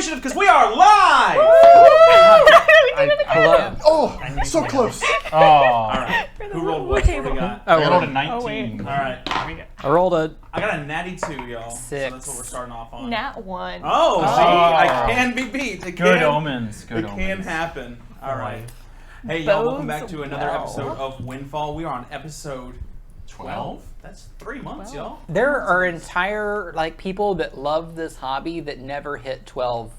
initiative because we are live! Hello. Oh, so close. Oh. All right. Who rolled what? What do we got? I rolled a 19. Oh, wait. All right. I rolled a... I got a natty 2, y'all. 6. So that's what we're starting off on. Nat 1. Oh, see? I can be beat. It Good can, omens. Good It omens. can happen. All right. Hey, y'all, welcome back Bodes to another well. episode of Windfall. We are on episode 12. That's 3 months, y'all. There are entire people that love this hobby that never hit 12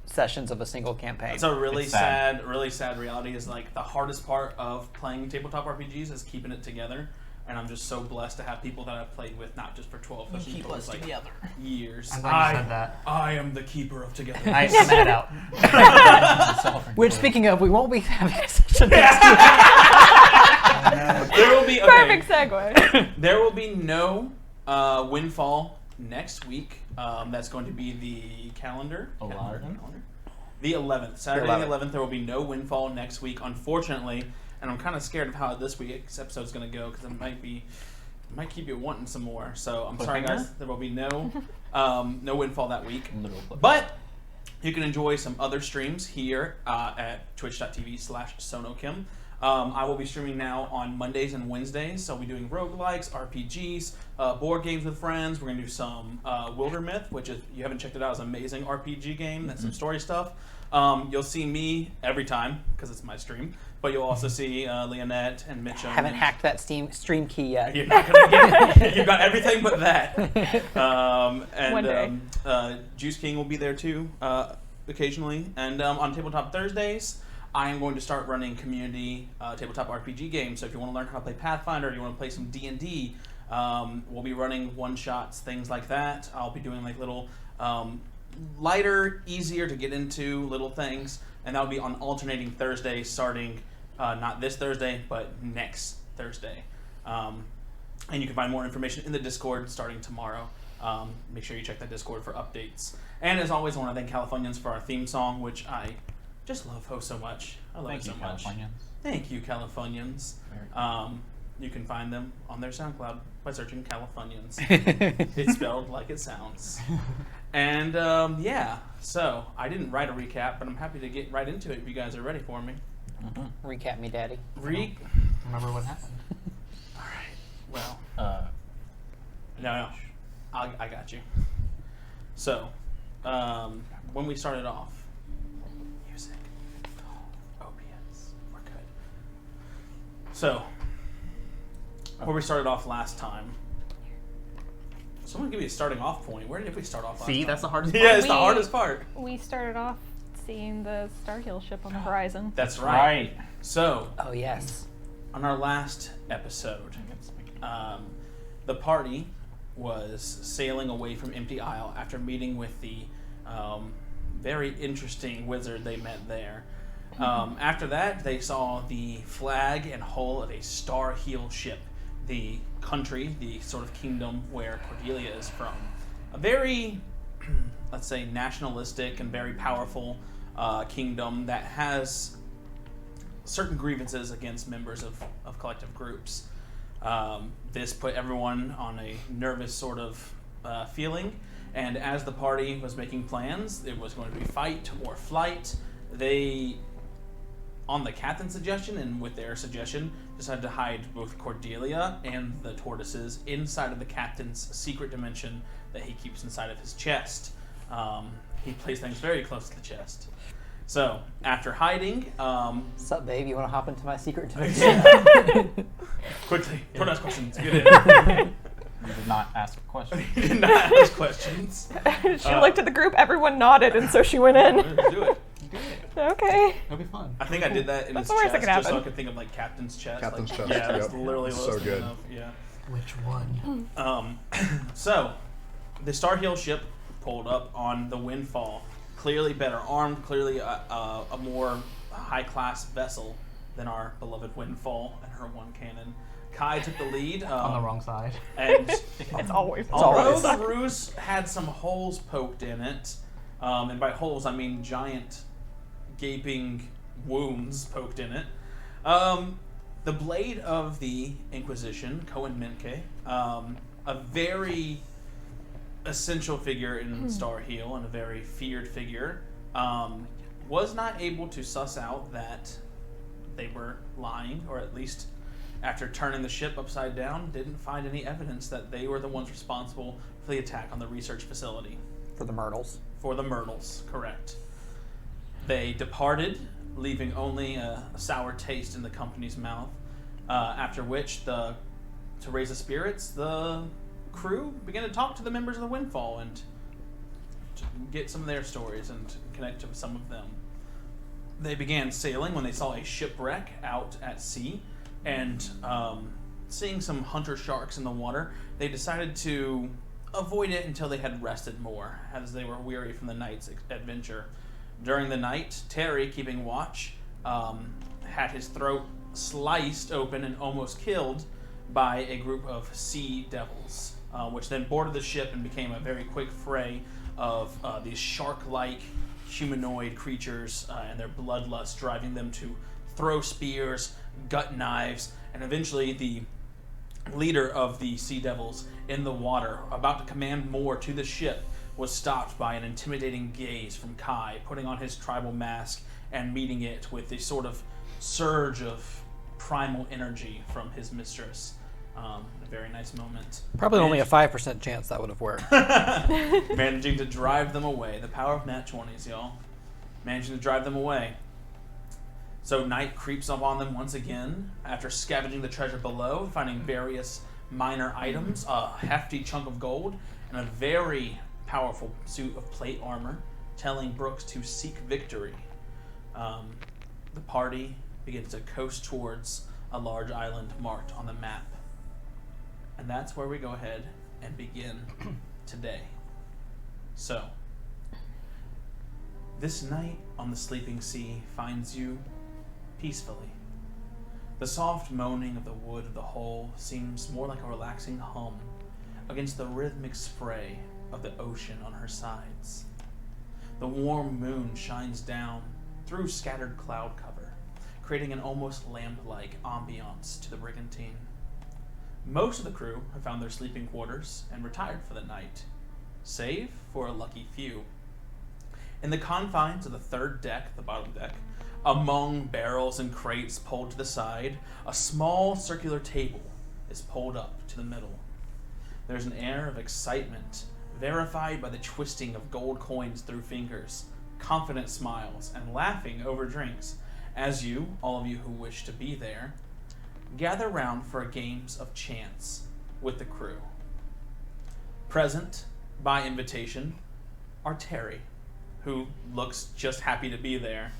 sessions of a single campaign. It's a really It's sad. really sad reality is the hardest part of playing tabletop RPGs is keeping it together. And I'm just so blessed to have people that I've played with, not just for 12 sessions, but together. Years. I'm glad you said that. I am the keeper of together. I spit it out. Which, speaking of, we won't be having a session There will be Perfect segue. There will be no Windfall next week. That's going to be the calendar. The 11th. Saturday the 11th. There will be no Windfall next week, unfortunately. And I'm kind of scared of how this week's episode is going to go because it might keep you wanting some more. So I'm sorry, guys. There will be no Windfall that week. But you can enjoy some other streams here at twitch.tv/sonokim. I will be streaming now on Mondays and Wednesdays. So I'll be doing roguelikes, RPGs, board games with friends. We're going to do some Wildermyth, which, if you haven't checked it out, is an amazing RPG game. That's some story stuff. You'll see me every time because it's my stream. But you'll also see Leonette and Mitchum. Haven't hacked that stream key yet. You're not gonna get it. You've got everything but that. One day. Juice King will be there too, occasionally. And on Tabletop Thursdays, I am going to start running community tabletop RPG games. So if you want to learn how to play Pathfinder, or you want to play some D&D, we'll be running one-shots, things like that. I'll be doing little lighter, easier to get into little things. And that'll be on alternating Thursdays starting not this Thursday, but next Thursday. And you can find more information in the Discord starting tomorrow. Make sure you check that Discord for updates. And as always, I want to thank Californians for our theme song, which I just love so much. I love it so much. Thank you, Californians. You can find them on their SoundCloud by searching Californians. It's spelled like it sounds. And yeah, so I didn't write a recap, but I'm happy to get right into it if you guys are ready for me. Recap me, Daddy. Remember what happened? All right. Well, no, I got you. So, when we started off, music, OBS, we're good. So, where we started off last time. Someone give me a starting off point. Where did we start off last time? That's the hardest part. Yeah, it's the hardest part. We started off seeing the Starhill ship on the horizon. That's right. So, Oh, yes. on our last episode, the party was sailing away from Empty Isle after meeting with the very interesting wizard they met there. After that, they saw the flag and hull of a Starhill ship, the country, the sort of kingdom where Cordelia is from. A very, let's say, nationalistic and very powerful kingdom that has certain grievances against members of collective groups. This put everyone on a nervous sort of feeling, and as the party was making plans, it was going to be fight or flight. They, on the captain's suggestion and with their suggestion, decided to hide both Cordelia and the tortoises inside of the captain's secret dimension that he keeps inside of his chest. He plays things very close to the chest. So, after hiding... What's up, babe? You want to hop into my secret dimension? Quickly, don't ask questions. Get in. You did not ask questions. You did not ask questions. She looked at the group, everyone nodded, and so she went in. Let's do it. Okay. It'll be fun. I think I did that in That's his the worst chest, that can just so I happen. could think of captain's chest. Captain's chest, Yeah, that's yep. literally what I was So thinking good. of. Yeah. Which one? So, the Starhill ship pulled up on the Windfall. Clearly better armed, clearly a more high-class vessel than our beloved Windfall and her one cannon. Kai took the lead. On the wrong side. And It's always although the ruse had some holes poked in it, and by holes I mean giant gaping wounds poked in it, the blade of the Inquisition, Cohen Menke, a very essential figure in Starhill and a very feared figure, was not able to suss out that they were lying, or at least after turning the ship upside down, didn't find any evidence that they were the ones responsible for the attack on the research facility. For the Myrtles. For the Myrtles, correct. They departed, leaving only a sour taste in the company's mouth, after which, to raise the spirits, the crew began to talk to the members of the Windfall and to get some of their stories and connect to some of them. They began sailing when they saw a shipwreck out at sea, and seeing some hunter sharks in the water, they decided to avoid it until they had rested more, as they were weary from the night's adventure. During the night, Terry, keeping watch, had his throat sliced open and almost killed by a group of sea devils, which then boarded the ship and became a very quick fray of these shark-like humanoid creatures and their bloodlust driving them to throw spears, gut knives, and eventually the leader of the sea devils in the water, about to command more to the ship, was stopped by an intimidating gaze from Kai, putting on his tribal mask and meeting it with a sort of surge of primal energy from his mistress. A very nice moment. Probably only a 5% chance that would have worked. Managing to drive them away. The power of nat 20s, y'all. Managing to drive them away. So night creeps up on them once again, after scavenging the treasure below, finding various minor items, a hefty chunk of gold, and a very powerful suit of plate armor, telling Brooks to seek victory. The party begins to coast towards a large island marked on the map. And that's where we go ahead and begin today. So, this night on the sleeping sea finds you peacefully. The soft moaning of the wood of the hull seems more like a relaxing hum against the rhythmic spray of the ocean on her sides. The warm moon shines down through scattered cloud cover, creating an almost lamp-like ambiance to the brigantine. Most of the crew have found their sleeping quarters and retired for the night, save for a lucky few. In the confines of the third deck, the bottom deck, among barrels and crates pulled to the side, a small circular table is pulled up to the middle. There's an air of excitement, verified by the twisting of gold coins through fingers, confident smiles, and laughing over drinks, as you, all of you who wish to be there, gather round for games of chance with the crew. Present, by invitation, are Terry, who looks just happy to be there.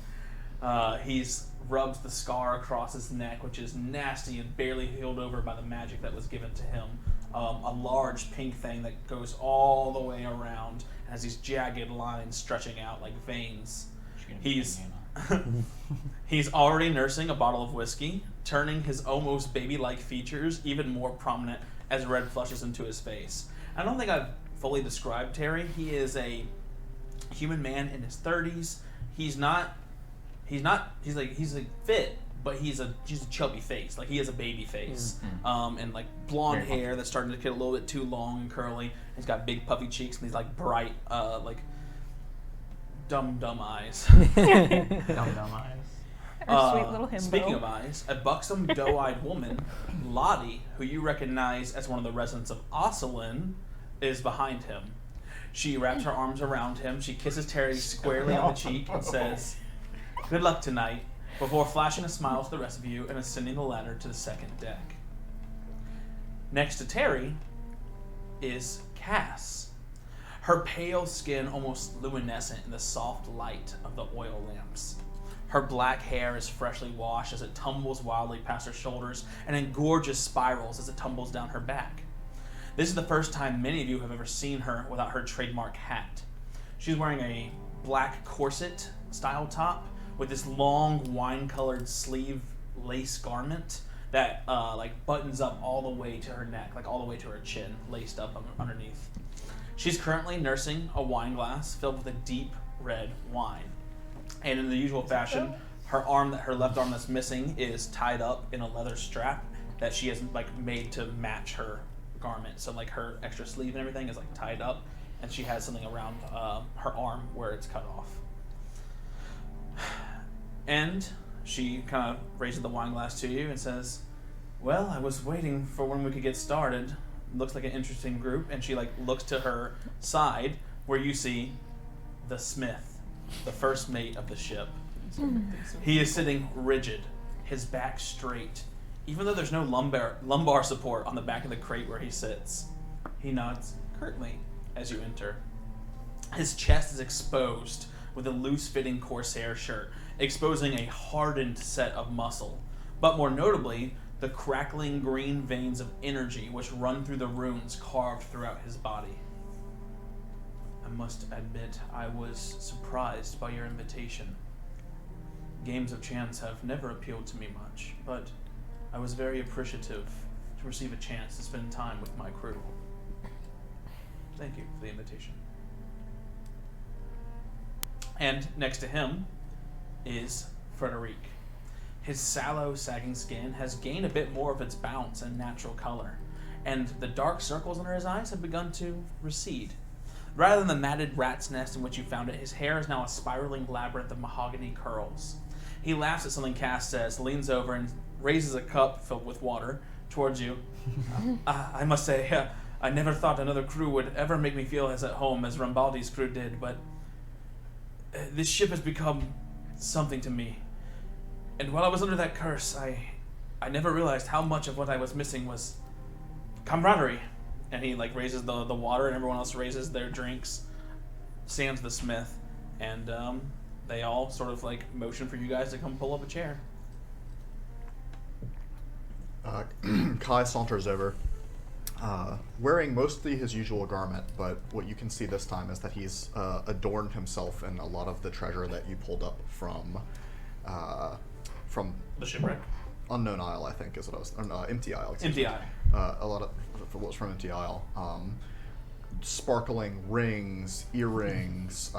He's rubs the scar across his neck, which is nasty and barely healed over by the magic that was given to him. A large pink thing that goes all the way around and has these jagged lines stretching out like veins. He's already nursing a bottle of whiskey, turning his almost baby-like features even more prominent as red flushes into his face. I don't think I've fully described Terry. He is a human man in his 30s. He's like fit, but he's a chubby face. Like, he has a baby face. And like blonde hair that's starting to get a little bit too long and curly. He's got big puffy cheeks and these like bright like dumb eyes. Dumb eyes. Our sweet little himbo. Speaking of eyes, a buxom, doe-eyed woman, Lottie, who you recognize as one of the residents of Osselin, is behind him. She wraps her arms around him. She kisses Terry squarely on the cheek and says, "Good luck tonight," before flashing a smile to the rest of you and ascending the ladder to the second deck. Next to Terry is Cass. Her pale skin almost luminescent in the soft light of the oil lamps. Her black hair is freshly washed as it tumbles wildly past her shoulders and in gorgeous spirals as it tumbles down her back. This is the first time many of you have ever seen her without her trademark hat. She's wearing a black corset style top with this long wine-colored sleeve lace garment that like buttons up all the way to her neck, like all the way to her chin, laced up underneath. She's currently nursing a wine glass filled with a deep red wine. And in the usual fashion, her left arm that's missing is tied up in a leather strap that she has like made to match her garment. So like her extra sleeve and everything is like tied up, and she has something around her arm where it's cut off. And she kind of raises the wine glass to you and says, well, I was waiting for when we could get started. Looks like an interesting group. And she looks to her side where you see the smith, the first mate of the ship. He is sitting rigid, his back straight. Even though there's no lumbar support on the back of the crate where he sits, he nods curtly as you enter. His chest is exposed with a loose-fitting corsair shirt, exposing a hardened set of muscle. But more notably, the crackling green veins of energy which run through the runes carved throughout his body. I must admit, I was surprised by your invitation. Games of chance have never appealed to me much, but I was very appreciative to receive a chance to spend time with my crew. Thank you for the invitation. And next to him is Frederic. His sallow, sagging skin has gained a bit more of its bounce and natural color, and the dark circles under his eyes have begun to recede. Rather than the matted rat's nest in which you found it, his hair is now a spiraling labyrinth of mahogany curls. He laughs at something Cass says, leans over, and raises a cup filled with water towards you. I must say, I never thought another crew would ever make me feel as at home as Rambaldi's crew did, but this ship has become something to me. And while I was under that curse, I never realized how much of what I was missing was camaraderie. And he raises the water, and everyone else raises their drinks. Sam's the smith, and they all sort of motion for you guys to come pull up a chair. Kai saunters over, wearing mostly his usual garment, but what you can see this time is that he's adorned himself in a lot of the treasure that you pulled up from the shipwreck. Unknown Isle, I think, is what I was. Empty Isle. Empty Isle. A lot of what was from Empty Isle. Sparkling rings, earrings.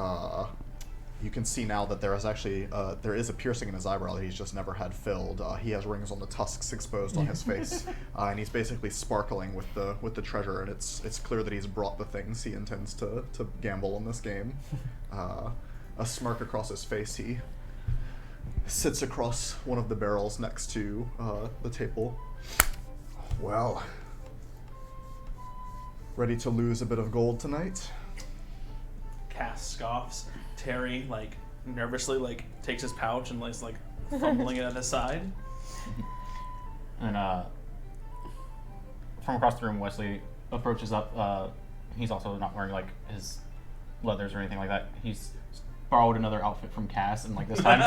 You can see now that there is actually there is a piercing in his eyebrow that he's just never had filled. He has rings on the tusks exposed on his face, and he's basically sparkling with the treasure. And it's clear that he's brought the things he intends to gamble in this game. A smirk across his face. He sits across one of the barrels next to the table. Well, ready to lose a bit of gold tonight? Cass scoffs. Terry nervously takes his pouch and is fumbling it at his side. And from across the room, Wesley approaches up. He's also not wearing his leathers or anything like that. He's borrowed another outfit from Cass, and this time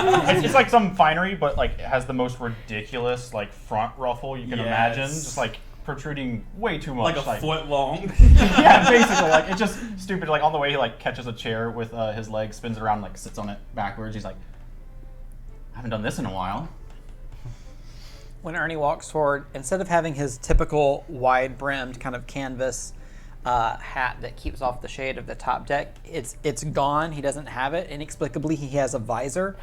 it's some finery, but it has the most ridiculous front ruffle you can imagine, just protruding way too much, a foot long. Yeah, basically, it's just stupid. On the way, he catches a chair with his leg, spins it around, sits on it backwards. He's I haven't done this in a while. When Ernie walks forward, instead of having his typical wide-brimmed kind of canvas hat that keeps off the shade of the top deck, it's gone. He doesn't have it. Inexplicably, he has a visor.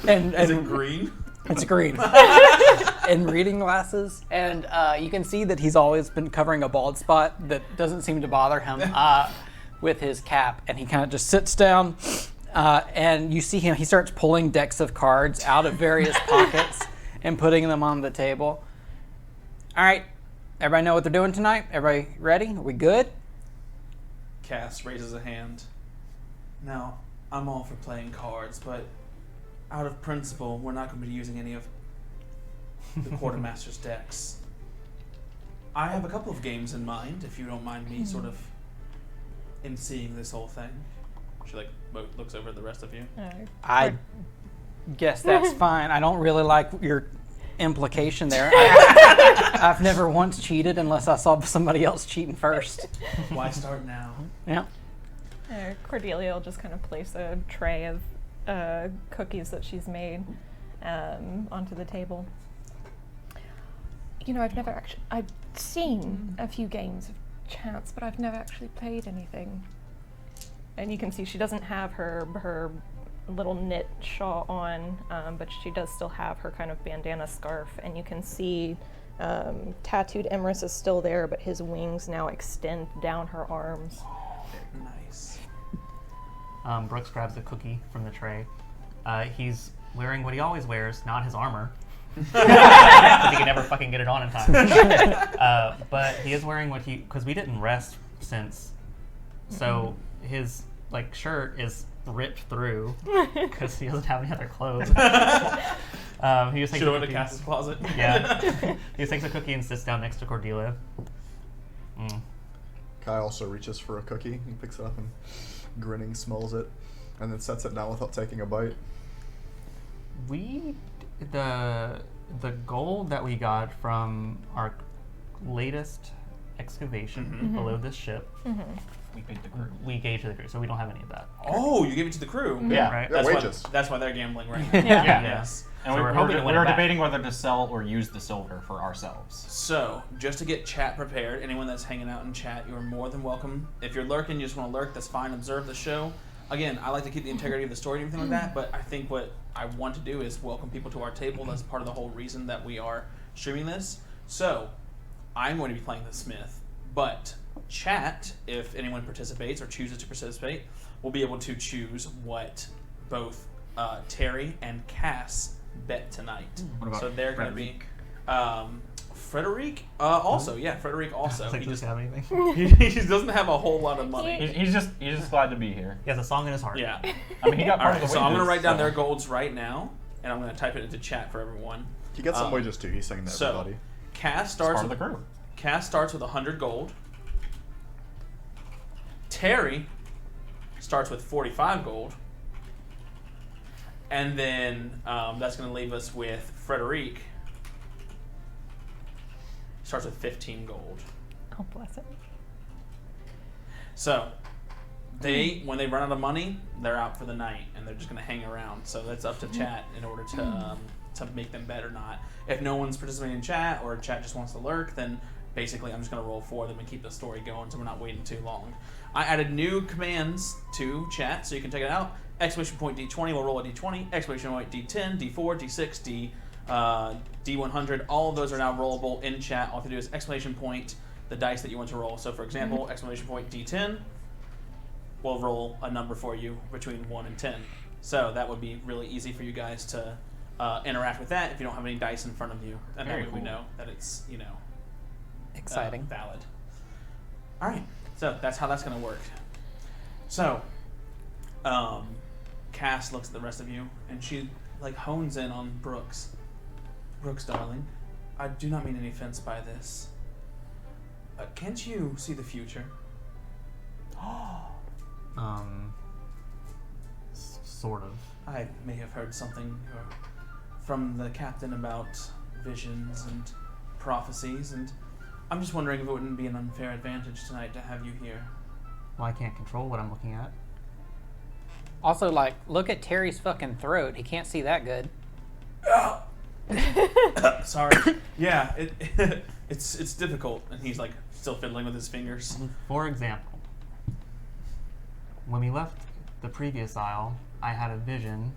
And is it green? It's green. And reading glasses. And you can see that he's always been covering a bald spot that doesn't seem to bother him with his cap. And he kind of just sits down. And you see him, he starts pulling decks of cards out of various pockets and putting them on the table. All right, everybody know what they're doing tonight? Everybody ready? Are we good? Cass raises a hand. Now, I'm all for playing cards, but out of principle, we're not going to be using any of the Quartermaster's decks. I have a couple of games in mind, if you don't mind me sort of emceeing this whole thing. She looks over at the rest of you. I guess that's fine. I don't really like your implication there. I've never once cheated unless I saw somebody else cheating first. Why start now? Yeah. Cordelia will just kind of place a tray of cookies that she's made onto the table. I've seen a few games of chance, but I've never actually played anything. And you can see she doesn't have her little knit shawl on, but she does still have her kind of bandana scarf. And you can see Tattooed Emerus is still there, but his wings now extend down her arms. Nice. Brooks grabs a cookie from the tray. He's wearing what he always wears, not his armor. Because he can never fucking get it on in time. But he is wearing because we didn't rest since, so his shirt is ripped through because he doesn't have any other clothes. He just takes Should have went to Cass's closet. Yeah. He just takes a cookie and sits down next to Cordelia. Kai also reaches for a cookie. He picks it up and grinning smells it, and then sets it down without taking a bite. The gold that we got from our latest excavation below this ship, We paid the crew. we gave to the crew, so we don't have any of that. Oh, you gave it to the crew. Yeah. Right? Yeah, wages. That's why they're gambling right now. Yeah. Yes. And So we we're were, hoping to win it back. debating whether to sell or use the silver for ourselves. So, just to get chat prepared, anyone that's hanging out in chat, you are more than welcome. If you're lurking, you just want to lurk, that's fine. Observe the show. Again, I like to keep the integrity of the story and everything like that, but I think what I want to do is welcome people to our table. That's part of the whole reason that we are streaming this. So, I'm going to be playing the Smith, but chat, if anyone participates or chooses to participate, will be able to choose what both Terry and Cass bet tonight. What about so they're going to be Frederic also. Yeah, Frederic also. Does He he just have anything? he doesn't have a whole lot of money. He's just glad to be here. He has a song in his heart. Yeah. I mean, he got All part right. of the So I'm going to wages, write down so- their golds right now, and I'm going to type it into chat for everyone. He gets some Um, wages too. He's saying to So everybody. Cass It's starts part of with the crew. Cass starts with 100 gold. Terry starts with 45 gold. And then that's going to leave us with Frederic. Starts with 15 gold. Oh, bless it. So when they run out of money, they're out for the night, and they're just going to hang around. So that's up to chat in order to make them bet or not. If no one's participating in chat, or chat just wants to lurk, then basically I'm just going to roll for them and keep the story going, so we're not waiting too long. I added new commands to chat, so you can check it out. Exclamation point D20 will roll a D20. Exclamation point D10, D4, D6, D100. All of those are now rollable in chat. All you have to do is exclamation point the dice that you want to roll. So for example, exclamation point D10 will roll a number for you between 1 and 10. So that would be really easy for you guys to interact with that if you don't have any dice in front of you. And Very that way we cool. know that it's, Exciting. valid. All right. So that's how that's going to work. So, Cass looks at the rest of you, and she hones in on Brooks. Brooks, darling, I do not mean any offense by this. Can't you see the future? Sort of. I may have heard something from the captain about visions and prophecies, and I'm just wondering if it wouldn't be an unfair advantage tonight to have you here. Well, I can't control what I'm looking at. Also, look at Terry's fucking throat. He can't see that good. Sorry. Yeah, it's difficult, and he's still fiddling with his fingers. For example, when we left the previous isle, I had a vision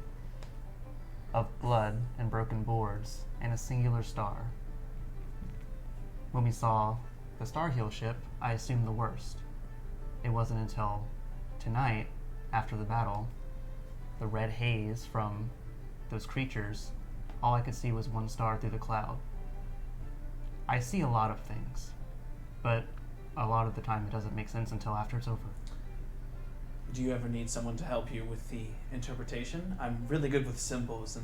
of blood and broken boards and a singular star. When we saw the Starhill ship, I assumed the worst. It wasn't until tonight, after the battle, the red haze from those creatures, all I could see was one star through the cloud. I see a lot of things, but a lot of the time it doesn't make sense until after it's over. Do you ever need someone to help you with the interpretation? I'm really good with symbols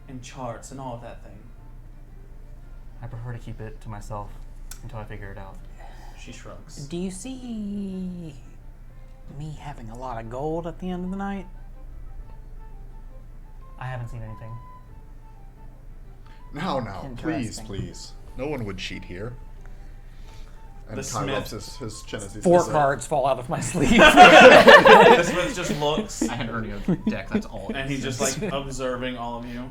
and charts and all of that thing. I prefer to keep it to myself until I figure it out. She shrugs. Do you see me having a lot of gold at the end of the night? I haven't seen anything. Now, please, Interesting. please. No one would cheat here. And The Kai Smith- rubs his chin as he Four says it. cards fall out of my sleeve. The Smith just looks, I had Ernie a deck, that's all. and he's just observing all of you.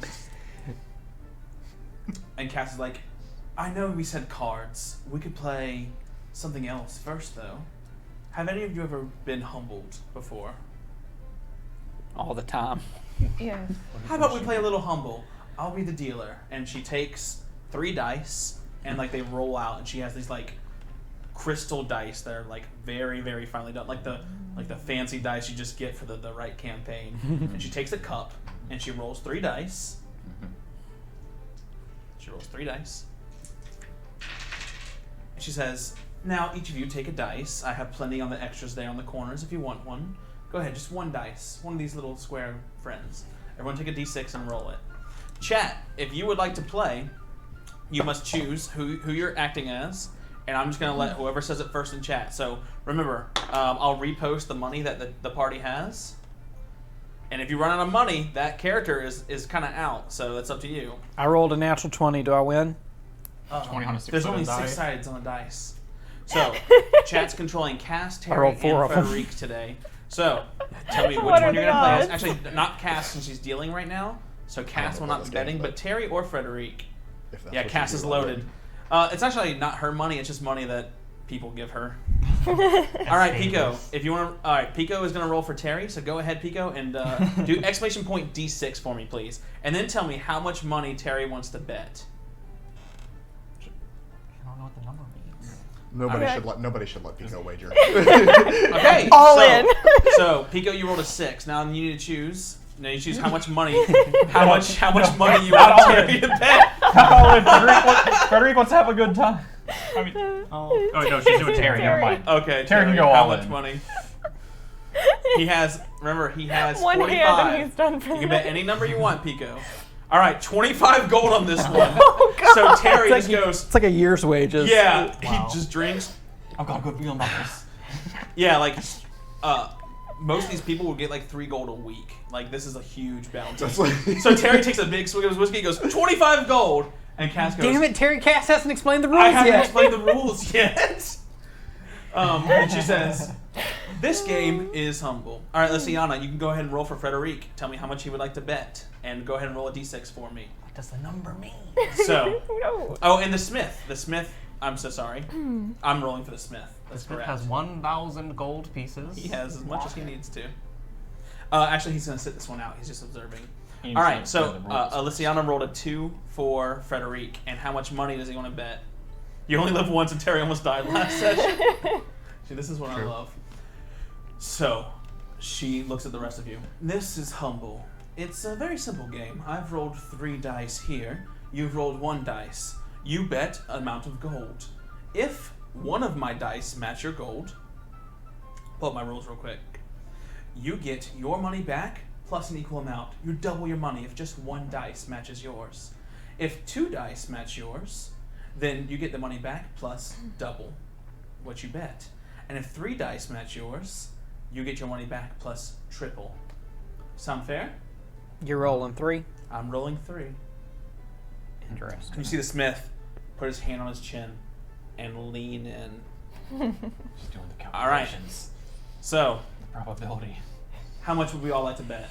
And Cass is like, I know we said cards. We could play something else first, though. Have any of you ever been humbled before? All the time. Yeah. How about we play a little humble? I'll be the dealer. And she takes 3 dice, and like they roll out, and she has these like crystal dice that are like very, very finely done, like the fancy dice you just get for the right campaign. And she takes a cup and she rolls 3 dice. She rolls 3 dice. And she says, "Now each of you take a dice. I have plenty on the extras there on the corners if you want one. Go ahead, just 1 dice. One of these little square friends. Everyone take a d6 and roll it. Chat, if you would like to play, you must choose who you're acting as, and I'm just going to let whoever says it first in chat. So remember, I'll repost the money that the party has. And if you run out of money, that character is kind of out, so that's up to you. I rolled a natural 20. Do I win? 20 on a 6 There's only die. 6 sides on the dice. So, chat's controlling Cass, I Terry, rolled and 4 of them. Frederic today. So, tell me which What one are you're the going to play. odds? Actually, not Cass since she's dealing right now. So Cass will not be betting, but Terry or Frederic. If that's Yeah, what Cass you is do, loaded. It's actually not her money. It's just money that people give her. All right, Pico. If you want to, all right, Pico is going to roll for Terry. So go ahead, Pico, and do exclamation point D6 for me, please, and then tell me how much money Terry wants to bet. I don't know what the number means. Nobody should let Pico wager. Okay, All in. So Pico, you rolled a 6. Now you need to choose. Now you choose how much money, how much money you want Terry to bet. Oh, and Frederic wants to have a good time. I mean, oh wait, no, she's doing Terry. Never mind. Okay, Terry can go how all much in. money? He has 45. One hand and he's done for You can that. bet any number you want, Pico. All right, 25 gold on this one. Oh, God. So Terry It's just like, goes, it's like a year's wages. yeah, Wow. he just drinks. I've got a good feeling about this. Yeah, like, most of these people will get like 3 gold a week. Like, this is a huge bounty. That's like- So Terry takes a big swig of his whiskey, he goes, 25 gold. And Cass goes, Damn it, Terry Cass hasn't explained the rules I haven't yet. explained the rules yet. And she says, this game is humble. All right, Luciana, you can go ahead and roll for Frederic. Tell me how much he would like to bet. And go ahead and roll a d6 for me. What does the number mean? So, No. oh, and the Smith, I'm so sorry. I'm rolling for the Smith. That's Smith correct. has 1,000 gold pieces. He has as much as he needs to. Actually, he's going to sit this one out. He's just observing. He All needs right, to so know the rules. Luciana rolled a 2 for Frederic. And how much money does he want to bet? You only live once, and Terry almost died last session. See, this is what I love. So, she looks at the rest of you. This is humble. It's a very simple game. I've rolled 3 dice here. You've rolled 1 dice. You bet amount of gold. If one of my dice match your gold, pull up my rules real quick. You get your money back plus an equal amount. You double your money if just 1 dice matches yours. If 2 dice match yours, then you get the money back plus double what you bet. And if 3 dice match yours, you get your money back plus triple. Sound fair? You're rolling 3. I'm rolling 3. Interesting. You see the Smith put his hand on his chin and lean in. Just doing the All right. calculations. So, The probability. how much would we all like to bet?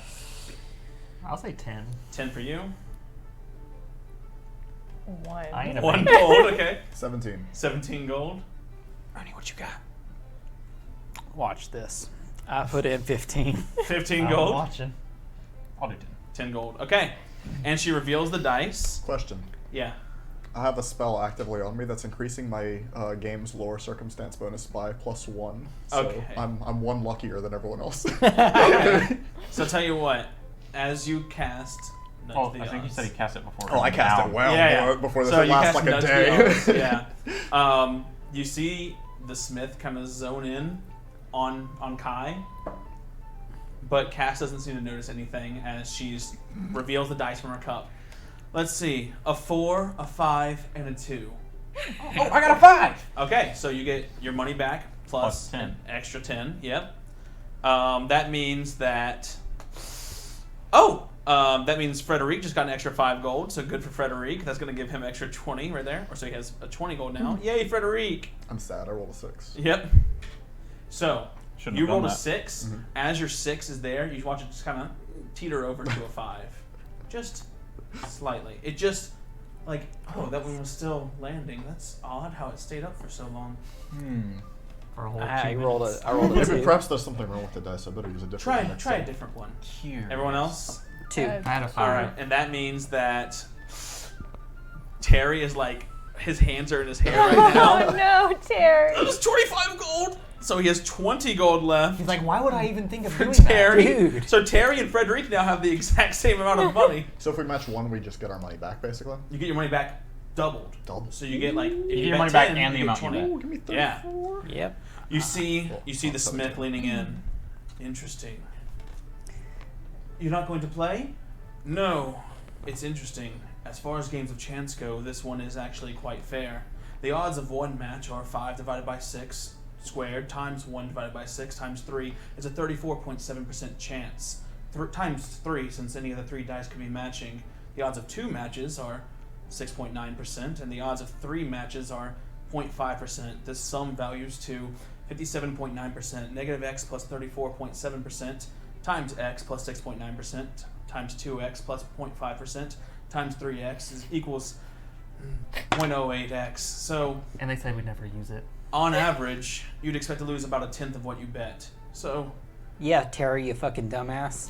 I'll say 10. 10 for you? 1. I ain't a 1 bank. gold, okay. 17. 17 gold. Ronnie, what you got? Watch this. I put in 15. 15 I'm gold. watching. I'll do 10. 10 gold. Okay. And she reveals the dice. Question. Yeah. I have a spell actively on me that's increasing my game's lore circumstance bonus by +1. So Okay. I'm 1 luckier than everyone else. Okay. So tell you what, as you cast Nudge Oh, the I think he Odds. said he cast it before. Oh, I cast it well Yeah. before this. So It you lasts cast like a Nudge the day. Odds, yeah. You see the Smith kind of zone in on Kai, but Cass doesn't seem to notice anything as she reveals the dice from her cup. Let's see, a 4, a 5, and a 2. Oh, I got a 5! Okay, so you get your money back plus Plus 10. an extra 10. Yep. That means that. That means Frederic just got an extra 5 gold, so good for Frederic. That's going to give him extra 20 right there. Or so he has a 20 gold now. Yay, Frederic! I'm sad. I rolled a 6. Yep. So, Shouldn't you have done rolled a that. 6. Mhm. As your 6 is there, you watch it just kind of teeter over to a 5. Just slightly. It just, that one was still landing. That's odd how it stayed up for so long. For a whole I 2 rolled minutes. a 2. Perhaps there's something wrong with the dice. I better use a different one next Try a time. different one. Here. Everyone else? 2. I had a 5. All right, and that means that Terry is like his hands are in his hair right now. Oh no, Terry. There's 25 gold. So he has 20 gold left. He's like, why would I even think of doing Terry. Dude. So Terry and Frederic now have the exact same amount of money. So if we match one, we just get our money back, basically. You get your money back doubled. Doubled. So you get like if You get your bet money back 10, and the you get amount you 20. bet. Ooh, give me Yeah. 34. Yep. You see Well, the Smith 17. leaning in. Interesting. You're not going to play? No. It's interesting. As far as games of chance go, this one is actually quite fair. The odds of one match are 5 divided by 6 squared times 1 divided by 6 times 3 is a 34.7% chance. Times 3, since any of the 3 dice could be matching. The odds of 2 matches are 6.9%, and the odds of 3 matches are 0.5%. This sum values to 57.9%, negative x plus 34.7%, times x plus 6.9%, times 2x plus 0.5%, times 3x equals 0.08x. So, And they said we'd never use it. on average, you'd expect to lose about a tenth of what you bet. So, Yeah, Terry, you fucking dumbass.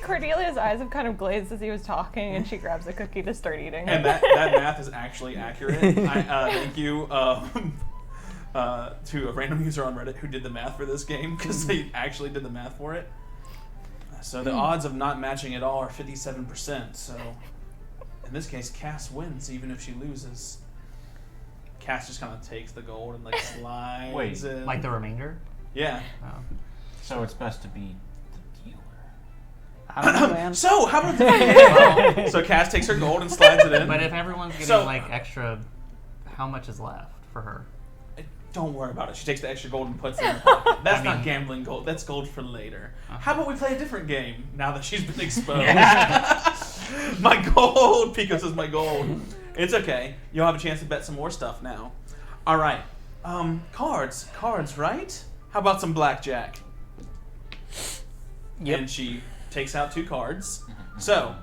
Cordelia's eyes have kind of glazed as he was talking, and she grabs a cookie to start eating. and that math is actually accurate. Thank you to a random user on Reddit who did the math for this game, because they actually did the math for it. So the odds of not matching at all are 57%. So in this case, Cass wins even if she loses. Cass just kind of takes the gold and like slides Wait, in. Like the remainder? Yeah. Oh. So it's best to be the dealer. I don't know, man. So how about the So Cass takes her gold and slides it in. But if everyone's getting So- like extra, how much is left for her? Don't worry about it. She takes the extra gold and puts it in her pocket. That's not gambling gold. That's gold for later. How about we play a different game now that she's been exposed? My gold. Pico says my gold. It's okay. You'll have a chance to bet some more stuff now. All right. Cards, right? How about some blackjack? Yep. And she takes out 2 cards. So,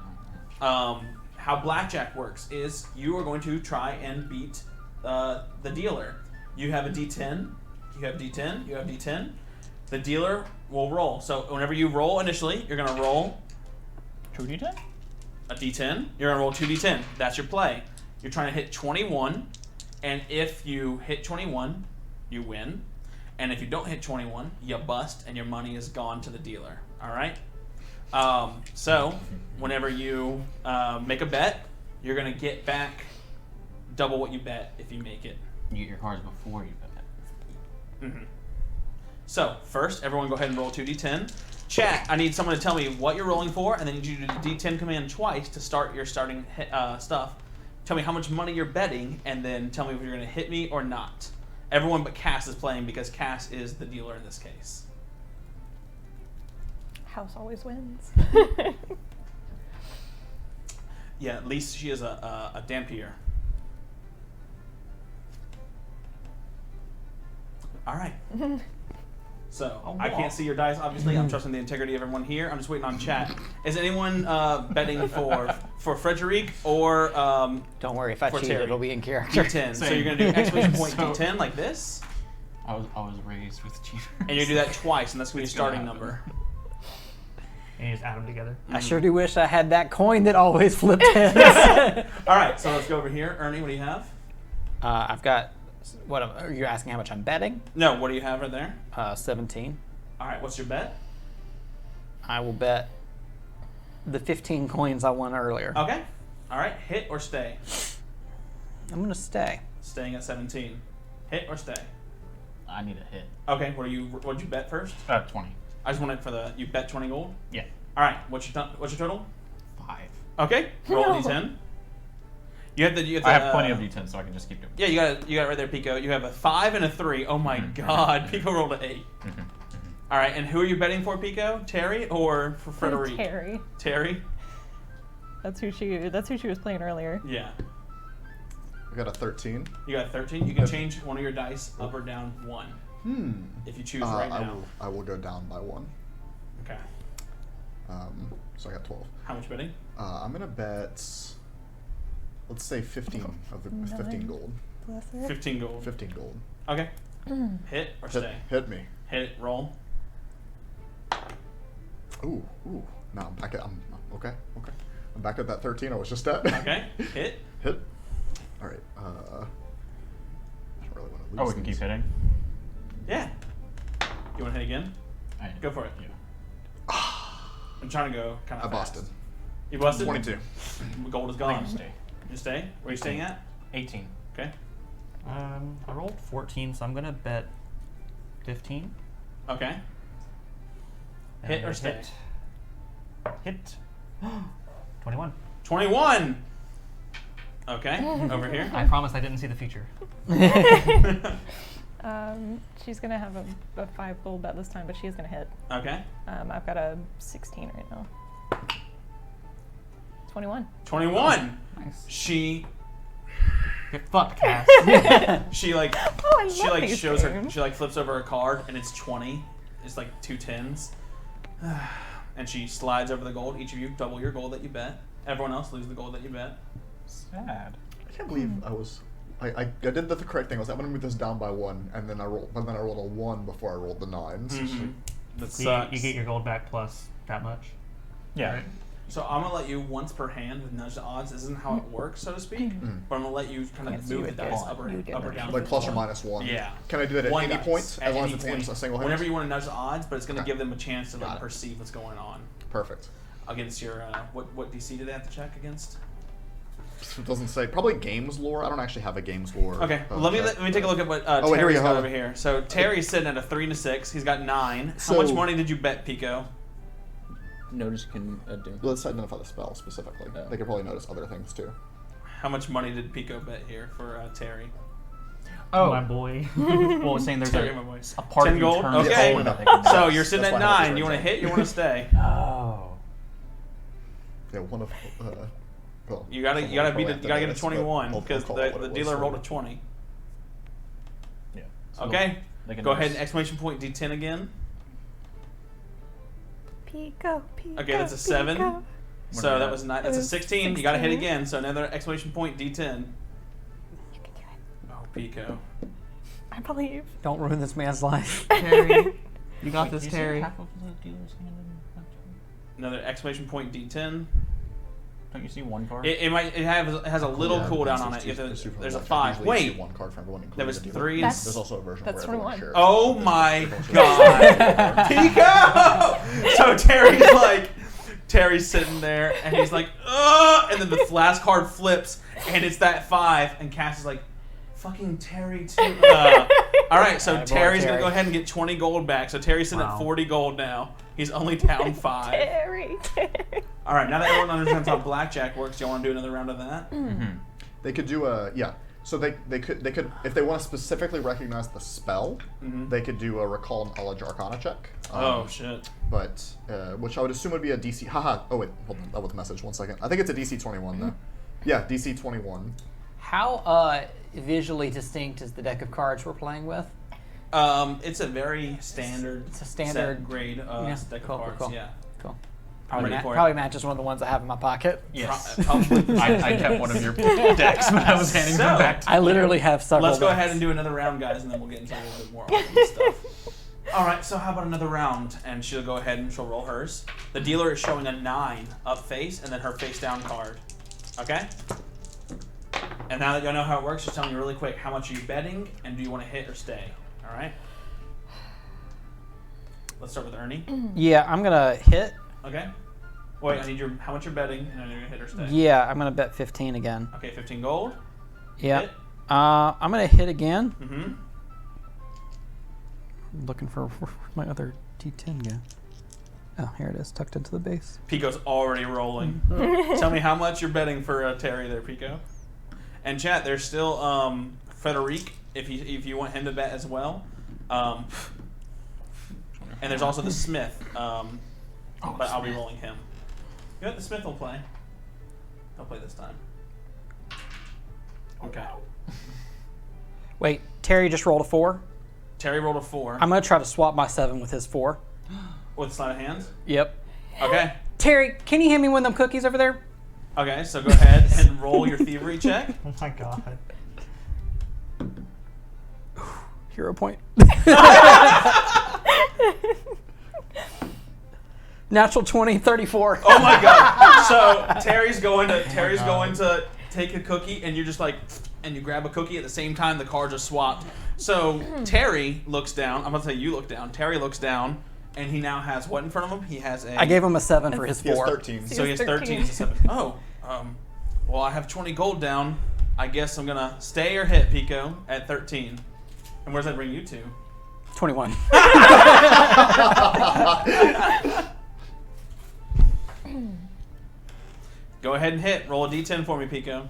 how blackjack works is you are going to try and beat the dealer. You have a D10. You have D10. You have D10. The dealer will roll. So whenever you roll initially, you're going to roll 2d10? a D10. You're going to roll 2D10. That's your play. You're trying to hit 21. And if you hit 21, you win. And if you don't hit 21, you bust and your money is gone to the dealer. All right? So whenever you make a bet, you're going to get back double what you bet if you make it. You get your cards before you bet. Mm-hmm. So, first, everyone go ahead and roll 2d10. Chat, I need someone to tell me what you're rolling for, and then you do the d10 command twice to start your starting stuff. Tell me how much money you're betting, and then tell me if you're going to hit me or not. Everyone but Cass is playing because Cass is the dealer in this case. House always wins. Yeah, at least she is a dampier. All right. So, I can't see your dice, obviously. I'm trusting the integrity of everyone here. I'm just waiting on chat. Is anyone betting for Frederic or Don't worry, if I For cheat, Terry. it'll be in character. D10? So Same. you're going to do exclamation point So- D10 like this, I was raised with cheaters. and you do that twice, and that's going to be your It's gonna starting happen. number. And you just add them together. I sure do wish I had that coin that always flipped heads. All right, so let's go over here. Ernie, what do you have? I've got, are you asking how much I'm betting? No, what do you have right there? 17. All right, what's your bet? I will bet the 15 coins I won earlier. Okay. All right, hit or stay? I'm going to stay. Staying at 17. Hit or stay? I need a hit. Okay, what did you bet first? 20. I just wanted for you bet 20 gold? Yeah. All right, what's your total? 5. Okay, roll a No. d10. You have the. I have plenty of d10, so I can just keep doing it. Yeah, you got it right there, Pico. You have a 5 and a 3. Oh my God, Pico rolled an 8. All right, and who are you betting for, Pico? Terry or for Frederic? Terry. Terry? That's who she was playing earlier. Yeah. I got a 13. You got 13. You can change one of your dice up or down 1 if you choose right now. I will go down by 1. Okay. So I got 12. How much betting? I'm gonna bet. Let's say 15 of the 15 gold. Bless it. 15 gold. 15 gold. Okay. Hit or stay? Hit me. Hit, roll. Ooh. No, I'm back at. I'm okay. I'm back at that 13 I was just at. Okay. Hit. Hit. All right. I don't really want to lose. Oh, we can keep these. hitting. Yeah. You want to hit again? Go for it. Yeah. I'm trying to go kind I of busted. You busted? 22. Gold is I gone. can stay. You stay? Where are you staying at? 18. Okay. I rolled 14, so I'm gonna bet 15. Okay. Hit or stay? Hit. 21. 21! Okay, over here. I promise I didn't see the future. She's gonna have a 5 gold bet this time, but she's gonna hit. Okay. I've got a 16 right now. 21. 21! Nice. She Get fucked, Cass. she like Oh, I she love like these shows her games. she like flips over a card and it's 20. It's like 2 10s. And she slides over the gold. Each of you double your gold that you bet. Everyone else lose the gold that you bet. Sad. I can't believe I did the correct thing. I was I'm gonna move this down by 1, and then I rolled a 1 before I rolled the 9s. Mm-hmm. That So sucks. you get your gold back plus that much. Yeah. Right. So I'm gonna let you once per hand with nudge the odds. This isn't how it works, so to speak. But I'm gonna let you kind Yeah, of so you move the would dice get- up or you would get down. another Like plus or minus 1. Yeah. Can I do that at One any dice, point, at as long as any it's in point. a single hand? Whenever you want to nudge the odds, but it's gonna Okay. give them a chance to Got like it. perceive what's going on Perfect. against your what DC do they have to check against? It doesn't say. Probably games lore. I don't actually have a games lore. Okay, well, let me take a look at what Oh, wait, here we Terry's go. got over here. So Terry's sitting at a 3 and a 6. He's got 9. How So- much money did you bet, Pico? Notice can do. Let's identify the spell specifically. Oh. They could probably notice other things too. How much money did Pico bet here for Terry? Oh. My boy. Well, I was saying there's Terry, a my boy. part 10 of gold? your turn Okay. gold that they can So do. you're sitting That's at why I have 9. this You want to right hit? You want to stay? Oh. Yeah, one of. Well, You gotta I'll get a notice, but 21 I'll because call it what the it dealer was. rolled a 20. Yeah. So Okay. they can Go ahead notice. and exclamation point D10 again. Pico, Pico. Okay, that's a 7. Pico. So that was 9. That's a 16. You gotta hit 16. again. So another exclamation point D10. You can do it. Oh, Pico. I believe. Don't ruin this man's life. Terry. You got Wait, this, you said Terry. half of the dealer's hand in that turn? Another exclamation point D10. Don't you see one card? It has a little Yeah, cooldown it's on it. just You have it's to- super there's a much. 5. Usually you see Wait. one card for everyone, including That was the dealer. 3 and That's- There's also a version that's where everyone 21. shares. Oh There's my a bunch of- god. Pico! So Terry's sitting there and he's like, ugh! And then the last card flips and it's that 5 and Cass is like, fucking Terry too. Alright, so Alright, boy, Terry's gonna Terry. go ahead and get 20 gold back. So Terry's sitting at Wow. 40 gold now. He's only down 5. Terry. Alright, now that everyone understands how blackjack works, do you want to do another round of that? Mm-hmm. They could do a So they could if they want to specifically recognize the spell, they could do a recall knowledge arcana check. Oh shit. But which I would assume would be a DC. Haha. Oh wait, hold on. That was the message. 1 second. I think it's a DC 21 though. Yeah, DC 21. How visually distinct is the deck of cards we're playing with? It's a very standard, It's a standard- set grade yeah, deck of cool, cards. cool. Yeah. Cool. I'm ready for it. Probably matches one of the ones I have in my pocket. Yes. Probably. I kept one of your decks when I was handing them So- back to I literally have several. Let's go decks. ahead and do another round, guys, and then we'll get into a little bit more awesome stuff. All right, so how about another round? And she'll go ahead and she'll roll hers. The dealer is showing a 9 up face, and then her face down card. Okay. And now that y'all know how it works, just tell me really quick how much are you betting, and do you want to hit or stay? All right. Let's start with Ernie. Yeah, I'm gonna hit. Okay. Wait, I need your how much you're betting, and then you're gonna hit or stay. Yeah, I'm gonna bet 15 again. Okay, 15 gold. Yeah. Hit. I'm gonna hit again. Mm-hmm. I'm looking for where'd my other D10 go. Oh, here it is, tucked into the base. Pico's already rolling. Tell me how much you're betting for Terry there, Pico. And chat, there's still Frederic, if you want him to bet as well. And there's also the Smith, but I'll be rolling him. You know what? The Smith will play. He'll play this time. Okay. Wait, Terry just rolled a 4. Terry rolled a 4 I'm gonna try to swap my 7 with his 4. with sleight of hand. Yep. Okay. Terry, can you hand me one of them cookies over there? Okay, so go ahead and roll your thievery check. Oh my god. Hero point. Natural 20, 34. Oh my god! So Terry's going to take a cookie, and you're just like, and you grab a cookie at the same time. The cards are swapped. So Terry looks down. I'm going to say you look down. Terry looks down, and he now has what in front of him? He has a... I gave him a 7 for his He has 4. 13. So he has 13. It's a 7. Oh, well, I have 20 gold down. I guess I'm going to stay or hit Pico at 13. And where does that bring you to? 21. Go ahead and hit. Roll a d10 for me, Pico.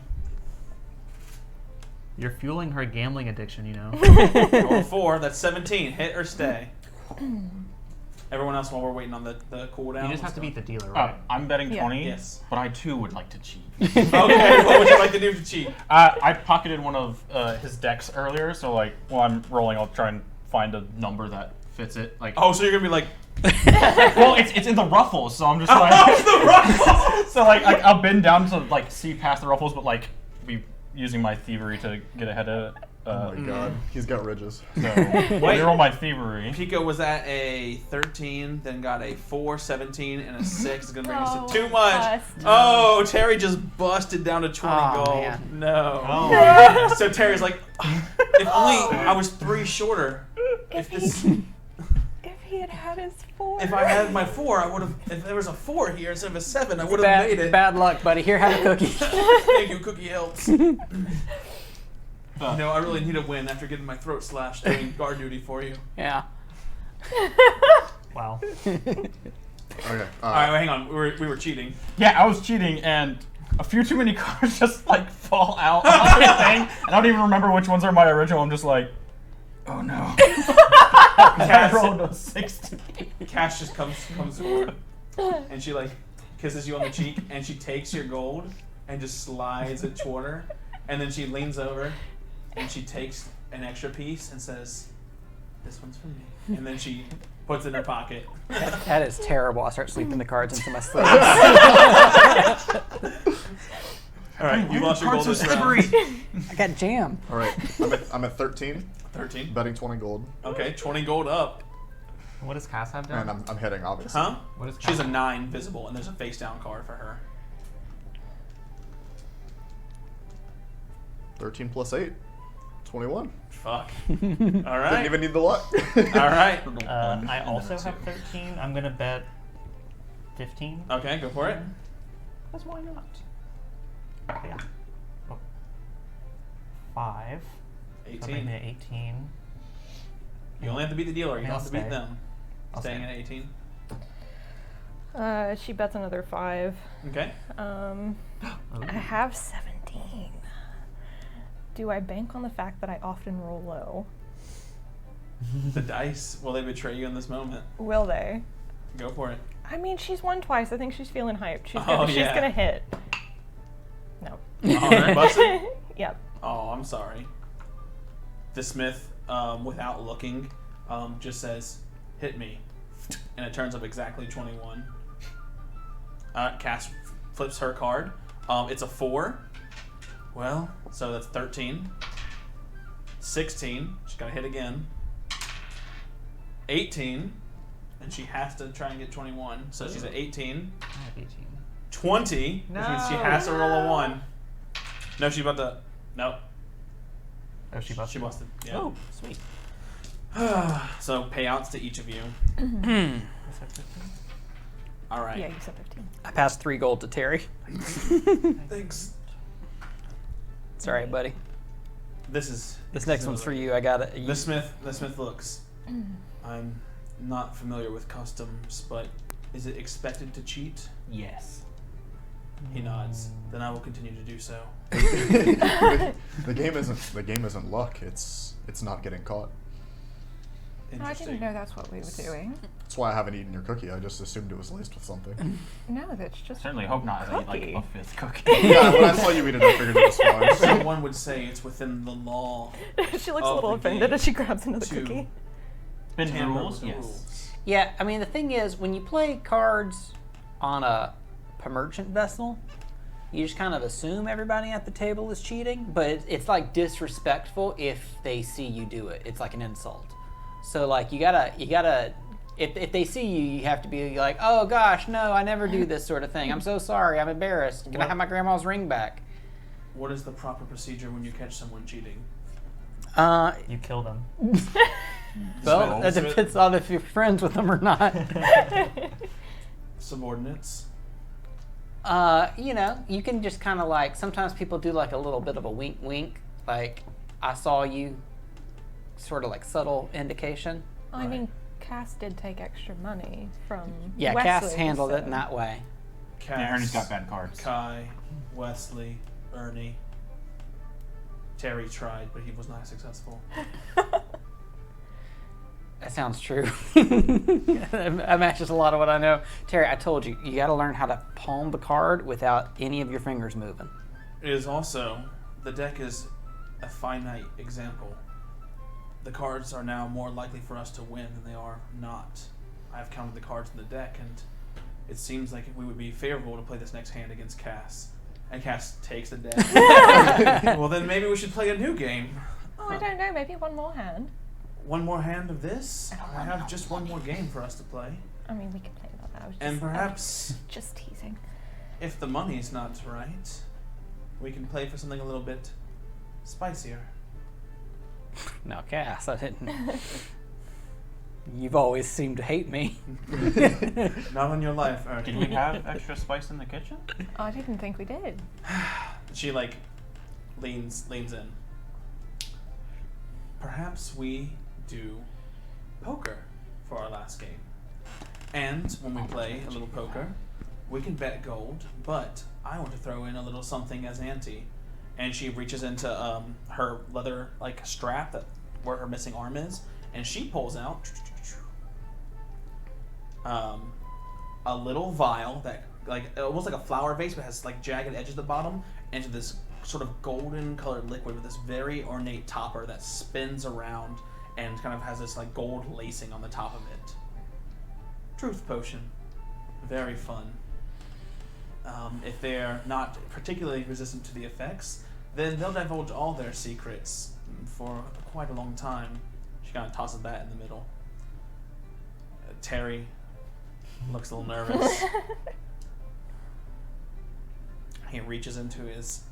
You're fueling her gambling addiction, you know. Roll a 4. That's 17. Hit or stay. Everyone else, while we're waiting on the cooldown. You just have to beat the dealer, right? I'm betting Yeah. 20, Yes. but I too would like to cheat. Okay, what would you like to do to cheat? I pocketed one of his decks earlier, so like while I'm rolling, I'll try and find a number that fits it. Like, Oh, so you're going to be like... well, it's in the ruffles, so I'm just like, the ruffles! so like I'll bend down to like see past the ruffles, but like be using my thievery to get ahead of it. Oh my god, he's got ridges. So I roll my thievery. Pico was at a 13, then got a 4, 17, and a 6. It's going to bring us Oh, to too much. bust. Oh, Terry just busted down to 20 Oh, gold. man. No. Oh. So Terry's like, if only I was 3 shorter. If If he had had his 4. if I had my 4, I would have. If there was a 4 here instead of a 7, I would have made it. Bad luck, buddy. Here, have a cookie. Thank you, cookie helps. You know, I really need a win after getting my throat slashed doing guard duty for you. Yeah. Wow. Okay. All right, hang on. We were cheating. Yeah, I was cheating, and a few too many cards just like fall out of the thing. I don't even remember which ones are my original. I'm just like, oh no. I rolled a 16. Cash just comes forward, and she like kisses you on the cheek, and she takes your gold and just slides it toward her, and then she leans over, and she takes an extra piece and says, "This one's for me," and then she puts it in her pocket. That is terrible. I start sweeping the cards into my sleeve. All right, you lost your gold Cards this so round. slippery. I got jam. All right, I'm at 13, 13. betting 20 gold, Okay, 20 gold up. What does Cass have and done? I'm hitting obviously. Huh? What is She has a Cass? 9 visible, and there's a face down card for her. 13 plus 8, 21. Fuck. All right. Didn't even need the luck. All right. I also have 13. I'm gonna bet 15. Okay, go for it. Because why not? Yeah. Oh. 5. That'll bring 18. me to 18. You only have to beat the dealer. You I'll don't have to beat stay. them. I'll Staying stay. at 18. She bets another 5. Okay. I have 17. Do I bank on the fact that I often roll low? The dice, will they betray you in this moment? Will they? Go for it. I mean, she's won twice. I think she's feeling hyped. Oh, She's yeah. gonna hit. No. Oh, they're busted? Yep. Oh, I'm sorry. The smith, without looking, just says, "Hit me," and it turns up exactly 21. Cass flips her card. It's a 4. Well, so that's 13. 16. She's got to hit again. 18. And she has to try and get 21. So she's at 18. I have 18. 20. Which means she has to roll a 1. No, she's about to... Nope. Oh, she busted. She busted. Yeah. Oh, sweet. So payouts to each of you. Is that 15? All right. Yeah, you said 15. I passed 3 gold to Terry. Thanks. It's all right, buddy. This This next one's for you. I got it. The Smith looks. I'm not familiar with customs, but is it expected to cheat? Yes. He nods. Then I will continue to do so. the game isn't luck. It's not getting caught. No, I didn't know that's what we were doing. That's why I haven't eaten your cookie. I just assumed it was laced with something. No, that's just Certainly hope not. I ate like Cookie. a 5th cookie. Yeah, when I saw you eat it, I figured it was fine. Someone would say it's within the law. She looks a Of little the offended game as she grabs another to cookie. Been tamper rules? with the Yes. rules. Yeah, I mean, the thing is, when you play cards on a merchant vessel, you just kind of assume everybody at the table is cheating, but it's like disrespectful if they see you do it. It's like an insult. So like you gotta if they see you, you have to be like, oh gosh, no, I never do this sort of thing. I'm so sorry, I'm embarrassed. Can I have my grandma's ring back? what is the proper procedure when you catch someone cheating? You kill them. Well, that depends on if you're friends with them or not. Subordinates. You can just kind of like, sometimes people do like a little bit of a wink wink, like, I saw you, sort of like subtle indication. I mean, Cass did take extra money from Yeah, Wesley, Cass handled so. it in that way. Cass, Yeah, Ernie's got bad cards. Kai, Wesley, Ernie. Terry tried, but he was not successful. That sounds true. That matches a lot of what I know. Terry, I told you, you got to learn how to palm the card without any of your fingers moving. It is also, the deck is a finite example. The cards are now more likely for us to win than they are not. I've counted the cards in the deck, and it seems like we would be favorable to play this next hand against Cass. And Cass takes the deck. Well, then maybe we should play a new game. Oh, I don't know. Maybe one more hand. One more hand of this? I have just one more game for us to play. I mean, we could play about that. I was And just, perhaps, just teasing. if the money's not right, we can play for something a little bit spicier. No, Cass, I didn't. You've always seemed to hate me. Not on your life, Ernie. Did we have extra spice in the kitchen? I didn't think we did. She leans in. Perhaps we do poker for our last game. And when we play a little poker, we can bet gold, but I want to throw in a little something as ante. And she reaches into her leather strap where her missing arm is, and she pulls out a little vial that almost like a flower vase, but has jagged edges at the bottom, into this sort of golden colored liquid with this very ornate topper that spins around and kind of has this gold lacing on the top of it. Truth potion. Very fun. If they're not particularly resistant to the effects, then they'll divulge all their secrets for quite a long time. She kind of tosses that in the middle. Terry looks a little nervous. He reaches into his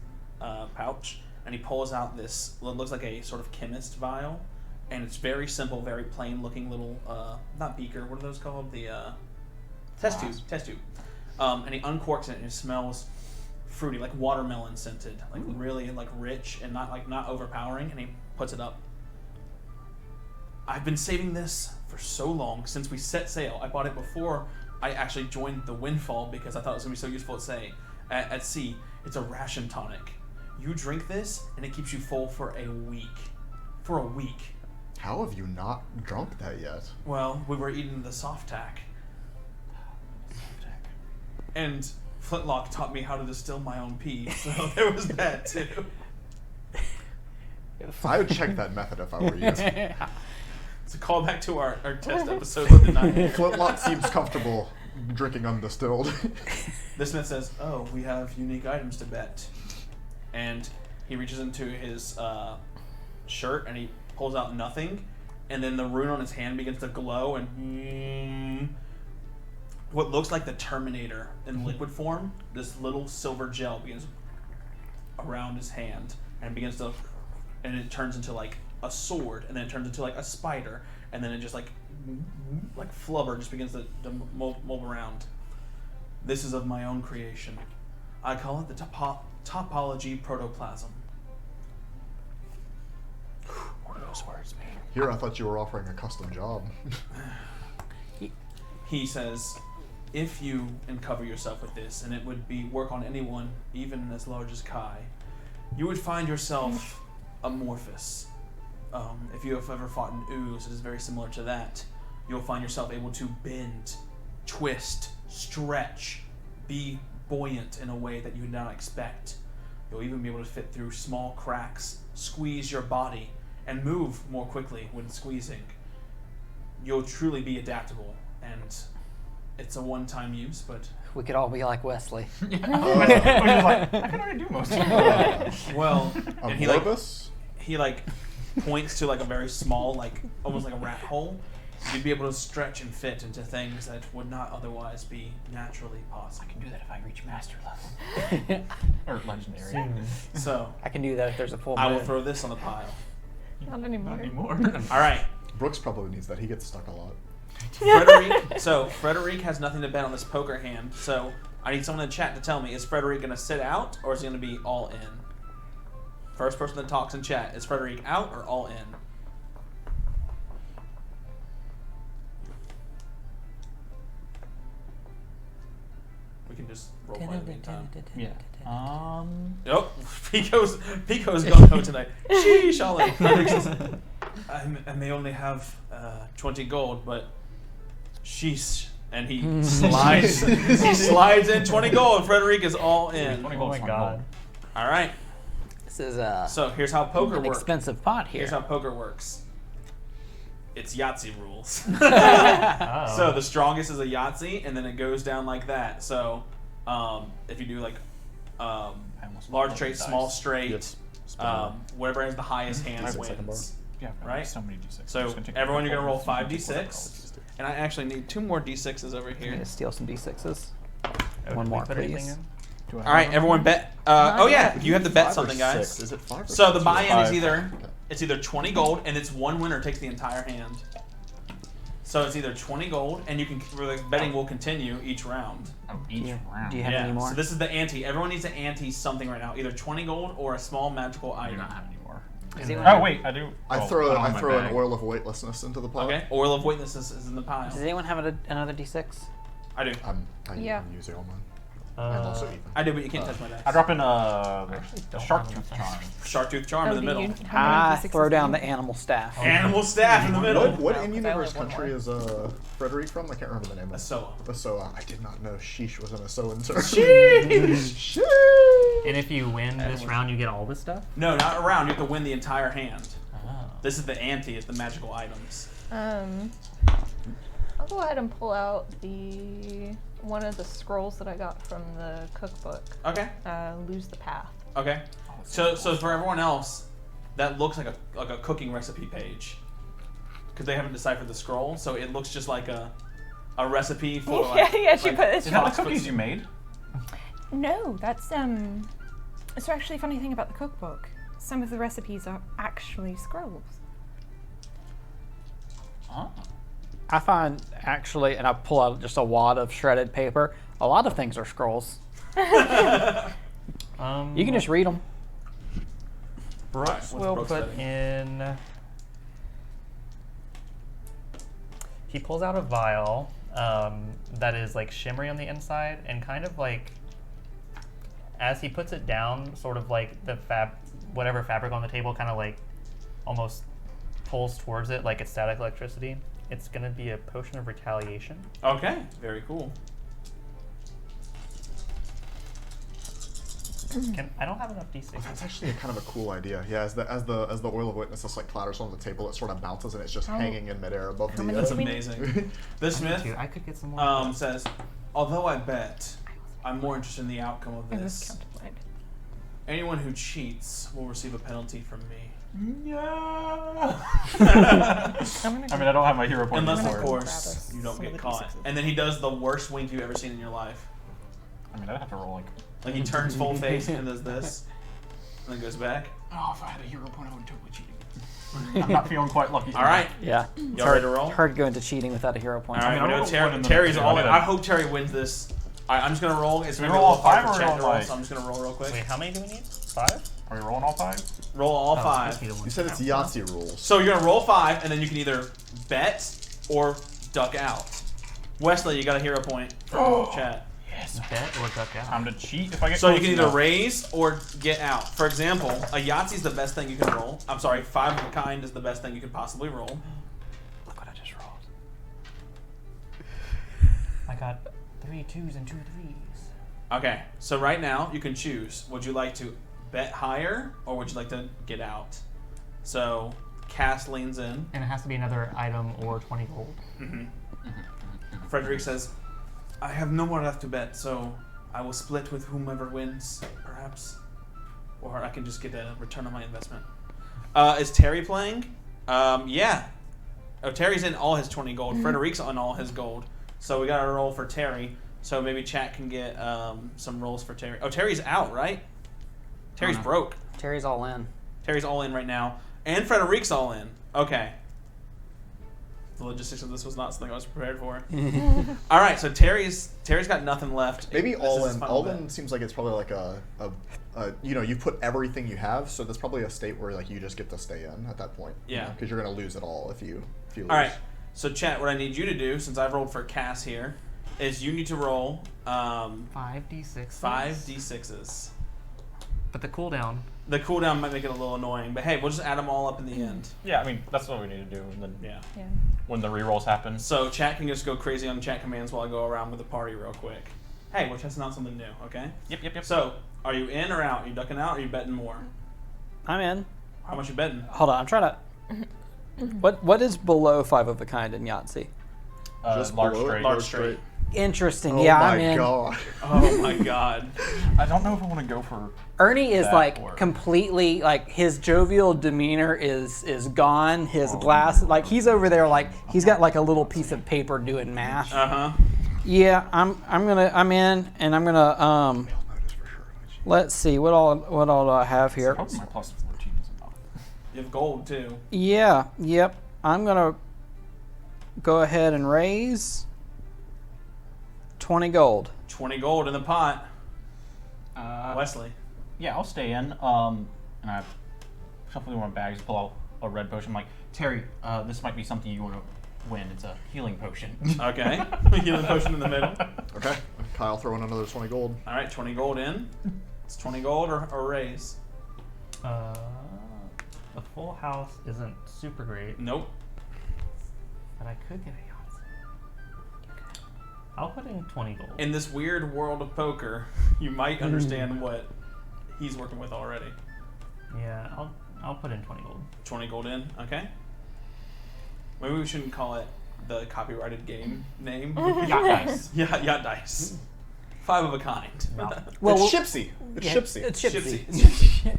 pouch and he pulls out this what looks like a sort of chemist vial, and it's very simple, very plain looking little not beaker, what are those called? The test tube. And he uncorks it and it smells fruity, like watermelon scented, really rich and not overpowering, and he puts it up. I've been saving this for so long, since we set sail. I bought it before I actually joined the Windfall because I thought it was going to be so useful at sea. It's a ration tonic. You drink this and it keeps you full for a week. For a week. How have you not drunk that yet? Well, we were eating the soft tack. And Flintlock taught me how to distill my own pee, so there was that too. I would check that method if I were you. It's a callback to our test episode of the night. Flintlock seems comfortable drinking undistilled. The Smith says, "Oh, we have unique items to bet," and he reaches into his shirt and he pulls out nothing, and then the rune on his hand begins to glow, and what looks like the Terminator in liquid form, this little silver gel begins around his hand and begins to, and it turns into a sword, and then it turns into a spider, and then it just like flubber just begins to mold around. This is of my own creation. I call it the topology protoplasm. What do those words mean? Here, I thought you were offering a custom job. He says, if you uncover yourself with this, and it would work on anyone, even as large as Kai, you would find yourself amorphous. If you have ever fought an ooze, it is very similar to that. You'll find yourself able to bend, twist, stretch, be buoyant in a way that you would not expect. You'll even be able to fit through small cracks, squeeze your body, and move more quickly when squeezing. You'll truly be adaptable, and it's a one-time use, but... We could all be like Wesley. I can already do most of it. Well, and he Amorphous? he points to a very small, almost like a rat hole. you'd be able to stretch and fit into things that would not otherwise be naturally possible. I can do that if I reach master level. Or legendary. Soon. So, I can do that if there's a full I will moon. throw this on the pile. Not anymore. Not anymore. All right. Brooks probably needs that. He gets stuck a lot. Frederic has nothing to bet on this poker hand, so I need someone in chat to tell me, is Frederic going to sit out or is he going to be all in? First person that talks in chat, is Frederic out or all in? We can just roll play in the meantime. Yeah. Nope. Pico's gone home tonight. Sheesh, Ollie. Frederic says, I may only have 20 gold, but sheesh. And he slides in 20 gold. Frederic is all in. 20 Oh gold, my 20 god. gold. All right. This is So here's how poker an works. expensive pot here. Here's how poker works. It's Yahtzee rules. Oh. So the strongest is a Yahtzee, and then it goes down like that. So if you do like large straight, small straight, Yes. whatever has the highest hand second wins. Yeah, Right? So many d6. So everyone, you're gonna roll 5d6, and I actually need 2 more d6s over I'm here. gonna steal some d6s. Oh, One did we more, put anything please. in? Do I All right, have everyone bet. Oh yeah, you have to bet 5 or something, guys. 6? Is it 5 or So the 6? buy-in is 5. either 20 gold, and it's one winner takes the entire hand. So it's either 20 gold, and you can the betting will continue each round. each Yeah. round? Do you have any more? So this is the ante. Everyone needs to ante something right now, either 20 gold or a small magical I do item. not have any more. Does anyone Oh have- wait, I do. I oh, throw don't have I my throw an bag. oil of weightlessness into the pot. Okay. Oil of Witness is in the pile. Does anyone have another d6? I do. I'm Yeah. using all mine. And also Ethan. I do, but you can't touch my dice. I drop in actually the don't shark have tooth enough. charm. Shark-tooth charm in the do middle. you- how many I D6s throw do down you- the animal staff. Animal staff in the middle. What No, in 'cause I universe only have one country more. is Frederic from? I can't remember the name of it. Asoa. Asoa. I did not know Sheesh was an Asoan term. Sheesh. And if you win this round, you get all this stuff? No, not around. You have to win the entire hand. Oh. This is the ante. It's the magical items. I'll go ahead and pull out one of the scrolls that I got from the cookbook. Okay. Lose the path. Okay. So for everyone else, that looks like a cooking recipe page, because they haven't deciphered the scroll. So it looks just like a recipe for like, Yeah, she like put it- Is that Fox the cookies puts- you made? No, that's It's actually a funny thing about the cookbook. Some of the recipes are actually scrolls. Oh. I find actually, and I pull out just a wad of shredded paper. A lot of things are scrolls. You can just read them. Brooks What's will Brooks put betting? in. He pulls out a vial that is like shimmery on the inside and kind of like, as he puts it down, sort of like the whatever fabric on the table kind of like almost pulls towards it like it's static electricity. It's gonna be a potion of retaliation. Okay. Very cool. I don't have enough d6. That's actually a kind of a cool idea. Yeah, as the oil of witness just like clatters on the table, it sort of bounces and it's just hanging in midair above the. many That's do we- amazing. The Smith I could get some more. says, although I bet, I'm more interested in the outcome of I was this. counterblind. Anyone who cheats will receive a penalty from me. Yeah. I'm gonna I mean, I don't have my hero point Unless, of anymore. grab course, us you don't some of get the caught. D6s. And then he does the worst wink you've ever seen in your life. I mean, I'd have to roll like. Like he turns full face and does this, and then goes back. Oh, if I had a hero point, I would totally cheat. I'm not feeling quite lucky. All right. Yeah. Y'all ready to roll? Hard to go into cheating without a hero point. All right, I mean, we I'll know roll one and then Terry's I'll all do in. it. I hope Terry wins this. All right, I'm just gonna roll. It's We gonna be a roll little hard all for five or chat to roll roll, like- so I'm just gonna roll real quick. Wait, how many do we need? 5? Are we rolling all 5? Roll all Oh, it's five. supposed to be the one You said it's count. Yahtzee rules. So you're gonna roll 5, and then you can either bet or duck out. Wesley, you got a hero point from chat. Bet or duck out. Time to cheat if I get So you close can either enough. raise or get out. For example, a Yahtzee's the best thing you can roll. I'm sorry, 5 of a kind is the best thing you can possibly roll. Look what I just rolled. I got 3 2s and 2 3s. Okay, so right now you can choose. Would you like to bet higher or would you like to get out? So Cass leans in. And it has to be another item or 20 gold. Frederick says, I have no more left to bet, so I will split with whomever wins, perhaps. Or I can just get a return on my investment. Is Terry playing? Yeah. Oh, Terry's in all his 20 gold. Frederick's on all his gold. So we got to roll for Terry. So maybe chat can get some rolls for Terry. Oh, Terry's out, right? Terry's broke. Terry's all in. Terry's all in right now. And Frederick's all in. Okay. The logistics of this was not something I was prepared for. All right, so Terry's got nothing left. Maybe This all is his in. final All bet. in seems like it's probably like a you put everything you have, so there's probably a state where like you just get to stay in at that point. Yeah. Because you're gonna lose it all if you lose. All right. So chat, what I need you to do, since I've rolled for Cass here, is you need to roll 5d6. 5d6s. But the cooldown. The cooldown might make it a little annoying, but hey, we'll just add them all up in the end. Yeah, I mean that's what we need to do. And then Yeah. Yeah. when the rerolls happen. So chat can just go crazy on chat commands while I go around with the party real quick. Hey, we're testing out something new, okay? Yep. So, are you in or out? Are you ducking out or are you betting more? I'm in. How much you betting? Hold on, I'm trying to. What is below 5 of a kind in Yahtzee? Just large below it, straight. Large straight. Interesting. Oh yeah, my I'm in. god. Oh my god. I don't know if I want to go for. Ernie is That like or- completely like his jovial demeanor is gone. His glass, like he's over there like he's got like a little piece of paper doing math. Uh-huh. Yeah, I'm in, and I'm gonna let's see what all do I have here. I hope my plus 14 is enough. You have gold too. Yeah, yep. I'm gonna go ahead and raise 20 gold. 20 gold in the pot. Uh, Wesley. Yeah, I'll stay in. And I shuffle through my bags, pull out a red potion. I'm like, Terry, this might be something you want to win. It's a healing potion. Okay. Healing potion in the middle. Okay. Kyle throwing another 20 gold. All right, 20 gold in. It's 20 gold or raise. A full house isn't super great, Nope. but I could get a Yahtzee. I'll put in 20 gold. In this weird world of poker, you might understand what he's working with already. Yeah, I'll put in 20 gold. 20 gold in, okay. Maybe we shouldn't call it the copyrighted game name. Yacht dice. Yeah, yacht dice. 5 of a kind. No. Well, it's Shipsy. It's Shipsy. It's Shipsy. Shipsy. It's Shipsy.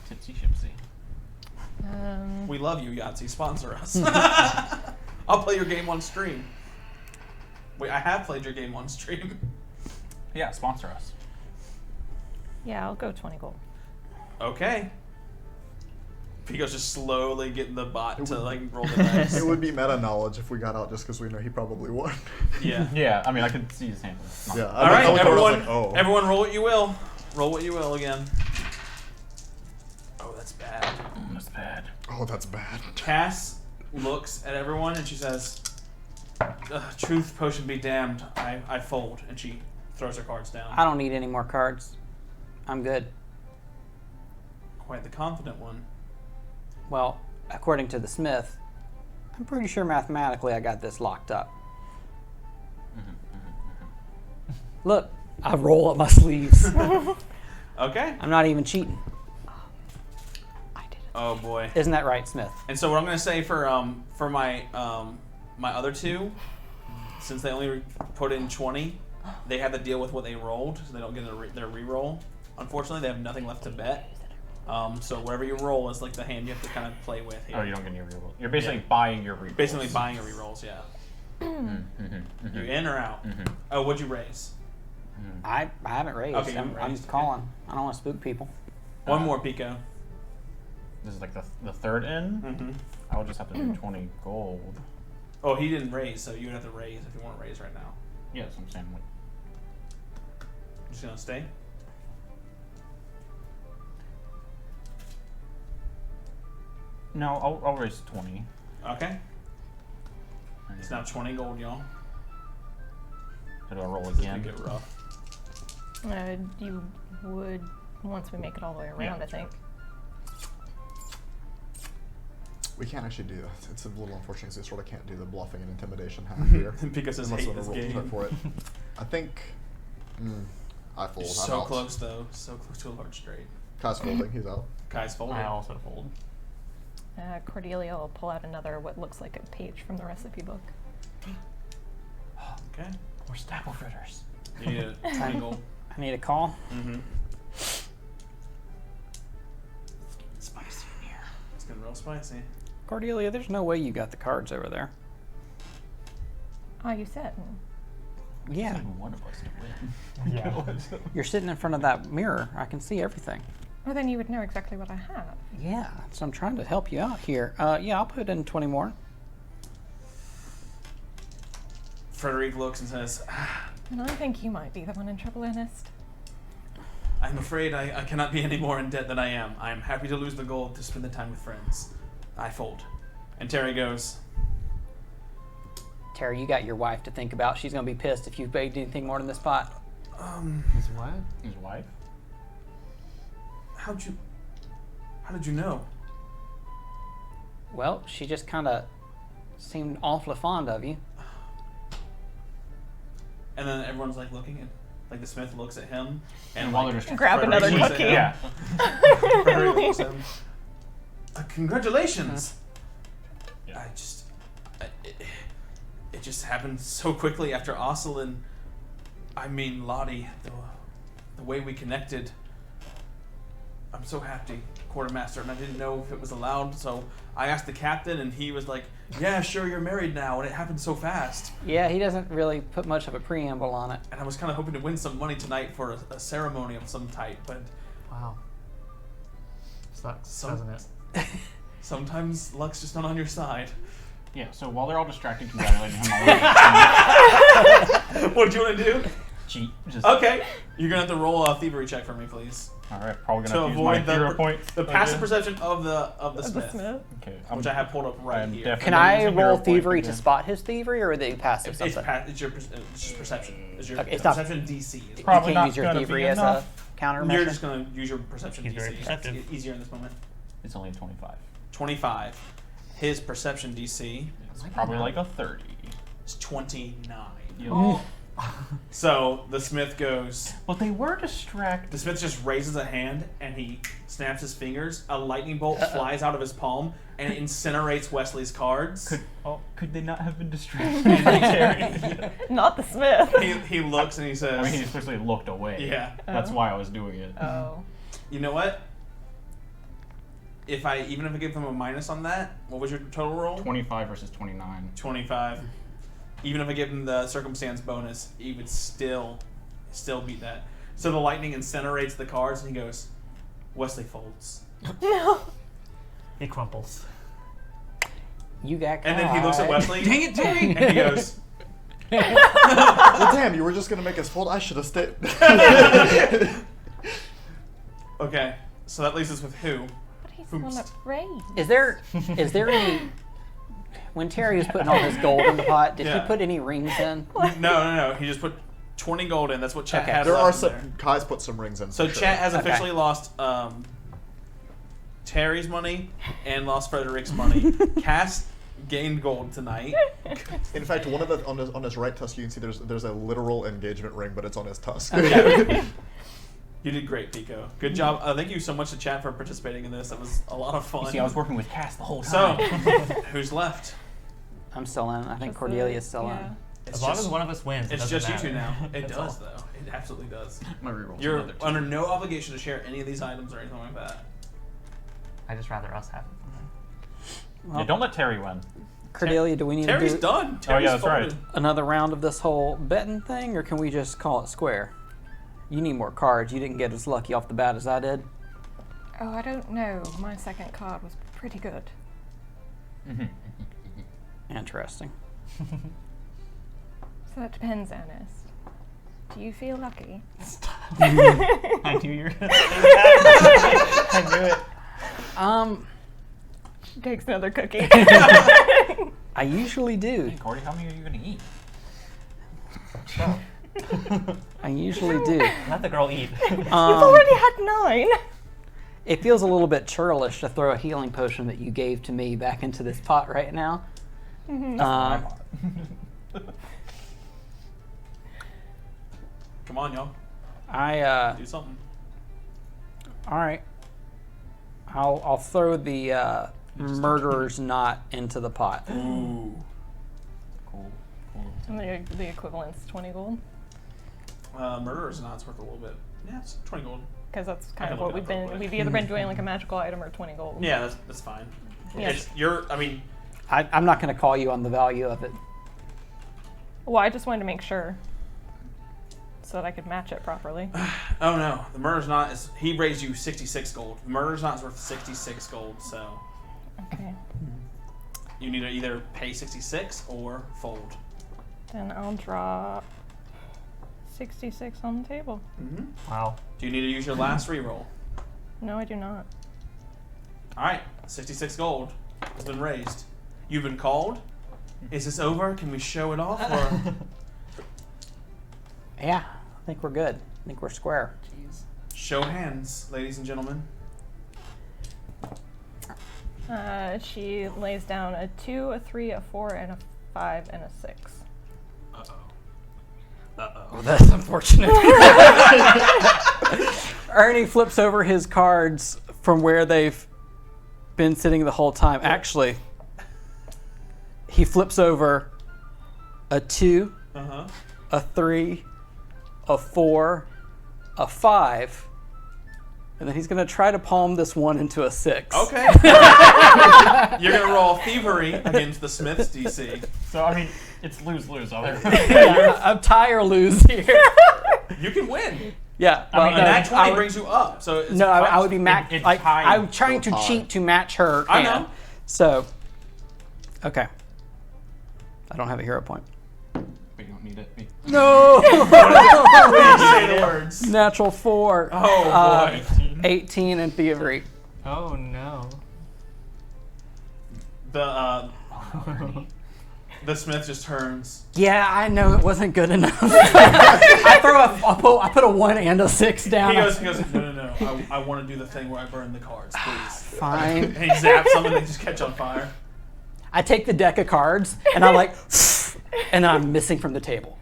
Tipsy shipsy. We love you, Yahtzee. Sponsor us. I'll play your game on stream. Wait, I have played your game on stream. Yeah, sponsor us. Yeah, I'll go 20 gold. Okay. Pico's just slowly getting the bot to like roll the dice. It would be meta knowledge if we got out just because we know he probably won. Yeah. Yeah, I mean, I could see his hand. It's not- Yeah. All right, I looked over, I was everyone. like, oh. Everyone, roll what you will. Roll what you will again. Oh, that's bad. That's bad. Oh, that's bad. Cass looks at everyone and she says, "Truth potion be damned. I fold." And she throws her cards down. I don't need any more cards. I'm good. Quite the confident one. Well, according to the Smith, I'm pretty sure mathematically I got this locked up. Look, I roll up my sleeves. Okay. I'm not even cheating. I did it. Oh boy. Isn't that right, Smith? And so what I'm gonna say for my my other two, since they only put in 20, they have to deal with what they rolled, so they don't get their re-roll. Unfortunately, they have nothing left to bet. So whatever you roll is like the hand you have to kind of play with here. Oh, you don't get any reroll. You're basically Yeah. buying your rerolls. Basically buying your re-rolls, yeah. You in or out? Oh, what'd you raise? I haven't raised. Okay, you I'm haven't raised, just calling. I don't want to spook people. One more, Pico. This is like the third in. Mm-hmm. I would just have to do 20 gold. Oh, he didn't raise, so you would have to raise if you want to raise right now. Yeah, that's what I'm saying. Like, Just gonna stay? no, I'll raise 20. Okay. It's now 20 gold, y'all. So do I roll This is gonna again? get rough. You would once we make it all the way around, Yeah, I think. We can't actually do that. It's a little unfortunate because we sort of can't do the bluffing and intimidation half here. Pico says Unless hate there's this a rule game. for it. I think I fold. I'm So out. close though. So close to a large straight. Kai's folding. He's out. Kai's folding. I also fold. Cordelia will pull out another what looks like a page from the recipe book. Okay. More staple fritters. You need a 20 gold. I need a call. Mm-hmm. Spicy in here. It's getting real spicy. Cordelia, there's no way you got the cards over there. Are you certain? Yeah. Only one of us to win. Yeah. You're sitting in front of that mirror. I can see everything. Well, then you would know exactly what I have. Yeah, so I'm trying to help you out here. Yeah, I'll put in 20 more. Frederick looks and says, And I think you might be the one in trouble, Ernest. I'm afraid I cannot be any more in debt than I am. I am happy to lose the gold to spend the time with friends. I fold. And Terry goes, Terry, you got your wife to think about. She's going to be pissed if you've baked anything more than this pot. His what? His wife? how did you know? Well, she just kind of seemed awfully fond of you. And then everyone's like looking at, like the Smith looks at him, And while they're just Grab Frederick another looks at cookie. him. yeah. Frederick looks at him. Congratulations. Yeah. It just happened so quickly after Ocelin. I mean, Lottie, the way we connected. I'm so happy, quartermaster, and I didn't know if it was allowed, so I asked the captain, and he was like, "Yeah, sure, you're married now," and it happened so fast. Yeah, he doesn't really put much of a preamble on it. And I was kind of hoping to win some money tonight for a ceremony of some type, but Wow. Sucks, Some- doesn't it? sometimes luck's just not on your side. Yeah, so while they're all distracted congratulating him, What do you want to do? cheat. Just, Okay, you're gonna have to roll a thievery check for me, please, Alright, probably to gonna have to use my avoid hero point. the passive again. perception of the The Smith, Smith. Okay, which I have pulled up right I'm here. definitely Can I using hero roll point thievery to again. spot his thievery, or are they passive It's something? it's just perception. It's your Okay, it's not- perception DC. You Probably can't not use your gonna be thievery as a enough. counter You're measure? just gonna use your perception He's DC. very perceptive. It's easier in this moment. It's only a 25. 25. His perception DC It's probably like a 30. is 29. You'll- So the Smith goes. But they were distracted. The Smith just raises a hand and he snaps his fingers. A lightning bolt flies out of his palm and it incinerates Wesley's cards. Could they not have been distracted? Not the Smith. he looks and he says, I mean, he especially looked away. "Yeah, That's why I was doing it. Oh. you know what? Even if I give him a minus on that, what was your total roll? 25 versus 29. 25. Even if I give him the circumstance bonus, he would still beat that. So the lightning incinerates the cards, and he goes, Wesley folds. He crumples. You got And then he looks at Wesley. Dang it, Terry! And he goes, Well, damn, you were just gonna make us fold. I should have stayed. okay, so that leaves us with who? But he's the one that raised. Is there any... When Terry was putting all his gold in the pot, did Yeah. he put any rings in? No. He just put 20 gold in. That's what Chat Okay. had There are left in some. there. Kai's put some rings in. So for sure. Chat has Okay. officially lost Terry's money and lost Frederick's money. Cass gained gold tonight. In fact, one of the on his right tusk, you can see there's a literal engagement ring, but it's on his tusk. You did great, Pico. Good job. Thank you so much to Chat for participating in this. That was a lot of fun. You see, I was working with Cass the whole So, time. who's left? I'm still in. I think Just Cordelia's still yeah. in. As long as one of us wins, it It's doesn't just you two matter. now. It That's does, all. though. It absolutely does. My reroll's You're another 2. under no obligation to share any of these items or anything like that. I just rather us have it. Yeah, don't let Terry win. Cordelia, do we need Terry's to do done. Terry's yeah, that's right. folded. another round of this whole betting thing, or can we just call it square? You need more cards. You didn't get as lucky off the bat as I did. Oh, I don't know. My second card was pretty good. Interesting. So it depends, Ernest. Do you feel lucky? I knew you were gonna say that. I knew it. Takes another cookie. I usually do. Hey, Cordy, how many are you going to eat? I usually do. Let the girl eat. You've already had 9. It feels a little bit churlish to throw a healing potion that you gave to me back into this pot right now. Come on, y'all. Do something. All right. I'll throw the murderer's knot into the pot. Ooh. Cool. And the equivalent's 20 gold. Murderer's Knot's worth a little bit. Yeah, it's 20 gold. Because that's I kind can of look what it up real quick. we've either been doing like a magical item or 20 gold. Yeah, that's fine. Yes. I'm not going to call you on the value of it. Well, I just wanted to make sure so that I could match it properly. Oh no, the murder's not. He raised you 66 gold. The murder's not worth 66 gold, so Okay. you need to either pay 66 or fold. Then I'll drop 66 on the table. Wow. Do you need to use your last reroll? No, I do not. All right, 66 gold has been raised. You've been called. Is this over? Can we show it off? Or Yeah, I think we're good. I think we're square. Jeez. show hands, ladies and gentlemen. She lays down a 2, a 3, a 4, and a 5, and a 6. Oh, that's unfortunate. Ernie flips over his cards from where they've been sitting the whole time. Actually, he flips over a 2, a 3, a 4, a 5, and then he's going to try to palm this one into a 6. Okay. You're going to roll thievery against the Smith's DC. So, I mean, it's lose-lose. I'm tie or lose here. You can win. Yeah. I mean, And that 20 brings you up. So it's I would be match. it's Like tied. I'm trying to cheat to match her. I hand. know. So, okay. I don't have a hero point. But you don't need it. No. Please say the words. Natural 4. Oh, boy. 18 and thievery. Oh no. The Smith just turns. Yeah, I know it wasn't good enough. I put a 1 and a 6 down. He goes, no. I want to do the thing where I burn the cards, please. Fine. And he zaps them and they just catch on fire. I take the deck of cards and I'm like, and I'm missing from the table.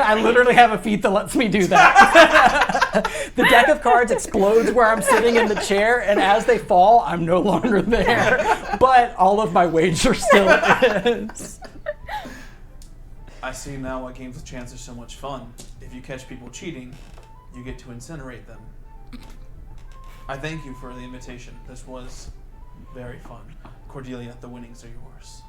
I literally have a feat that lets me do that. The deck of cards explodes where I'm sitting in the chair, and as they fall, I'm no longer there. But all of my wager still is. I see now why games with chance are so much fun. If you catch people cheating, you get to incinerate them. I thank you for the invitation. This was very fun. Cordelia, the winnings are yours.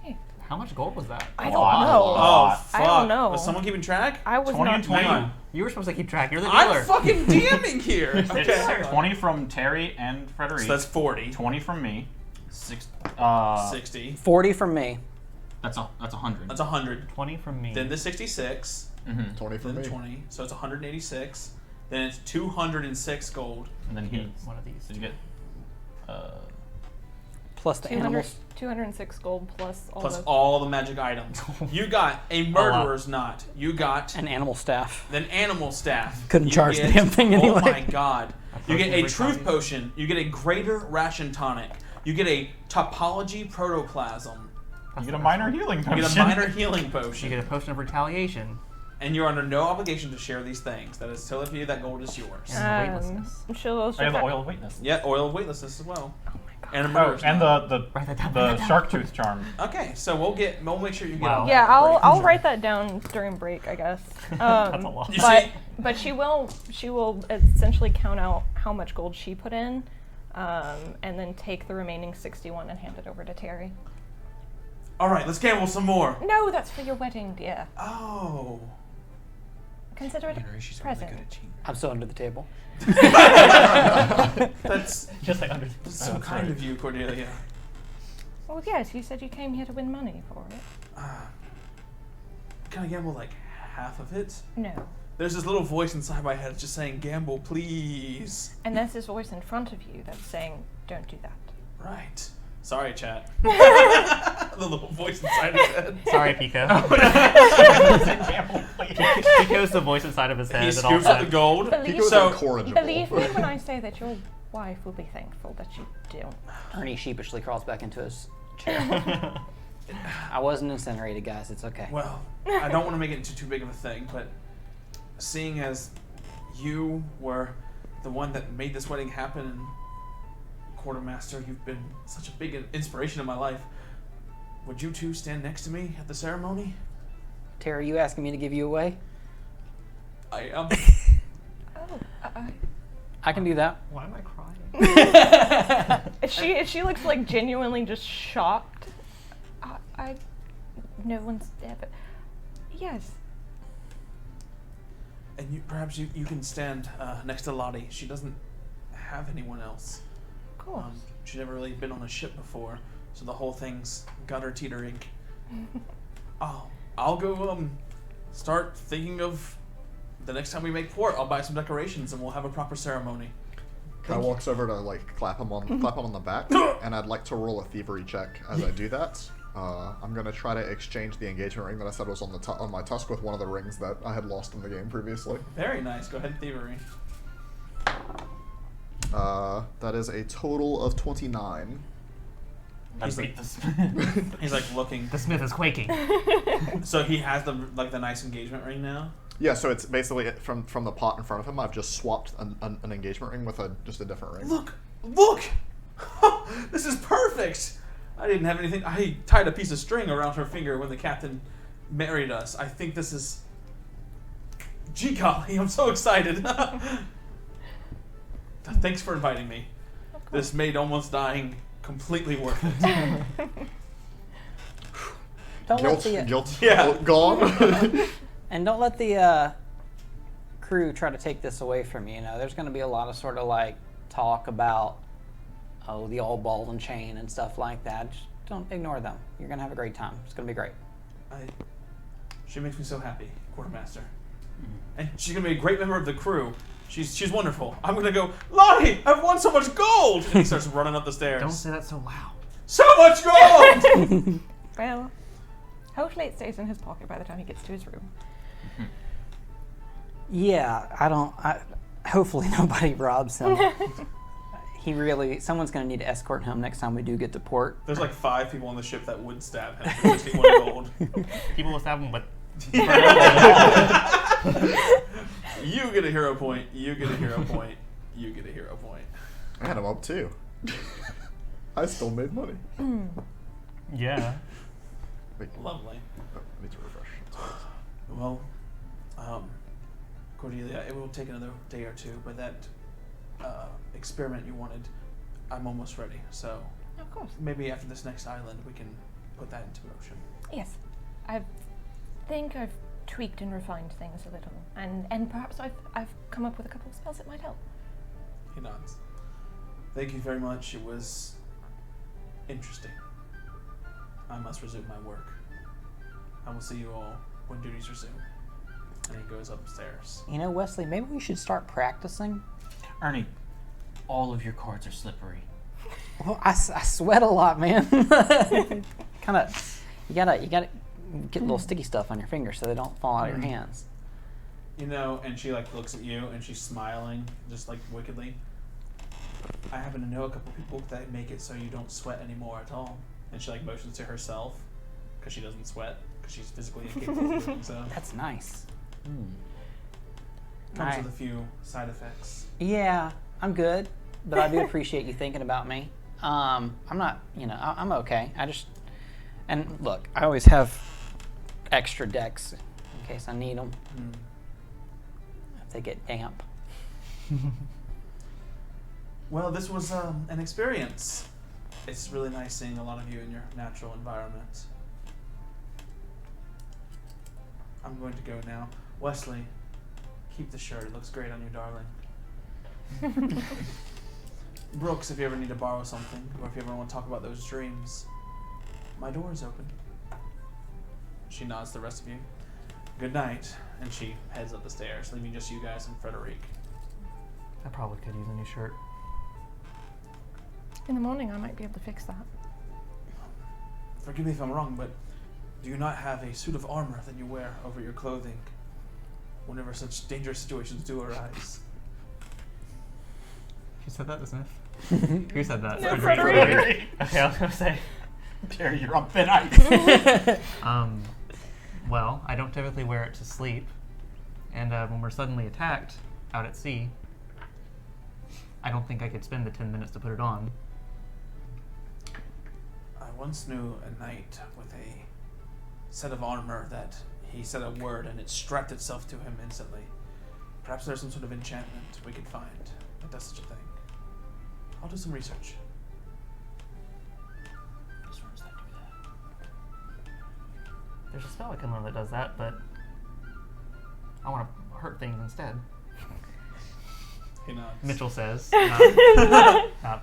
How much gold was that? I don't lot. know. Oh, fuck. I don't know. Was someone keeping track? I was 20 not. and 20. Hang on. You were supposed to keep track. You're the dealer. I'm fucking DMing here. Okay. It's 20 from Terry and Frederic. So that's 40. 20 from me. 60. 60. 40 from me. That's 100. That's 100. 20 from me. Then the 66. 20 for Then me. the 20. So it's 186. Then it's 206 gold. And then he. One of these. Did you get? Plus the 200, animals. 206 gold plus all Plus the... all the magic items. You got a murderer's knot. You got And animal staff. an animal staff. Couldn't You charge the get- damn thing anyway. Oh my god. You get a every truth time. potion. You get a greater ration tonic. You get a topology protoplasm. You get a minor healing potion. You get a minor healing You potion. get a potion of retaliation. And you're under no obligation to share these things. That is totally up to you. That gold is yours. And weightlessness. She'll I have the oil of weakness. Yeah, oil of weightlessness as well. Oh my god. And a Oh, murderer's and knot. the Write that down. Write that the down. shark tooth charm. Okay, so we'll make sure you get Wow. all Yeah, that. I'll write that down during break, I guess. That's a lot. You But see, but she will essentially count out how much gold she put in, and then take the remaining 61 and hand it over to Terry. all right, let's gamble some more. No, that's for your wedding, dear. Oh. Consider it a She's present. really good at cheating. I'm still under the table. That's Just like under. so kind of you, Cordelia. Well, yes, you said you came here to win money for it. Can I gamble like half of it? No. There's this little voice inside my head just saying, gamble, please. And there's this voice in front of you that's saying, don't do that. Right. Sorry, chat. The little voice inside his head. Sorry, Pico. Pico's the voice inside of his head. He at all scoops up the times. gold. Pico's So, incorrigible. Believe me when I say that your wife will be thankful that you don't. Ernie sheepishly crawls back into his chair. I wasn't incinerated, guys. It's okay. well, I don't want to make it into too big of a thing, but seeing as you were the one that made this wedding happen, and Quartermaster, you've been such a big inspiration in my life. Would you two stand next to me at the ceremony? Terry, you asking me to give you away? I am. Oh, I can do that. Why am I crying? She looks like genuinely just shocked. No one's ever. Yes. And perhaps you can stand next to Lottie. She doesn't have anyone else. Of course. She's never really been on a ship before, so the whole thing's got her teetering. I'll go start thinking of the next time we make port. I'll buy some decorations and we'll have a proper ceremony. I walks over to like clap him on the back, and I'd like to roll a thievery check as I do that. I'm gonna try to exchange the engagement ring that I said was on my tusk with one of the rings that I had lost in the game previously. Very nice. Go ahead, thievery. That is a total of 29. He's beat like, the smith. he's like looking. The smith is quaking. So he has the nice engagement ring now. Yeah, so it's basically from the pot in front of him. I've just swapped an engagement ring with just a different ring. Look! This is perfect. I didn't have anything. I tied a piece of string around her finger when the captain married us. I think this is. Gee golly, I'm so excited. Thanks for inviting me. This made almost dying completely worth it. Don't let the Guilt. Yeah. Gone. and don't let the crew try to take this away from you. You know, there's going to be a lot of sort of like talk about the old ball and chain and stuff like that. Just don't ignore them. You're going to have a great time. It's going to be great. She makes me so happy, quartermaster. And she's going to be a great member of the crew. She's wonderful. I'm going to go, Lottie, I've won so much gold! And he starts running up the stairs. Don't say that so loud. So much gold! Well, hopefully it stays in his pocket by the time he gets to his room. Yeah, hopefully nobody robs him. Someone's going to need to escort him next time we do get to port. There's like 5 people on the ship that would stab him for just 1 gold. People will stab him, but You get a hero point. You get a hero point. You get a hero point. I had him up too. I still made money. yeah. Wait, Lovely. I need to refresh. Well, Cordelia, it will take another day or two, but that experiment you wanted, I'm almost ready. So Of course. maybe after this next island, we can put that into motion. Yes. I think I've tweaked and refined things a little, and perhaps I've come up with a couple of spells that might help. He nods. Thank you very much. It was interesting. I must resume my work. I will see you all when duties resume. And he goes upstairs. You know, Wesley, maybe we should start practicing. Ernie, all of your cards are slippery. Well, I sweat a lot, man. Kind of, you gotta get a little sticky stuff on your fingers so they don't fall out of your hands. You know, and she like looks at you and she's smiling, just like wickedly. I happen to know a couple people that make it so you don't sweat anymore at all. And she like motions to herself because she doesn't sweat because she's physically incapable of doing so. That's nice. Comes with a few side effects. Yeah, I'm good, but I do appreciate you thinking about me. I'm not, I'm okay. And look, I always have extra decks in case I need them. If they get damp. Well, this was an experience. It's really nice seeing a lot of you in your natural environment. I'm going to go now. Wesley, keep the shirt. It looks great on you, darling. Brooks, if you ever need to borrow something, or if you ever want to talk about those dreams, my door is open. She nods to the rest of you. Good night. And she heads up the stairs, leaving just you guys and Frederic. I probably could use a new shirt. In the morning, I might be able to fix that. Forgive me if I'm wrong, but do you not have a suit of armor that you wear over your clothing whenever such dangerous situations do arise? Who said that, the Smith? Who said that? No, Frederic. Okay, I was gonna say, Jerry, you're on thin ice. Well, I don't typically wear it to sleep, and when we're suddenly attacked out at sea, I don't think I could spend the 10 minutes to put it on. I once knew a knight with a set of armor that he said a word and it strapped itself to him instantly. Perhaps there's some sort of enchantment we could find that does such a thing. I'll do some research. As far as I do that. There's a spell I can learn that does that, but I want to hurt things instead. He nods. Mitchell says, not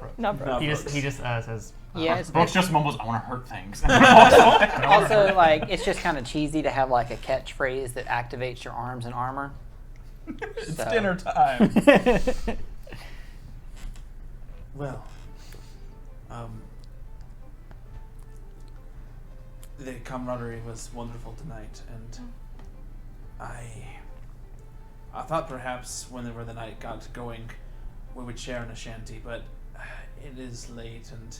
Brooke. Not broke. No. He just says, Yeah, it's, Brooks just mumbles, I want to hurt things. also like it's just kind of cheesy to have like a catchphrase that activates your arms and armor. It's So. dinner time. Well, the camaraderie was wonderful tonight, and I thought perhaps whenever the night got going, we would share in a shanty, but it is late, and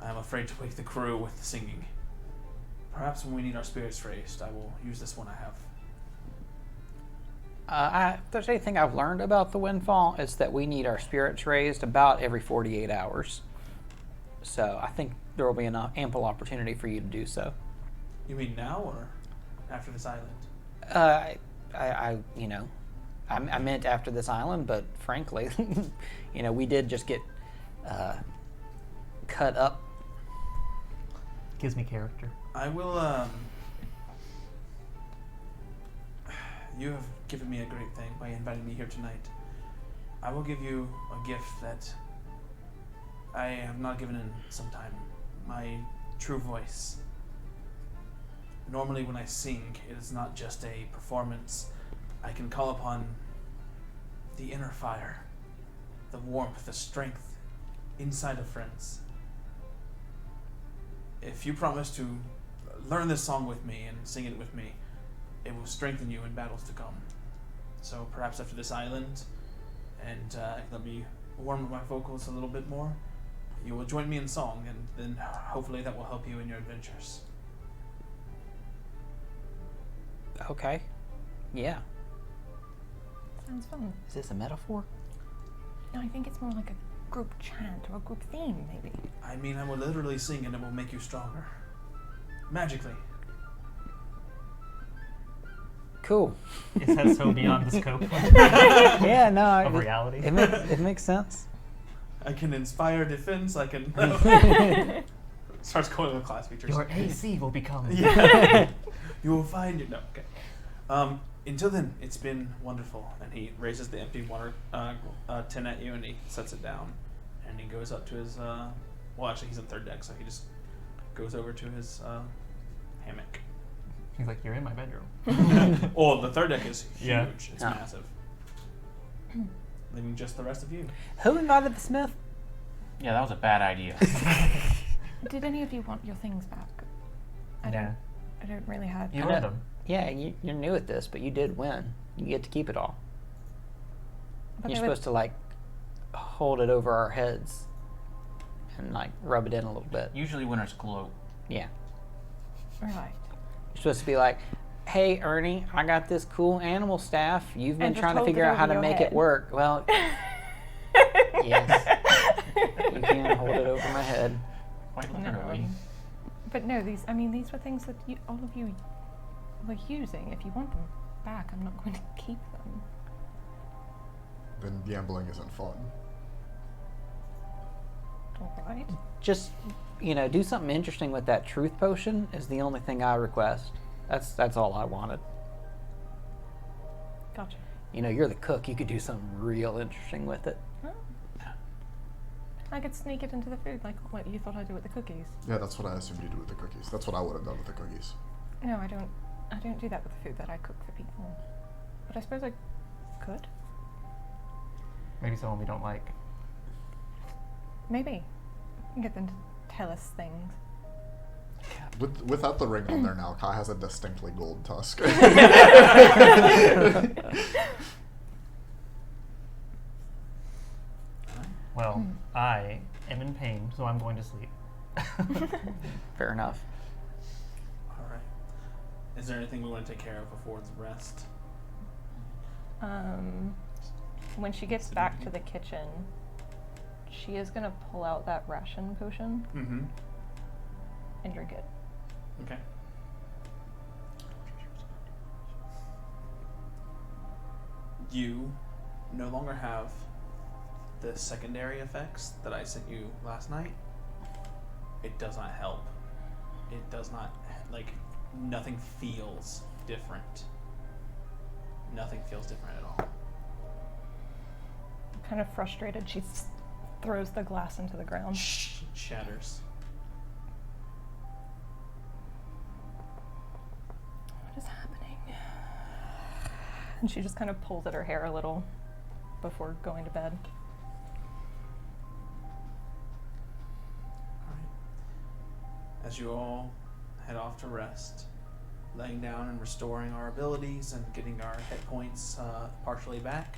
I'm afraid to wake the crew with the singing. Perhaps when we need our spirits raised, I will use this one I have. If there's anything I've learned about the Windfall, it's that we need our spirits raised about every 48 hours. So I think there will be an ample opportunity for you to do so. You mean now or after this island? I meant after this island, but frankly, we did just get cut up. gives me character. I will, you have given me a great thing by inviting me here tonight. I will give you a gift that I have not given in some time. My true voice. Normally when I sing, it is not just a performance. I can call upon the inner fire, the warmth, the strength inside of friends. If you promise to learn this song with me and sing it with me, it will strengthen you in battles to come. So perhaps after this island, and let me warm up my vocals a little bit more, you will join me in song, and then hopefully that will help you in your adventures. Okay. Yeah. Sounds fun. Is this a metaphor? No, I think it's more like a group chant or a group theme, maybe. I mean, I will literally sing and it will make you stronger. Magically. Cool. Is that so beyond the scope Yeah, no. of reality? It makes sense. I can inspire defense, I can... Starts going with class features. Your AC will become. Yeah. You will find it. No, okay. Until then, it's been wonderful. And he raises the empty water tin at you and he sets it down. And he goes up to his, well, actually, he's on third deck, so he just goes over to his hammock. He's like, you're in my bedroom. Oh, the third deck is huge. Yeah. It's Yeah. massive. Leaving just the rest of you. Who invited the Smith? Yeah, that was a bad idea. Did any of you want your things back? I don't really have. You I know know. them. Yeah, you're new at this, but you did win. You get to keep it all. But You're they were- supposed to like hold it over our heads and like rub it in a little bit. Usually winners gloat. Yeah. Right. You're supposed to be like, hey, Ernie, I got this cool animal staff. You've been And just trying to hold figure it out how over to your make head. it work. Well, yes. You can hold it over my head. Quite No. literally. But no, these were things that all of you were using. If you want them back, I'm not going to keep them. Then gambling isn't fun. All right. Just, do something interesting with that truth potion is the only thing I request. That's all I wanted. Gotcha. You're the cook. You could do something real interesting with it. Oh. I could sneak it into the food like what you thought I'd do with the cookies. Yeah, that's what I assumed you do with the cookies. That's what I would have done with the cookies. No, I don't do that with the food that I cook for people. But I suppose I could. Maybe someone we don't like. Maybe. Get them to tell us things. Without the ring on there now, Kai has a distinctly gold tusk. Well, I am in pain, so I'm going to sleep. Fair enough. All right. Is there anything we want to take care of before the rest? When she gets back to the kitchen, she is gonna pull out that ration potion Mm-hmm. and drink it. Okay. You no longer have the secondary effects that I sent you last night, it does not help. It does not, like, nothing feels different. Nothing feels different at all. Kind of frustrated, she throws the glass into the ground. Shatters. What is happening? And she just kind of pulls at her hair a little before going to bed. Alright. As you all head off to rest, laying down and restoring our abilities and getting our hit points partially back,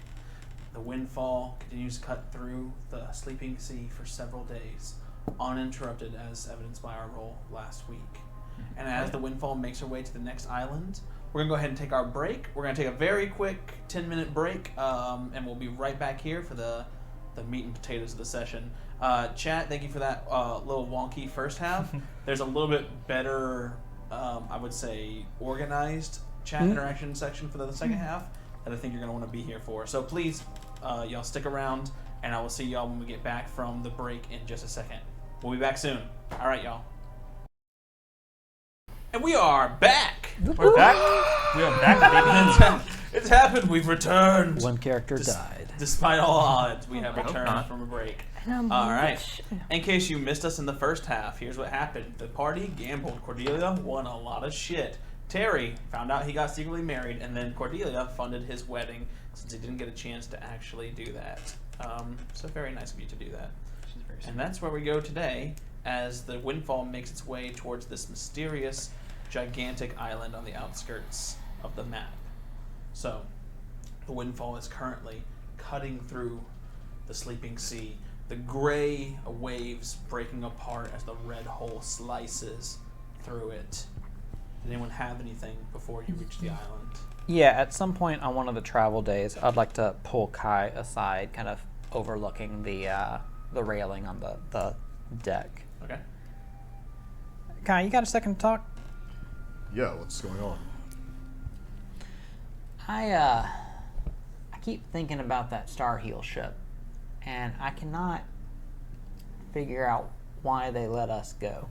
the Windfall continues to cut through the sleeping sea for several days, uninterrupted as evidenced by our roll last week. And as the Windfall makes her way to the next island, we're going to go ahead and take our break. We're going to take a very quick 10-minute break, and we'll be right back here for the meat and potatoes of the session. Chat, thank you for that little wonky first half. There's a little bit better, I would say, organized chat interaction section for the second half that I think you're going to want to be here for. So please, y'all stick around, and I will see y'all when we get back from the break in just a second. We'll be back soon. All right, y'all. And we are back. We're back. We are back, baby. It's happened. We've returned. One character died. Despite all odds, we have returned not. from a break. And All right. In case you missed us in the first half, here's what happened. The party gambled. Cordelia won a lot of shit. Terry found out he got secretly married, and then Cordelia funded his wedding since he didn't get a chance to actually do that. So very nice of you to do that. She's very sweet. And that's where we go today, as the Windfall makes its way towards this mysterious, gigantic island on the outskirts of the map. So, the Windfall is currently cutting through the sleeping sea, the gray waves breaking apart as the red hole slices through it. Did anyone have anything before you reach the island? Yeah, at some point on one of the travel days, I'd like to pull Kai aside, kind of overlooking the railing on the deck. Okay. Kai, you got a second to talk? Yeah, what's going on? I keep thinking about that Starheel ship, and I cannot figure out why they let us go.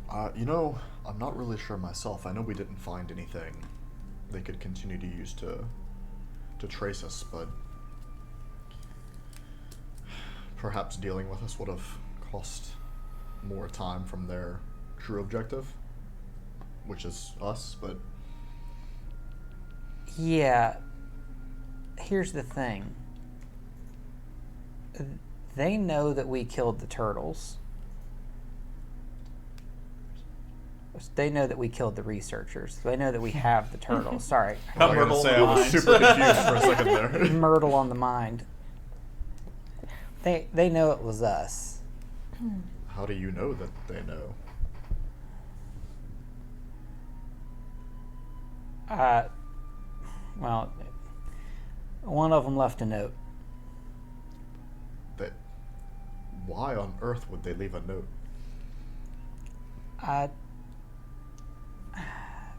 I'm not really sure myself. I know we didn't find anything they could continue to use to trace us, but perhaps dealing with us would have cost more time from their true objective, which is us, but... Yeah. Here's the thing. They know that we killed the turtles. They know that we killed the researchers. They know that we have the turtles. Sorry. I was gonna say, I was super confused for a second there. Myrtle on the mind. They know it was us. How do you know that they know? Well, one of them left a note. That why on earth would they leave a note?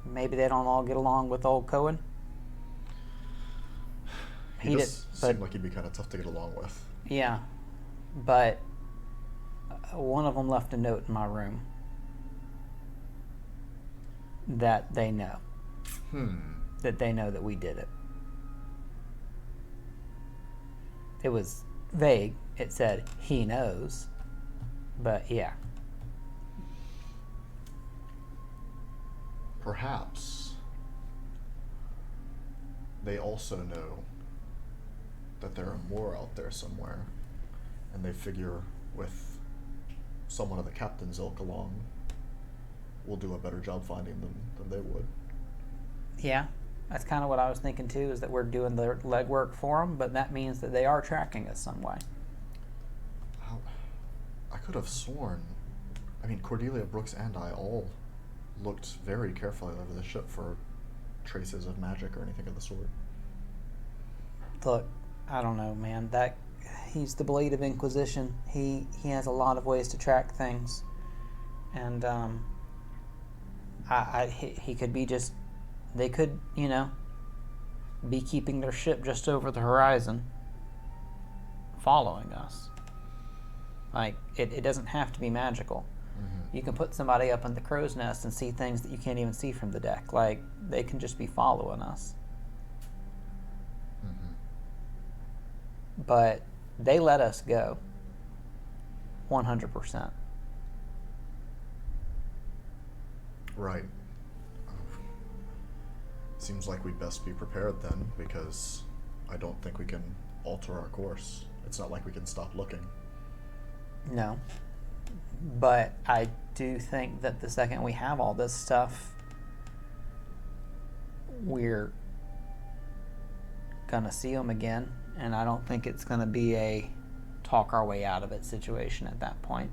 Maybe they don't all get along with old Cohen. He does seem like he'd be kind of tough to get along with. Yeah, but one of them left a note in my room that they know. That they know that we did it. It was vague. It said, he knows. But yeah. Perhaps they also know that there are more out there somewhere, and they figure with someone of the captain's ilk along, we'll do a better job finding them than they would. Yeah, that's kind of what I was thinking too, is that we're doing the legwork for them, but that means that they are tracking us some way. I could have sworn, Cordelia, Brooks, and I all looked very carefully over the ship for traces of magic or anything of the sort. Look, I don't know, man. He's the Blade of Inquisition. He has a lot of ways to track things, and he could be just. They could, be keeping their ship just over the horizon, following us. Like, it doesn't have to be magical. You can put somebody up in the crow's nest and see things that you can't even see from the deck. Like, they can just be following us. But they let us go. 100%. Right. Seems like we'd best be prepared then, because I don't think we can alter our course. It's not like we can stop looking. No. But I do think that the second we have all this stuff, we're gonna see them again, and I don't think it's gonna be a talk our way out of it situation at that point.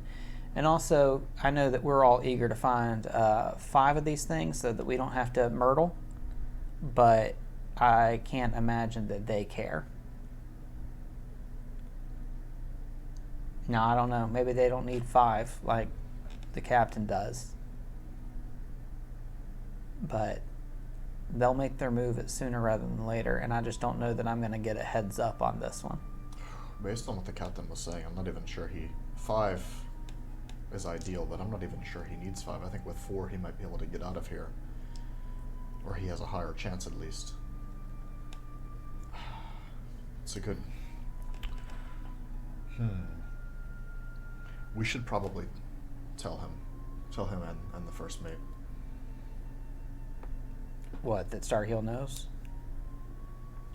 And also, I know that we're all eager to find 5 of these things so that we don't have to myrtle, but I can't imagine that they care. No, I don't know. Maybe they don't need 5 like the captain does. But they'll make their move sooner rather than later, and I just don't know that I'm going to get a heads up on this one. Based on what the captain was saying, I'm not even sure 5 is ideal, but I'm not even sure he needs 5. I think with 4 he might be able to get out of here. Or he has a higher chance at least. It's a good... We should probably tell him and the first mate. What, that Starhill knows?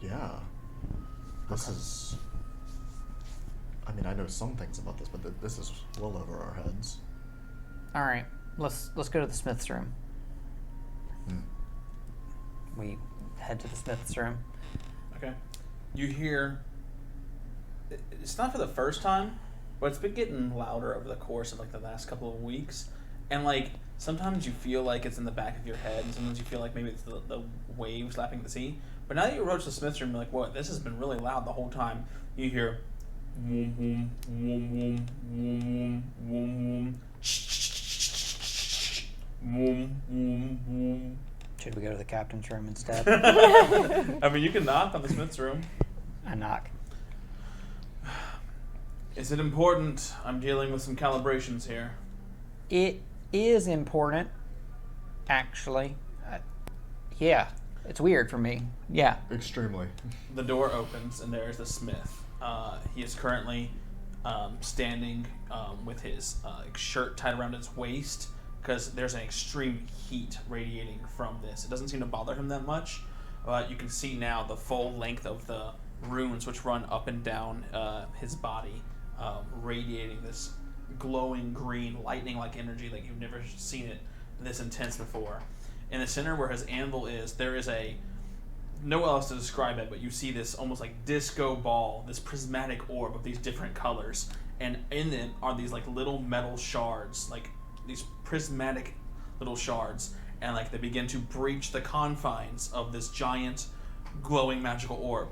Yeah. This is... I mean, I know some things about this, but this is well over our heads. All right, let's go to the Smith's room. We head to the Smith's room. Okay. You hear... It's not for the first time, but it's been getting louder over the course of like the last couple of weeks. And like sometimes you feel like it's in the back of your head, and sometimes you feel like maybe it's the waves lapping the sea. But now that you approach the Smith's room, you're like, what? This has been really loud the whole time. You hear woom woom woom woom woom woom woom woom woom. Should we go to the captain's room instead? I mean, you can knock on the Smith's room. I knock. Is it important? I'm dealing with some calibrations here. It is important, actually. Yeah, it's weird for me. Yeah. Extremely. The door opens and there's the Smith. He is currently standing with his shirt tied around his waist because there's an extreme heat radiating from this. It doesn't seem to bother him that much. You can see now the full length of the runes which run up and down his body, radiating this glowing green, lightning-like energy like you've never seen it this intense before. In the center where his anvil is, there is no one else to describe it, but you see this almost like disco ball, this prismatic orb of these different colors, and in it are these like little metal shards, like these prismatic little shards, and like they begin to breach the confines of this giant glowing magical orb.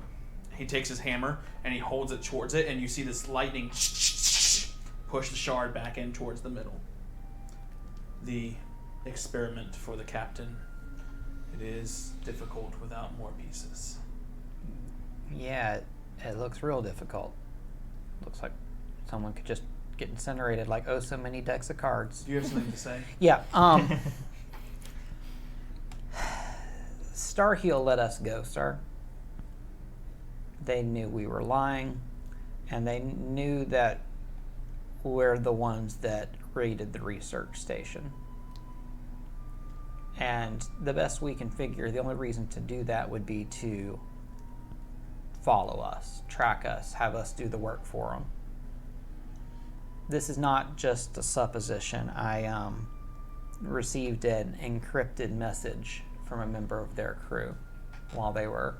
He takes his hammer and he holds it towards it, and you see this lightning push the shard back in towards the middle. The experiment for the captain. It is difficult without more pieces. Yeah, it looks real difficult. Looks like someone could just get incinerated like oh so many decks of cards. Do you have something to say? Yeah, Starhill let us go, sir. They knew we were lying, and they knew that we're the ones that raided the research station. And the best we can figure, the only reason to do that would be to follow us, track us, have us do the work for them. This is not just a supposition. I received an encrypted message from a member of their crew while they were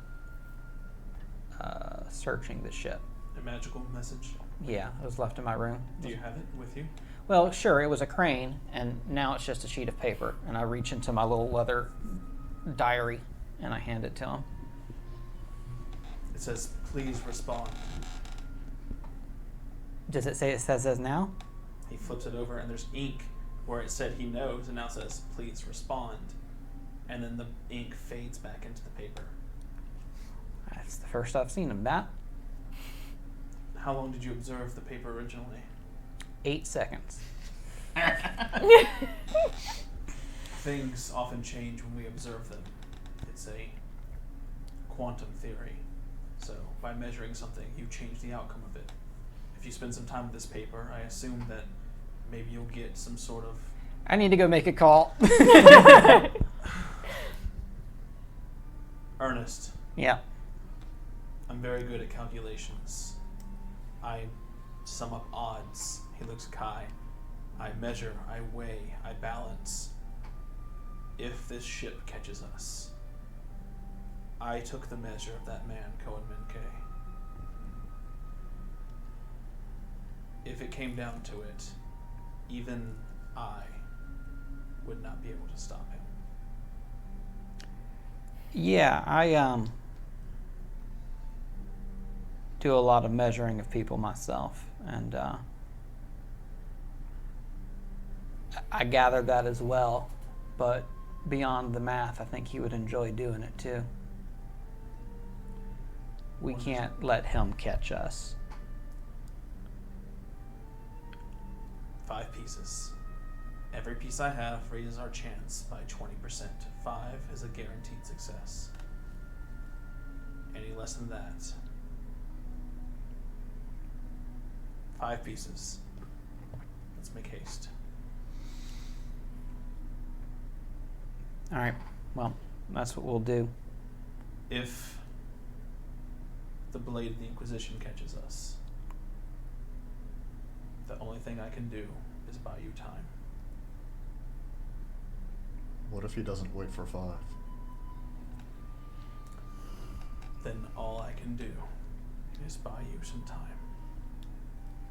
searching the ship. A magical message? Yeah, it was left in my room. Do you have it with you? Well, sure, it was a crane, and now it's just a sheet of paper. And I reach into my little leather diary, and I hand it to him. It says, please respond. Does it say it says as now? He flips it over, and there's ink where it said he knows, and now it says, please respond. And then the ink fades back into the paper. It's the first I've seen of that. How long did you observe the paper originally? 8 seconds. Things often change when we observe them. It's a quantum theory. So by measuring something, you change the outcome of it. If you spend some time with this paper, I assume that maybe you'll get some sort of... I need to go make a call. Ernest, Yeah. I'm very good at calculations. I sum up odds. He looks at Kai. I measure, I weigh, I balance. If this ship catches us, I took the measure of that man, Cohen Minkay. If it came down to it, even I would not be able to stop him. Yeah, I do a lot of measuring of people myself, and I gather that as well. But beyond the math, I think he would enjoy doing it too. We can't let him catch us. 5 pieces. Every piece I have raises our chance by 20%. 5 is a guaranteed success. Any less than that. 5 pieces. Let's make haste. All right. Well, that's what we'll do. If the blade of the Inquisition catches us, the only thing I can do is buy you time. What if he doesn't wait for 5? Then all I can do is buy you some time.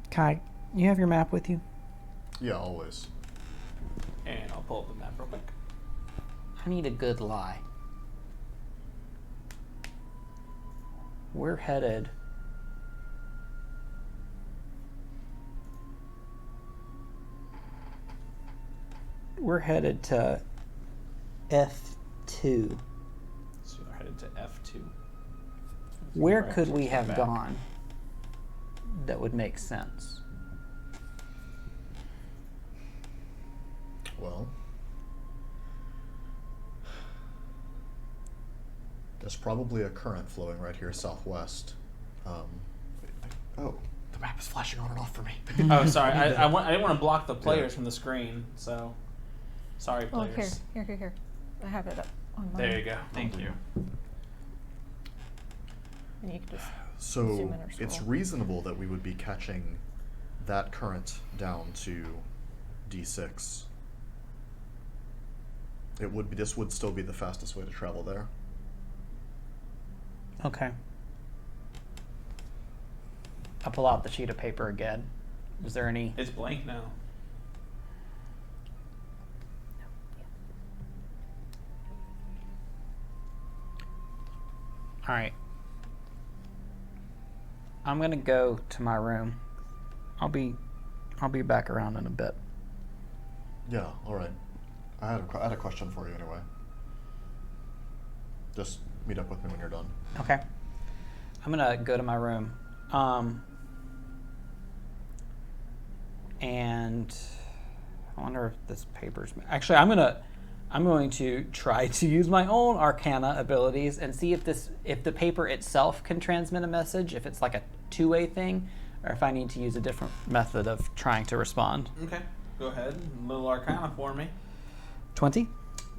Kai, you have your map with you? Yeah, always. And I'll pull up the map real quick. I need a good lie. We're headed to F2. So we're headed to F2. Where Right, could we have back. gone that would make sense? Well, there's probably a current flowing right here southwest. Oh, the map is flashing on and off for me. Oh, sorry. I didn't want to block the players from the screen, so sorry, Oh, players. here. I have it up on mine. There you go. Thank you. And you can just So zoom in or it's scroll. reasonable that we would be catching that current down to D6. It would be. This would still be the fastest way to travel there. Okay. I'll pull out the sheet of paper again. Is there any... It's blank now. All right. I'm gonna go to my room. I'll be back around in a bit. Yeah. All right. I had a question for you anyway. Just meet up with me when you're done. Okay. I'm gonna go to my room. And I wonder if this paper's actually I'm going to try to use my own Arcana abilities and see if the paper itself can transmit a message, if it's like a two-way thing, or if I need to use a different method of trying to respond. Okay. Go ahead. A little Arcana for me. 20?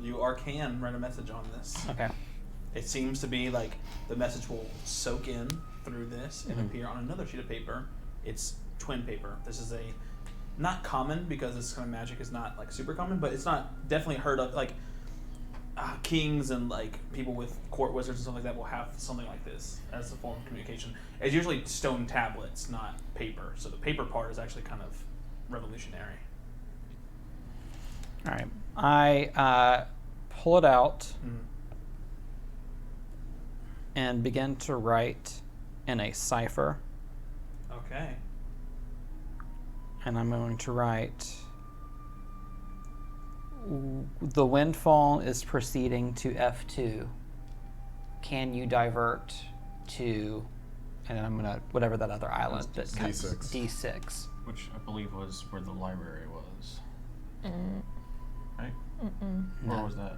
You can write a message on this. Okay. It seems to be like the message will soak in through this and appear on another sheet of paper. It's twin paper. This is not common because this kind of magic is not like super common, but it's not definitely heard of. Like kings and like people with court wizards and stuff like that will have something like this as a form of communication. It's usually stone tablets, not paper. So the paper part is actually kind of revolutionary. All right. I pull it out and begin to write in a cipher. Okay. And I'm going to write, the Windfall is proceeding to F2. Can you divert to, and then I'm gonna whatever that other island that cuts D6. D6. Which I believe was where the library was. Right? No. Or was that?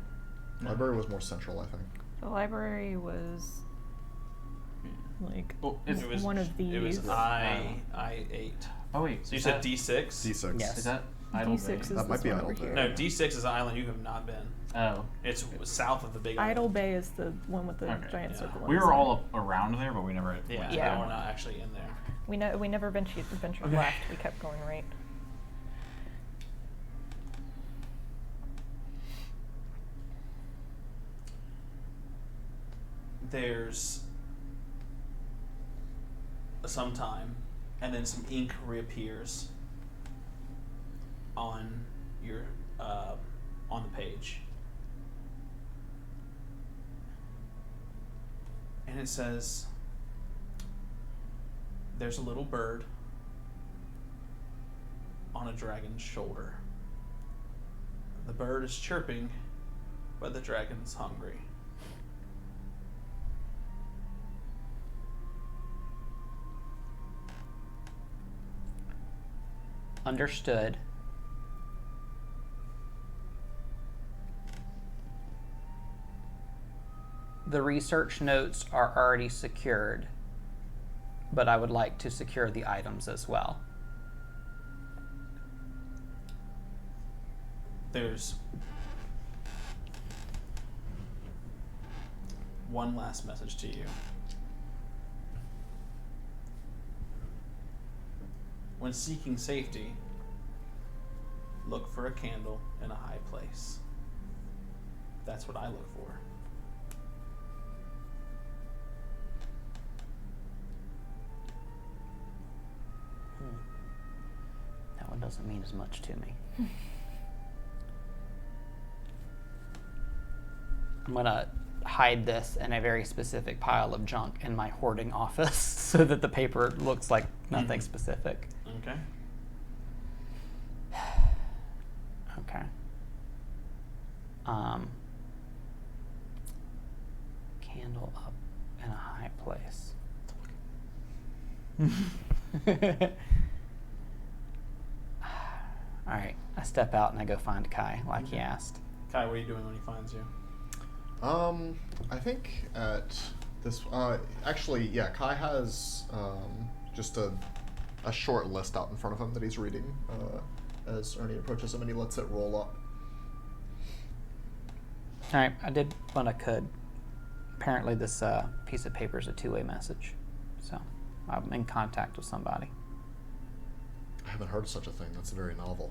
Library was more central, I think. The library was like Well, It was one of these. It was I8. Oh wait. So you is said that- D6? D6. Yes. Is that Idle D6 Bay? is That might this be one Idle over Bay. here. No, D6 is an island you have not been. Oh. It's south of the big island. Idle Bay is the one with the Okay. giant Yeah. circle. We in the were center. all around there, but we never. Yeah, went to Yeah. no, that we're one. not actually in there. We never ventured left. We kept going right. There's some time, and then some ink reappears on your on the page, and it says, "There's a little bird on a dragon's shoulder. The bird is chirping, but the dragon's hungry." Understood. The research notes are already secured, but I would like to secure the items as well. There's one last message to you. When seeking safety, look for a candle in a high place. That's what I look for. That one doesn't mean as much to me. I'm gonna hide this in a very specific pile of junk in my hoarding office so that the paper looks like nothing specific. Okay? Okay. Candle up in a high place. All right, I step out and I go find Kai like he asked. Kai, what are you doing when he finds you? I think at this, actually, yeah, Kai has just a short list out in front of him that he's reading as Ernie approaches him, and he lets it roll up. All right, I did what I could. Apparently, this piece of paper is a two-way message, so I'm in contact with somebody. I haven't heard of such a thing. That's very novel.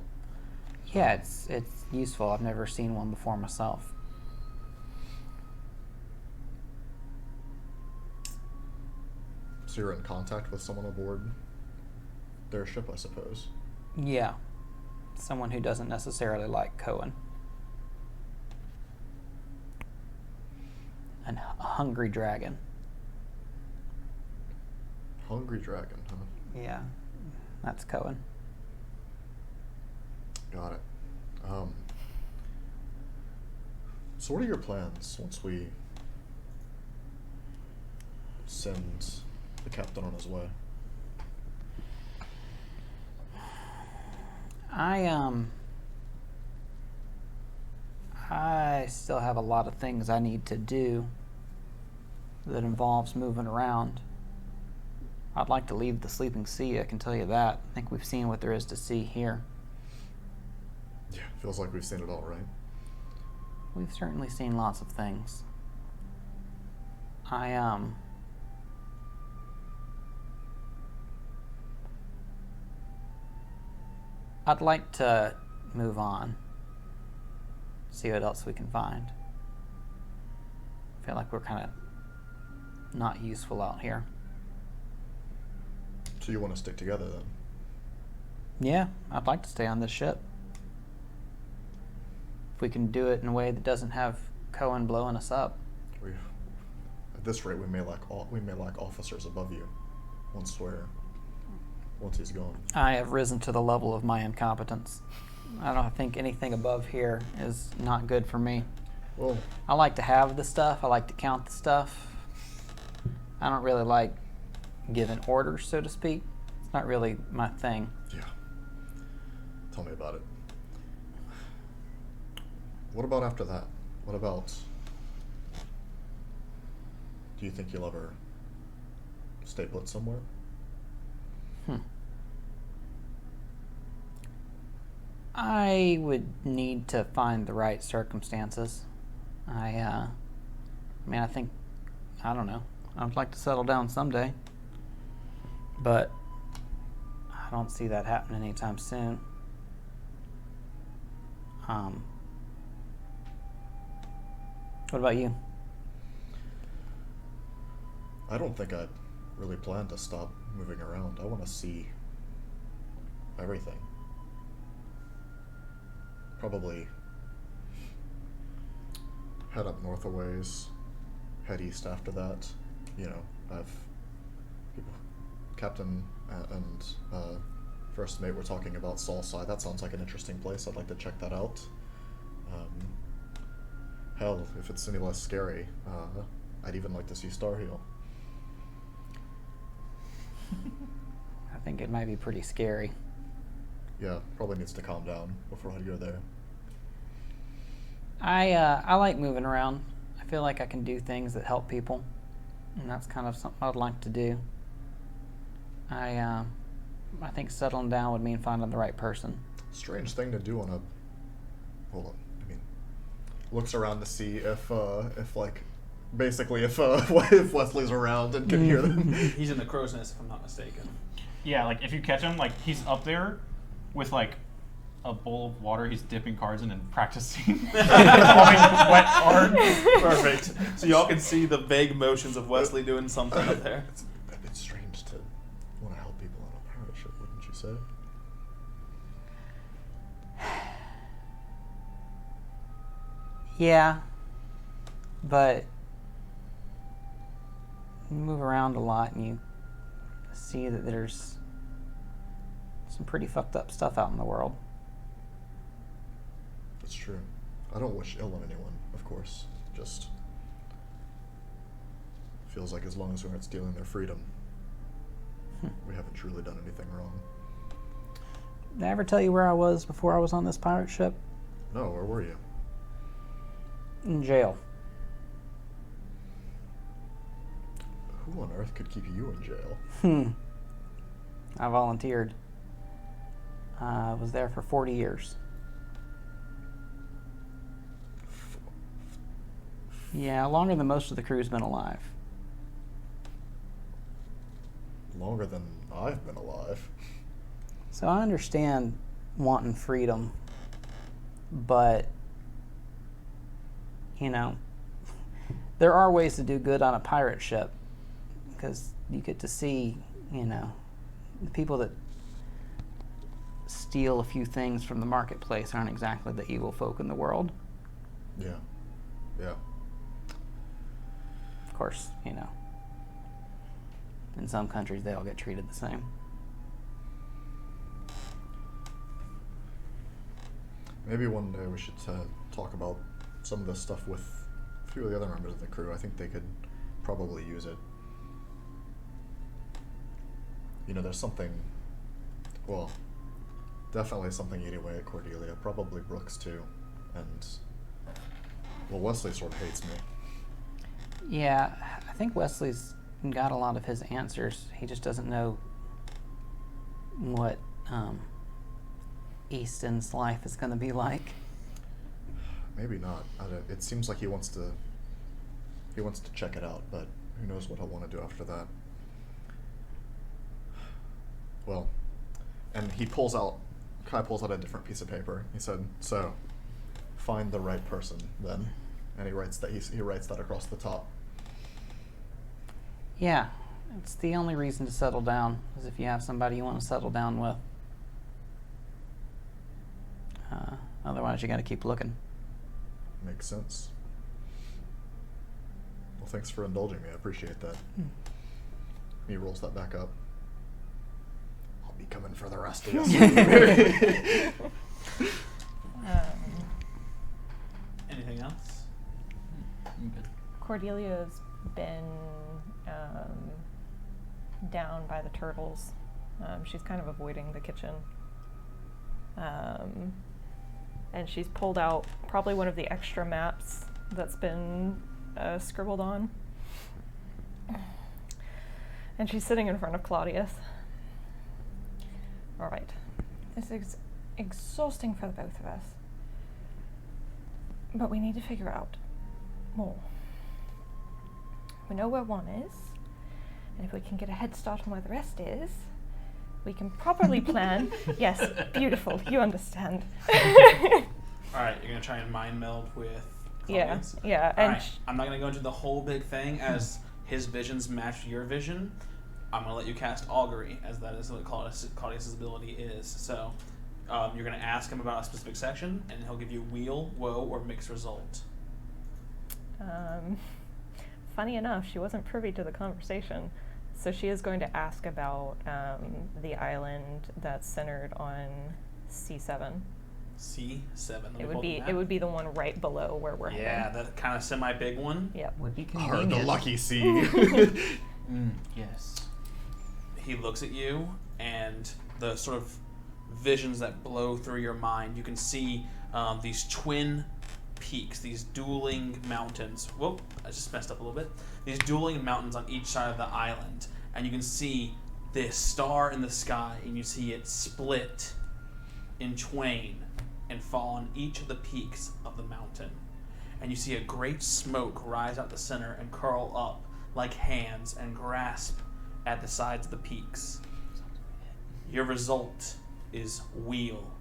Yeah, it's useful. I've never seen one before myself. So you're in contact with someone aboard their ship, I suppose. Yeah, someone who doesn't necessarily like Cohen. And a hungry dragon. Hungry dragon, huh? Yeah, that's Cohen. Got it. So what are your plans once we send the captain on his way? I still have a lot of things I need to do that involves moving around. I'd like to leave the sleeping sea, I can tell you that. I think we've seen what there is to see here. Yeah, feels like we've seen it all, right? We've certainly seen lots of things. I'd like to move on. See what else we can find. I feel like we're kind of not useful out here. So you want to stick together then? Yeah, I'd like to stay on this ship. If we can do it in a way that doesn't have Cohen blowing us up. At this rate, we may lack officers above you once he's gone. I have risen to the level of my incompetence. I don't think anything above here is not good for me. Well, I like to have the stuff. I like to count the stuff. I don't really like giving orders, so to speak. It's not really my thing. Yeah. Tell me about it. What about after that? What about... Do you think you'll ever stay put somewhere? I would need to find the right circumstances. I think, I don't know. I'd like to settle down someday. But I don't see that happening anytime soon. What about you? I don't think I'd really plan to stop moving around. I want to see everything. Probably head up north a ways, head east after that. You know, I've people, Captain and First Mate were talking about Solside. That sounds like an interesting place. I'd like to check that out. Hell, if it's any less scary, I'd even like to see Starhill. I think it might be pretty scary. Yeah, probably needs to calm down before I go there. I like moving around. I feel like I can do things that help people, and that's kind of something I'd like to do. I think settling down would mean finding the right person. Strange thing to do on a... Well, I mean, looks around to see if Wesley's around and can hear them. He's in the crow's nest, if I'm not mistaken. Yeah, like if you catch him, like he's up there with like a bowl of water he's dipping cards in and practicing involving wet cards. Perfect. So y'all can see the vague motions of Wesley doing something up there. It's a bit strange to want to help people on a pirate ship, wouldn't you say? Yeah, but you move around a lot and you see that there's some pretty fucked up stuff out in the world. It's true. I don't wish ill on anyone, of course. Just feels like as long as we aren't stealing their freedom, we haven't truly done anything wrong. Did I ever tell you where I was before I was on this pirate ship? No, where were you? In jail. Who on earth could keep you in jail? I volunteered. I was there for 40 years. Yeah, longer than most of the crew's been alive. Longer than I've been alive. So I understand wanting freedom, but, you know, there are ways to do good on a pirate ship, because you get to see, you know, the people that steal a few things from the marketplace aren't exactly the evil folk in the world. Yeah. Yeah. Of course, you know, in some countries they all get treated the same. Maybe one day we should talk about some of this stuff with a few of the other members of the crew. I think they could probably use it. You know, there's something, well, definitely something eating away at Cordelia, probably Brooks too, and, well, Wesley sort of hates me. Yeah, I think Wesley's got a lot of his answers. He just doesn't know what Easton's life is going to be like. Maybe not. It seems like he wants to check it out, but who knows what he'll want to do after that. Well, and Kai pulls out a different piece of paper. He said, "So, find the right person then." And he writes that across the top. Yeah, it's the only reason to settle down, is if you have somebody you want to settle down with. Otherwise, you got to keep looking. Makes sense. Well, thanks for indulging me. I appreciate that. He rolls that back up. I'll be coming for the rest of us. Anything else? Cordelia is been down by the turtles. She's kind of avoiding the kitchen. And she's pulled out probably one of the extra maps that's been scribbled on. And she's sitting in front of Claudius. All right. This is exhausting for the both of us. But we need to figure out more. We know where one is, and if we can get a head start on where the rest is, we can properly plan. Yes, beautiful. You understand. All right, you're gonna try and mind meld with Claudius? Yeah. All And right, I'm not gonna go into the whole big thing as his visions match your vision. I'm gonna let you cast Augury, as that is what Claudius's ability is. So you're gonna ask him about a specific section, and he'll give you wheel, woe, or mixed result. Funny enough, she wasn't privy to the conversation, so she is going to ask about the island that's centered on C7. C7. It would be the one right below where we're heading. Yeah, that kind of semi-big one. Yep. Would be Or convenient. the lucky sea. Yes. He looks at you, and the sort of visions that blow through your mind, you can see these twin peaks, these dueling mountains. Whoa, I just messed up a little bit. These dueling mountains on each side of the island, and you can see this star in the sky, and you see it split in twain and fall on each of the peaks of the mountain. And you see a great smoke rise out the center and curl up like hands and grasp at the sides of the peaks. Your result is wheel.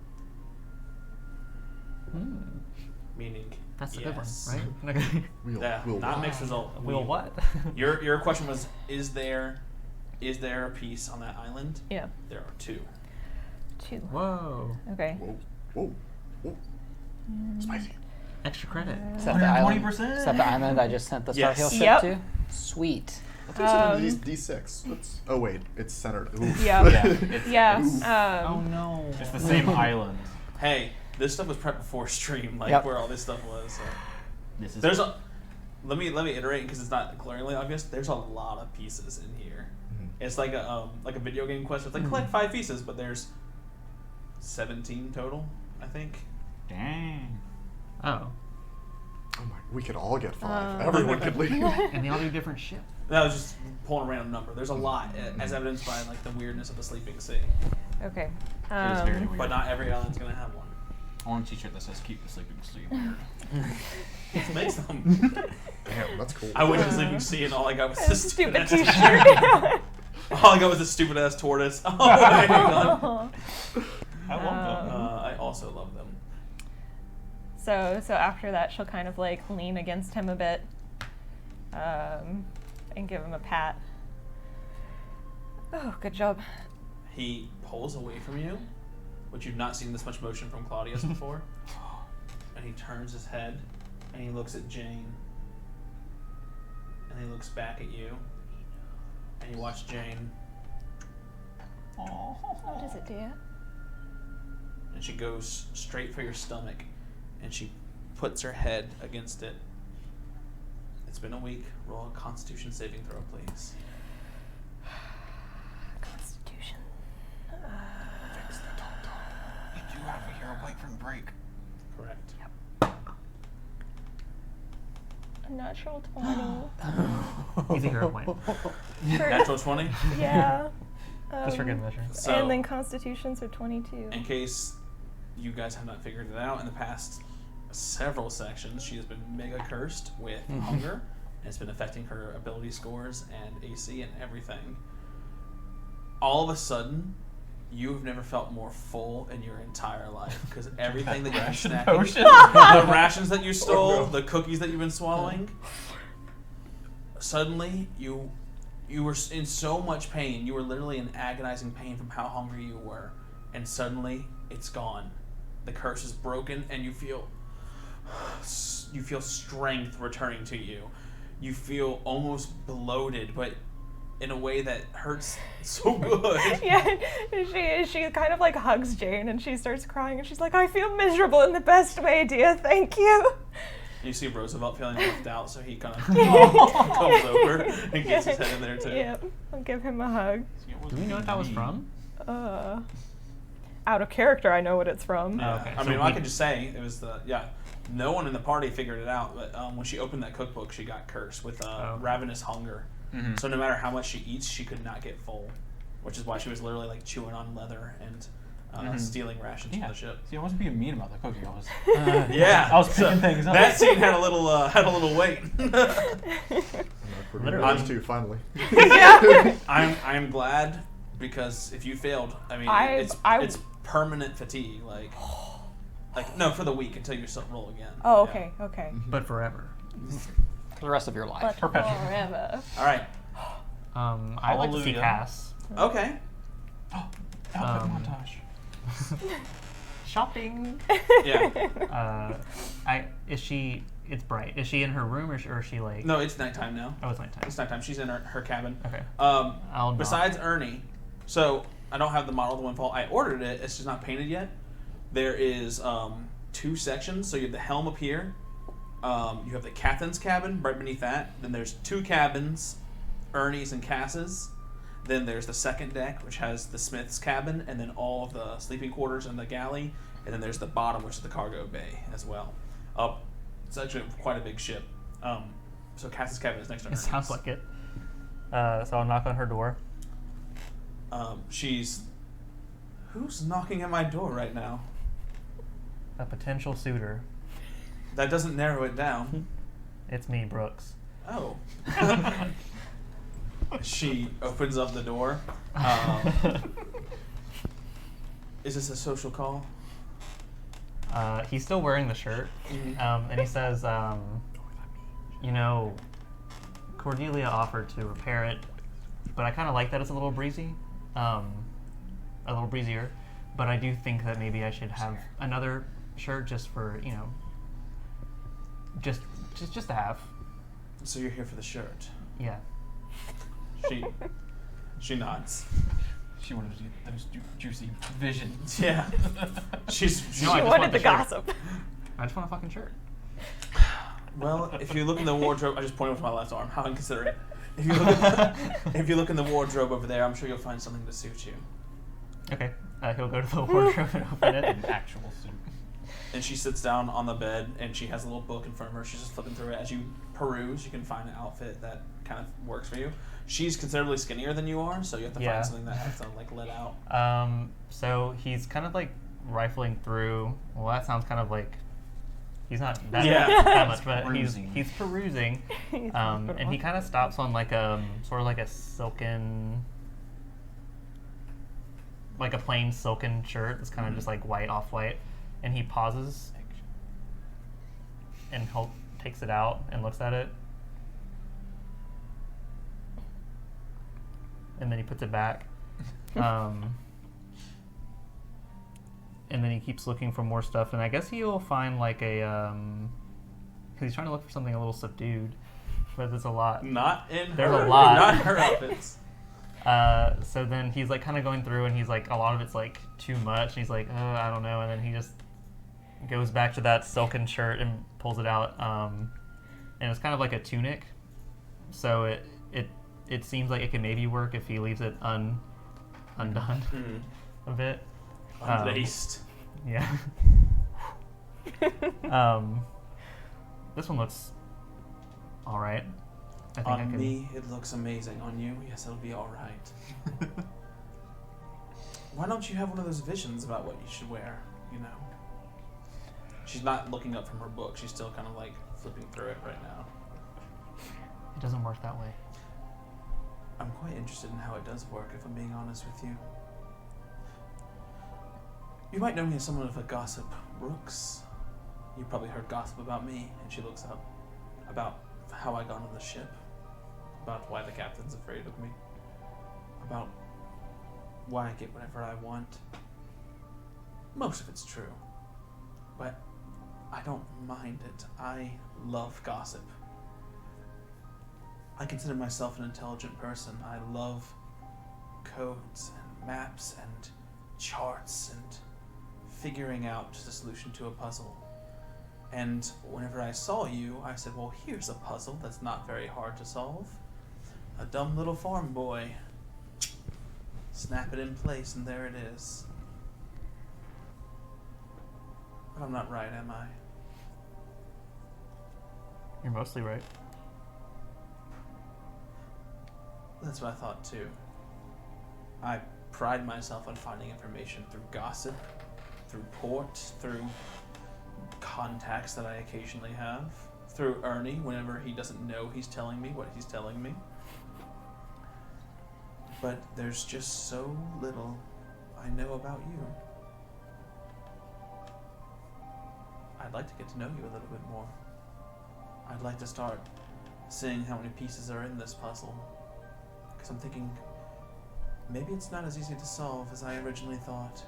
Meaning, That's a yes. good one, right? Wheel, Yeah, wheel, not wheel. mixed result. Will what? Your question was, is there a piece on that island? Yeah. There are two. 2. Whoa. Okay. Whoa. Spicy. Extra credit. Is that the island? 120%. Is that the island I just sent the Yes. Starhill ship Yep. to? Sweet. I think it's in D6. Oh wait, it's centered. Oof. Yeah. Yeah. Yeah. Oh no. It's the same island. Hey, this stuff was prepped before stream, like Yep. where all this stuff was. So. This is. There's a. Let me iterate because it's not glaringly obvious. There's a lot of pieces in here. It's like a video game quest. It's like collect 5 pieces, but there's 17 total, I think. Dang. Oh. Oh my, we could all get 5. Oh. Everyone could leave. And they all do different shit. That was just pulling a random number. There's a lot, as evidenced by like the weirdness of the sleeping sea. Okay. It is very weird. But not every island's gonna have one. I want a t-shirt that says "Keep the sleeping sea weird." It makes them. Damn, that's cool. I went to the sleeping sea and all I got was this Stupid stupid ass. t-shirt. All I got was this stupid ass tortoise. Oh my god. I love them. I also love them. So after that, she'll kind of like lean against him a bit, and give him a pat. Oh, good job. He pulls away from you, which you've not seen this much motion from Claudius before. And he turns his head and he looks at Jane. And he looks back at you. And you watch Jane. What is it, dear? And she goes straight for your stomach. And she puts her head against it. It's been a week. Roll a Constitution saving throw, please. Constitution. You do have a hero point from break. Correct. A natural 20. Easy hero point. Natural 20. Yeah. Just for good measure. So, And then Constitutions are 22. in case you guys have not figured it out, in the past several sections, she has been mega cursed with hunger, and it's been affecting her ability scores and AC and everything. All of a sudden, you have never felt more full in your entire life because everything that you've been snacking, Potion. the rations that you stole, Oh, no. the cookies that you've been swallowing, suddenly you were in so much pain. You were literally in agonizing pain from how hungry you were, and suddenly it's gone. The curse is broken, and you feel strength returning to you. You feel almost bloated, but in a way that hurts so good. Yeah, she kind of like hugs Jane and she starts crying and she's like, I feel miserable in the best way, dear, thank you. You see Roosevelt feeling left out, so he kind of comes over and gets his head in there too. Yep. I'll give him a hug. Do we know what that was from? Out of character, I know what it's from. Yeah. Okay, I so mean, I we- could just say it was no one in the party figured it out, but when she opened that cookbook, she got cursed with ravenous hunger. Mm-hmm. So no matter how much she eats, she could not get full, which is why she was literally like chewing on leather and stealing rations from the ship. See, I wasn't being mean about the cookie. I was. Yeah, I was picking things up. that scene had a little weight. Literally. Two, finally. I'm glad because if you failed, I mean, it's permanent fatigue. Like no, for the week until you roll again. Oh, Yeah. okay, okay. But forever. For the rest of your life. But Perpetual. forever. All right. I like to see Hallelujah. Cass. Okay. Outfit montage. Shopping. Yeah. It's bright. Is she in her room or is she like? No, it's nighttime now. Oh, it's nighttime. It's nighttime. She's in her cabin. Okay. I'll knock. Besides Ernie, so I don't have the model of the Windfall. I ordered it. It's just not painted yet. There is 2 sections. So you have the helm up here. You have the captain's cabin right beneath that. Then there's 2 cabins, Ernie's and Cass's. Then there's the second deck, which has the smith's cabin, and then all of the sleeping quarters and the galley. And then there's the bottom, which is the cargo bay as well. It's actually quite a big ship. So Cass's cabin is next to It Ernie's. sounds like it. So I'll knock on her door. Who's knocking at my door right now? A potential suitor. That doesn't narrow it down. It's me, Brooks. Oh. She opens up the door. Is this a social call? He's still wearing the shirt, and he says, Cordelia offered to repair it, but I kind of like that it's a little breezy, a little breezier. But I do think that maybe I should have another shirt just for just to have. So you're here for the shirt. Yeah. She nods. She wanted to get those juicy visions. Yeah. She No, I just wanted want the shirt. gossip. I just want a fucking shirt. Well, if you look in the wardrobe, I just pointed with my left arm. How inconsiderate. If you look in the wardrobe over there, I'm sure you'll find something to suit you. Okay. He'll go to the wardrobe and open it. An actual suit. And she sits down on the bed, and she has a little book in front of her. She's just flipping through it. As you peruse, you can find an outfit that kind of works for you. She's considerably skinnier than you are, so you have to Yeah. find something that has to let out. So he's kind of like rifling through. Well, that sounds kind of like he's not that, Yeah. that much, but Perusing. he's perusing. And he kind of stops on like sort of like a silken, like a plain silken shirt. It's kind of just like white off white, and he pauses and takes it out and looks at it. And then he puts it back. And then he keeps looking for more stuff, and I guess he'll find like a because he's trying to look for something a little subdued, but there's a lot. Not in There's her. a lot. Not in her outfits. So then he's like kind of going through, and he's like a lot of it's like too much. And he's like, oh, I don't know, and then he just goes back to that silken shirt and pulls it out, and it's kind of like a tunic. So it seems like it can maybe work if he leaves it undone a bit. Unlaced. Yeah. This one looks all right. I think I On can. me, it looks amazing. On you, yes, it'll be all right. Why don't you have one of those visions about what you should wear? You know. She's not looking up from her book. She's still kind of like flipping through it right now. It doesn't work that way. I'm quite interested in how it does work, if I'm being honest with you. You might know me as someone of a gossip, Brooks. You probably heard gossip about me, and she looks up about how I got on the ship, about why the captain's afraid of me, about why I get whatever I want. Most of it's true, but I don't mind it. I love gossip. I consider myself an intelligent person. I love codes and maps and charts and figuring out the solution to a puzzle. And whenever I saw you, I said, well, here's a puzzle that's not very hard to solve. A dumb little farm boy. Snap it in place, and there it is. But I'm not right, am I? You're mostly right. That's what I thought too. I pride myself on finding information through gossip, through port, through contacts that I occasionally have, through Ernie whenever he doesn't know he's telling me what he's telling me. But there's just so little I know about you. I'd like to get to know you a little bit more. I'd like to start seeing how many pieces are in this puzzle. Because I'm thinking, maybe it's not as easy to solve as I originally thought.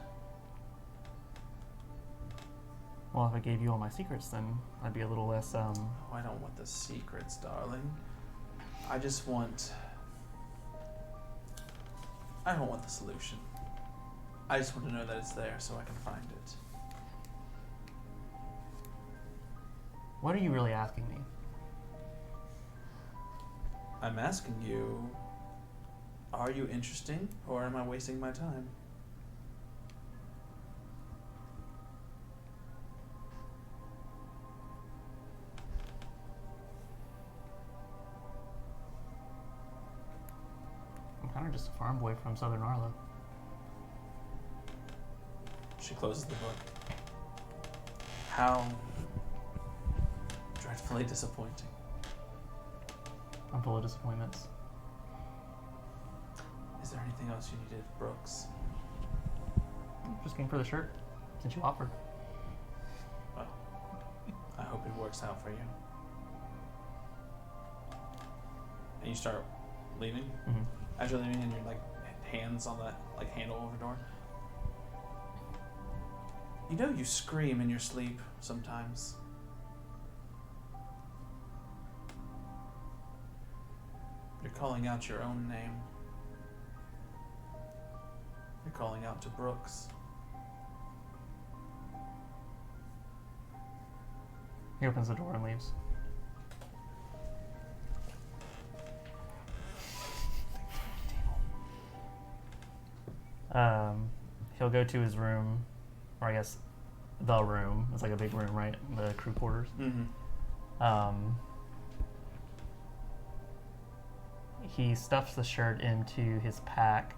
Well, if I gave you all my secrets, then I'd be a little less, Oh, I don't want the secrets, darling. I don't want the solution. I just want to know that it's there so I can find it. What are you really asking me? I'm asking you, are you interesting or am I wasting my time? I'm kind of just a farm boy from Southern Arlo. She closes the book. How dreadfully disappointing. I'm full of disappointments. Is there anything else you needed, Brooks? Just came for the shirt, since you offered. Well, I hope it works out for you. And you start leaving? Mm-hmm. As you're leaving and you're like hands on the like handle over the door. You know you scream in your sleep sometimes. You're calling out your own name. You're calling out to Brooks. He opens the door and leaves. He'll go to his room, or I guess the room. It's like a big room, right? The crew quarters. Mm-hmm. He stuffs the shirt into his pack,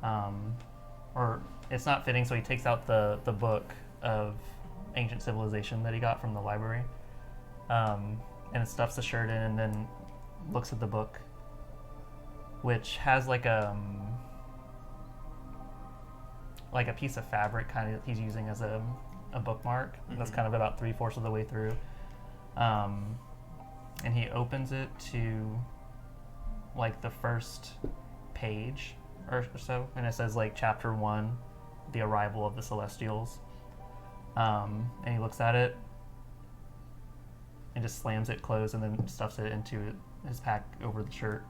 or it's not fitting, so he takes out the book of ancient civilization that he got from the library, and stuffs the shirt in, and then looks at the book, which has like a piece of fabric kind of he's using as a bookmark. Mm-hmm. That's kind of about 3/4 of the way through, and he opens it to like the first page or so, and it says like chapter 1, the arrival of the Celestials, and he looks at it and just slams it closed and then stuffs it into his pack over the shirt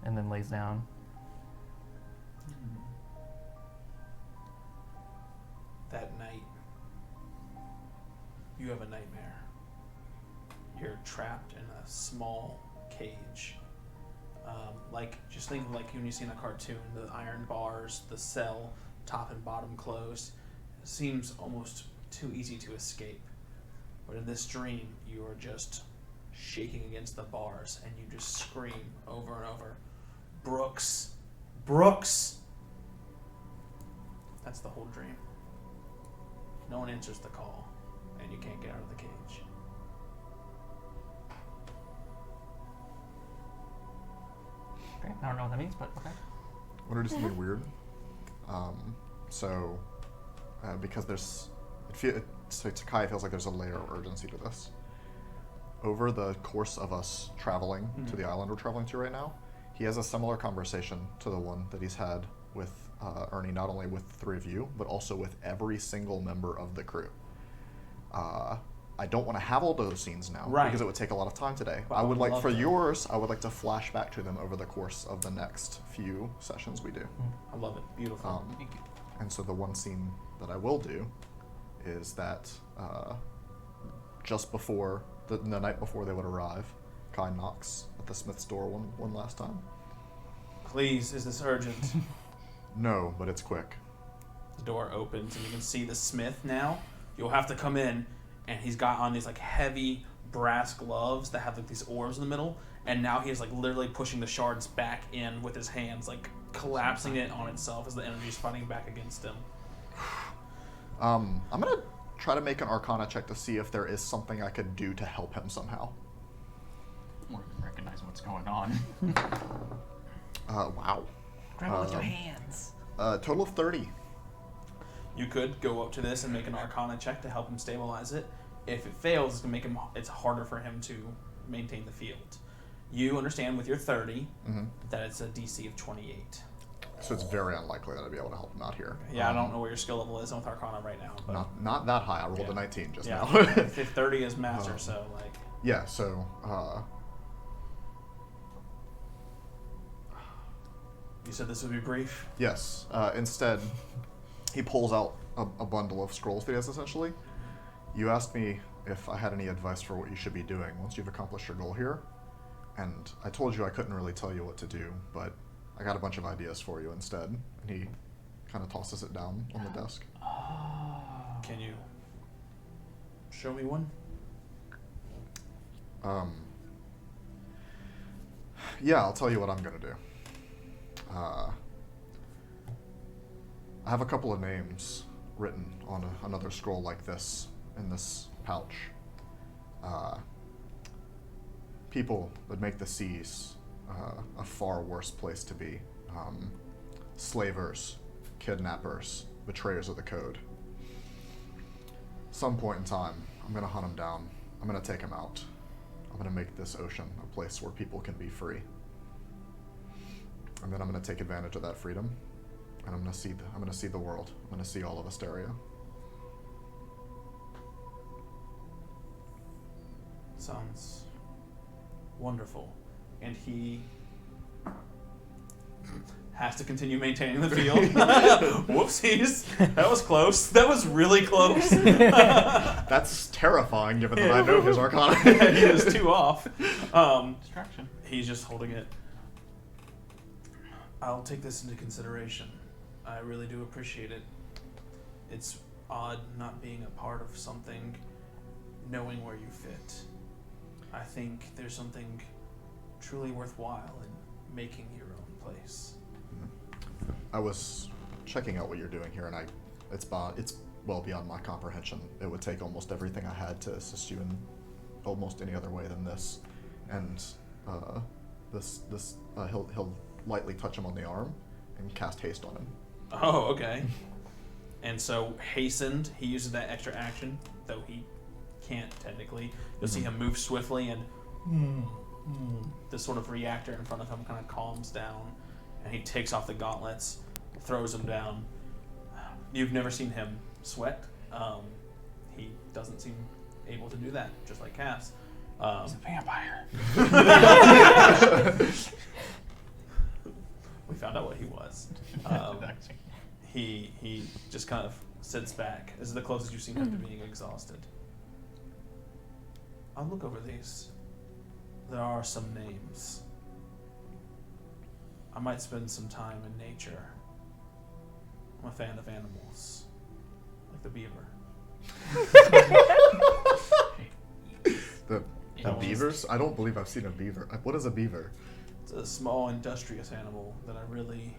and then lays down. That night, you have a nightmare. You're trapped in a small cage. Just think of like when you see in a cartoon, the iron bars, the cell, top and bottom closed. It seems almost too easy to escape. But in this dream, you are just shaking against the bars and you just scream over and over, Brooks! Brooks! That's the whole dream. No one answers the call, and you can't get out of the cage. Okay, I don't know what that means, but okay. I want to do something weird. Because to Kai, it feels like there's a layer of urgency to this. Over the course of us traveling to the island we're traveling to right now, he has a similar conversation to the one that he's had with Ernie, not only with the three of you, but also with every single member of the crew. I don't want to have all those scenes now because it would take a lot of time today. Well, I would like, for to. yours, I would like to flash back to them over the course of the next few sessions we do. I love it. Beautiful. And so the one scene that I will do is that just before the night before they would arrive, Kai knocks at the smith's door one last time. Please, is this urgent? No, but it's quick. The door opens and you can see the smith now. You'll have to come in, and he's got on these like heavy brass gloves that have like these orbs in the middle, and now he's like literally pushing the shards back in with his hands, like collapsing it on itself as the energy's fighting back against him. I'm gonna try to make an Arcana check to see if there is something I could do to help him somehow. Or recognize what's going on. Wow. Grab it with your hands. Total of 30. You could go up to this and make an Arcana check to help him stabilize it. If it fails, it's gonna make him. It's harder for him to maintain the field. You understand with your 30 that it's a DC of 28. So it's very unlikely that I'd be able to help him out here. Yeah, I don't know what your skill level is with Arcana right now. But Not that high. I rolled Yeah. a 19 just yeah, now. if 30 is master, so like. Yeah, so You said this would be brief. yes. Instead, he pulls out a bundle of scrolls that he has, essentially. You asked me if I had any advice for what you should be doing once you've accomplished your goal here. And I told you I couldn't really tell you what to do, but I got a bunch of ideas for you instead. And he kind of tosses it down on the desk. Can you show me one? Yeah, I'll tell you what I'm gonna do. I have a couple of names written on another scroll like this in this pouch. People that make the seas a far worse place to be. Slavers, kidnappers, betrayers of the code. Some point in time, I'm gonna hunt them down. I'm gonna take them out. I'm gonna make this ocean a place where people can be free. And then I'm gonna take advantage of that freedom, and I'm gonna see the world. I'm gonna see all of Asteria. Sounds wonderful. And he has to continue maintaining the field. Whoopsies. That was close. That was really close. That's terrifying, given that I know his Arcana. He was 2 off. Distraction. He's just holding it. I'll take this into consideration. I really do appreciate it. It's odd not being a part of something, knowing where you fit. I think there's something truly worthwhile in making your own place. I was checking out what you're doing here, and it's well beyond my comprehension. It would take almost everything I had to assist you in almost any other way than this. And he'll lightly touch him on the arm and cast haste on him. Oh, okay. And so hastened, he uses that extra action, though he can't technically. You'll see him move swiftly, and the sort of reactor in front of him kind of calms down, and he takes off the gauntlets, throws them down. You've never seen him sweat. He doesn't seem able to do that, just like Cass. He's a vampire. We found out what he was. He just kind of sits back. This is the closest you've seen him to being exhausted. I'll look over these. There are some names. I might spend some time in nature. I'm a fan of animals, like the beaver. The beavers? I don't believe I've seen a beaver. What is a beaver? It's a small, industrious animal that I really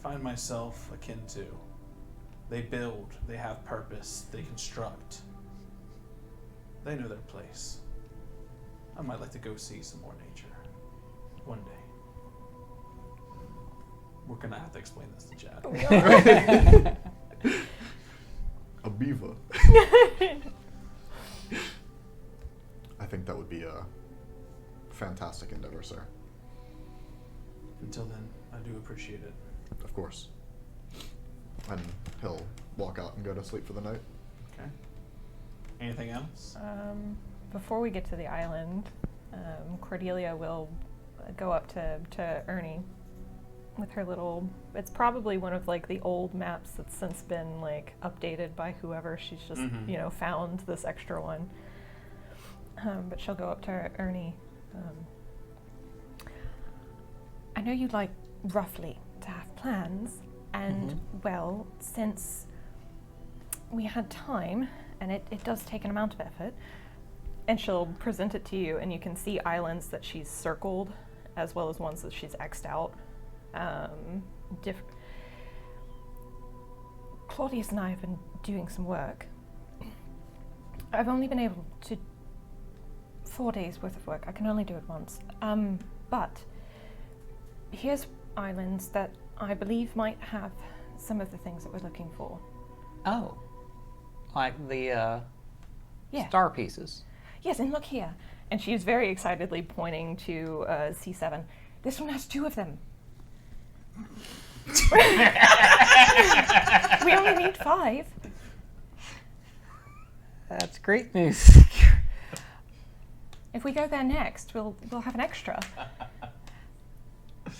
find myself akin to. They build, they have purpose, they construct. They know their place. I might like to go see some more nature one day. We're gonna have to explain this to Chad. A beaver. I think that would be a fantastic endeavor, sir. Until then, I do appreciate it. Of course. And he'll walk out and go to sleep for the night. Okay. Anything else? Before we get to the island, Cordelia will go up to Ernie with her little. It's probably one of like the old maps that's since been like updated by whoever. She's just found this extra one. But she'll go up to Ernie. I know you'd like roughly to have plans, and well, since we had time, and it does take an amount of effort, and she'll present it to you, and you can see islands that she's circled, as well as ones that she's X'd out. Claudius and I have been doing some work. I've only been able to 4 days worth of work. I can only do it once. But here's islands that I believe might have some of the things that we're looking for. Oh. Like the Yeah. star pieces. Yes, and look here. And she is very excitedly pointing to C7. This one has 2 of them. We only need 5. That's great news. If we go there next, we'll have an extra.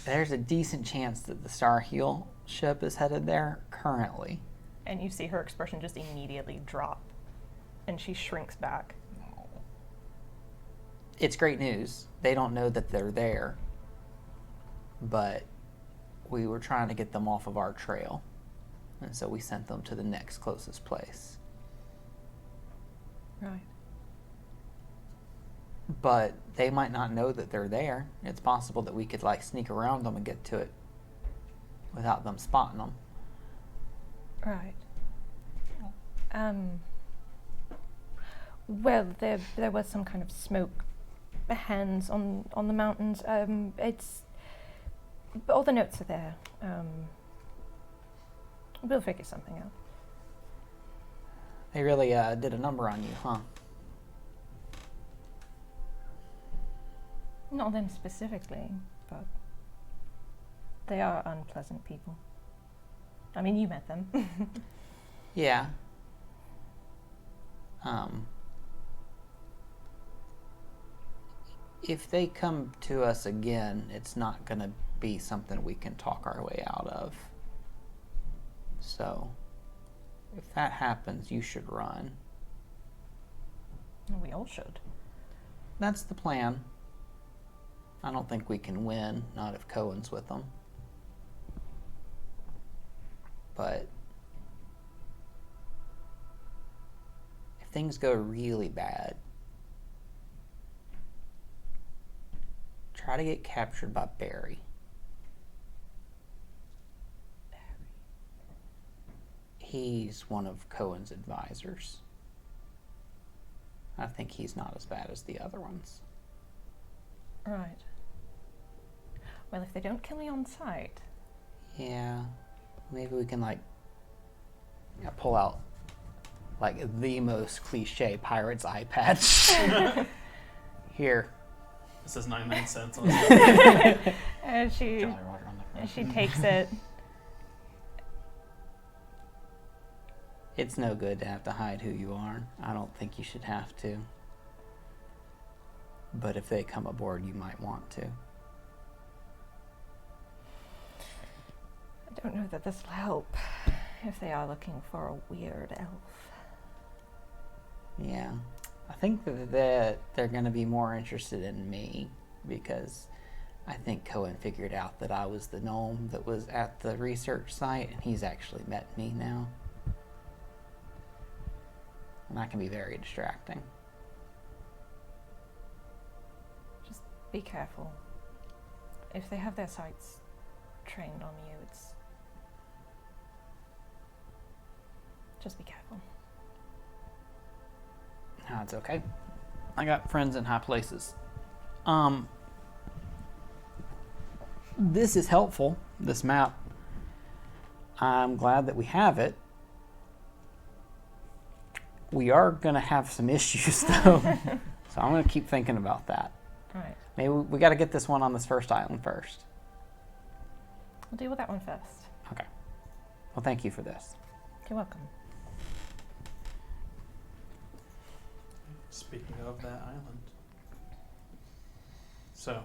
There's a decent chance that the Star Heel ship is headed there currently. And you see her expression just immediately drop. And she shrinks back. It's great news. They don't know that they're there. But we were trying to get them off of our trail. And so we sent them to the next closest place. Right. But they might not know that they're there. It's possible that we could like sneak around them and get to it without them spotting them. Right. Well, there was some kind of smoke hands on the mountains. But all the notes are there. We'll figure something out. They really did a number on you, huh? Not them specifically, but they are unpleasant people. I mean, you met them. Yeah. If they come to us again, it's not going to be something we can talk our way out of. So, if that happens, you should run. We all should. That's the plan. I don't think we can win, not if Cohen's with them. But if things go really bad, try to get captured by Barry. He's one of Cohen's advisors. I think he's not as bad as the other ones. Right. Well, if they don't kill me on sight. Yeah, maybe we can pull out the most cliche pirate's eye patch. Here. It says 99 cents on it. And she Jolly Roger on the front. she takes it. It's no good to have to hide who you are. I don't think you should have to. But if they come aboard, you might want to. I don't know that this will help if they are looking for a weird elf. Yeah. I think that they're going to be more interested in me because I think Cohen figured out that I was the gnome that was at the research site, and he's actually met me now. And that can be very distracting. Just be careful. If they have their sights trained on you, it's... Just be careful. No, it's okay. I got friends in high places. This is helpful, this map. I'm glad that we have it. We are going to have some issues, though. So I'm going to keep thinking about that. Right. Maybe we got to get this one on this first island first. We'll deal with that one first. Okay. Well, thank you for this. You're welcome. Speaking of that island. So,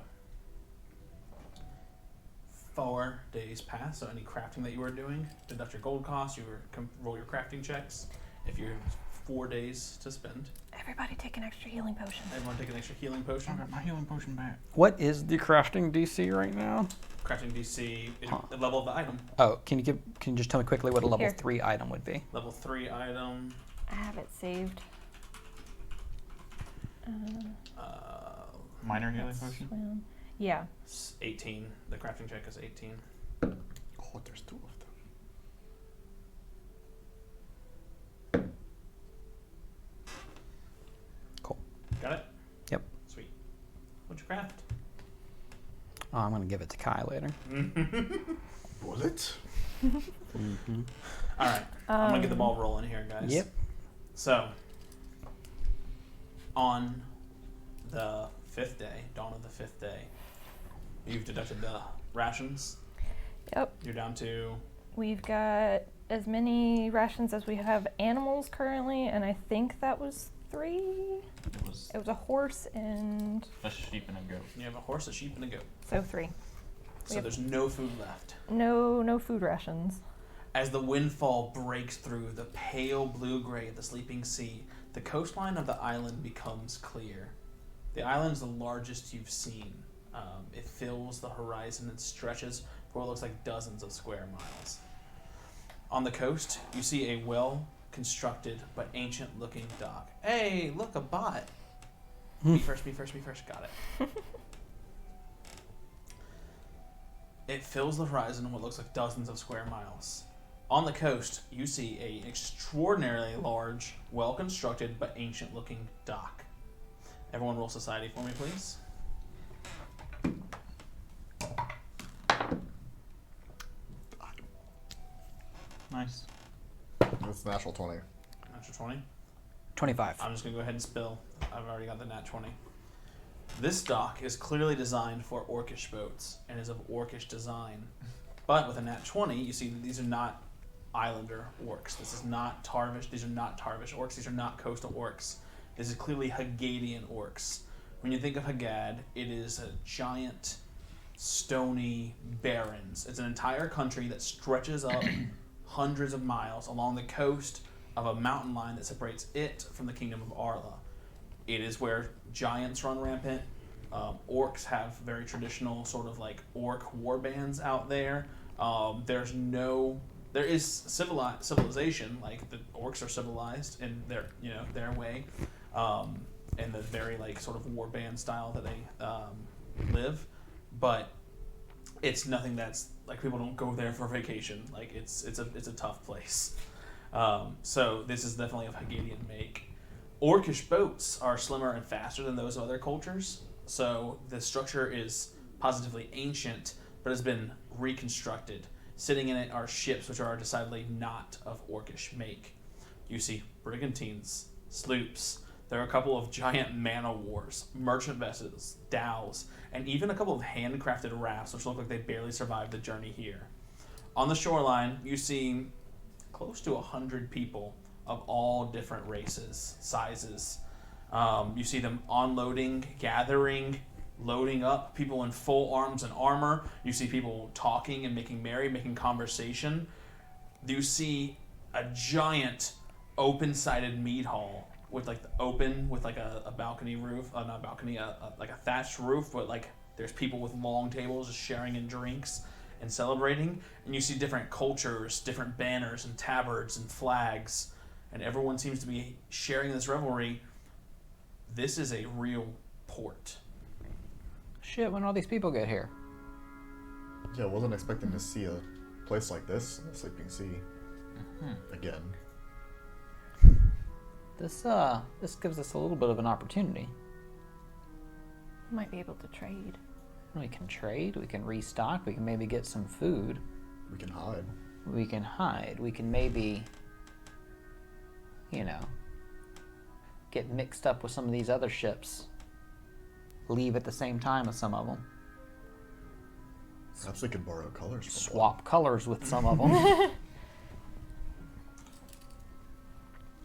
4 days pass, so any crafting that you were doing, deduct your gold cost, roll your crafting checks. If you have 4 days to spend, Everybody take an extra healing potion. everyone take an extra healing potion. I got my healing potion back. What is the crafting DC right now? Crafting DC, the level of the item. Oh, can you just tell me quickly what a level Here. 3 item would be? Level 3 item. I have it saved. Minor healing That's potion. swim. Yeah. 18. The crafting check is 18. Oh, there's 2 of them. Cool. Got it? Yep. Sweet. What'd you craft? Oh, I'm going to give it to Kai later. Bullet? Alright. I'm going to get the ball rolling here, guys. Yep. So, on the 5th day, dawn of the 5th day, you've deducted the rations. Yep. You're down to... We've got as many rations as we have animals currently, and I think that was 3. It was It was a horse and a sheep and a goat. You have a horse, a sheep, and a goat. so 3. So Yep. there's no food left. No food rations. As the windfall breaks through the pale blue-gray of the sleeping sea, the coastline of the island becomes clear. The island's the largest you've seen. It fills the horizon and stretches for what looks like dozens of square miles. On the coast, you see a well-constructed but ancient-looking dock. Hey, look, a bot. Me first. Got it. It fills the horizon in what looks like dozens of square miles. On the coast, you see an extraordinarily large, well-constructed, but ancient-looking dock. Everyone roll society for me, please. Nice. It's natural 20. Natural 20. 25. I'm just going to go ahead and spill. I've already got the nat 20. This dock is clearly designed for orcish boats and is of orcish design. But with a nat 20, you see that these are not islander orcs. This is not Tarvish. These are not Tarvish orcs. These are not coastal orcs. This is clearly Hagadian orcs. When you think of Hagad, it is a giant, stony barrens. It's an entire country that stretches up hundreds of miles along the coast of a mountain line that separates it from the kingdom of Arla. It is where giants run rampant. Orcs have very traditional sort of like orc war bands out there. There is civilization, like the orcs are civilized in their way, and the very like sort of war band style that they live, but it's nothing that's like people don't go there for vacation. Like it's a tough place. So this is definitely of Hagadian make. Orcish boats are slimmer and faster than those of other cultures, so the structure is positively ancient, but has been reconstructed. Sitting in it are ships which are decidedly not of Orcish make. You see brigantines, sloops. There are a couple of giant man-o'-wars, merchant vessels, dhows, and even a couple of handcrafted rafts which look like they barely survived the journey here. On the shoreline, you see close to 100 people of all different races, sizes. You see them unloading, gathering, loading up, people in full arms and armor. You see people talking and making merry, making conversation. You see a giant open-sided mead hall with like a balcony roof, not balcony, like a thatched roof, but like there's people with long tables just sharing in drinks and celebrating. And you see different cultures, different banners and tabards and flags, and everyone seems to be sharing this revelry. This is a real port. Shit, when all these people get here? Yeah, I wasn't expecting to see a place like this in the Sleeping Sea. Again. This gives us a little bit of an opportunity. Might be able to trade. We can trade, we can restock, we can maybe get some food. We can hide. We can hide, we can maybe, get mixed up with some of these other ships. Leave at the same time as some of them. Perhaps we could borrow colors from Swap colors with some of them.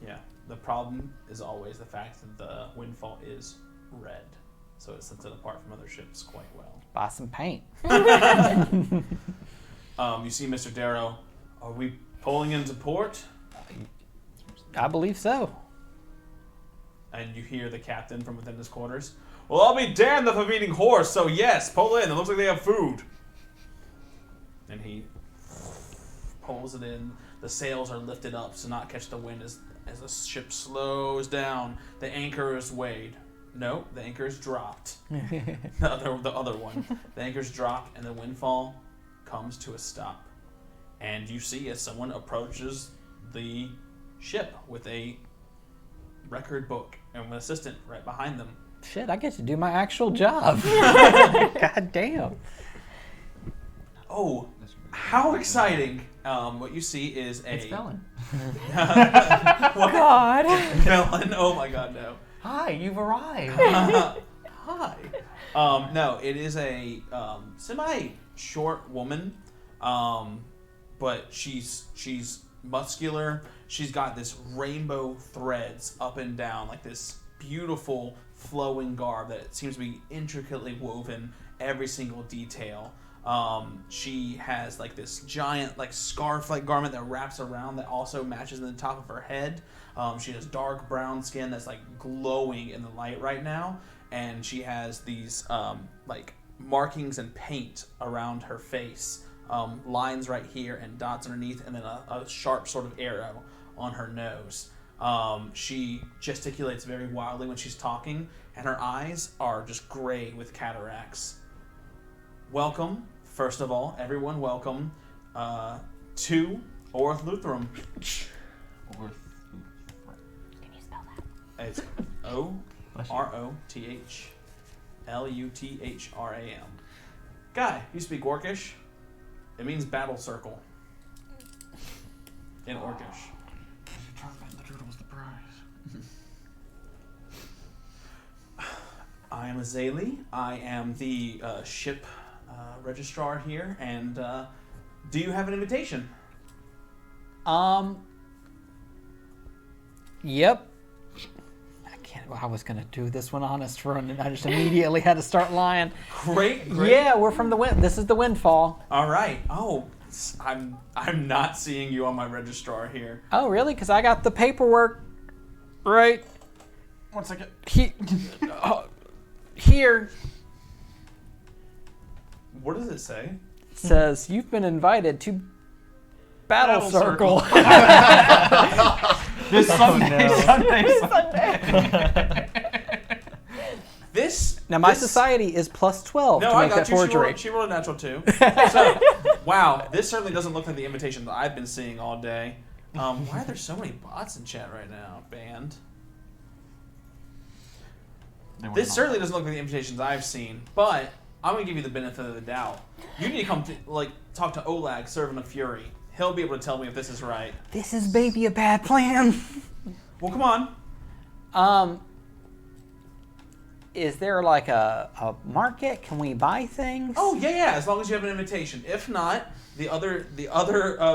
Yeah. The problem is always the fact that the Windfall is red. so it sets it apart from other ships quite well. Buy some paint. You see Mr. Darrow. Are we pulling into port? I believe so. And you hear the captain from within his quarters. Well, I'll be damned if I'm eating horse, so yes, pull in. It looks like they have food. And he pulls it in. The sails are lifted up to not catch the wind as the ship slows down. The anchor is weighed. No, the anchor is dropped. the other one. The anchor's dropped, and the Windfall comes to a stop. And you see as someone approaches the ship with a record book and an assistant right behind them. Shit, I get to do my actual job. God damn. Oh, how exciting! What you see is a... It's Velen. What? God. Velen? Oh my god, no. Hi, you've arrived. Hi. No, it is a semi-short woman, but she's muscular. She's got this rainbow threads up and down, like this beautiful flowing garb that seems to be intricately woven, every single detail. She has like this giant like scarf-like garment that wraps around that also matches in the top of her head. She has dark brown skin that's like glowing in the light right now, and she has these like markings and paint around her face, lines right here and dots underneath, and then a sharp sort of arrow on her nose. She gesticulates very wildly when she's talking, and her eyes are just gray with cataracts. Welcome, first of all, everyone, welcome to Orth Luthram. Or Can you spell that? It's O-R-O-T-H-L-U-T-H-R-A-M. Guy, you speak Orcish? It means battle circle in Orcish. I am Azalea. I am the ship registrar here, and do you have an invitation? Yep. I was gonna do this one honest run, and I just immediately had to start lying. Great. Yeah, we're from the wind. This is the Windfall. All right. Oh, I'm not seeing you on my registrar here. Oh, really? Because I got the paperwork right 1 second. Here. What does it say? It says you've been invited to Battle Circle. This Sunday. This Now my society is +12 No, to I make got that you. forgery. She rolled a natural 2. So, wow, this certainly doesn't look like the invitation that I've been seeing all day. Why are there so many bots in chat right now? Banned. This certainly doesn't look like the invitations I've seen, but I'm gonna give you the benefit of the doubt. You need to come talk to Olag, Servant of Fury. He'll be able to tell me if this is right. This is maybe a bad plan. Well, come on. Is there like a market? Can we buy things? Oh yeah, as long as you have an invitation. If not, the other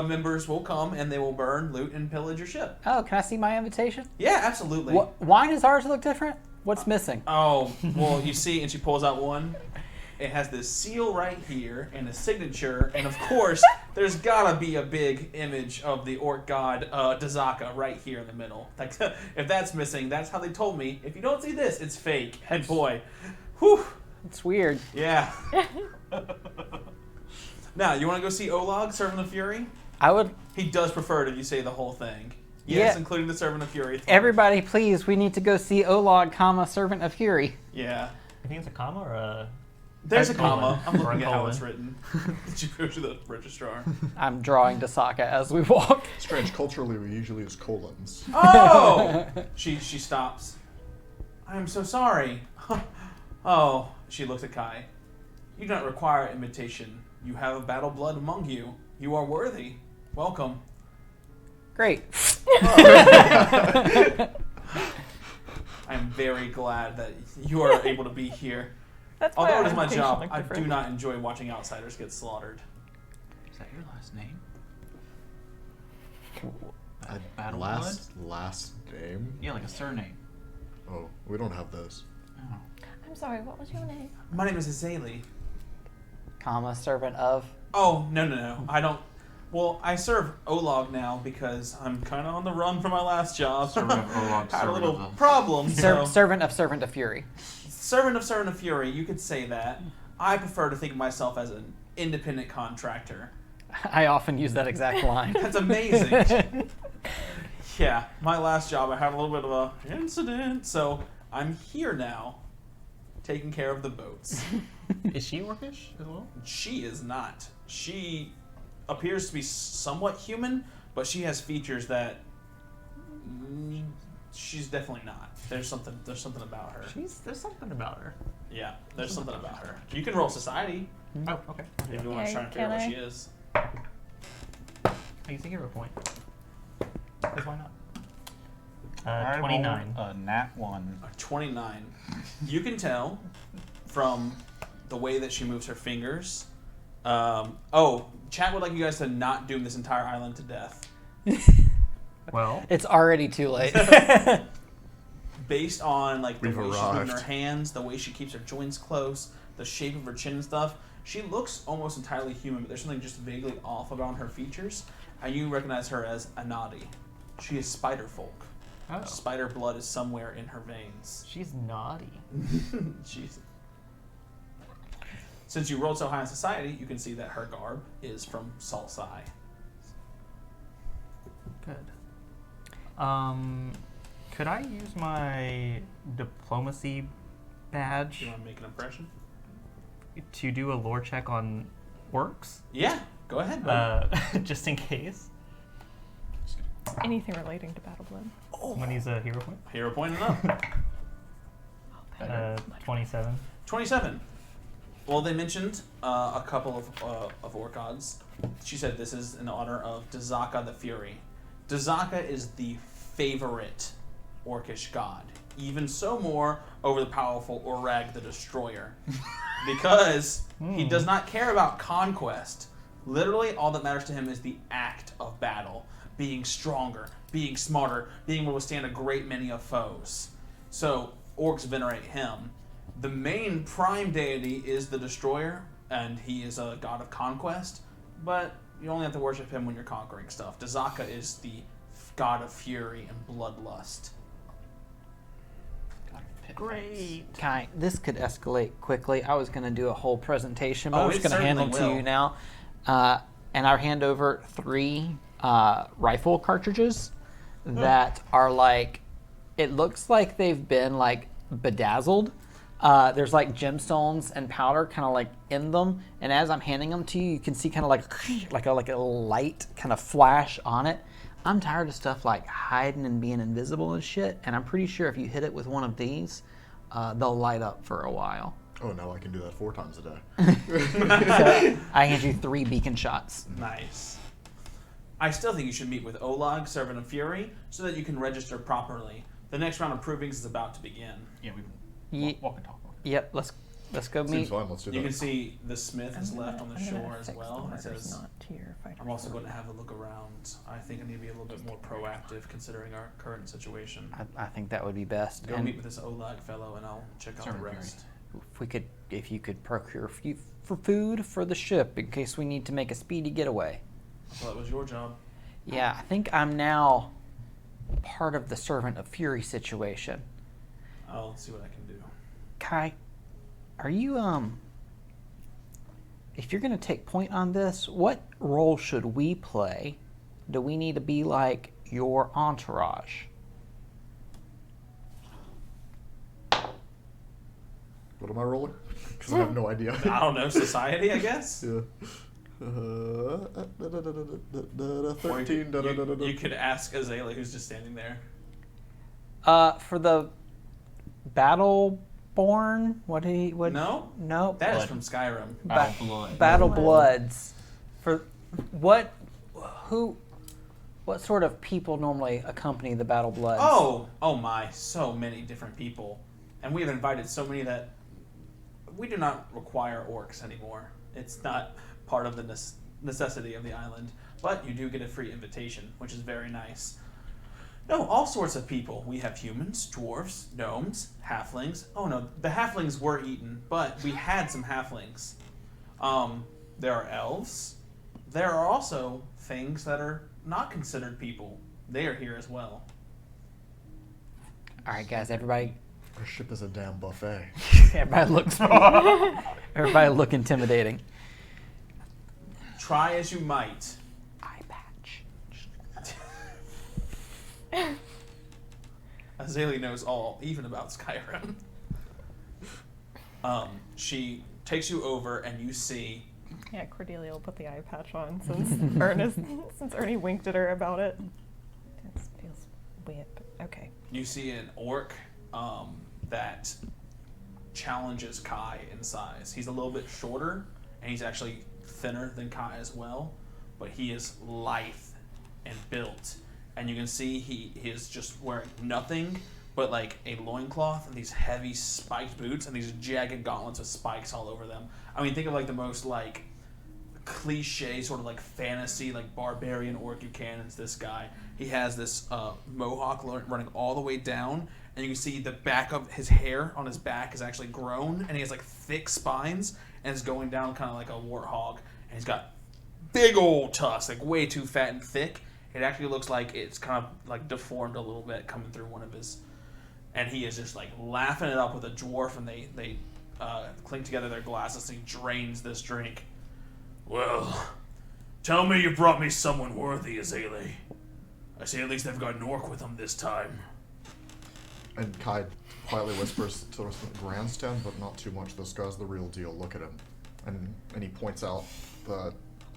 members will come and they will burn, loot, and pillage your ship. Oh, can I see my invitation? Yeah, absolutely. Why does ours look different? What's missing? Oh, well, you see, and she pulls out one. It has this seal right here and a signature, and of course, there's gotta be a big image of the orc god Dazaka right here in the middle. Like, if that's missing, that's how they told me. If you don't see this, it's fake. And boy, whew. It's weird. Yeah. Now, you want to go see Olag, Servant of Fury? I would. He does prefer it if you say the whole thing. Yes, Yeah. including the Servant of Fury. Everybody, please, we need to go see Olag, Servant of Fury. Yeah. You think it's a comma or a... There's a colon. comma. I'm Or a looking at how it's colon. written. Did you go to the registrar? I'm drawing Dasaka as we walk. Strange. Culturally, we usually use colons. Oh! She stops. I'm so sorry. Oh, she looks at Kai. You do not require invitation. You have a battle blood among you. You are worthy. Welcome. Great. I'm very glad that you are able to be here. That's Although why it is my invitation job, looked I different. do not enjoy watching outsiders get slaughtered. Is that your last name? Last name? Yeah, like a surname. Oh, we don't have those. Oh. I'm I'm sorry, what was your name? My name is Azalea. Comma, servant of. Oh, no. I don't. Well, I serve Olog now because I'm kind of on the run from my last job. Servant of Olog, Had a servant little of the- problem. So. Servant of Fury. Servant of Fury, you could say that. I prefer to think of myself as an independent contractor. I often use that exact line. That's amazing. Yeah, my last job, I had a little bit of an incident, so I'm here now, taking care of the boats. Is she orcish as well? She is not. She appears to be somewhat human, but she has features that she's definitely not. There's something about her. There's something about her. Yeah, there's something about her. You can roll society Oh, okay. if you want to try and figure out what she is. I use a hero point. Because why not? I 29. rolled a nat 1. 29. You can tell from the way that she moves her fingers. Chat would like you guys to not doom this entire island to death. Well, It's already too late. Based on like the We've way she's moving her arrived. hands, the way she keeps her joints close, the shape of her chin and stuff, she looks almost entirely human, but there's something just vaguely off about her features, and you recognize her as Anadi. She is spider folk. oh, Spider blood is somewhere in her veins. she's naughty. She's. Since you rolled so high in society, you can see that her garb is from Salsai. Good. Could I use my diplomacy badge Do you want to make an impression? to do a lore check on orcs? Yeah, go ahead. Bud. Just in case. Anything relating to Battle Blood. Oh. Someone needs a hero point. Hero point enough. 27. 27. Well, they mentioned a couple of orc gods. She said this is in honor of Dazaka the Fury. Dazaka is the favorite orcish god. Even so more over the powerful Orag the Destroyer. Because he does not care about conquest. Literally, all that matters to him is the act of battle. Being stronger, being smarter, being able to withstand a great many of foes. So, orcs venerate him. The main prime deity is the Destroyer, and he is a god of conquest, but you only have to worship him when you're conquering stuff. Dazaka is the god of fury and bloodlust. Great. Kai, this could escalate quickly. I was going to do a whole presentation, but Oh, I'm just it going to hand them certainly to will. you now. And I'll hand over 3 rifle cartridges that are like, it looks like they've been like bedazzled. There's like gemstones and powder kind of like in them. And as I'm handing them to you, you can see kind of like a light kind of flash on it. I'm tired of stuff like hiding and being invisible and shit. And I'm pretty sure if you hit it with one of these, they'll light up for a while. Oh no, I can do that 4 times a day. So I hand you 3 beacon shots. Nice. I still think you should meet with Olag, Servant of Fury, so that you can register properly. The next round of provings is about to begin. Yeah, we Ye- walk and talk. Yep, let's go Seems meet. fine, let's do You that. can see the smith is left on the I'm gonna shore as affix well. the It markers says, not to your fighter I'm also form. going to have a look around. I think I need to be a little bit more proactive considering our current situation. I think that would be best. Go And meet with this Olag fellow and I'll check out the Servant of rest. if you could procure for food for the ship in case we need to make a speedy getaway. I thought that was your job. Yeah, I think I'm now part of the Servant of Fury situation. I'll see what I can do. Kai, are you if you're gonna take point on this, what role should we play? Do we need to be like your entourage? What am I rolling? Because I have no idea. I don't know, society, I guess? Yeah. Or 13. you could ask Azalea, who's just standing there. For the Battleborn, what No? no That is Blood. from Skyrim. Battle blood. Battle Blood. Bloods. For what sort of people normally accompany the Battle Bloods? Oh my, so many different people. And we have invited so many that we do not require orcs anymore. It's not part of the necessity of the island. But you do get a free invitation, which is very nice. No, all sorts of people. We have humans, dwarves, gnomes, halflings. Oh no, the halflings were eaten, but we had some halflings. There are elves. There are also things that are not considered people. They are here as well. All right, guys, everybody Our ship is a damn buffet. everybody look intimidating. Try as you might. Eye patch. Azalea knows all, even about Skyrim. She takes you over, and you see. Yeah, Cordelia will put the eye patch on since since Ernie winked at her about it. It feels weird, but okay. You see an orc that challenges Kai in size. He's a little bit shorter, and he's actually thinner than Kai as well, but he is lithe and built. And you can see he is just wearing nothing but like a loincloth and these heavy spiked boots and these jagged gauntlets with spikes all over them. I mean, think of like the most like cliche sort of like fantasy like barbarian orc you can. It's this guy. He has this mohawk running all the way down, and you can see the back of his hair on his back is actually grown, and he has like thick spines and is going down kind of like a warthog, and he's got big old tusks, like way too fat and thick. It actually looks like it's kind of like deformed a little bit coming through one of his, and he is just like laughing it up with a dwarf, and they clink together their glasses and he drains this drink. Well, tell me you brought me someone worthy, Azalea. I see at least they've got an orc with them this time. And Kai quietly whispers to the grandstand, but not too much. This guy's the real deal. Look at him. And he points out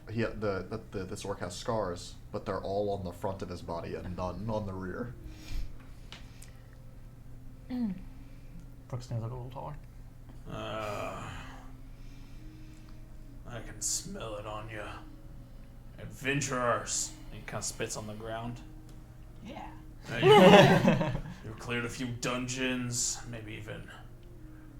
this orc has scars, but they're all on the front of his body and none on the rear. Brooke stands up a little taller. I can smell it on you. Adventurers. He kind of spits on the ground. Yeah. You've cleared a few dungeons, maybe even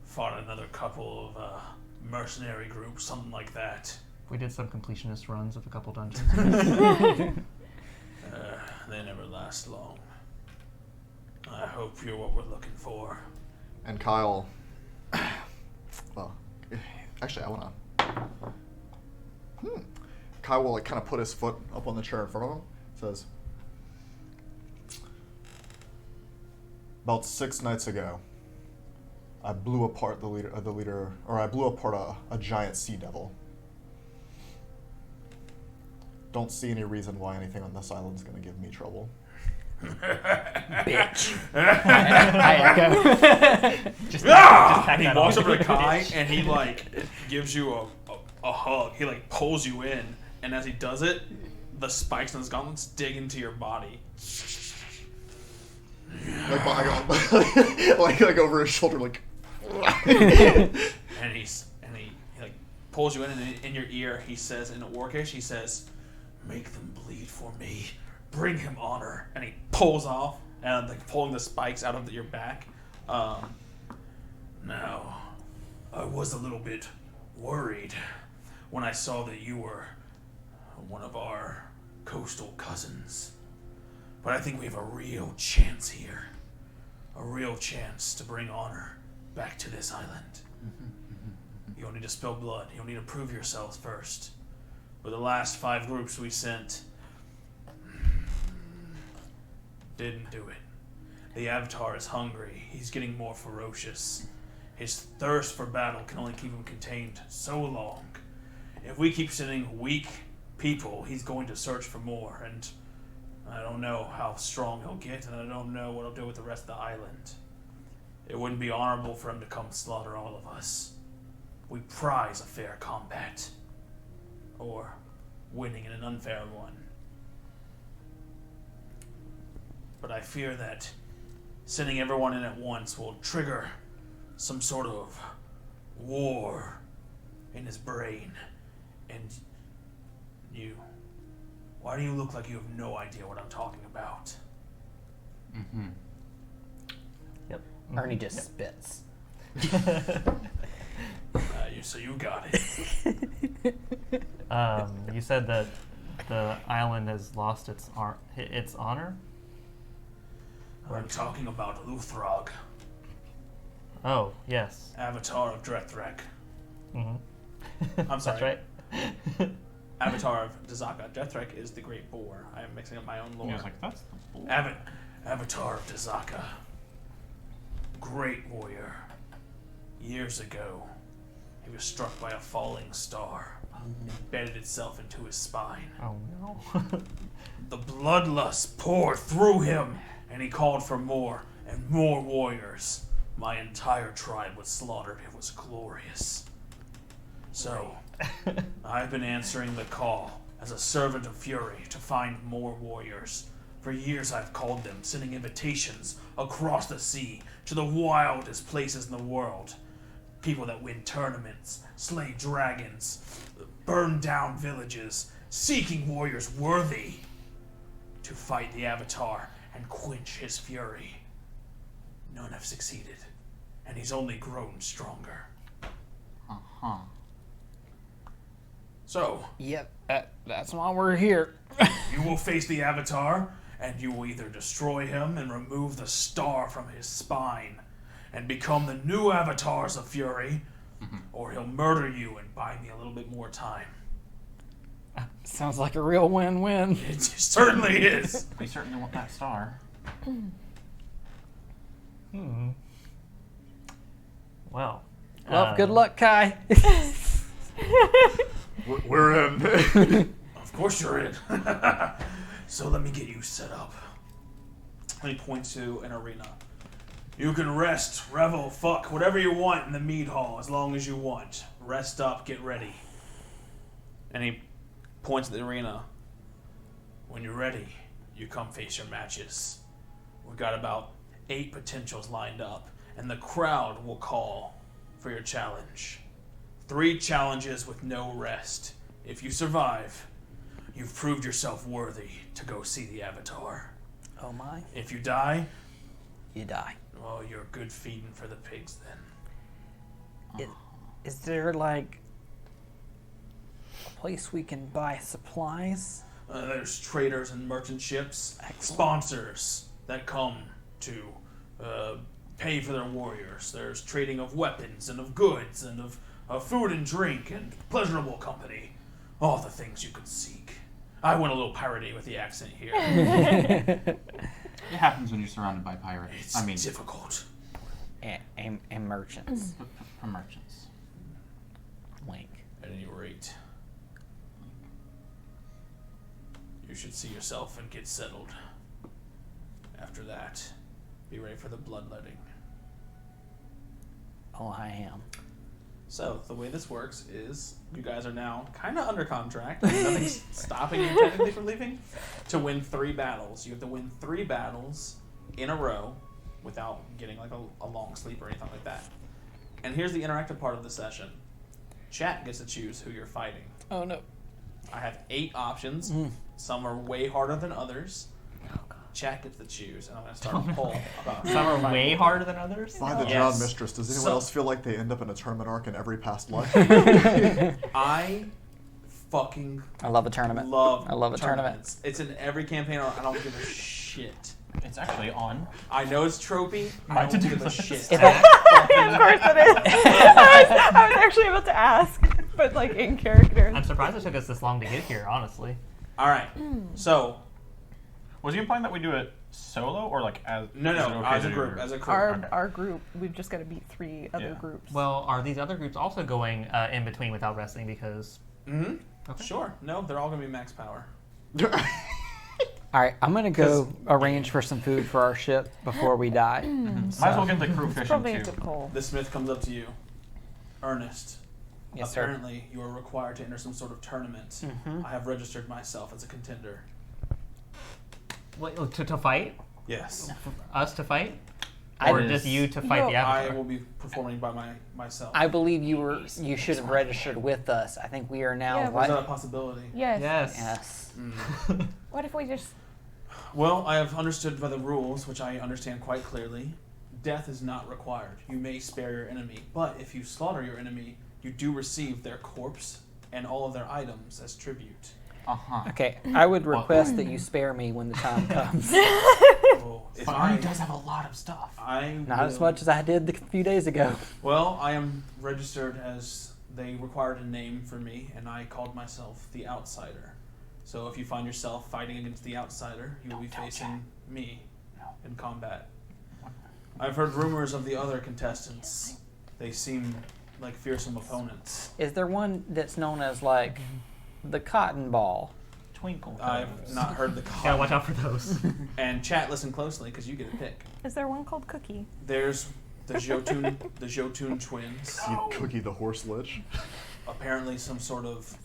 fought another couple of mercenary groups, something like that. We did some completionist runs of a couple dungeons. They never last long. I hope you're what we're looking for. And Kyle, well, actually, I want to. Kyle will like kind of put his foot up on the chair in front of him. Says, about 6 nights ago, I blew apart I blew apart a giant sea devil. Don't see any reason why anything on this island's gonna give me trouble. Bitch. I echo. And he walks over to Kai and he like gives you a hug. He like pulls you in, and as he does it, the spikes in his gauntlets dig into your body. Like over his shoulder, like. And he like pulls you in, and in your ear he says in Orcish, he says, "Make them bleed for me. Bring him honor." And he pulls off and like pulling the spikes out of your back. Now, I was a little bit worried when I saw that you were one of our coastal cousins. But I think we have a real chance here. A real chance to bring honor back to this island. You don't need to spill blood. You don't need to prove yourselves first. But the last 5 groups we sent didn't do it. The Avatar is hungry. He's getting more ferocious. His thirst for battle can only keep him contained so long. If we keep sending weak people, he's going to search for more, and I don't know how strong he'll get, and I don't know what he'll do with the rest of the island. It wouldn't be honorable for him to come slaughter all of us. We prize a fair combat, or winning in an unfair one. But I fear that sending everyone in at once will trigger some sort of war in his brain. And you, why do you look like you have no idea what I'm talking about? Mm-hmm. Yep. Ernie just spits. So you got it. You said that the island has lost its honor. I'm talking about Luthrog, Oh, yes. Avatar of Drethrek. Mm-hmm. I'm sorry. That's right. Avatar of Dazaka. Drethrek is the Great Boar. I am mixing up my own lore. I was like, that's the bull. Avatar of Dazaka. Great warrior. Years ago, he was struck by a falling star. Embedded itself into his spine. Oh, no. The bloodlust poured through him, and he called for more and more warriors. My entire tribe was slaughtered. It was glorious. So, I've been answering the call as a servant of Fury to find more warriors. For years I've called them, sending invitations across the sea to the wildest places in the world. People that win tournaments, slay dragons, burn down villages, seeking warriors worthy to fight the Avatar and quench his fury. None have succeeded, and he's only grown stronger. Uh-huh. So, Yep, that's why we're here. you will face the Avatar, and you will either destroy him and remove the star from his spine and become the new Avatars of Fury, or he'll murder you and buy me a little bit more time. Sounds like a real win-win. It certainly is. We certainly want that star. Well. Well, good luck, Kai. We're in. Of course you're in. So let me get you set up. Let me point to an arena. You can rest, revel, fuck, whatever you want in the mead hall as long as you want. Rest up, get ready. And he points at the arena. When you're ready, you come face your matches. We've got about 8 potentials lined up, and the crowd will call for your challenge. 3 challenges with no rest. If you survive, you've proved yourself worthy to go see the Avatar. Oh my. If you die, You die. well, you're good feeding for the pigs then. Is there, like, a place we can buy supplies? There's traders and merchant ships, sponsors that come to pay for their warriors. There's trading of weapons and of goods and of food and drink and pleasurable company. All the things you could seek. I went a little piratey with the accent here. It happens when you're surrounded by pirates. It's difficult. And merchants. For merchants. Wink. At any rate, you should see yourself and get settled. After that, be ready for the bloodletting. Oh, I am. So, the way this works is you guys are now kind of under contract. Nothing's stopping you technically from leaving. To win 3 battles. You have to win 3 battles in a row without getting like a long sleep or anything like that. And here's the interactive part of the session. Chat gets to choose who you're fighting. Oh, no. I have 8 options. Some are way harder than others. Chat gets to choose, and I'm going to start a poll about Some are way harder than others? By the Yes. Drowned Mistress, does anyone So- else feel like they end up in a tournament arc in every past life? I fucking I love a tournament. love I love a tournament. tournaments. It's in every campaign. I don't give a shit. It's actually on. I know it's tropey. My I don't to-do give a list. shit. If I, Of course it is. I was actually about to ask, but like in character. I'm surprised it took us this long to get here, honestly. All right. So Was he implying that we do it solo or like as no, is it okay as a to- group, as a crew. Our group, we've just got to beat 3 other Yeah. groups. Well, are these other groups also going in between without resting because... Mm-hmm. Okay. Sure. No, they're all gonna be max power. all right, I'm going to go arrange for some food for our ship before we die. Might as well get the crew fishing Probably a too. good call. The smith comes up to you. Ernest. Yes, sir. Apparently, you are required to enter some sort of tournament. Mhm. I have registered myself as a contender. Wait, to fight? Yes. Us to fight? I Or is- just you to fight No, the I Avatar? will be performing by myself. I believe you should have registered with us. I think we are now Yeah, Is what? that a possibility? Yes. Yes. Yes. What if we just... Well, I have understood by the rules, which I understand quite clearly, death is not required. You may spare your enemy, but if you slaughter your enemy, you do receive their corpse and all of their items as tribute. Uh-huh. Okay, I would request that you spare me when the time comes. Oh, If Arnie does have a lot of stuff. Not as much as I did a few days ago. Well, I am registered as they required a name for me, and I called myself the Outsider. So if you find yourself fighting against the Outsider, you will be facing me in combat. I've heard rumors of the other contestants. They seem like fearsome opponents. Is there one that's known as like the Cotton Ball? Twinkle. I've not heard the Gotta watch out for those. And chat, listen closely because you get a pick. Is there one called Cookie? There's the Jotun twins. You Cookie the horse lich. Apparently some sort of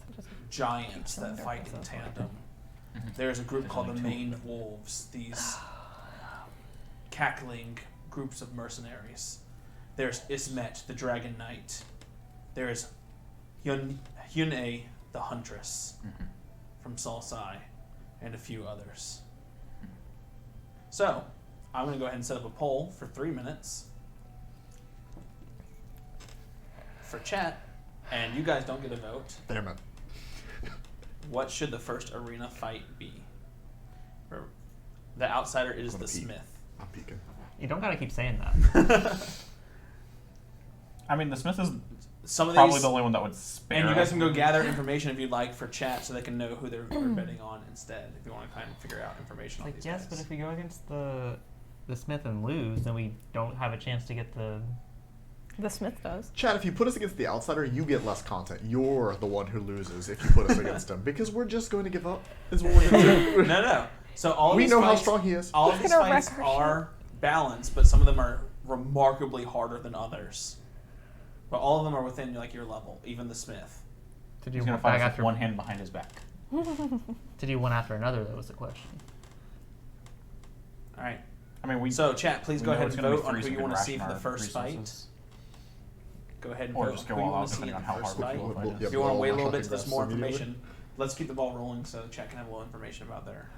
giants that fight in tandem. There's a group called the Maned Wolves, these cackling groups of mercenaries. There's Ismet, the Dragon Knight. There's Hyun-A, the Huntress from Salsai, and a few others. So, I'm going to go ahead and set up a poll for 3 minutes for chat, and you guys don't get a vote. Damn it. What should the first arena fight be? The Outsider is the peek. Smith. I'm peeking. You don't gotta keep saying that. I mean, the Smith is Some of probably these, the only one that would spare. and you guys us. can go gather information if you'd like for chat, so they can know who they're betting on instead. If you want to kind of figure out information on Like, these yes, guys. but if we go against the Smith and lose, then we don't have a chance to get the. The Smith does. Chad, if you put us against the Outsider, you get less content. You're the one who loses if you put us against him, because we're just going to give up. Is what we're going to do. no. So all of We these know how fights, strong he is. all of these gonna fights wreck our are balanced, but some of them are remarkably harder than others. But all of them are within like your level, even the Smith. To do He's gonna one fight back us with after one hand behind his back. To do one after another. That was the question. All right. I mean, we. So chat, please we go know ahead it's and gonna be vote on three, who so you we want can to see for the ration our first fight. resources. Go ahead and Or vote just who go you all want out to see in depending the on how first hard we fight. feel. Yeah, If you want to we'll wait a all little rush bit to this aggressive more immediately. information, let's keep the ball rolling so chat can have a little information about there.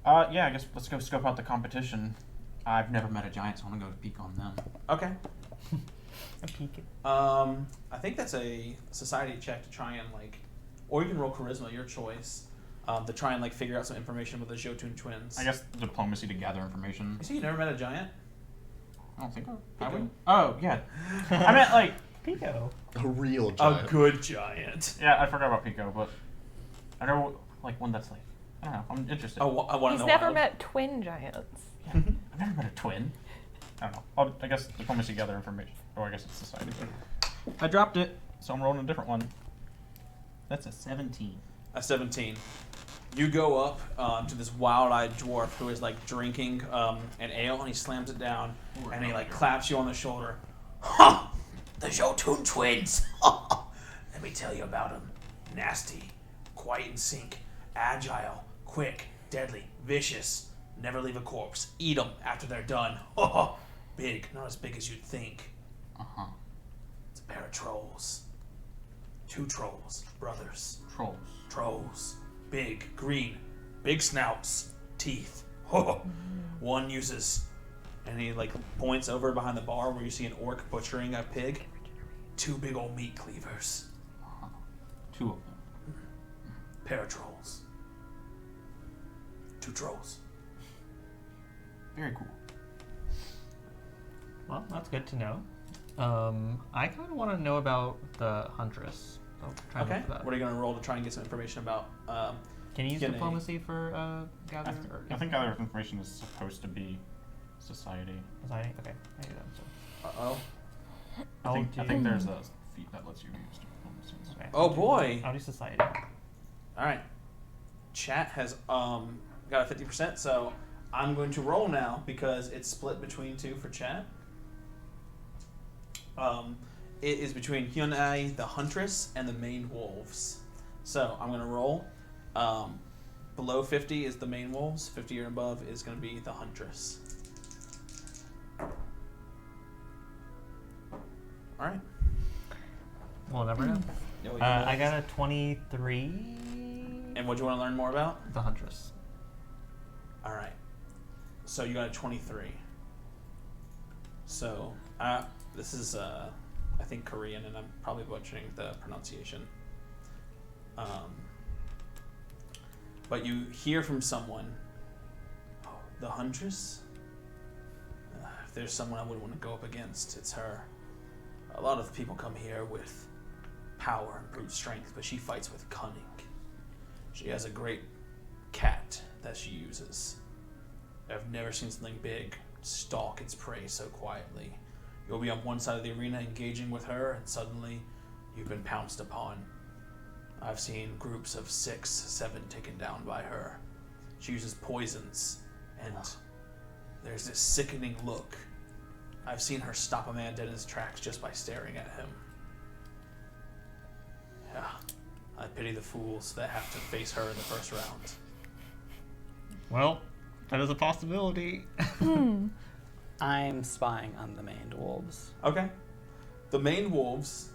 Yeah, I guess let's go scope out the competition. I've never met a giant, so I'm gonna go peek on them. Okay. A peek. I think that's a society check to try and like, or you can roll charisma, your choice, to try and like figure out some information with the Jotun twins. I guess diplomacy to gather information. You see, you never met a giant. I don't think. Pico. Have we? Oh yeah. I meant like. Pico. A real A giant. good giant. Yeah, I forgot about Pico, but I know like one that's like. I don't know. I'm interested. Oh, one in He's the never wild. met twin giants. Yeah, I've never met a twin. I don't know. I guess diplomacy gather information. Or I guess it's society. I dropped it, so I'm rolling a different one. That's a 17. A 17. You go up to this wild-eyed dwarf who is like drinking an ale, and he slams it down, and he like claps you on the shoulder. Ha! The Jotun twins. Let me tell you about them. Nasty, quiet in sync, agile, quick, deadly, vicious. Never leave a corpse. Eat them after they're done. Big, not as big as you'd think. Uh-huh. It's a pair of trolls. 2 trolls, brothers. Trolls. Trolls. Big, green, big snouts, teeth. One uses, and he like points over behind the bar where you see an orc butchering a pig. 2 big old meat cleavers. 2 of them. Pair of trolls. 2 trolls. Very cool. Well, that's good to know. I kind of want to know about the Huntress. So try and Okay. look for that. What are you gonna roll to try and get some information about? Can you use Hyun-A? diplomacy for gather? Or I think gather information is supposed to be society. society? Okay, I do that. So. Uh-oh. I think there's a feat that lets you use diplomacy. Okay. Oh boy. I'll do society. All right. Chat has got a 50%, so I'm going to roll now because it's split between 2 for chat. It is between Hyun-A, the Huntress, and the Maned Wolves. So I'm going to roll. Below 50 is the Maned Wolves. 50 or above is going to be the Huntress. All right. We'll never know. I got a 23. And what do you want to learn more about? The Huntress. All right. So you got a 23. So this is I think Korean, and I'm probably butchering the pronunciation. But you hear from someone, oh, the Huntress? there's someone I would want to go up against, it's her. A lot of people come here with power and brute strength, but she fights with cunning. She has a great cat that she uses. I've never seen something big stalk its prey so quietly. You'll be on one side of the arena engaging with her, and suddenly you've been pounced upon. I've seen groups of 6, 7 taken down by her. She uses poisons, and there's this sickening look. I've seen her stop a man dead in his tracks just by staring at him. Yeah, I pity the fools that have to face her in the first round. Well, that is a possibility. I'm spying on the maned wolves. Okay. The main wolves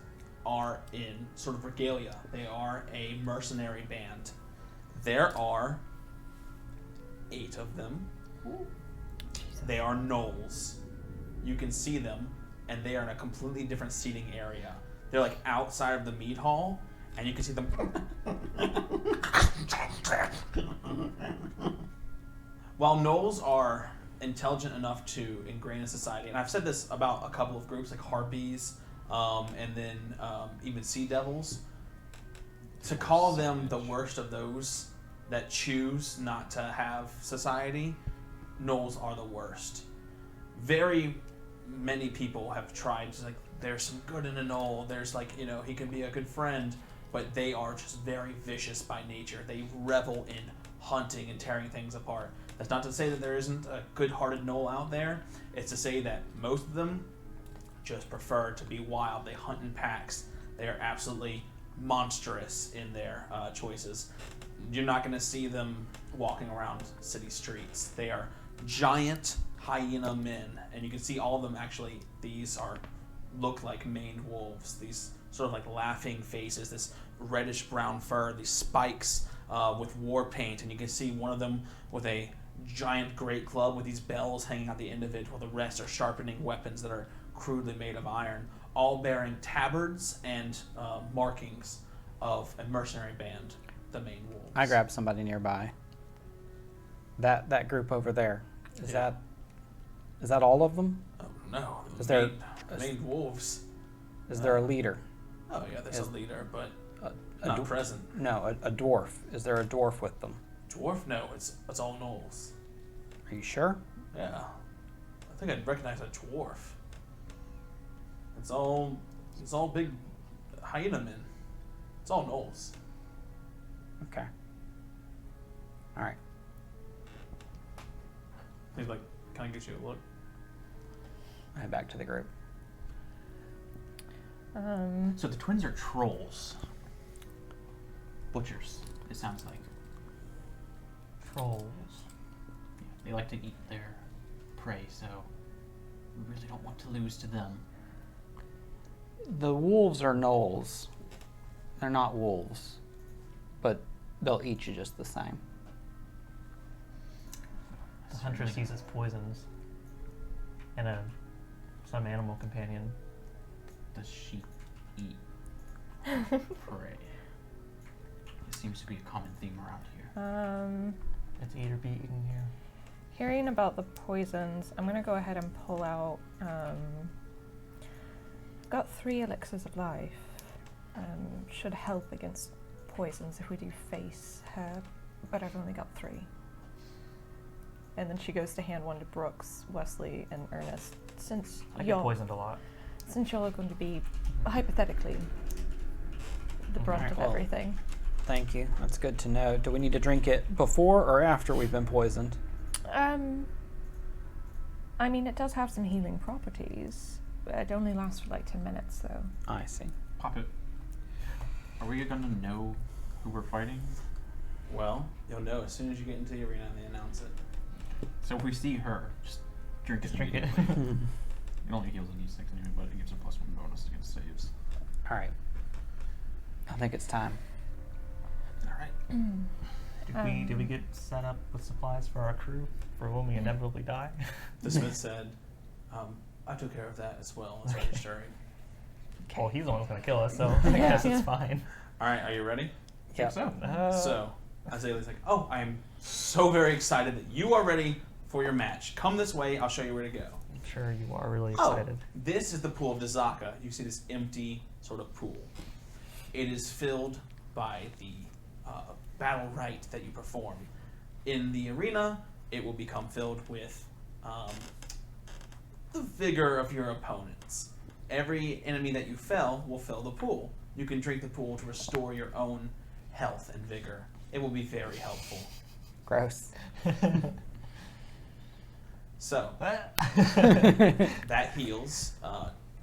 are in sort of regalia. They are a mercenary band. There are 8 of them. They are gnolls. You can see them, and they are in a completely different seating area. They're like outside of the mead hall, and you can see them. While gnolls are intelligent enough to ingrain in society, and I've said this about a couple of groups like harpies, and then even sea devils, to call them the worst of those that choose not to have society, gnolls are the worst. Very many people have tried to, like, there's some good in a gnoll, there's like, you know, he can be a good friend, but they are just very vicious by nature. They revel in hunting and tearing things apart. That's not to say that there isn't a good-hearted gnoll out there. It's to say that most of them just prefer to be wild. They hunt in packs. They are absolutely monstrous in their choices. You're not going to see them walking around city streets. They are giant hyena men, and you can see all of them actually. These look like maned wolves. These sort of like laughing faces, this reddish brown fur, these spikes with war paint, and you can see one of them with a giant great club with these bells hanging out the end of it, while the rest are sharpening weapons that are crudely made of iron, all bearing tabards and markings of a mercenary band, the main wolves. I grab somebody nearby. That group over there. Is that all of them? Oh no, Is there main wolves? Is there a leader? Oh yeah, there's a leader, but A not present. No, a dwarf. Is there a dwarf with them? Dwarf? No, it's all gnolls. Are you sure? Yeah, I think I'd recognize a dwarf. It's all big hyena men. It's all gnolls. Okay. All right. He's like, can I get you a look? I head back to the group. So the twins are trolls. Butchers, it sounds like. Trolls. They like to eat their prey, so we really don't want to lose to them. The wolves are gnolls. They're not wolves, but they'll eat you just the same. The huntress uses poisons and some animal companion. Does she eat prey? It seems to be a common theme around here. It's eat or be eaten here. Hearing about the poisons, I'm gonna go ahead and pull out. I've got 3 elixirs of life. Should help against poisons if we do face her, but I've only got 3. And then she goes to hand one to Brooks, Wesley, and Ernest. Since I get y'all poisoned a lot. since y'all are going to be hypothetically the brunt Alright, of well, everything. Thank you. That's good to know. Do we need to drink it before or after we've been poisoned? I mean, it does have some healing properties. But it only lasts for like 10 minutes, though. I see. Pop it. Are we gonna know who we're fighting? Well, you'll know as soon as you get into the arena and they announce it. So if we see her, just drink Just it. drink it. immediately. It only heals a d6 anyway, but it gives a +1 bonus against saves. All right. I think it's time. All right. Did we get set up with supplies for our crew for when we inevitably die? The smith said, I took care of that as well as registering. Well, he's the one who's going to kill us, so I guess it's fine. All right, are you ready? Yeah. So, So, Azalea's like, oh, I am so very excited that you are ready for your match. Come this way, I'll show you where to go. I'm sure you are really Oh, excited. this is the pool of Dazaka. You see this empty sort of pool. It is filled by the battle rite that you perform. In the arena, it will become filled with the vigor of your opponents. Every enemy that you fell will fill the pool. You can drink the pool to restore your own health and vigor. It will be very helpful. Gross. So, that heals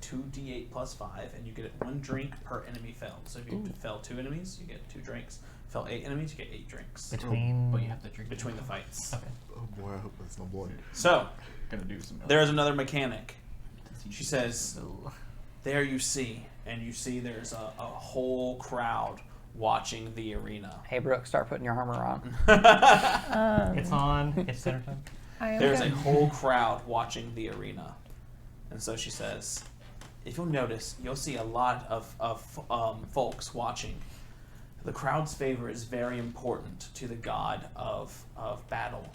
2d8 plus 5, and you get 1 drink per enemy felled. So if you fell 2 enemies, you get 2 drinks. Fell 8 enemies, you get 8 drinks. Between. But you have to drink Between the fights. Okay. Oh boy, I hope there's no blood. So, Gonna do some. there is another mechanic. She says, So, there you see, and you see there's a whole crowd watching the arena. Hey, Brooke, start putting your armor on. it's on. It's dinner time. I am There's a good. whole crowd watching the arena. And so she says, if you'll notice, you'll see a lot of folks watching. The crowd's favor is very important to the god of battle.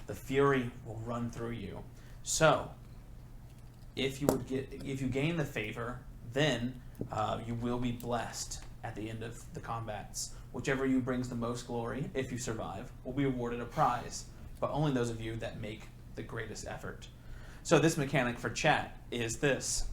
The fury will run through you. So, if you gain the favor, then you will be blessed at the end of the combats. Whichever you brings the most glory, if you survive, will be awarded a prize. But only those of you that make the greatest effort. So this mechanic for chat is this.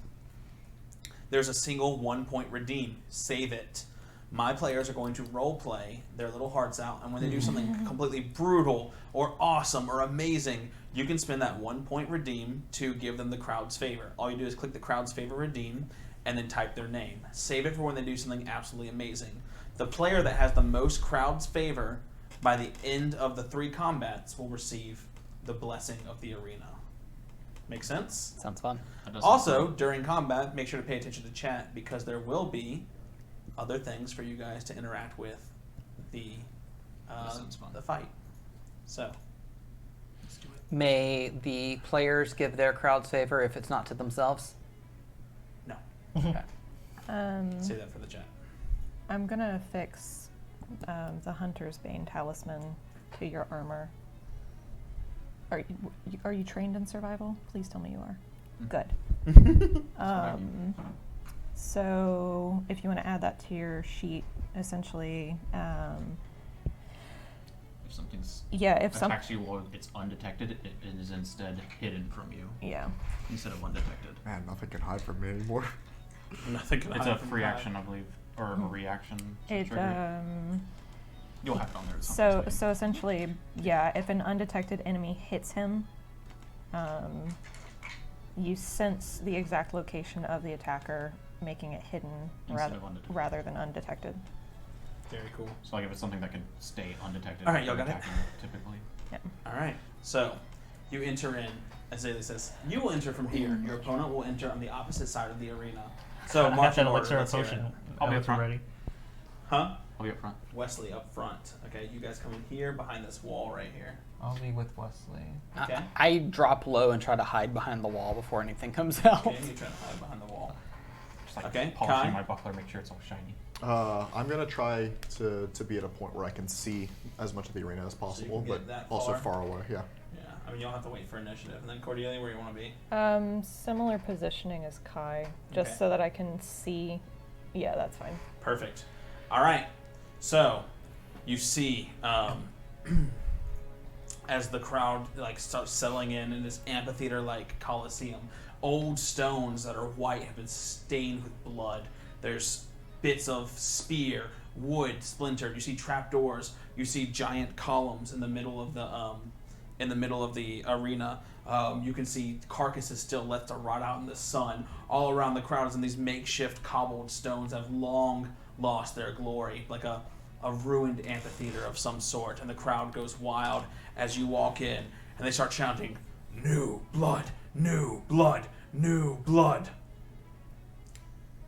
There's a single 1-point redeem. Save it. My players are going to role play their little hearts out, and when they do something completely brutal or awesome or amazing, you can spend that 1-point redeem to give them the crowd's favor. All you do is click the crowd's favor redeem and then type their name. Save it for when they do something absolutely amazing. The player that has the most crowd's favor by the end of the 3 combats will receive the blessing of the arena. Make sense? Sounds fun. Also, during combat, make sure to pay attention to chat because there will be other things for you guys to interact with the sounds fun. the fight. So, let's do it. May the players give their crowd's favor if it's not to themselves? No, Okay. say that for the chat. I'm gonna fix the Hunter's Bane talisman to your armor. Are you trained in survival? Please tell me you are. Good. So if you want to add that to your sheet, essentially, If something's yeah, if some, attacks you while it's undetected, it is instead hidden from you yeah, instead of undetected. Man, nothing can hide from me anymore. Nothing can It's hide a from free God. action, I believe, or a reaction to it trigger. You'll have it on there. at some So, point. so essentially, yeah, if an undetected enemy hits him, you sense the exact location of the attacker, making it hidden Instead of undetected. rather than undetected. Very cool. So like if it's something that can stay undetected. All right, y'all you're got it? attacking typically. All right. So, you enter in. Azalea says, you will enter from here. Your opponent will enter on the opposite side of the arena. So, I have march that in order. elixir of Let's hear potion. it. I'll be Elixir up front. ready. Huh? I'll be up front. Wesley up front. Okay, you guys come in here behind this wall right here. I'll be with Wesley. Okay. I drop low and try to hide behind the wall before anything comes out. Okay, you try to hide behind the wall. Just like Okay, polishing Kai? my buckler, make sure it's all shiny. I'm gonna try to be at a point where I can see as much of the arena as possible, can get but that also far? far away. Yeah. Yeah, I mean, you'll have to wait for initiative. And then, Cordelia, where you want to be? Similar positioning as Kai, just Okay. so that I can see. Yeah, that's fine. Perfect. All right. So, you see, as the crowd starts settling in this amphitheater-like coliseum, old stones that are white have been stained with blood. There's bits of spear, wood splintered. You see trapdoors. You see giant columns in the middle of the arena. You can see carcasses still left to rot out in the sun. All around the crowd is in these makeshift cobbled stones that have long lost their glory, like a ruined amphitheater of some sort. And the crowd goes wild as you walk in, and they start chanting, "New blood, new blood, new blood."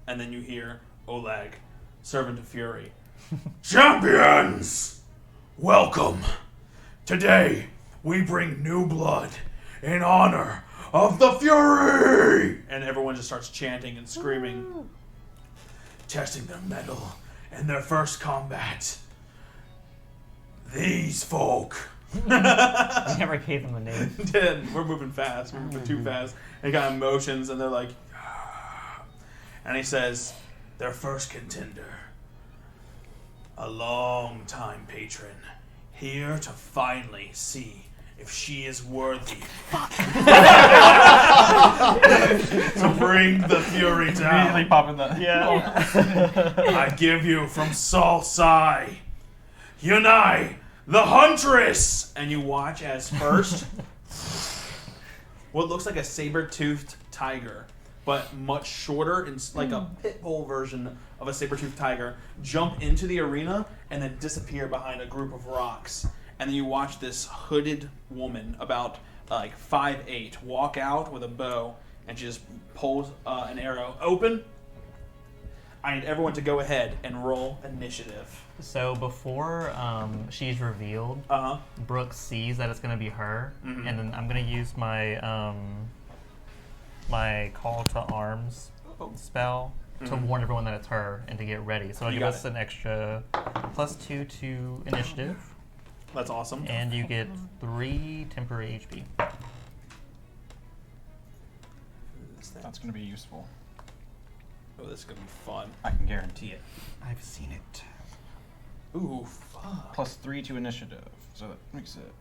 And then you hear Oleg, servant of fury, "Champions, welcome. Today we bring new blood in honor of the Fury!" And everyone just starts chanting and screaming. Testing their mettle in their first combat. These folk I never gave them a name. We're moving fast. We're moving too fast. And he kind of motions, and they're like, and he says, their first contender, a long-time patron, here to finally see if she is worthy to bring the fury down. Immediately popping the I give you from Sol Sai, Yunai, the Huntress! And you watch as first, what looks like a saber-toothed tiger, but much shorter and like a pit bull version of a saber-toothed tiger, jump into the arena and then disappear behind a group of rocks. And then you watch this hooded woman, about like 5'8", walk out with a bow, and she just pulls an arrow open. I need everyone to go ahead and roll initiative. So before she's revealed, Brooke sees that it's going to be her, and then I'm going to use my my call to arms spell to warn everyone that it's her and to get ready. So it'll give us an extra +2 to initiative. That's awesome. And you get 3 temporary HP. That's going to be useful. Oh, this is going to be fun. I can guarantee it. I've seen it. Ooh, fuck. +3 to initiative, so that makes it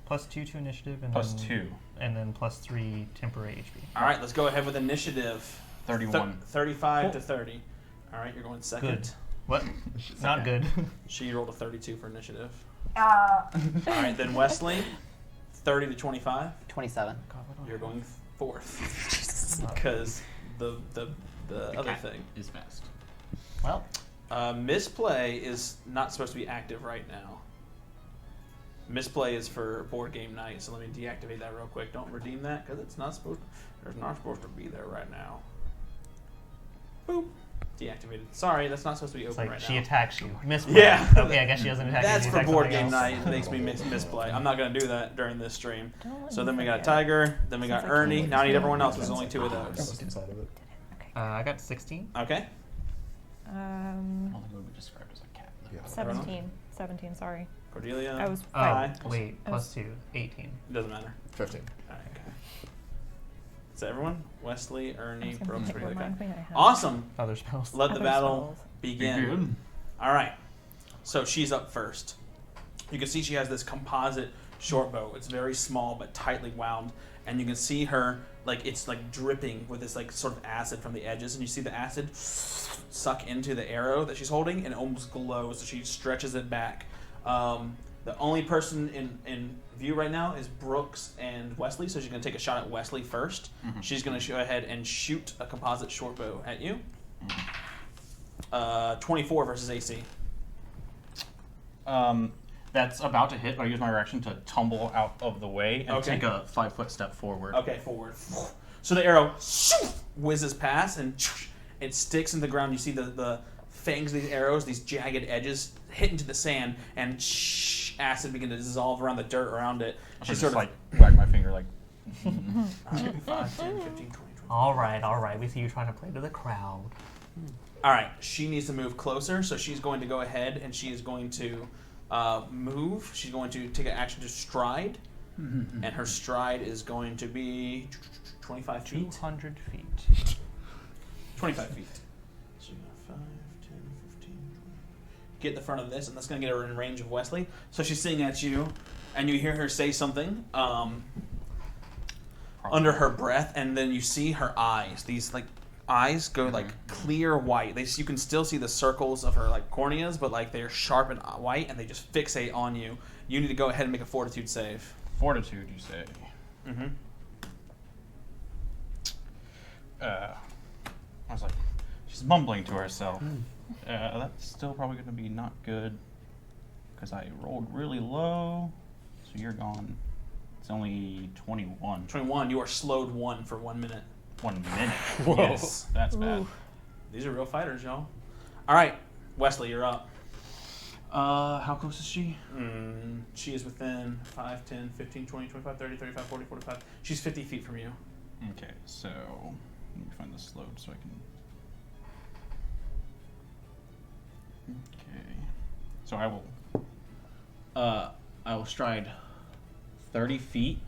+2 to initiative, and +2. And then +3 temporary HP. All right, let's go ahead with initiative. 31. 35 to 30. All right, you're going second. Good. What? Not good. She rolled a 32 for initiative. All right, then Wesley, 30 to 25. 27. You're going fourth because the other thing is fast. Well, misplay is not supposed to be active right now. Misplay is for board game night, so let me deactivate that real quick. Don't redeem that because it's not supposed. There's not supposed to be there right now. Boop. Deactivated. Sorry, that's not supposed to be open right now. she attacks you. Misplay. Yeah. Okay, I guess she doesn't attack you. That's She for attacks board something game else. night. It makes me misplay. I'm not going to do that during this stream. Don't So let then me we got forget. Tiger, then we got Since I can't Ernie. look Now I need at everyone else. it. There's only 2 of those. Inside of it. I got 16. Okay. I don't think it would be described as a cat. Yeah. 17, sorry. Cordelia. I was Oh, right. wait, I was- +2, 18. It doesn't matter. 15. All right, okay. Is that everyone? Wesley, Ernie, I was gonna Brooks, pick what Cordelia. mind queen I had. Awesome. Other spells. Let the Other battle spells. begin. All right. So she's up first. You can see she has this composite short bow. It's very small but tightly wound, and you can see her like it's like dripping with this like sort of acid from the edges, and you see the acid suck into the arrow that she's holding, and it almost glows. So she stretches it back. The only person in view right now is Brooks and Wesley, so she's going to take a shot at Wesley first. She's going to go ahead and shoot a composite short bow at you. 24 versus AC. That's about to hit, but I use my reaction to tumble out of the way and Okay. take a 5-foot step forward. Okay, forward. So the arrow whizzes past and it sticks in the ground. You see the fangs of these arrows, these jagged edges hit into the sand, and acid begin to dissolve around the dirt around it. I She should sort just of like wag my finger like 5, 10, 15, 20, 20. All right. We see you trying to play to the crowd. All right, she needs to move closer, so she's going to go ahead and she is going to move. She's going to take an action to stride, and her stride is going to be 25 feet. 200 feet. 25 feet. So 5, 10, 15, 20. Get in the front of this, and that's going to get her in range of Wesley. So she's sitting at you, and you hear her say something under her breath, and then you see her eyes. These like eyes go like clear white. You can still see the circles of her like corneas, but like they're sharp and white, and they just fixate on you. You need to go ahead and make a fortitude save. fortitude, you say. Mm-hmm. I was like, she's mumbling to herself. That's still probably going to be not good because I rolled really low. So you're gone. It's only 21. 21. You are slowed 1 for 1 minute. 1 minute. Whoa. Yes, that's bad. Ooh. These are real fighters, y'all. All right, Wesley, you're up. How close is she? She is within 5, 10, 15, 20, 25, 30, 35, 40, 45. She's 50 feet from you. Okay, so let me find this load so I can. Okay, so I will I will stride 30 feet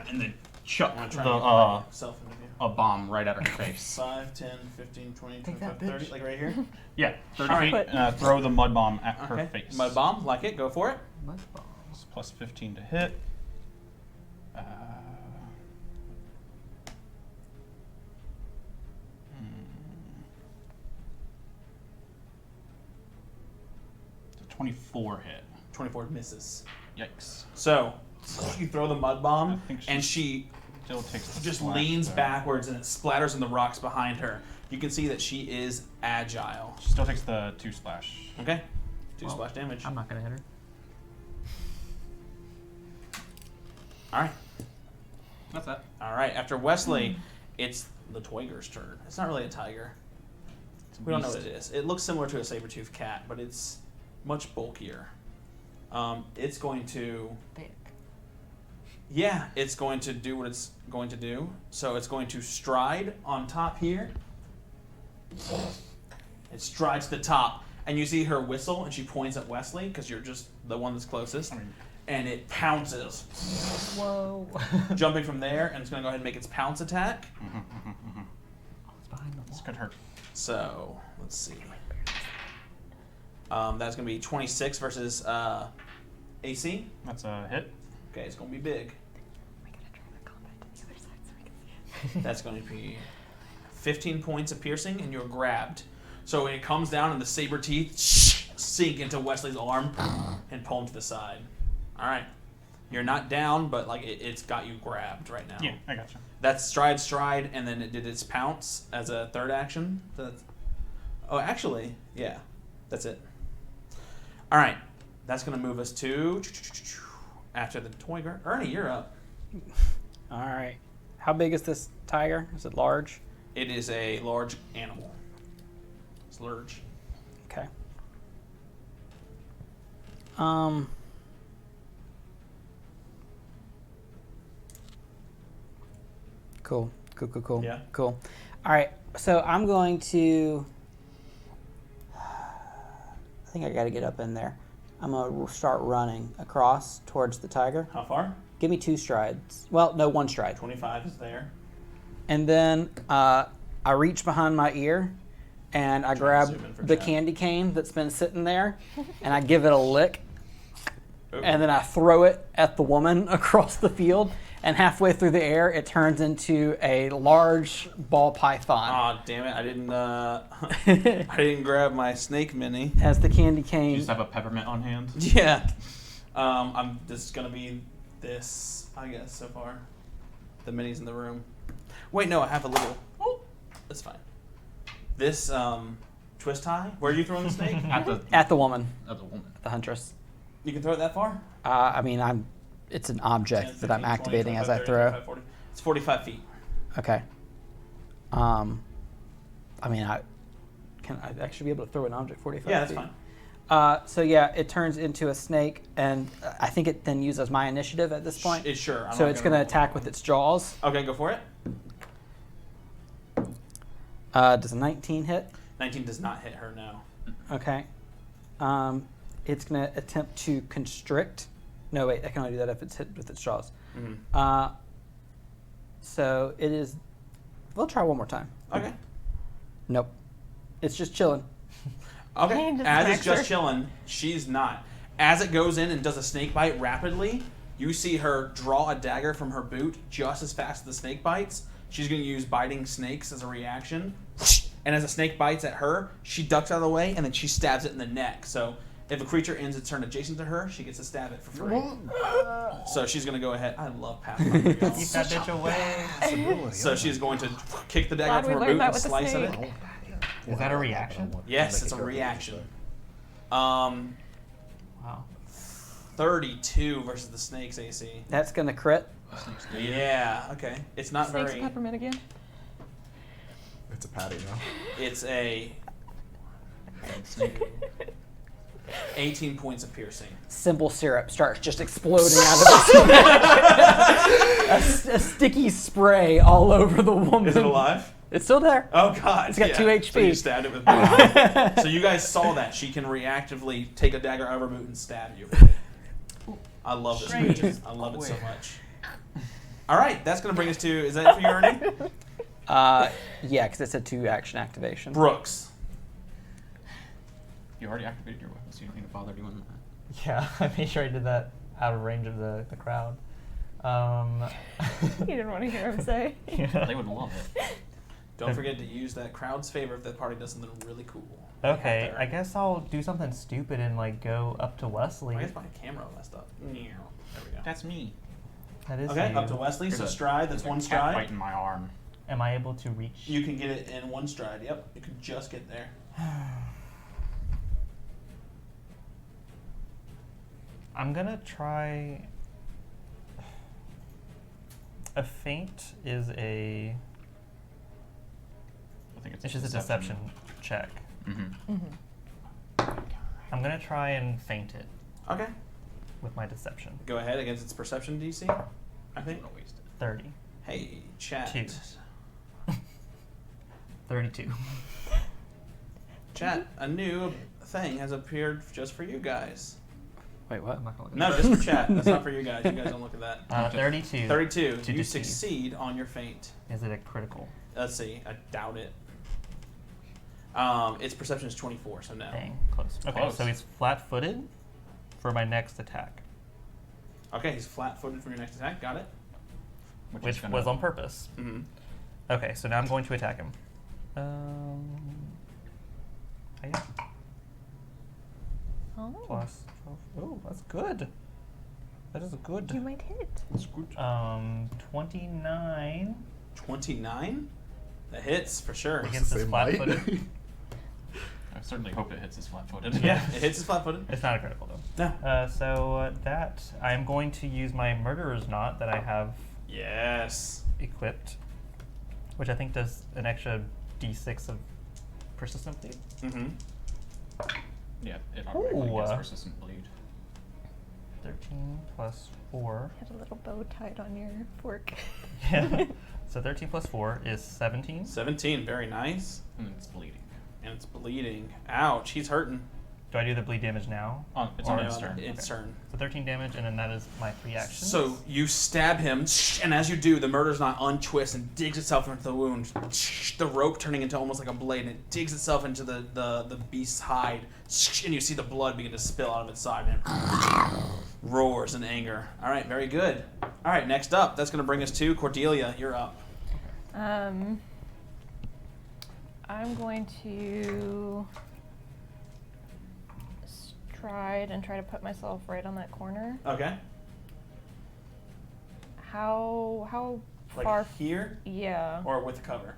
and then chuck I'm trying the to get myself into view. a bomb right at her face. 5, 10, 15, 20, Take 25, that, 30, bitch. like right here. Yeah, 30 All feet. right. Throw the mud bomb at her Okay. face. Mud bomb, like it. Go for it. Mud bombs. It's plus 15 to hit. It's a 24 hit. 24 misses. Yikes. So you throw the mud I bomb, think and she Still takes the just splash leans there. backwards, and it splatters on the rocks behind her. You can see that she is agile. She still takes the 2 splash. Okay, 2 Well, splash damage. I'm not gonna hit her. All right. That's that. All right. After Wesley, it's the Toiger's turn. It's not really a tiger. We don't know what it is. It looks similar to a saber-toothed cat, but it's much bulkier. It's going to... Thick. Yeah, it's going to do what it's going to do. So it's going to stride on top here. It strides to the top, and you see her whistle, and she points at Wesley, because you're just the one that's closest. And it pounces, Whoa. jumping from there, and it's going to go ahead and make its pounce attack. It's behind the This wall. could hurt. So, let's see. That's going to be 26 versus AC. That's a hit. Okay, it's going to be big. We're gonna try the combat to the other side so we can see it. That's going to be 15 points of piercing, and you're grabbed. So when it comes down, and the saber teeth sink into Wesley's arm and pull him to the side. All right, you're not down, but like it's got you grabbed right now. Yeah, I gotcha. That's stride, and then it did its pounce as a third action. So that's, oh, actually, yeah, that's it. All right, that's going to move us to after the Toiger. Ernie, you're up. All right. How big is this tiger? Is it large? It is a large animal. It's large. Okay. Cool. Cool. Yeah. Cool. All right. So I'm going to. I think I got to get up in there. I'm going to start running across towards the tiger. How far? Give me 2 strides. Well, no, 1 stride. 25 is there. And then I reach behind my ear and I grab zoom in for the chat. candy cane that's been sitting there and I give it a lick. Ooh. And then I throw it at the woman across the field. And halfway through the air, it turns into a large ball python. Aw, damn it! I didn't grab my snake mini. As the candy You cane. just have a peppermint on hand. Yeah. This is gonna be this, I guess, so far. The mini's in the room. Wait, no, I have a little. Oh, that's fine. This twist tie. Where are you throwing the snake? At the woman, At the woman. the huntress. You can throw it that far. I mean, it's an object 10, that I'm 15, 20, activating as 25, I 30, throw. 25, 40. It's 45 feet. Okay. I mean, can I actually be able to throw an object 45 Yeah, that's feet? fine. So yeah, it turns into a snake, and I think it then uses my initiative at this point. Sure. I'm So not it's going to roll. attack with its jaws. Okay, go for it. Does a 19 hit? 19 does not hit her now. Okay. It's going to attempt to constrict. No, wait, I can only do that if it's hit with its jaws. Mm-hmm. So it is. We'll try one more time. Okay. Nope. It's just chilling. Okay. Just As it's smacks just her. chilling, she's not. As it goes in and does a snake bite rapidly, you see her draw a dagger from her boot just as fast as the snake bites. She's going to use biting snakes as a reaction. And as a snake bites at her, she ducks out of the way and then she stabs it in the neck. So if a creature ends its turn adjacent to her, she gets to stab it for free. So she's going to go ahead. I love Pathfinder. y'all. Keep that bitch away. So she's going to kick the Glad dagger we from her learned boot that and with the slice at snake. it. Is that a reaction? Yes, it's a reaction. Wow. 32 versus the snake's AC. That's going to crit. Yeah, okay. It's not Snake's very. peppermint again. It's a patty now. It's a 18 points of piercing. Simple syrup starts just exploding out of its a sticky spray all over the woman. Is it alive? It's still there. Oh god, It's got 2 HP. So you stabbed it with both. So you guys saw that she can reactively take a dagger out of her boot and stab you. I love this Great. movie. I love it so much. All right, that's going to bring us to, is that it for you, Ernie? Yeah, because it's a 2-action activation. Brooks. You already activated your weapon, so you don't need to bother doing that. Yeah, I made sure I did that out of range of the crowd. You didn't want to hear him say. They would love it. Don't forget to use that crowd's favor if that party does something really cool. Okay, There. I guess I'll do something stupid and like go up to Wesley. I guess my camera messed up. There we go. That's me. That is Okay, you. up to Wesley. So stride, that's There's a one cat stride. biting my arm. Am I able to reach? You can get it in one stride. Yep, you can just get there. I'm gonna try. A feint is a. I think It's just a deception check. Mm-hmm. I'm gonna try and feint it Okay, with my deception. go ahead against its perception DC. I think. 30. Hey, chat. 2. 32. Chat. A new thing has appeared just for you guys. Wait, what? I'm not gonna look No, at just for chat. That's not for you guys. You guys don't look at that. that. 32. 32. To You deceive. succeed on your feint. Is it a critical? Let's see. I doubt it. Its perception is 24, so no. Dang, close. Okay, Close. so he's flat-footed for my next attack, Okay, he's flat-footed for your next attack. Got it. which was on purpose. Mm-hmm. Okay, so now I'm going to attack him. Yeah. Oh, Plus 12. Oh, that's good. That is good. you might hit. 29 29? That hits for sure. against this Say might. flat-footed. I certainly hope it hits his flat-footed. Yeah. It hits his flat-footed. It's not a critical though. No. So that I'm going to use my Murderer's Knot that I have Yes. equipped, which I think does an extra d6 of persistent bleed. Mm-hmm. Yeah, it automatically Ooh. gets persistent bleed. 13 plus 4. Had a little bow tied on your fork. Yeah. So 13 plus 4 is 17. 17. Very nice. And then it's bleeding. And it's bleeding. Ouch. He's hurting. Do I do the bleed damage now? It's Or- on No, its turn. It's turn. So 13 damage, and then that is my 3 actions. So you stab him, and as you do, the murder's knot untwists and digs itself into the wound. The rope turning into almost like a blade, and it digs itself into the beast's hide, and you see the blood begin to spill out of its side, and it roars in anger. All right, very good. All right, next up, that's going to bring us to Cordelia. You're up. I'm going to stride and try to put myself right on that corner. Okay. How Like far? here, Yeah, or with cover?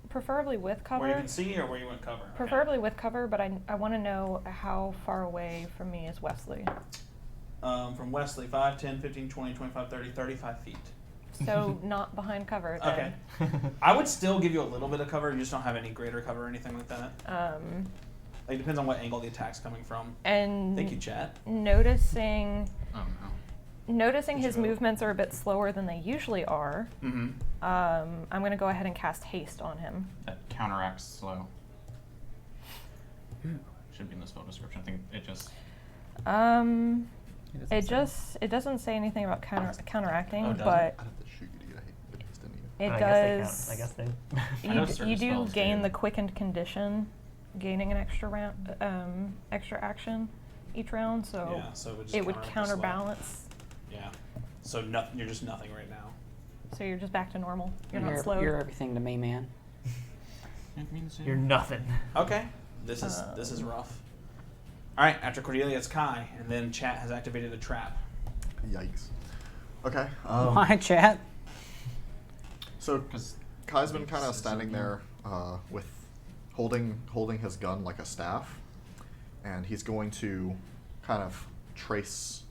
preferably with cover. Where you can see, or where you want cover? Okay. Preferably with cover, but I want to know how far away from me is Wesley. From Wesley, 5, 10, 15, 20, 25, 30, 35 feet. So not behind cover. Okay. Then. I would still give you a little bit of cover. You just don't have any greater cover or anything like that. Like, it depends on what angle the attack's coming from. And Thank you, chat. noticing Oh no. noticing his Sure. movements are a bit slower than they usually are. Mm-hmm. I'm going to go ahead and cast haste on him. That counteracts slow. Should be in the spell description. I think it just. It doesn't say anything about counteracting, Oh, it doesn't? but I have to shoot you, I hate it, didn't you? it I does. guess they count. I guess they. I know You certain do spells gain do. the quickened condition, gaining an extra round, extra action each round, so Yeah, so it would just it would counteract the slow. counterbalance. Yeah. So you're just nothing right now. So you're just back to normal. You're not slowed. You're everything to me, man. It means You're nothing. Okay. This is rough. All right. After Cordelia, it's Kai, and then chat has activated a trap. Yikes. Okay. Why, chat? So because Kai's been kind of standing there with holding his gun like a staff, and he's going to kind of trace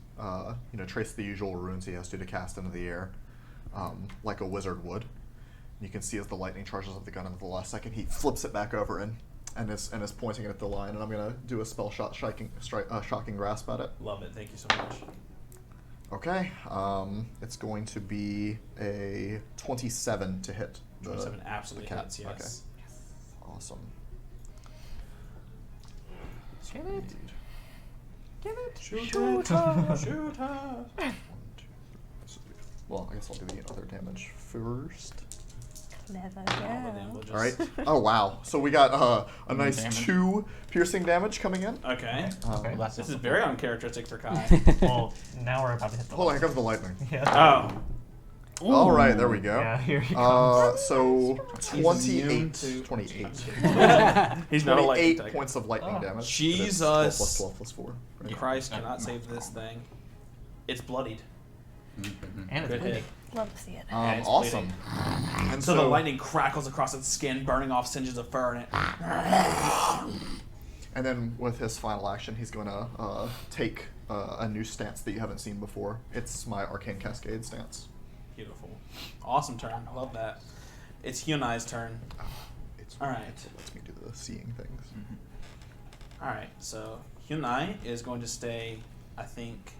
trace the usual runes he has to cast into the air, like a wizard would. You can see as the lightning charges up the gun, and at the last second he flips it back over and is pointing it at the line. And I'm gonna do a spell shot shocking grasp at it. Love it. Thank you so much. Okay, it's going to be a 27 to hit. 27 absolutely the cat. hits. Yes. Okay. Awesome. Shoot it. Sweet. Give it. Shoot Shoot her. her. Shoot her. 1, 2, 3. Well, I guess I'll do the other damage first. Clever All the girl. damages. All right. Oh wow. So we got a nice Damage. 2 piercing damage coming in. Okay. Okay. Well, that's This is not very uncharacteristic for Kai. Well, now we're about to hit the Hold on, here comes the lightning. Yeah. Oh. All right, there we go. Yeah, here he comes. So He's immune 28. to- 28. He's not a lightning 28 type. points of lightning Oh. damage. Jesus. 12 plus 12 plus 4. Right? Christ Yeah, cannot that's save not this wrong. thing. It's bloodied. And it's Good bleeding. hit. Love to see it. Yeah, it's Awesome. And So the lightning crackles across its skin, burning off singes of fur in it. And then with his final action, he's going to take a new stance that you haven't seen before. It's my Arcane Cascade stance. Beautiful. Awesome turn. I love that. It's Hyunai's turn. It's All right. It lets me do the seeing things. All right. So Hyunai is going to stay, I think.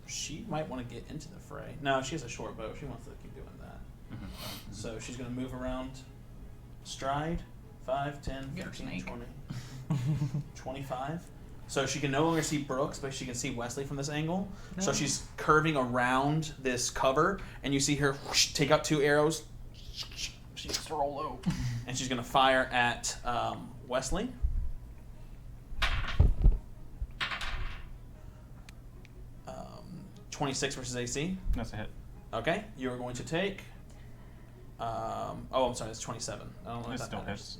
She might want to get into the fray. No, she has a short bow. She wants to keep doing that. So she's going to move around, stride, 5, 10, Get her 15, snake. 20, 25. So she can no longer see Brooks, but she can see Wesley from this angle. So she's curving around this cover, and you see her whoosh, take out 2 arrows. She gets to roll low. And she's going to fire at Wesley. 26 versus AC. That's a hit. Okay, you are going to take. I'm sorry, it's 27. I don't know It if that still matters. hits.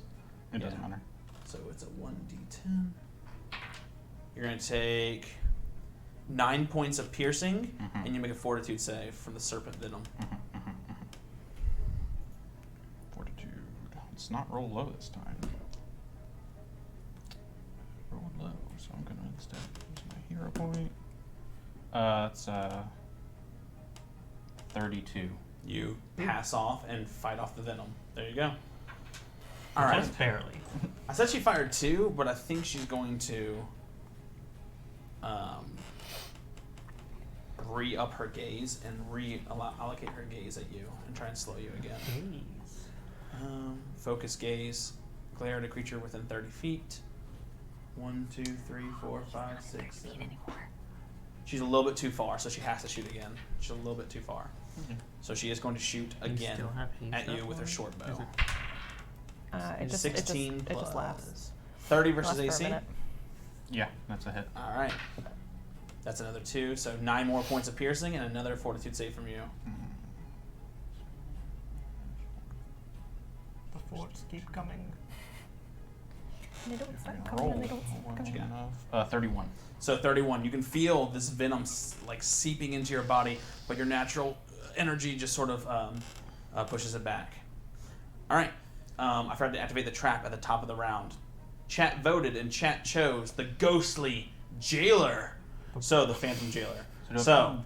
It doesn't Yeah. matter. So it's a 1d10. You're going to take 9 points of piercing, Mhm. and you make a fortitude save from the serpent venom. Fortitude. Let's not roll low this time. Roll low, so I'm gonna instead use my hero point. It's 32. You pass off and fight off the venom. There you go. All right. Just barely. I said she fired 2, but I think she's going to re-up her gaze and allocate her gaze at you and try and slow you again. Focus gaze. Glare at a creature within 30 feet. 1, 2, 3, 4, 5, 6, 7. She's a little bit too far, so she has to shoot again. She's a little bit too far. So she is going to shoot again still have to use at that you with her one? short bow. Is it- It just 16 it just laughs. 30 versus Lasts for a AC. minute. Yeah, that's a hit. All right. That's another 2, so 9 more points of piercing and another fortitude save from you. The forts keep coming. They don't stop Roll. coming and they don't stop coming. Yeah. 31. So 31. You can feel this venom like seeping into your body, but your natural energy just sort of pushes it back. All right. I forgot to activate the trap at the top of the round. Chat voted and chat chose the ghostly jailer. So the phantom jailer. So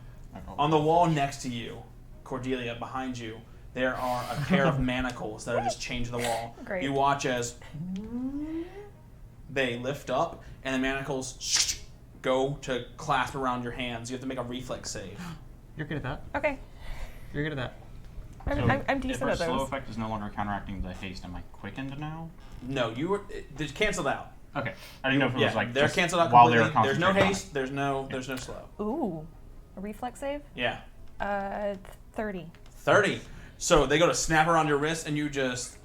on the wall next to you, Cordelia, behind you, there are a pair of manacles that are just chained to the wall. Great. You watch as they lift up and the manacles go to clasp around your hands. You have to make a reflex save. You're good at that. Okay. You're good at that. I'm If decent her at slow those. effect is no longer counteracting the haste, am I quickened now? No, you were it's canceled out. Okay. I didn't know if it Yeah, was like they're just canceled out while they completely. were There's no concentrating on haste. There's no slow. Ooh, a reflex save. Yeah, 30. 30. So they go to snap around your wrist, and you just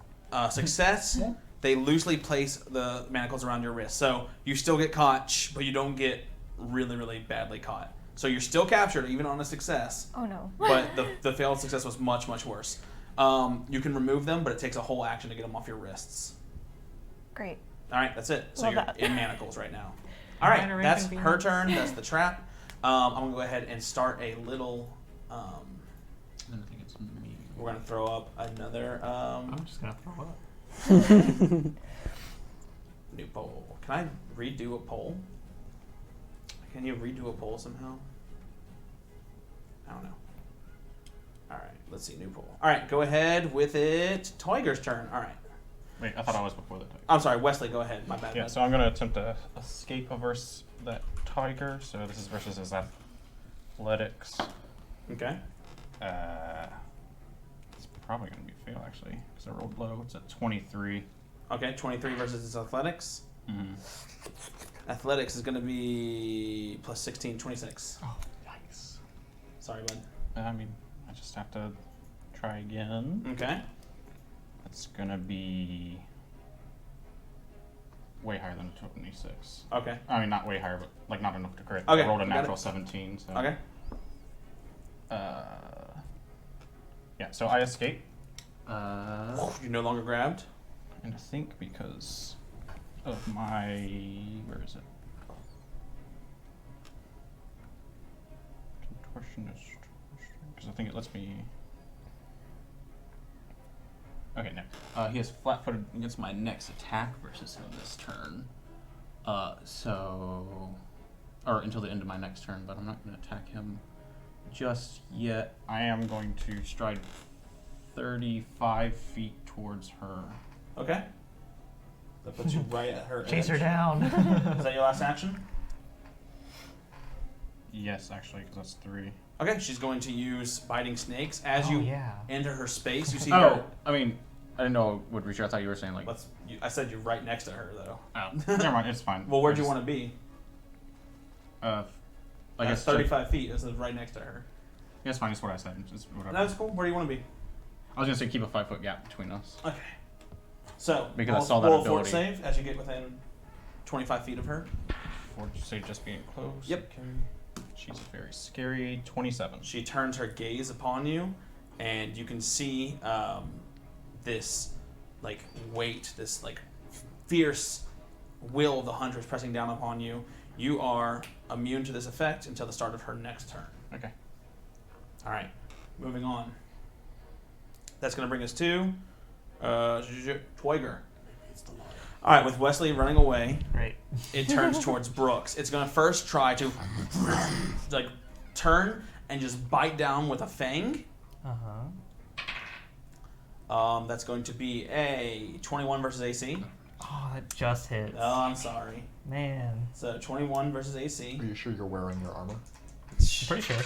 success. They loosely place the manacles around your wrist, so you still get caught, but you don't get really, really badly caught. So you're still captured, even on a success. Oh no. But the failed success was much, much worse. You can remove them, but it takes a whole action to get them off your wrists. Great. All right, that's it. So Love you're that. in manacles right now. All right, Minor that's her inconvenience. turn. That's the trap. I'm gonna go ahead and start a little. Then I think it's me. We're gonna throw up another I'm just gonna throw up. new poll. Can I redo a poll? Can you redo a poll somehow? I don't know. All right, let's see, new poll. All right, go ahead with it. Tiger's turn. All right. Wait, I thought I was before the tiger. I'm sorry, Wesley. Go ahead. My bad. Yeah, so I'm going to attempt to escape versus that tiger. So this is versus his athletics. Okay. It's probably going to be a fail, actually, because I rolled low. It's at 23. Okay. 23 versus his athletics. Mm-hmm. Athletics is going to be plus 16, 26. Oh, yikes. Sorry, bud. I mean, I just have to try again. Okay. It's gonna be way higher than 26. Okay. I mean, not way higher, but like not enough to crit. Okay, I rolled a got natural it. 17. So. Okay. Yeah. So I escape. You're no longer grabbed. And I think because of my where is it? Contortionist. Because I think it lets me. Okay, no. He has flat-footed against my next attack versus him this turn. Or until the end of my next turn, but I'm not going to attack him just yet. I am going to stride 35 feet towards her. Okay. That puts you right at her Chase her edge. down. Is that your last action? Yes, actually, because that's 3. Okay, she's going to use biting snakes as Oh, you yeah. enter her space. You see Oh, her. I mean, I didn't know it would reach her. I thought you were saying like. I said you're right next to her, though. Oh, never mind. It's fine. Well, where'd you want to be? I That's guess 35 feet. This is right next to her. Yeah, it's fine. It's what I said. It's just whatever. That's cool. Where do you want to be? I was gonna say keep a 5-foot gap between us. Okay. So, Because I roll, saw that roll a fort ability. save as you get within 25 feet of her. Or say just being close. Yep. Okay. She's very scary. 27. She turns her gaze upon you, and you can see this like weight, this like fierce will of the hunters pressing down upon you. You are immune to this effect until the start of her next turn. Okay. All right, moving on. That's going to bring us to Twiger. All right, with Wesley running away, Great. it turns towards Brooks. It's going to first try to like turn and just bite down with a fang. That's going to be a 21 versus AC. Oh, that just hits. Oh, I'm sorry. Man. So 21 versus AC. Are you sure you're wearing your armor? I'm pretty sure.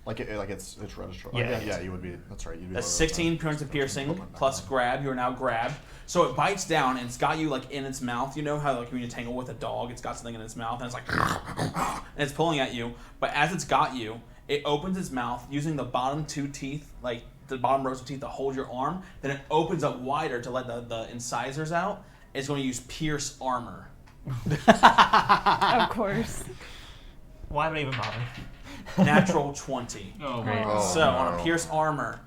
It's registered. Yeah. Yeah, you would be. That's right. You'd be That's wearing 16 points of piercing plus grab. You are now grabbed. So it bites down and it's got you like in its mouth. You know how like when you tangle with a dog, it's got something in its mouth and it's like, and it's pulling at you. But as it's got you, it opens its mouth using the bottom 2 teeth, like the bottom rows of teeth to hold your arm. Then it opens up wider to let the incisors out. It's going to use pierce armor. Of course. Why would I even bother? Natural 20. Oh, Great. Oh, So on no. a pierce armor,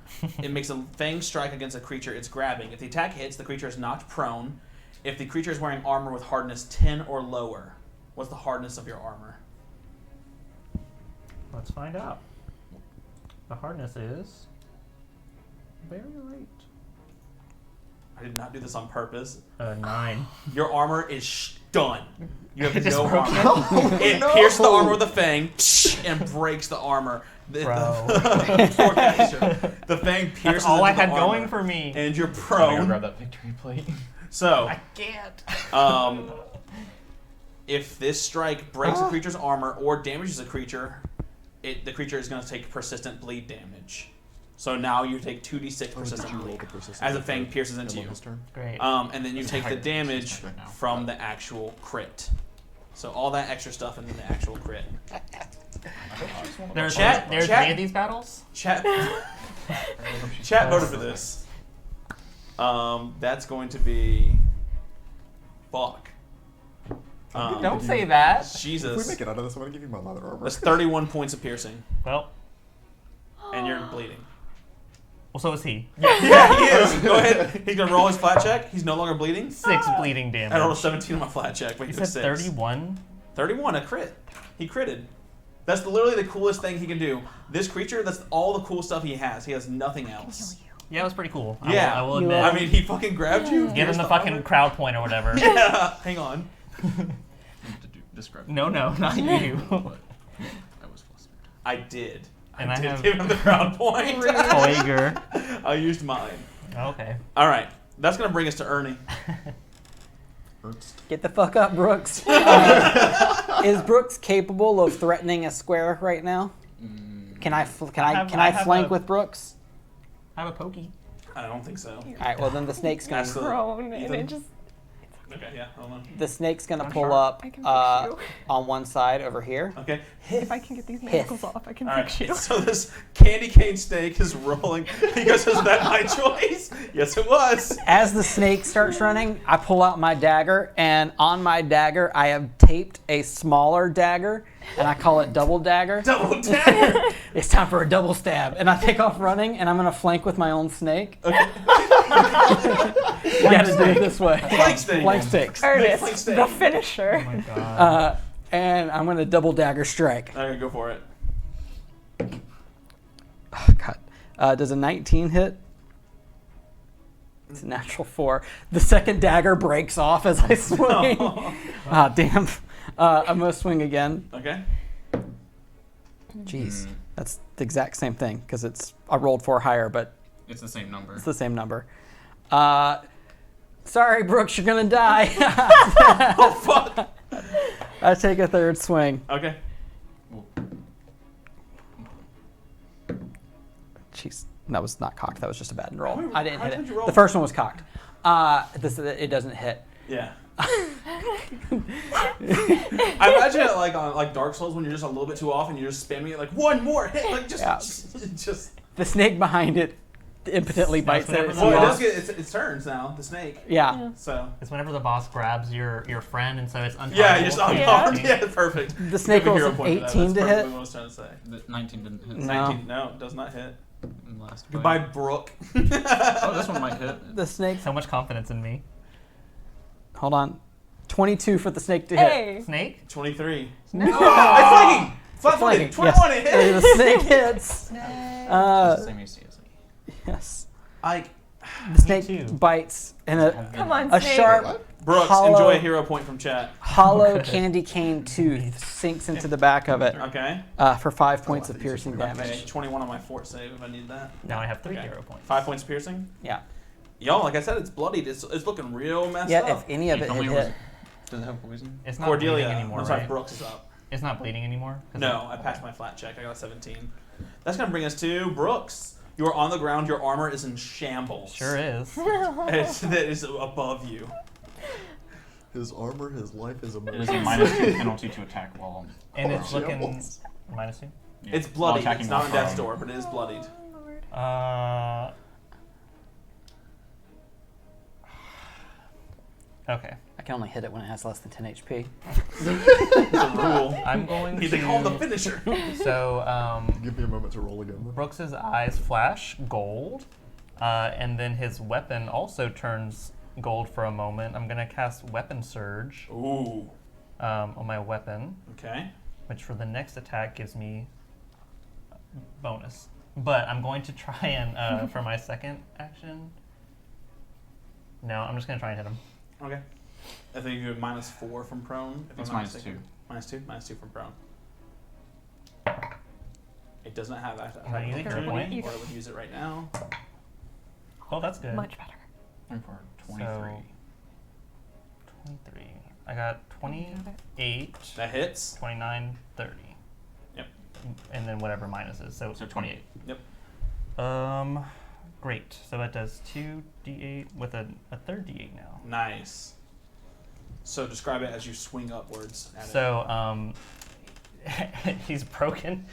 it makes a fang strike against a creature it's grabbing. If the attack hits, the creature is knocked prone. If the creature is wearing armor with hardness 10 or lower, what's the hardness of your armor? Let's find out. The hardness is very light. I did not do this on purpose. 9. Your armor is done. You have It just no broke armor. It pierced the armor with a fang and breaks the armor. Bro. Poor Casher. The fang pierces That's all I into the had going armor, for me. and you're I'm gonna prone. grab that victory plate. So, I can't. if this strike breaks a creature's armor or damages a creature, the creature is going to take persistent bleed damage. So now you take 2d6 persistent bleed as a fang pierces into you. Great. And then you take the higher. damage Right now. from the actual crit. So all that extra stuff and then the actual crit. There's Chat- 3 chat- of these battles? Chat voted for this. That's going to be fuck. Don't say that. If we Jesus. make it out of this, I'm gonna give you my leather armor. That's 31 points of piercing, Well, and you're bleeding. so is he. Yeah, he is. Go ahead. He's gonna roll his flat check. He's no longer bleeding. 6 bleeding I rolled a damage. 17 on my flat check, but You he took said 6. 31? 31, a crit. He critted. That's literally the coolest thing he can do. This creature, that's all the cool stuff he has. He has nothing else. Yeah, it was pretty cool. Yeah. I will admit. I mean, he fucking grabbed you. Give pierced him the fucking armor. crowd point or whatever. Yeah. Hang on. Describe. No, not you. But I was flustered. I did. And I I did have- give him the crowd point. Toiger. I used mine. Okay. All right. That's going to bring us to Ernie. Ernst. Get the fuck up, Brooks. Is Brooks capable of threatening a square right now? Can I have flank a- with Brooks? I have a pokey. I don't think so. All right. Well, then the snake's gonna. Absolutely. Prone, and Ethan? it just. Okay, yeah, hold on. The snake's gonna I'm pull sharp. up I can fix you. on one side over here. Okay. If I can get these Piff. manacles off, I can All fix right. you. So this candy cane snake is rolling. He goes, "Is that my choice?" Yes, it was. As the snake starts running, I pull out my dagger, and on my dagger, I have taped a smaller dagger, and I call it double dagger. Double dagger. It's time for a double stab, and I take off running, and I'm gonna flank with my own snake. Okay. You gotta do it this way. Flank snake. Flank stakes. Flank Ernest, snake. the finisher. Oh my god. And I'm gonna double dagger strike. All right, go for it. Oh, God. Does a 19 hit? It's a natural 4. The second dagger breaks off as I swing. Ah, damn. I'm gonna swing again. Okay. Jeez, that's the exact same thing because I rolled 4 higher, but It's the same number. it's the same number. Sorry, Brooks, you're gonna die. Oh fuck. I take a third swing. Okay. Jeez, that was not cocked. That was just a bad roll. I didn't How hit did it. you roll? The first one was cocked. It doesn't hit. Yeah. I imagine it like on like Dark Souls when you're just a little bit too off and you're just spamming it like one more hit, like just Yeah. just. The snake behind it impotently bites whenever it. the Well, it boss- does get its turns now. The snake. Yeah. So. It's whenever the boss grabs your friend, and so it's untargetable. Yeah, you're just unarmed. Yeah. Yeah, perfect. The snake Give a rolls hero an point for that. 18 That's to perfectly hit. what I was trying to say. The 19 didn't hit. No. 19. No, does not hit. in the last fight. Goodbye, Brooke. Oh, this one might hit. The snake. So much confidence in me. Hold on. 22 for the snake to hit. Hey. Snake? 23. No. Oh, it's flanking. Flat Flanking, footed. 21 it hit. The snake hits. It's the same AC as me. Yes. Like, The snake too. bites, and Come on, a snake. sharp, What? Brooks, Hollow- enjoy a hero point from chat. hollow Okay. candy cane tooth sinks into the back of it Okay. for 5 points Oh, I of thought you piercing said Okay. damage. 21 on my fort save if I need that. Now I have 3 Okay. hero points. 5 points piercing. Yeah. Y'all, like I said, it's bloodied. It's looking real messed Yeah, up. if any of it Tell had me what- hit. Does it have poison? It's not Cordelia. bleeding anymore, I'm sorry, right? Brooks is up. It's not bleeding anymore? 'Cause No, I passed my flat check. I got a 17. That's gonna bring us to Brooks. You are on the ground. Your armor is in shambles. Sure is. That is above you. His armor, his life, his It is a emotions. -2 penalty to attack while. And it's looking... Shambles. -2? Yeah, It's while bloodied. attacking It's not on while death's prone. door, but it is bloodied. Okay. I can only hit it when it has less than 10 HP. It's a rule. I'm going They call it the to... finisher. So, Give me a moment to roll again. Brooks's eyes flash gold, and then his weapon also turns gold for a moment. I'm going to cast Weapon Surge Ooh. on my weapon, Okay. which for the next attack gives me bonus. But I'm going to try and, for my second action... No, I'm just going to try and hit him. Okay. I think you have -4 from prone. If It's I'm not -2. mistaken. -2? -2 from prone. It does not have that. Can I use it for a point? Or I would use it right now. Oh, that's good. Much better. I'm for 23. So, 23. I got 28, That hits. 29, 30. Yep. And then whatever minus is. So 28. Yep. Great. So that does 2d8 with a third d8 now. Nice. So describe it as you swing upwards at it. So he's broken.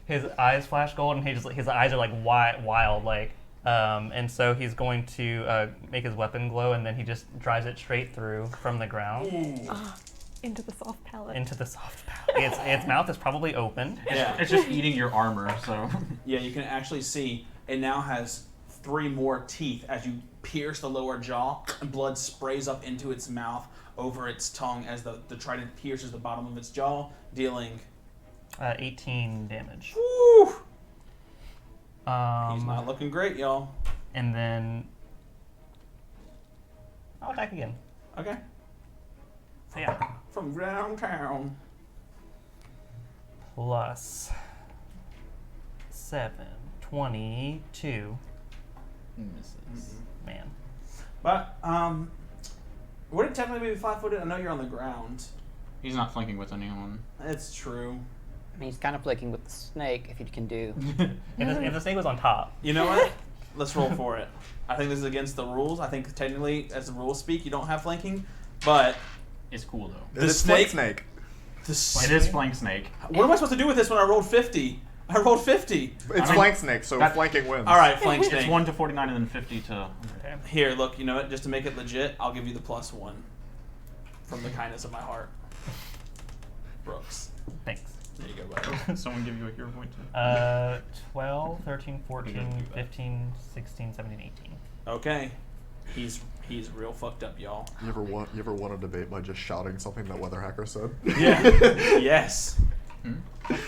His eyes flash gold, and his eyes are like wild, like. And so he's going to make his weapon glow, and then he just drives it straight through from the ground Ooh. Into the soft palate. into the soft palate. Its mouth is probably open. Yeah. It's just eating your armor, so. Yeah, you can actually see it now has 3 more teeth as you pierce the lower jaw, and blood sprays up into its mouth over its tongue as the trident pierces the bottom of its jaw, dealing 18 damage. whew, he's not Um, looking great, y'all. and then I'll attack again. Okay. So yeah, From downtown. plus 7, 22. Misses. Man. But, would it technically be flat-footed? I know you're on the ground. He's not flanking with anyone. It's true. I mean, he's kind of flicking with the snake, if you can do. If the snake was on top, You know what? let's roll for it. I think this is against the rules. I think technically, as the rules speak, you don't have flanking, but It's cool though. The It's flank snake- snake. It is flank snake. What am I supposed to do with this when I rolled 50? I rolled 50. It's flank snake, so that- flanking wins. All right, flank snake. It's 1 to 49 and then 50 to. Here, look. You know what? Just to make it legit, I'll give you the +1 from the kindness of my heart. Brooks. Thanks. There you go, buddy. Someone give you a hero point too. 12, 13, 14, do that. 15, 16, 17, 18. Okay. He's real fucked up, y'all. You ever won a debate by just shouting something that Weather Hacker said? Yeah. Yes.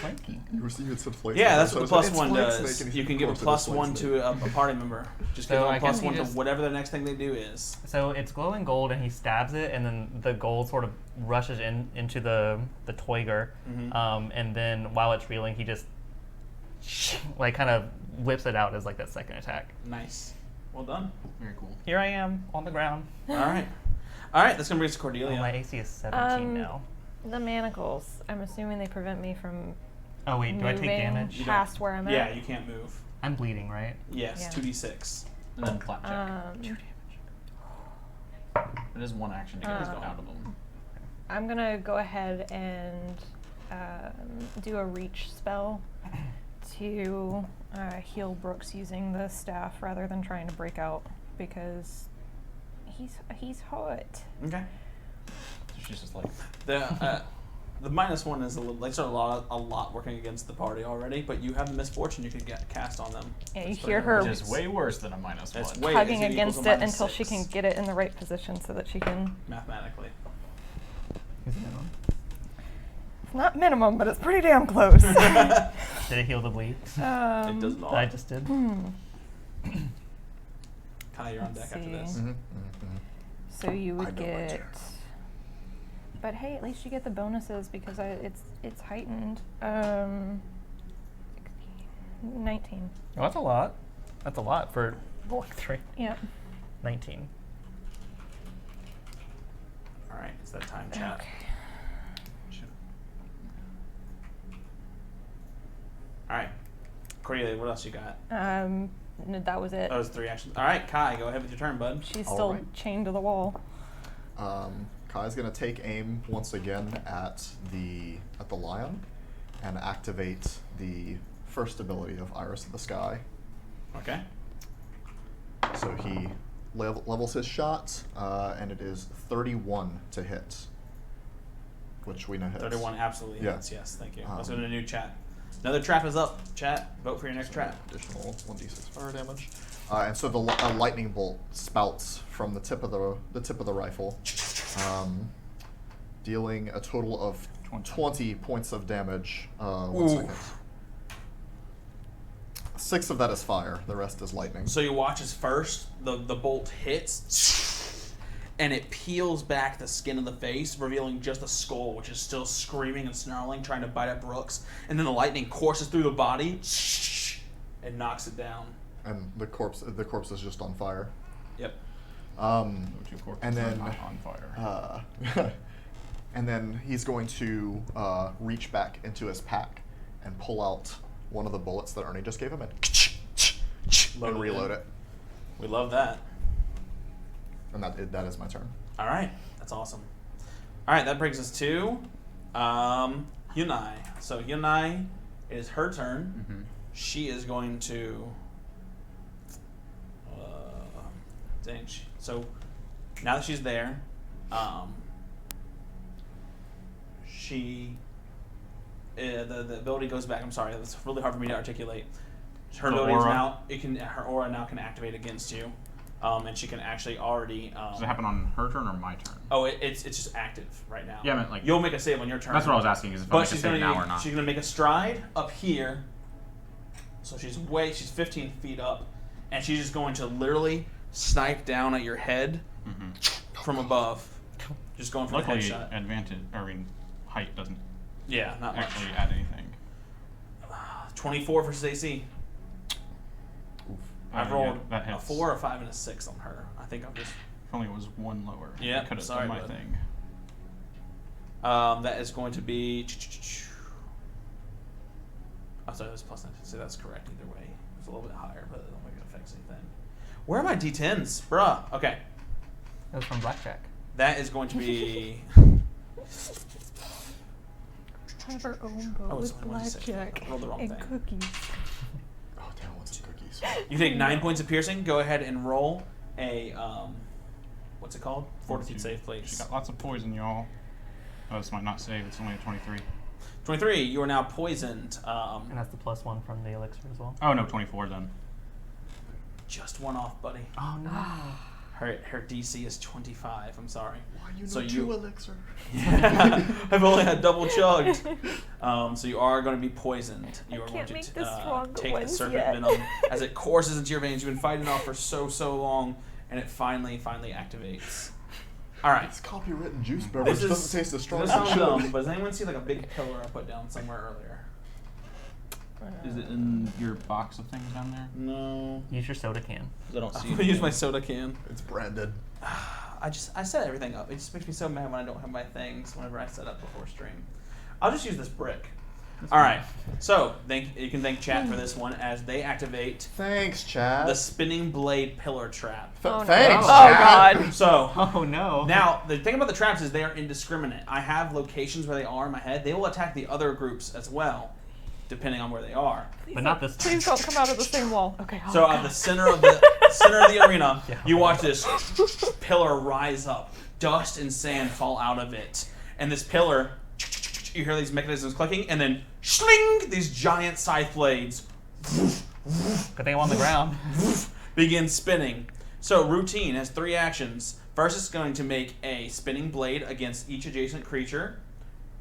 Flanking. You said flank Yeah, snake. that's So what it's the like, it's +1 flank does. snake, and You if can give a close, it is flank +1 snake. to a party member. Just So give I them a guess +1 he to just- whatever the next thing they do is. So it's glowing gold, and he stabs it, and then the gold sort of rushes into the Toiger, and then while it's reeling, he just like kind of whips it out as like that second attack. Nice. Well done. Very cool. Here I am on the ground. All right. All right. That's gonna bring us to Oh, Cordelia. my AC is 17 Um, now. The manacles. I'm assuming they prevent me from Oh wait, do I take moving damage? You don't- past where I'm Yeah, at. you can't move. I'm bleeding, right? Yes, Yeah. 2d6. And then flapjack. It is one action to get out of them. I'm gonna go ahead and do a reach spell to heal Brooks using the staff rather than trying to break out because he's hot. Okay. So she's just like, The -1 is a little. They start a lot working against the party already, but you have the misfortune you could get cast on them. Yeah, you That's hear pretty her which is way worse than a -1. That's way- tugging it equals against a it until she -6. can get it in the right position so that she can. mathematically. Is it minimum? It's not minimum, but it's pretty damn close. Did it heal the bleed? It does not. I just did. Kai, you're on deck Let's after see. this. So you I would know my get. turn. But hey, at least you get the bonuses because it's heightened. 19. Oh, that's a lot. That's a lot for block 3. Yep. 19. All right, it's that time, chat. All right, Cordelia, what else you got? That was it. That was 3 actions. All right, Kai, go ahead with your turn, bud. She's All still right. chained to the wall. Kai's gonna take aim once again at the lion, and activate the first ability of Iris of the Sky. Okay. So he levels his shot, and it is 31 to hit, which we know hits. 31 absolutely Yeah. hits. Yes, thank you. Let's go Um, to the new chat. Another trap is up. Chat, vote for your next So trap. Additional 1d6 fire damage, and so a lightning bolt spouts from the tip of the rifle, dealing a total of 20 points of damage. 1 second. 6 of that is fire. The rest is lightning. So you watch as first the bolt hits, and it peels back the skin of the face, revealing just a skull, which is still screaming and snarling, trying to bite at Brooks. And then the lightning courses through the body and knocks it down. And the corpse is just on fire. Yep. two corpses And are then not on fire. and then he's going to reach back into his pack and pull out one of the bullets that Ernie just gave him and Load it reload in. it. We love that. And that is my turn. All right, that's awesome. All right, that brings us to Yunai. So Yunai, it is her turn. Mm-hmm. She is going to. So now that she's there, she. The ability goes back. I'm sorry, it's really hard for me to articulate. Her The ability is aura? now. Her aura now can activate against you, and she can actually already. Does it happen on her turn or my turn? Oh, it's just active right now. Yeah, I meant, like- you'll make a save on your turn. That's what I was asking, is if I But make a she's save gonna now or not. she's gonna make a stride up here. So she's 15 feet up, and she's just going to literally snipe down at your head from above. Just going for the Luckily, headshot. height doesn't Yeah, not much. actually add anything. 24 versus AC. I've Yeah, rolled that a hits. 4, a 5, and a 6 on her. I think I'm just. If only it was one lower. Yeah, I could have sorry, done my bud. thing. That is going to be. Oh, sorry, that's plus 9. So that's correct either way. It's a little bit higher, but I don't think it affects anything. Where are my D10s? Bruh. Okay. That was from Blackjack. That is going to be... Have our own boat Oh, it's with only 1d6. blackjack I rolled the wrong and thing. cookies. Oh, damn, what's some cookies? You take 9 points of piercing. Go ahead and roll a... what's it called? Fortitude save, She please. got lots of poison, y'all. Oh, this might not save. It's only a 23. 23. You are now poisoned. And that's the +1 from the elixir as well. Oh no, 24 then. Just one off, buddy. Oh no. Her DC is 25. I'm sorry. Why you So know you- 2 elixir? I've only had double chugged. So you are going to be poisoned. You are can't going make to the stronger take the ones serpent yet. venom as it courses into your veins. You've been fighting off for so long, and it finally activates. All right. It's copywritten juice beverage. This Doesn't taste as strong This as it sounds should. dumb, but does anyone see like a big pillar I put down somewhere earlier? Is it in your box of things down there? No. Use your soda can. 'Cause I don't I'm see gonna it. use my soda can. It's branded. I set everything up. It just makes me so mad when I don't have my things whenever I set up before stream. I'll just use this brick. All right. So you can thank chat for this one as they activate Thanks, Chad. the spinning blade pillar trap. Oh, no. Thanks, Oh, Chad. God. So Oh no. now the thing about the traps is they are indiscriminate. I have locations where they are in my head. They will attack the other groups as well, depending on where they are. But not this time. Please don't come out of the same wall. Okay. So at the center of the arena, Yeah. you watch this pillar rise up. Dust and sand fall out of it, and this pillar, you hear these mechanisms clicking, and then shling, these giant scythe blades Good thing I'm on the ground. begin spinning. So routine has 3 actions. First, it's going to make a spinning blade against each adjacent creature.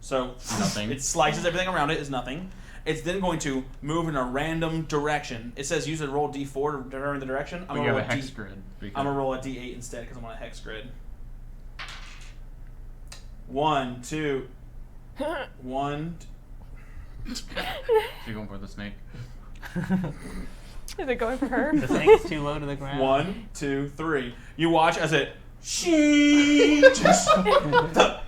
So Nothing. it slices everything around it is nothing. It's then going to move in a random direction. It says use a roll D4 to determine the direction. But you have a hex grid. I'm gonna roll a D8 instead because I'm on a hex grid. 1, 2, 1. So you're going for the snake. Is it going for her? The snake's too low to the ground. 1, 2, 3. You watch as it just, the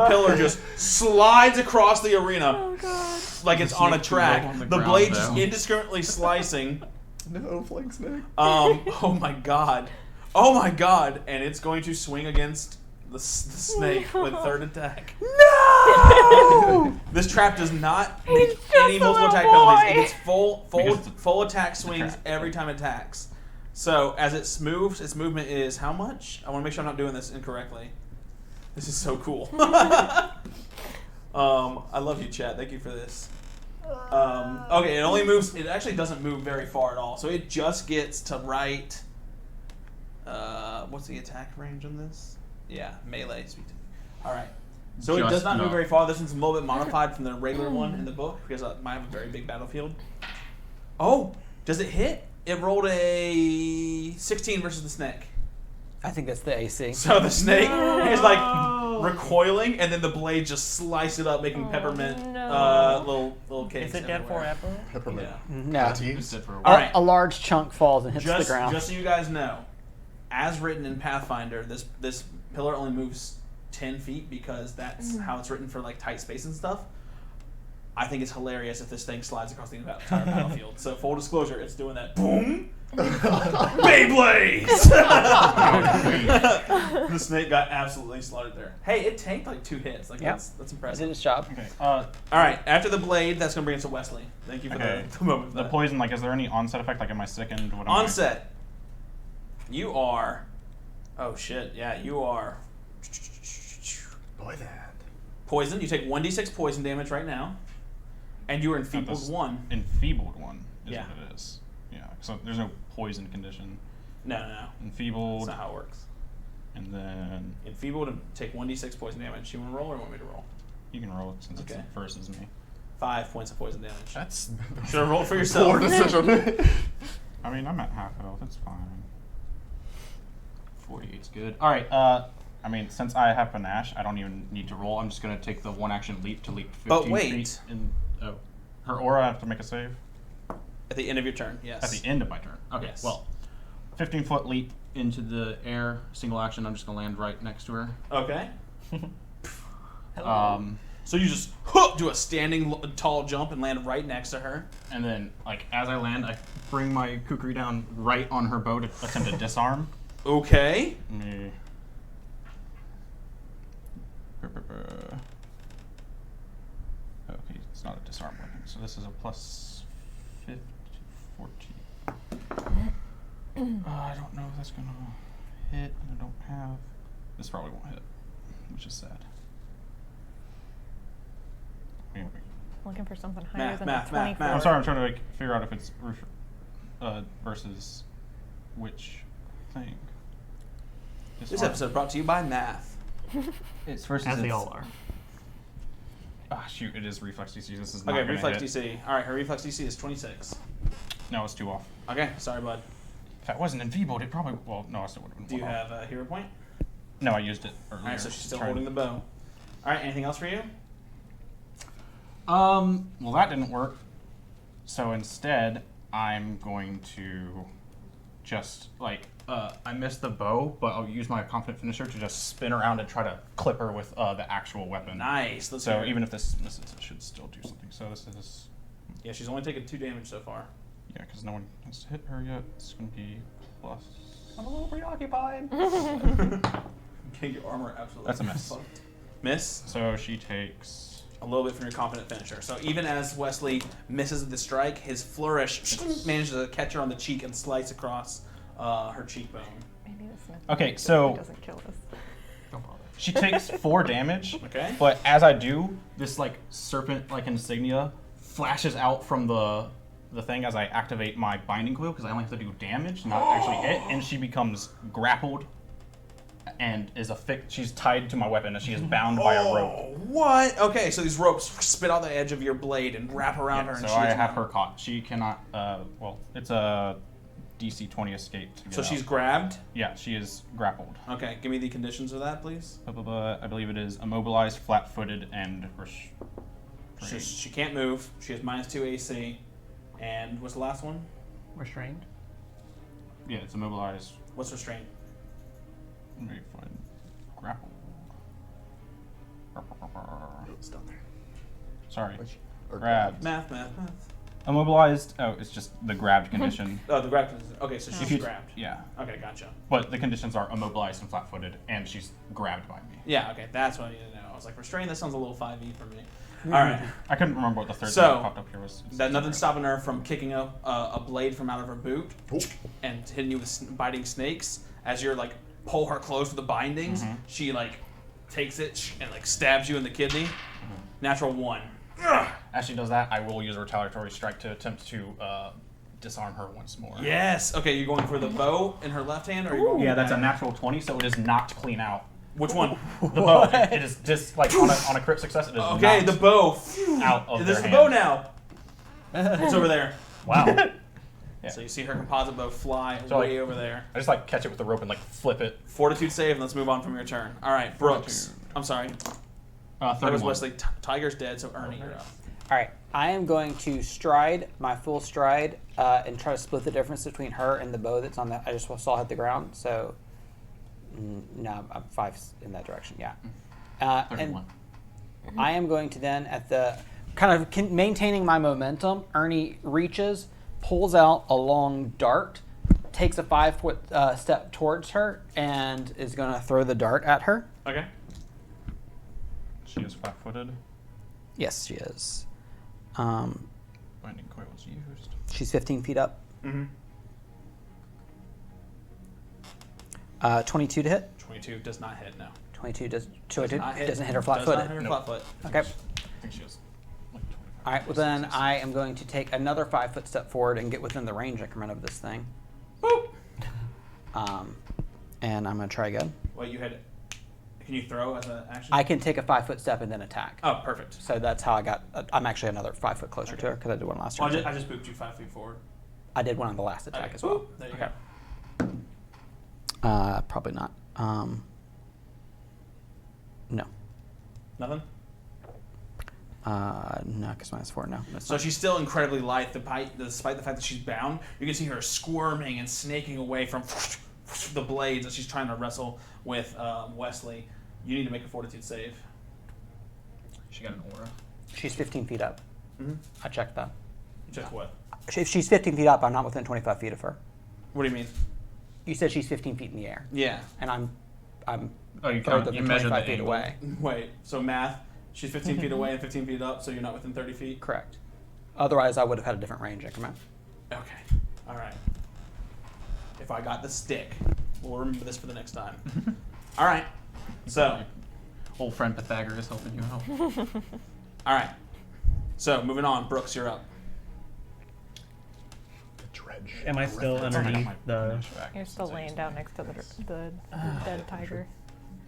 pillar just slides across the arena Oh, God. like it's on a Snake too low track. on the The ground, blade just though. indiscriminately slicing. No, flank snake. Oh my god. Oh my god. And it's going to swing against the snake with third attack. No! This trap does not make He's just any a multiple little attack penalties. It boy. gets Because it's full attack swings trap. every time it attacks. So as it moves, its movement is how much? I want to make sure I'm not doing this incorrectly. This is so cool. I love you, chat. Thank you for this. Okay, it only moves. It actually doesn't move very far at all. So it just gets to right. What's the attack range on this? Yeah, melee. Speak to me. All right. So it Just does not move enough. very far. This one's a little bit modified from the regular one in the book because I might have a very big battlefield. Oh, does it hit? It rolled a 16 versus the snake. I think that's the AC. So the snake is like recoiling, and then the blade just slice it up, making peppermint little cakes. Is it dead everywhere. forever? Peppermint. Yeah. No. Patties. Just sit for a All while. right. A large chunk falls and hits Just, the ground. just so you guys know, as written in Pathfinder, this pillar only moves 10 feet because that's how it's written for like tight space and stuff. I think it's hilarious if this thing slides across the entire battlefield. So full disclosure, it's doing that. Boom! Beyblades! The snake got absolutely slaughtered there. Hey, it tanked like 2 hits. Like Yep. that's It did impressive. its job. Okay. All right, after the blade, that's gonna bring us to Wesley. Thank you for Okay. the moment. for The that. poison, like, is there any onset effect? Like, am I sickened? What am I? Onset. You are. Oh shit! Yeah, you are. Boy, that. Poison. You take 1d6 poison damage right now, and you are enfeebled This 1. Enfeebled one is Yeah. what it is. Yeah. So there's no poison condition. No. That's Enfeebled, not how it works. and then Enfeebled and take 1d6 poison damage. You want to roll or want me to roll? you can roll it since Okay. it's versus me. 5 points of poison damage. That's. Should have rolled for Poor yourself. decision. I mean, I'm at half health. It's fine. 48's good. All right. I mean, since I have panache, I don't even need to roll. I'm just gonna take the 1 action leap to leap 15 But wait. feet. Oh, her aura. I have to make a save At the end of your turn, yes. at the end of my turn. Okay. Yes. Well, 15-foot leap into the air, single action. I'm just gonna land right next to her. Okay. So you just do a standing tall jump and land right next to her. And then, like, as I land, I bring my kukri down right on her bow to attempt to disarm. Okay. Me. Okay, it's not a disarm weapon, so this is a plus 15, 14. I don't know if that's gonna hit, and I don't have. This probably won't hit, which is sad. Anyway. Looking for something higher Math, than math, a math, 24. math. I'm sorry, I'm trying to like figure out if it's versus which thing. This episode brought to you by Math. It's versus As they its- all are. Ah, shoot, it is reflex DC. This is not Okay, gonna reflex hit. DC. All right, her reflex DC is 26. No, it's 2 off. Okay, sorry, bud. If I wasn't enfeebled, it probably. Well, no, I still would have been. Do you 1 off. have a hero point? No, I used it earlier. All right, so she's still Trying- holding the bow. All right, anything else for you? Well, that didn't work. So instead, I'm going to just I missed the bow, but I'll use my confident finisher to just spin around and try to clip her with the actual weapon. Nice. Let's So hear it. even if this misses, it should still do something. So this is Yeah, she's only taken 2 damage so far. yeah, because no one has hit her yet. It's gonna be plus. I'm a little preoccupied. Okay, your armor absolutely. That's a miss. fucked. Miss. So she takes. A little bit from your confident finisher. So even as Wesley misses the strike, his flourish manages to catch her on the cheek and slice across her cheekbone. Maybe this next Okay, one so- doesn't kill us. Don't bother. She takes 4 damage. Okay. But as I do, this like serpent-like insignia flashes out from the thing as I activate my binding coil because I only have to do damage, not actually hit, and she becomes grappled and is she's tied to my weapon and she is bound by a rope. Oh, what? Okay, so these ropes spit out the edge of your blade and wrap around her. And So she I is have now- her caught. She cannot. Well, it's a DC 20 escape. To get So she's out. grabbed. Yeah, she is grappled. Okay, give me the conditions of that, please. I believe it is immobilized, flat-footed, and She can't move. She has -2 AC. And what's the last one? Restrained. Yeah, it's immobilized. What's restraint? Let me find grapple. It's down there. Sorry. Or Grabbed. Math. Immobilized. Oh, it's just the grabbed condition. Oh, the grabbed. Okay, so If she's you- grabbed. Yeah. Okay, gotcha. But the conditions are immobilized and flat-footed, and she's grabbed by me. Yeah, okay, that's what I needed to know. I was like, restraint, that sounds a little 5e for me. All right. I couldn't remember what the third So, thing that popped up here was. That nothing's stopping her from kicking a blade from out of her boot Oh. and hitting you with biting snakes. As you're like pull her close with the bindings, she like takes it and like stabs you in the kidney. Natural 1. Ugh. As she does that, I will use a retaliatory strike to attempt to disarm her once more. Yes. Okay, you're going for the bow in her left hand, or you're going? Yeah, for the that's a dagger? natural 20, so it is knocked clean out. Which one? The bow. It is just like on a crit success. It is Okay, knocked the bow. out of This is their the bow hand. now. It's over there. Wow. Yeah. So you see her composite bow fly So, way like- over there. I just like catch it with the rope and like flip it. Fortitude save, and let's move on from your turn. All right, Brooks. Fortitude. I'm sorry. 31. That was Wesley. Tiger's dead, so Ernie, you're up. All right, I am going to stride my full stride and try to split the difference between her and the bow that's on the. I just saw hit the ground, so no, I'm 5 in that direction. Yeah, and 31. I am going to then at the kind of maintaining my momentum. Ernie reaches, pulls out a long dart, takes a 5-foot step towards her, and is going to throw the dart at her. Okay. She is flat-footed. Yes, she is. Binding coil was used. She's 15 feet up. Mm-hmm. 22 to hit. 22 does not hit, no. 22 Does not hit. doesn't hit her Does not flat-footed. hit her Nope. flat-foot. Okay. I think she has like 25. All right. Well, then I am going to take another 5-foot step forward and get within the range increment of this thing. Boop. And I'm going to try again. Well, you had. Can you throw as an action? I can take a 5-foot step and then attack. Oh, perfect. So that's how I got. I'm actually another 5 foot closer to her because I did one last Well, turn. I just booped you 5 feet forward. I did one on the last attack Okay. as well. Boop. There you Okay. go. Probably not. No. Nothing? No, because -4. No. That's So not. she's still incredibly light, despite the fact that she's bound. You can see her squirming and snaking away from the blades as she's trying to wrestle with Wesley. You need to make a fortitude save. She got an aura. She's 15 feet up. Mm-hmm. I checked that. Check what? If she's 15 feet up, I'm not within 25 feet of her. What do you mean? You said she's 15 feet in the air, Yeah. and I'm Oh, you further count. You than measure 25 the feet angle. away. Wait. So math. She's 15 feet away and 15 feet up, so you're not within 30 feet. Correct. Otherwise, I would have had a different range increment. Okay. All right. If I got the stick, we'll remember this for the next time. All right. So, Old friend Pythagoras helping you out. all right. So, moving on. Brooks, you're up. The dredge. Am I still That's already underneath my the? bonus action You're still since I laying used down it. next to the dead tiger.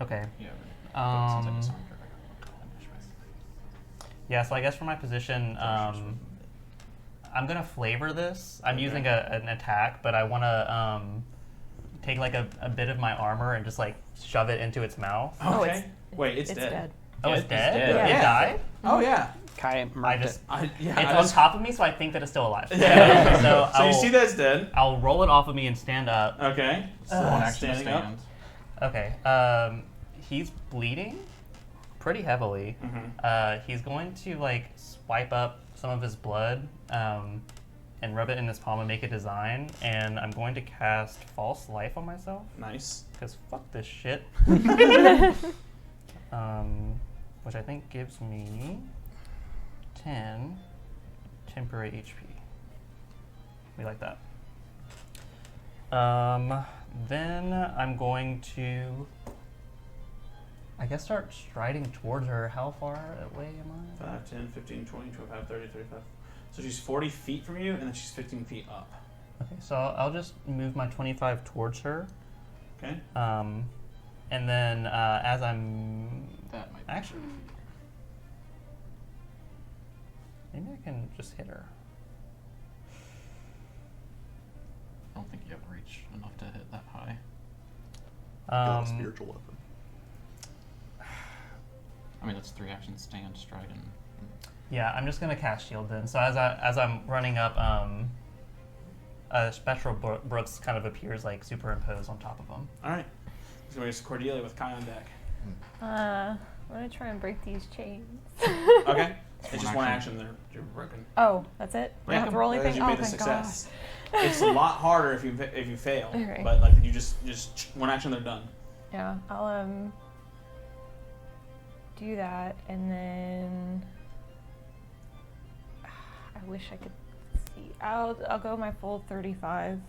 Okay. Yeah. But since I Um, just saw it, I got one initiative. Yeah, so I guess for my position, I'm gonna flavor this. I'm using an attack, but I want to take like a bit of my armor and just like shove it into its mouth. Oh, Okay. Wait, it's dead. dead. Oh, it's it's dead? dead. It Yeah. died? Oh yeah. Kai I marked just it. it's I on just- top of me, so I think that it's still alive. Yeah. so So you see that it's dead. I'll roll it off of me and stand up. Okay. So one action to standing up. stand. Okay. He's bleeding pretty heavily. Mhm. He's going to like swipe up some of his blood and rub it in his palm and make a design. And I'm going to cast False Life on myself Nice. because fuck this shit. Which I think gives me 10 temporary HP. We like that. Then I'm going to, I guess, start striding towards her. How far away am I? 5, 10, 15, 20, 25, 30, 35. So she's 40 feet from you, and then she's 15 feet up. Okay, so I'll just move my 25 towards her. Okay. And then as I'm That might be actually, maybe I can just hit her. I don't think you have reach enough to hit that high. Got a spiritual weapon. I mean, that's 3 actions: stand, stride, and Yeah, I'm just gonna cast shield then. So as I'm running up, Spectral Brooks kind of appears like superimposed on top of him. All right. So it's Cordelia with Kai on deck. I'm gonna try and break these chains. Okay. It's One just one action. action. You're broken. Oh, that's it? I don't have to roll Because anything? you Oh, made a thank success. It's a lot harder if you fail. Okay. But like you just one action, they're done. God. Yeah, I'll do that, and then I wish I could see. I'll go my full 35.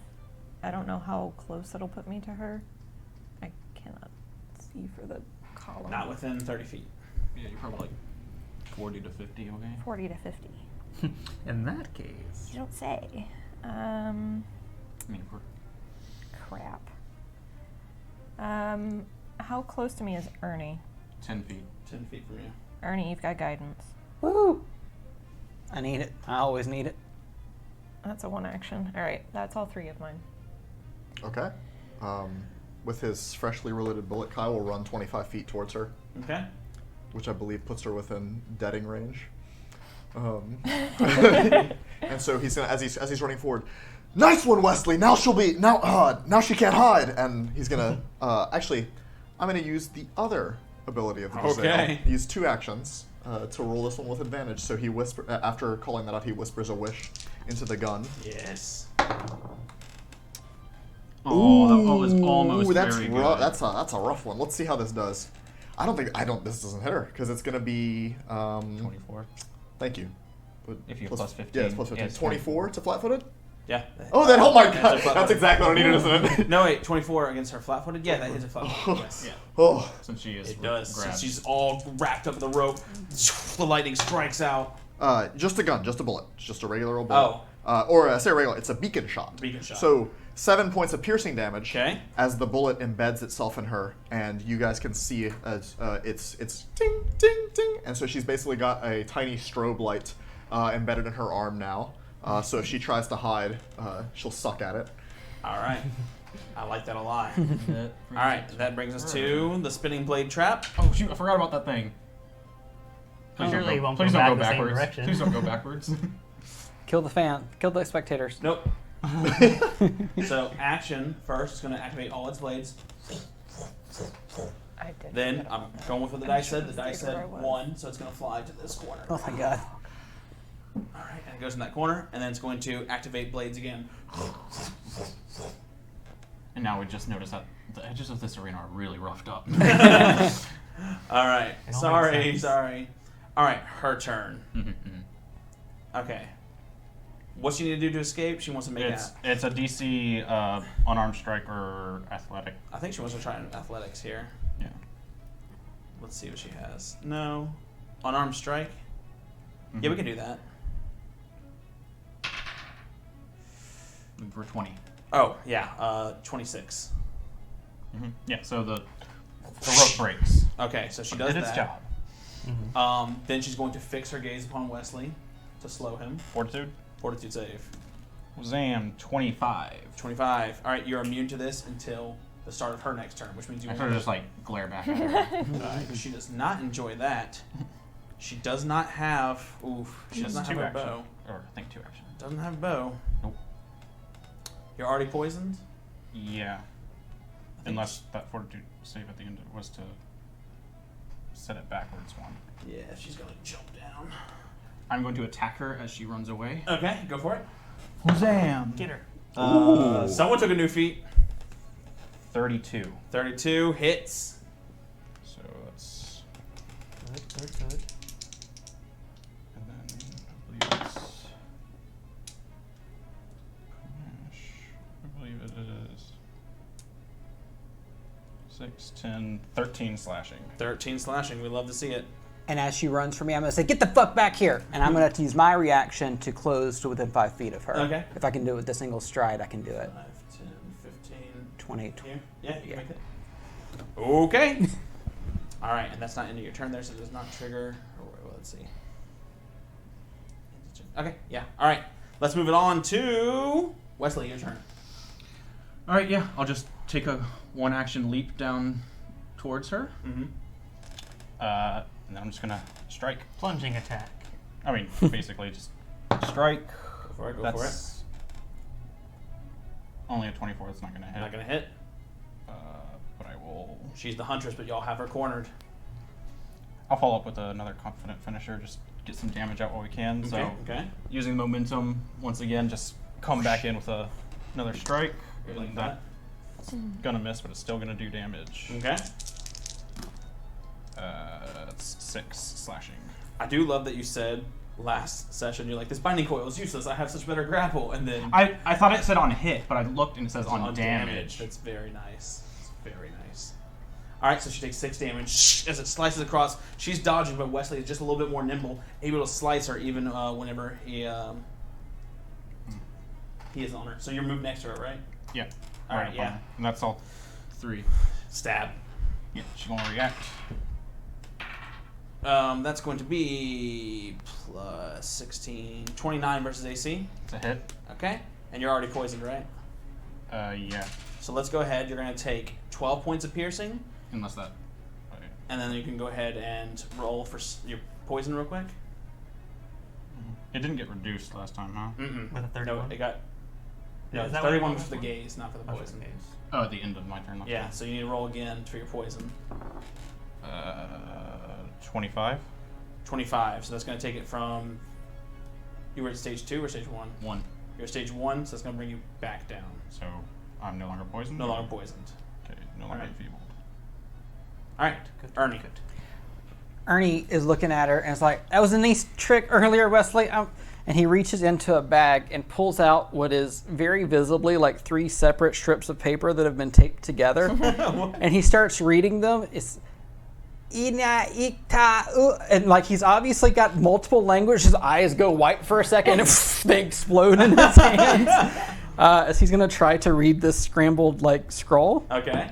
I don't know how close it'll put me to her. I cannot see for the column. Not within 30 feet. yeah, you're probably like 40 to 50 away. 40 to 50. In that case, You don't say. I mean, if we're Crap. How close to me is Ernie? 10 feet. 10 feet from you. Ernie, you've got guidance. Woo! I need it. I always need it. That's a one action. All right, that's all 3 of mine. Okay. With his freshly reloaded bullet, Kai will run 25 feet towards her, Okay. which I believe puts her within deading range. And so he's gonna, as he's running forward, nice one, Wesley. Now now she can't hide. And he's gonna actually, I'm gonna use the other ability of the Gazelle. Okay. Use 2 actions to roll this one with advantage. So he after calling that out, he whispers a wish into the gun. Yes. Oh, that was almost Ooh, that's very rough. good. That's a rough one. Let's see how this does. This doesn't hit her because it's gonna be 24. Thank you. If you have plus 15. Yeah, it's plus 15. Yeah, it's 24 to flat-footed. Yeah. Oh, oh my That's god! a flat-footed. That's exactly what I needed, isn't it? No, wait. 24 against her flat-footed. Yeah, that hits a flat-footed. Yes. Yeah. Oh, Since she is It does. grabbed. Since she's all wrapped up in the rope, the lightning strikes out. just a gun, just a bullet, it's just a regular old bullet. Or I say regular, it's a beacon shot. Beacon shot. So 7 points of piercing damage. Okay. As the bullet embeds itself in her, and you guys can see as it's ding ding ding, and so she's basically got a tiny strobe light embedded in her arm now. So if she tries to hide, she'll suck at it. All right. I like that a lot. All right. That brings us to the spinning blade trap. Oh shoot! I forgot about that thing. Please Surely you won't please go don't back go the same backwards. direction. Please don't go backwards. Kill the fan. Kill the spectators. Nope. So action first is going to activate all its blades. I did. Then forget I'm about that. going with what the I'm dice sure said. The the dice zero said was. 1, so it's going to fly to this corner. Oh my god. All right, and it goes in that corner, and then it's going to activate blades again. And now we just noticed that the edges of this arena are really roughed up. All right. It all Sorry, makes sense. sorry. All right, her turn. Mhm. Okay. What she need to do to escape? She wants to make It's that. it's a DC unarmed strike or athletic. I think she wants to try athletics here. Yeah. Let's see what she has. No. Unarmed strike? Yeah, we can do that. For 20. Oh, yeah. 26. Yeah. So the rope breaks. Okay, so she does Did that. its job. Then she's going to fix her gaze upon Wesley to slow him. Fortitude. Fortitude save. Zam. 25. 25. All right, you're immune to this until the start of her next turn, which means you I won't. sort of just like glare back at her. Alright, she does not enjoy that. She does not have. Oof. She does not have two a action. bow. Or I think 2 action. Doesn't have a bow. Nope. You're already poisoned? Yeah. think Unless that fortitude save at the end was to set it backwards one. Yeah, she's going to jump down. I'm going to attack her as she runs away. Okay, go for it. Zam. Get her. Someone took a new feat. 32. 32 hits. So that's. Good. And then I believe it's. I believe it is 6, 10, 13 slashing. 13 slashing. We love to see it. And as she runs for me, I'm going to say, get the fuck back here. And I'm going to have to use my reaction to close to within 5 feet of her. Okay. If I can do it with a single stride, I can do it. 5, 10, 15. 20. Here? Yeah, you Yeah. can make it. Okay. All right, and that's not into your turn there, so it does not trigger. Well, let's see. Okay, yeah. All right, let's move it on to Wesley. Your turn. All right, yeah. I'll just take a 1 action leap down towards her. Mm-hmm. And then I'm just gonna strike. Plunging attack. I mean, basically just strike. Go for it. Go That's for it. only a 24. That's not gonna hit. Not gonna hit. But I will. She's the huntress, but y'all have her cornered. I'll follow up with another confident finisher. Just get some damage out while we can. So Okay. using momentum once again, just come back in with another strike. Like And that. that's gonna miss, but it's still gonna do damage. Okay. That's 6 slashing. I do love that you said last session you're like, this binding coil is useless. I have such better grapple, and then I thought it said on hit, but I looked and it says on damage. That's very nice. It's very nice. All right, so she takes 6 damage as it slices across. She's dodging, but Wesley is just a little bit more nimble, able to slice her even whenever he is on her. So you're moved next to her, right? Yeah. All right, upon yeah. her. And that's all 3. Stab. Yeah, she's gonna react. That's going to be plus 16, 29 versus AC. It's a hit. Okay, and you're already poisoned, right? Yeah. So let's go ahead. You're going to take 12 points of piercing, Unless that. and then you can go ahead and roll for your poison real quick. It didn't get reduced last time, huh? Mm-mm. With a 31? No, it got. No, Is that what 31 it was was for the for? gaze, not for the poison. Oh, at the end of my turn. that's Yeah, fine. so you need to roll again for your poison. 25. 25, so that's going to take it from. You were at stage 2 or stage 1? 1. You're at stage 1, so that's going to bring you back down. So I'm no longer poisoned? No longer poisoned. Okay, no longer Alright. enfeebled. All right, Ernie. Ernie is looking at her and is like, that was a nice trick earlier, Wesley. And he reaches into a bag and pulls out what is very visibly like 3 separate strips of paper that have been taped together. And he starts reading them. It's Ina ikta u, and like he's obviously got multiple languages. His eyes go white for a second and they explode in his hands as he's gonna try to read this scrambled like scroll. Okay.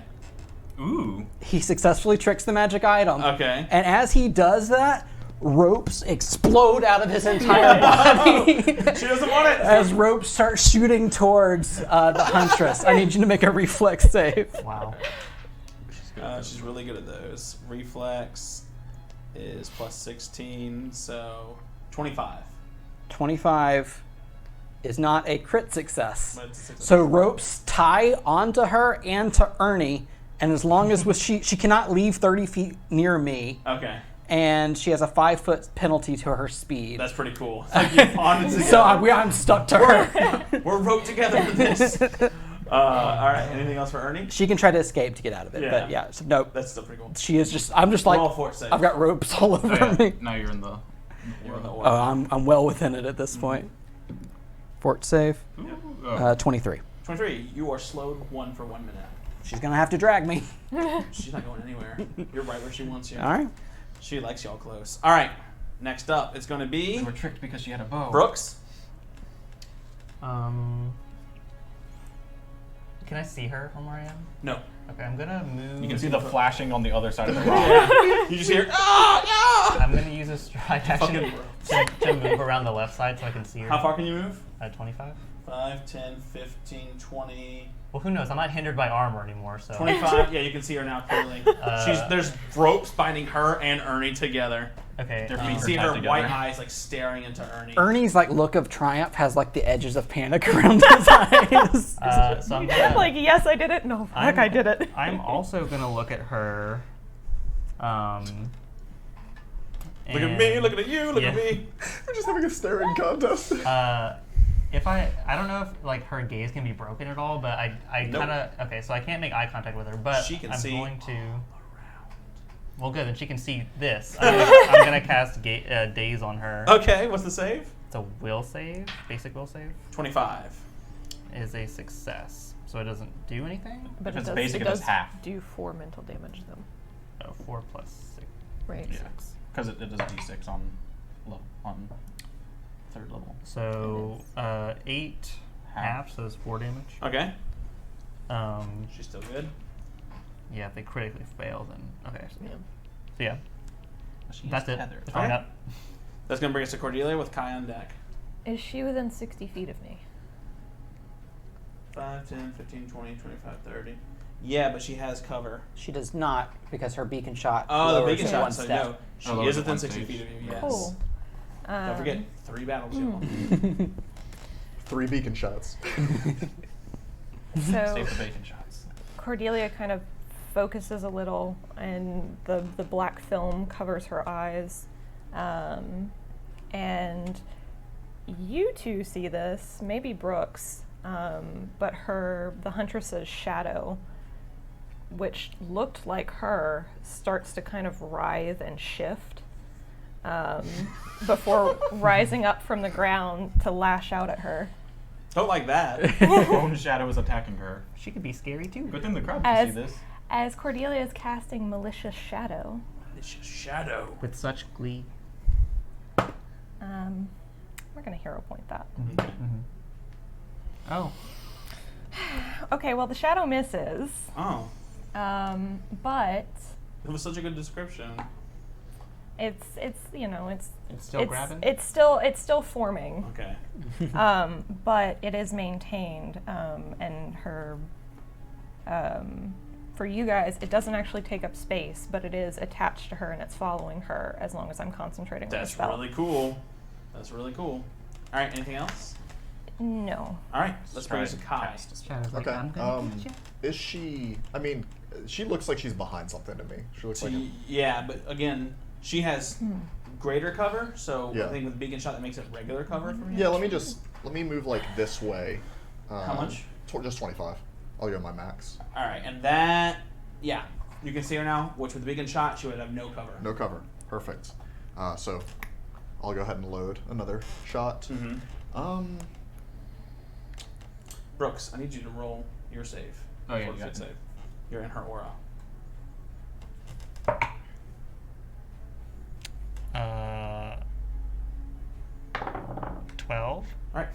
Ooh. He successfully tricks the magic item. Okay. And as he does that, ropes explode out of his entire body. She doesn't want it. As ropes start shooting towards the huntress. I need you to make a reflex save. Wow. She's really good at those. Reflex is plus 16, so 25. 25 is not a crit success. But it's a success. So ropes tie onto her and to Ernie And as long as she cannot leave 30 feet near me, Okay. and she has a 5-foot penalty to her speed. That's pretty cool. So you bonded together. So I'm stuck to her. We're roped together for this. All right. Anything else for Ernie? She can try to escape to get out of it, Yeah. but yeah, so nope. That's still pretty cool. She is just. I'm just like. Roll fort save. I've got ropes all over me. Now you're in the. You're in the Oh, I'm well within it at this point. Fort save. 23. 23. You are slowed 1 for 1 minute. She's gonna have to drag me. She's not going anywhere. You're right where she wants you. All right. She likes y'all close. All right. Next up, it's going to be We were tricked because she had a bow. Brooks. Can I see her from where I am? No. Okay, I'm gonna move. You can see the flashing on the other side of the rock. You just hear, ah, I'm gonna use a stride action Fucking to move around the left side so I can see her. How far can you move? 25. 5, 10, 15, 20, Well, who knows? I'm not hindered by armor anymore, so. 25. Yeah, you can see her now clearly. There's ropes binding her and Ernie together. Okay. You can see her white eyes like staring into Ernie. Ernie's like look of triumph has like the edges of panic around his eyes. So I'm gonna, Like, yes, I did it. No, fuck, I did it. I'm also gonna look at her. Look at me, looking at you, look at Yeah. me. We're just having a staring contest. If I don't know if like her gaze can be broken at all, but I Nope. kind of okay. So I can't make eye contact with her, but She can I'm see going to. Well, good. Then she can see this. I'm gonna cast daze on her. Okay, what's the save? It's a will save, basic will save. 25. Is a success, so it doesn't do anything. But If it's does, basic, it it does does half. do 4 mental damage, though. Oh, 4 plus 6. Right. Yeah. Because it does a d6 on third level. So 8 half, so it's 4 damage. Okay. Um, She's still good. yeah, if they critically fail, then okay. Yeah. So yeah, She that's it. tethered. That's all I Alright. got. That's going to bring us to Cordelia with Kai on deck. Is she within 60 feet of me? 5, 10, 15, 20, 25, 30. Yeah, but she has cover. She does not because her beacon shot. Oh, the lowers beacon you shot. one So step. no, she Oh, is lower within one 60 stage. feet of you. Yes. Cool. Don't forget, 3 battles, y'all. 3 beacon shots. So Save the bacon shots. Cordelia kind of focuses a little, and the black film covers her eyes. And you two see this, maybe Brooks, but the Huntress's shadow, which looked like her, starts to kind of writhe and shift before rising up from the ground to lash out at her. Don't like that. Bone shadow is attacking her. She could be scary too. Good thing the crowd can As, see this. as Cordelia is casting Malicious Shadow, It's just shadow. With such glee. we're going to hero point that. Oh, Okay, well, the shadow misses, Oh, but it was such a good description. it's you know it's still grabbing? It's still forming, Okay. but it is maintained, and her for you guys, it doesn't actually take up space, but it is attached to her and it's following her as long as I'm concentrating on the That's spell. really cool. That's really cool. All right, anything else? No. All right, let's bring us to Try Kai. cast a spell. Shadow's like, Okay. I'm gonna get you. Is she? I mean, she looks like she's behind something to me. She looks So like. yeah, but again, she has greater cover, so Yeah. I think with beacon shot that makes it regular cover for me. Yeah. Let me move like this way. How much? Just 25. I'll go my max. All right, and that, yeah, you can see her now. Which with the beacon shot, she would have no cover. No cover. Perfect. So I'll go ahead and load another shot. Mm-hmm. Brooks, I need you to roll your save. Oh, yeah, you Forfeit got it. save. You're in her aura. 12. All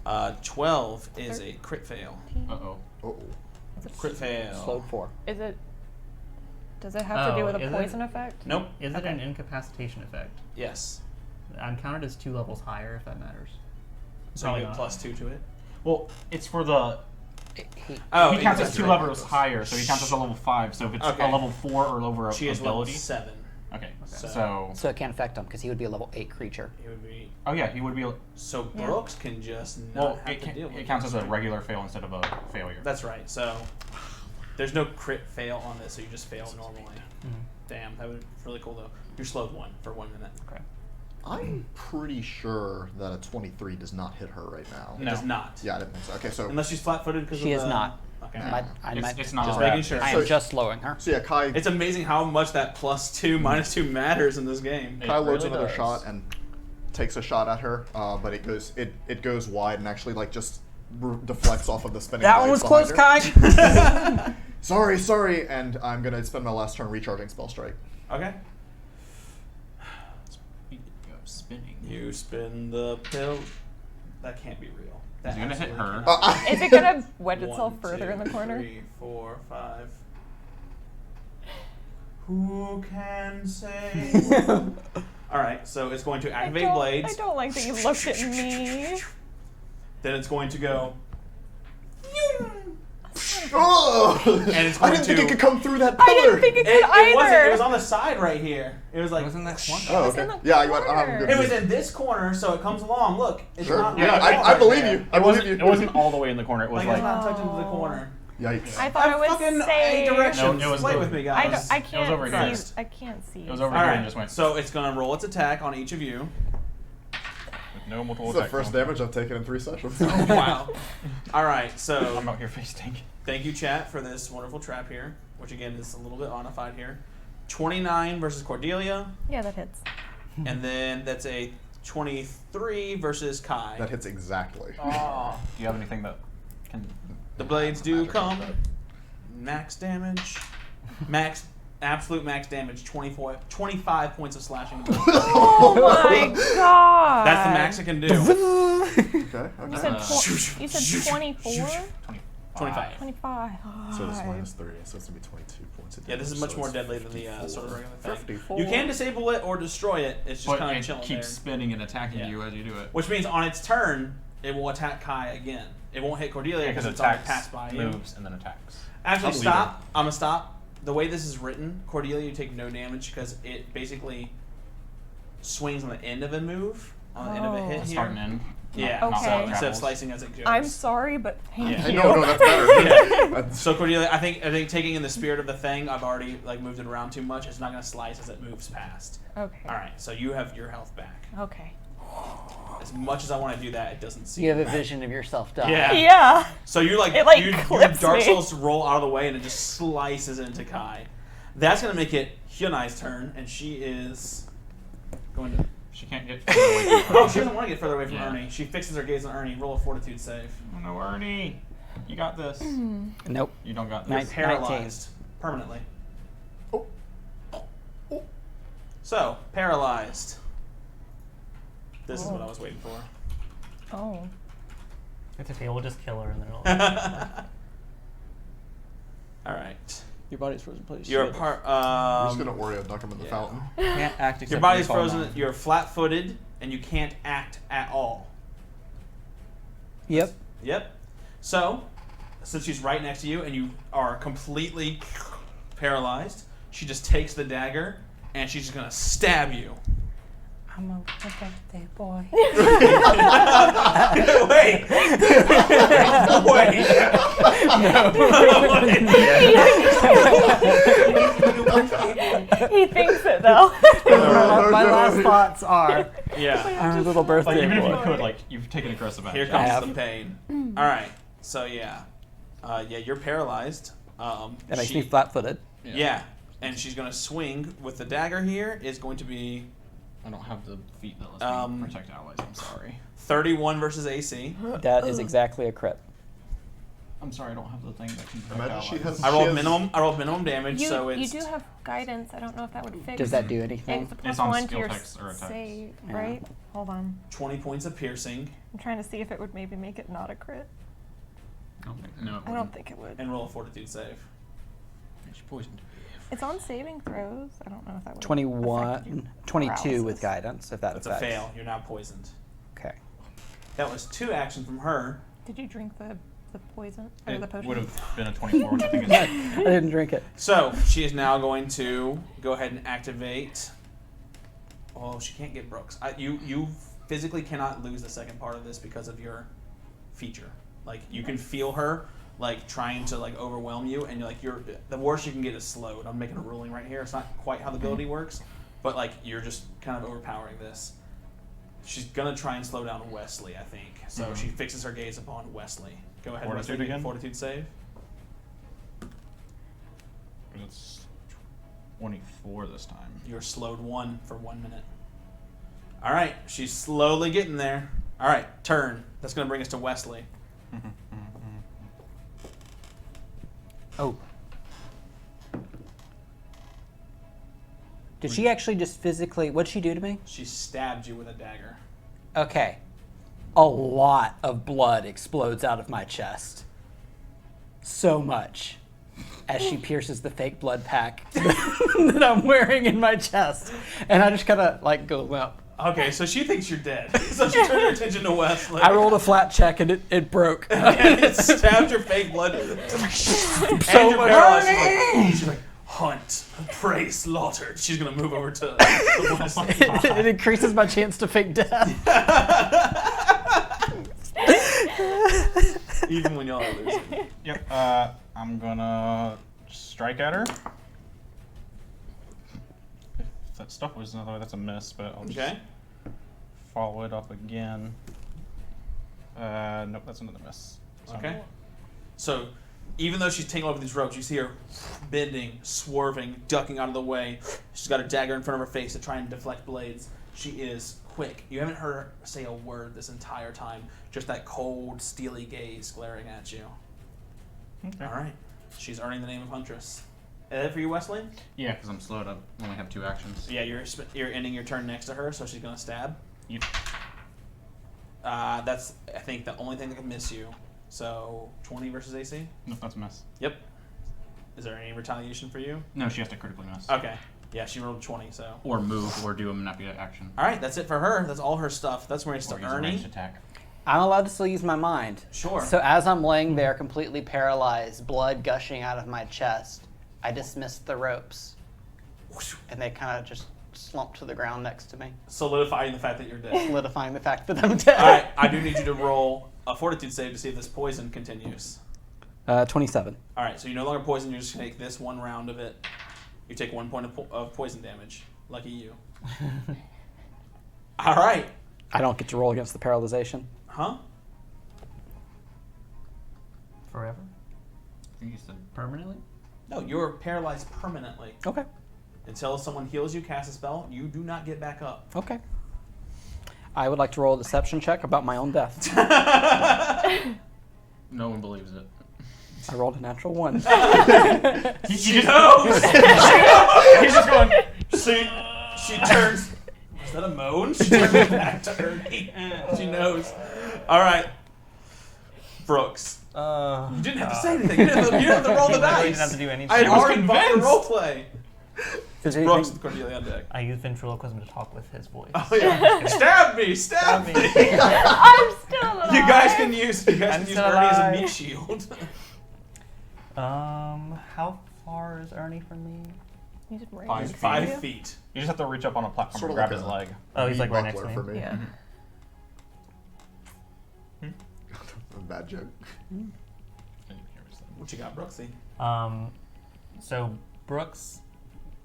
right. 12 is a crit fail. Uh-oh. Oh. Crit fail. Slowed 4. Is it? Does it have to do Oh, with is a it? poison effect? Nope. Is it Okay. an incapacitation effect? Yes. I'm counted as 2 levels higher, if that matters. So Probably you get not. +2 to it. Well, it's for the. Oh, he counts as that's 2 right. levels higher, so he counts as a level 5. So if it's Okay. a level 4 or over She is level ability. 7. Okay. So- So. So it can't affect him because he would be a level 8 creature. He would be. Oh yeah, he would be. So Yeah. Brooks can just not Well, have it, to deal with it counts as a this. regular fail instead of a failure. That's right. So There's no crit fail on this, so you just fail normally. Damn, that would be really cool though. You're slowed 1 for 1 minute. Okay. I'm pretty sure that a 23 does not hit her right now. It does not. Yeah, I didn't think so. Okay, so Unless she's flat-footed because She is not. Okay. It's not. Just making sure. I am just slowing her. so yeah, Kai It's amazing how much that +2, -2 matters in this game. Kai loads really another does. shot and takes a shot at her, but it goes wide and actually like just deflects off of the spinning. That one was blades close, behind her. Kai. Sorry, and I'm gonna spend my last turn recharging spell strike. Okay. Speaking of spinning. You spin the pill. That can't be real. That Is it gonna hit absolutely her? cannot. Is it gonna wedge One, itself further in the two, corner? 3, 4, 5. Who can say? All right, so it's going to activate blades. I don't like that you looked at me. Then it's going to go, Oh! and it's I going didn't think it to. could come through that I pillar. didn't think it could either. It wasn't. It was on the side right here. It was like. Wasn't that one? Oh, was okay. in the Yeah, you went. corner. Good It was in this corner, so it comes along. Look, it's Sure. not. Yeah, right I believe there. you. I believe you. It wasn't all the way in the corner. It was Like it's like. not tucked into the corner. Yikes. I thought it was fucking safe. directions. No, it was Play the- with me, I, guys. don't, I can't over here. see. I can't see. It was over All here right, and just went. so it's gonna roll its attack on each of you. With no multiple This is the attack first penalty. damage I've taken in 3 sessions. Wow. All right, so I'm out here face tank. thank you, chat, for this wonderful trap here, which again is a little bit modified here. 29 versus Cordelia, Yeah, that hits. and then that's a 23 versus Kai. That hits exactly. Oh. Do you have anything that can? The blades do Magic on come. that. Max damage. Absolute max damage, 25 points of slashing. Oh my god. That's the max it can do. Okay. You said, Okay. you said 24? 25. 25. So this minus 3, so it's gonna be 22 points. Of Yeah, this is damage, much so more it's deadly than the sort of regular thing. 54. You can disable it or destroy it. It's just But kind it of chilling keeps there. spinning and attacking Yeah. you as you do it. Which means on its turn, it will attack Kai again. It won't hit Cordelia Because because it it's already attacks, passed by you. moves, and then attacks. Actually, I'll leave stop. I'm gonna stop. The way this is written, Cordelia, you take no damage because it basically swings on the end of a move, on the end of a hit Oh. here. Start and end. Yeah. Okay. So instead of travels. slicing as it goes. I'm sorry, but thank Yeah. Hey, you. no, that's better. Yeah. So Cordelia, I think taking in the spirit of the thing, I've already like moved it around too much. It's not gonna slice as it moves past. Okay. All right. So you have your health back. Okay. As much as I want to do that, it doesn't seem. You have a vision of yourself die. Yeah. Yeah. So you like, It, like, your clips Dark me. Souls roll out of the way and it just slices into Kai. That's gonna make it Hyunai's turn, and she is going to. She can't get further away from Oh, she doesn't want to get further away from Yeah. Ernie. She fixes her gaze on Ernie. Roll a Fortitude save. Oh no, Ernie! You got this. Nope. You don't got You're this. paralyzed permanently. So paralyzed. This is what I was waiting for. Oh. It's okay, we'll just kill her and then it'll. All right. Your body's frozen. Please. You're a part. I'm just gonna Oreo dunk him in the yeah. fountain. Can't act except Your body's when you fall frozen. down. You're flat-footed, and you can't act at all. Yep. Yep. So, since she's right next to you, and you are completely paralyzed, she just takes the dagger, and she's just gonna stab you. I'm a birthday boy. Wait. He thinks it though. My last thoughts are, Yeah. I'm a little birthday Like even if boy. you could, like you've taken aggressive action. Here comes have. the pain. All right. So yeah, you're paralyzed. That makes me flat-footed. Yeah, and she's gonna swing with the dagger. Here is going to be I don't have the feat that lets me Um, protect allies. I'm sorry. 31 versus AC. That is exactly a crit. I'm sorry. I don't have the thing that can protect Imagine she allies. has. I she rolled has- minimum. I rolled minimum damage, You, so you it's do have guidance. I don't know if that would fix. Does that do anything? It's a plus It's on one to skill your checks or attacks. save, Yeah. right? Hold on. 20 points of piercing, I'm trying to see if it would maybe make it not a crit. I don't think. No, it I don't think it would. and roll a Fortitude save. She's poisoned. It's on saving throws. I don't know if that would. affect 21, your 22 with paralysis. guidance, if that That's a affects. fail. You're now poisoned. Okay. That was 2 actions from her. Did you drink the poison or the It potion? would have been a 24, which I think is. I didn't drink it. So she is now going to go ahead and activate. Oh, she can't get Brooks. You physically cannot lose the second part of this because of your feature. Like you can feel her, like trying to like overwhelm you, and you're the worst you can get is slowed. I'm making a ruling right here. It's not quite how the ability works, but like you're just kind of overpowering this. She's gonna try and slow down Wesley, I think. So she fixes her gaze upon Wesley. Go ahead, Fortitude Wesley. again? Fortitude save. It's 24 this time. You're slowed 1 for 1 minute. All right, she's slowly getting there. All right, turn. That's gonna bring us to Wesley. Oh. Did she actually just physically... What'd she do to me? She stabbed you with a dagger. Okay. A lot of blood explodes out of my chest. So much. As she pierces the fake blood pack that I'm wearing in my chest. And I just kind of like go limp. Okay, so she thinks you're dead. So she turned her attention to Wesley. I rolled a flat check and it broke. And it stabbed your fake blood. And you're much paralyzed. She's like, hunt, prey, slaughtered. She's going to move over to Wesley. It increases my chance to fake death. Even when y'all are losing. Yep. I'm gonna strike at her. If that stuff was another way, that's a miss, but I'll just follow it up again. Nope, that's another miss. So Okay. So, even though she's tangled up with these ropes, you see her bending, swerving, ducking out of the way. She's got a dagger in front of her face to try and deflect blades. She is quick. You haven't heard her say a word this entire time. Just that cold, steely gaze glaring at you. Okay. All right. She's earning the name of Huntress. Is that for you, Wesley? Yeah, because I'm slowed up. I only have 2 actions. Yeah, you're ending your turn next to her, so she's gonna stab. Yep. That's I think the only thing that can miss you. So 20 versus AC. Nope, that's a miss. Yep. Is there any retaliation for you? No, she has to critically miss. Okay. Yeah, she rolled 20. So. Or move, or do a manipulate action. All right, that's it for her. That's all her stuff. That's where it's Or to use a Ernie. ranged attack. I'm allowed to still use my mind. Sure. So as I'm laying there completely paralyzed, blood gushing out of my chest, I dismiss the ropes. And they kind of just slump to the ground next to me, Solidifying the fact that you're dead. solidifying the fact that I'm dead. All right, I do need you to roll a fortitude save to see if this poison continues. 27. All right, so you're no longer poisoned. You're just going to take this one round of it. You take 1 point of poison damage. Lucky you. All right. I don't get to roll against the paralyzation. Huh? Forever? I think you said Permanently? No, you're paralyzed permanently. Okay. Until someone heals you, cast a spell, you do not get back up. Okay. I would like to roll a deception check about my own death. no one believes it. I rolled a natural 1. She knows! He's just going. She turns. Was that a moan? She turns back to Ernie. She knows. All right. Brooks. You didn't have to say anything. You didn't have to roll the You dice. didn't have to do anything. I had was already bought the convinced. role play. Is there Brooks anything- with Cordelia on deck. I use ventriloquism to talk with his voice. Oh yeah. Stab me! Stab me! I'm still alive. You guys can use I'm Ernie still as a alive. meat shield. How far is Ernie from me? You just ran 5 into feet. 5 you? feet. You just have to reach up on a platform Sort and of grab like his a- leg. Oh, he's Meat like right next buckler to for me. me. Yeah. Bad joke. What you got, Brooksy? So Brooks,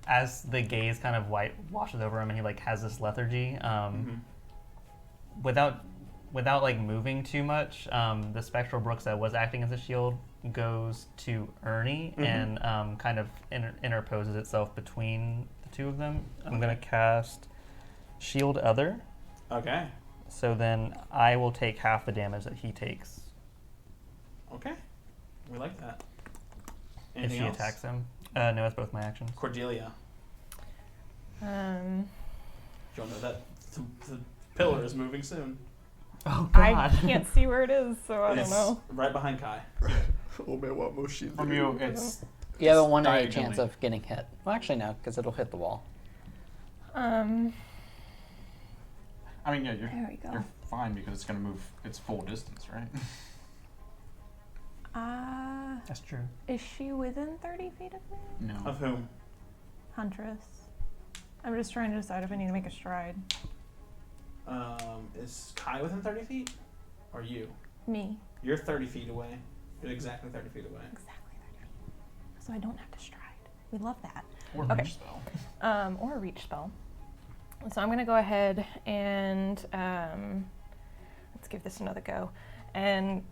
as the gaze kind of washes over him, and he like has this lethargy. Without like moving too much, the spectral Brooks that was acting as a shield goes to Ernie and kind of interposes itself between the two of them. I'm gonna cast Shield Other. Okay. So then I will take half the damage that he takes Okay. We like that. if Anything she else? attacks him. No, that's both my actions. Cordelia. Um, You'll know that the pillar is moving soon. Oh I can't see where it is, so I don't It's know. right behind Kai. Oh man, what will she do? From you, it's You have a 1 in 8 diagonally. chance of getting hit. Well, actually, no, because it'll hit the wall. Um, I mean, yeah, there we go. you're fine because it's gonna move its full distance, right? That's true. Is she within 30 feet of me? No. Of whom? Huntress. I'm just trying to decide if I need to make a stride. Is Kai within 30 feet? Or you? Me. You're 30 feet away. You're exactly 30 feet away. Exactly 30 feet. So I don't have to stride. We love that. Or Okay. reach spell. Or a reach spell. So I'm going to go ahead and let's give this another go. And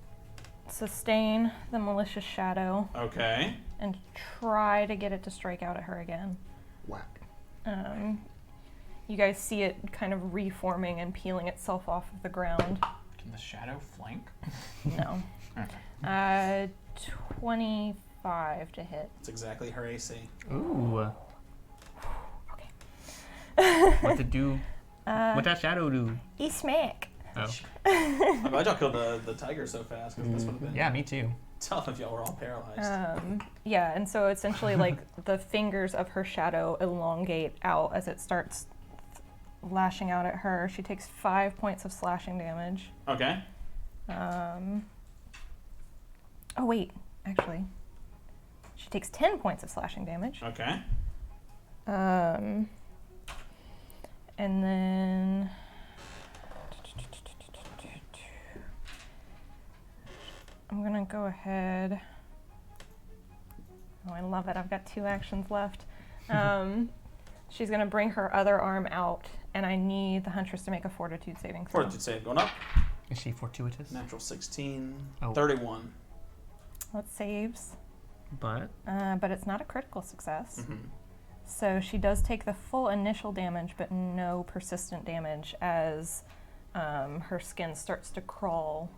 sustain the malicious shadow Okay. and try to get it to strike out at her again. Whack. You guys see it kind of reforming and peeling itself off of the ground. Can the shadow flank? No. Okay. 25 to hit. It's exactly her AC. Ooh. Okay. What to do? What that shadow do? E smack. Oh. I'm glad y'all killed the tiger so fast, because this would have been Yeah, me too. tough if y'all were all paralyzed. Yeah, and so essentially, like, the fingers of her shadow elongate out as it starts lashing out at her. She takes 5 points of slashing damage. Okay. Oh, wait, actually. She takes 10 points of slashing damage. Okay. And then... I'm gonna go ahead. Oh, I love it. I've got 2 actions left. She's gonna bring her other arm out, and I need the Huntress to make a Fortitude saving throw. Fortitude save going up. Is she fortuitous? Natural 16. Oh. 31. That saves, But but it's not a critical success. Mm-hmm. So she does take the full initial damage, but no persistent damage as her skin starts to crawl,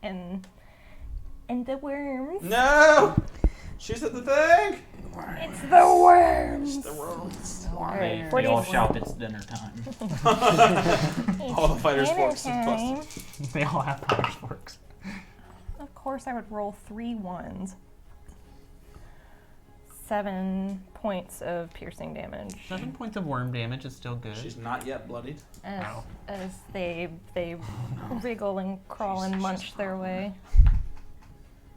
and the worms. No! She's at the thing! It's the worms. It's the worms. They 40 all shout it's dinner time. All the fighters' Dinner forks is time. busted. they all have fire forks. Of course, I would roll 3 ones. 7 points of piercing damage 7 points of worm damage is still good. She's not yet bloodied. as they wriggle and crawl and munch their way.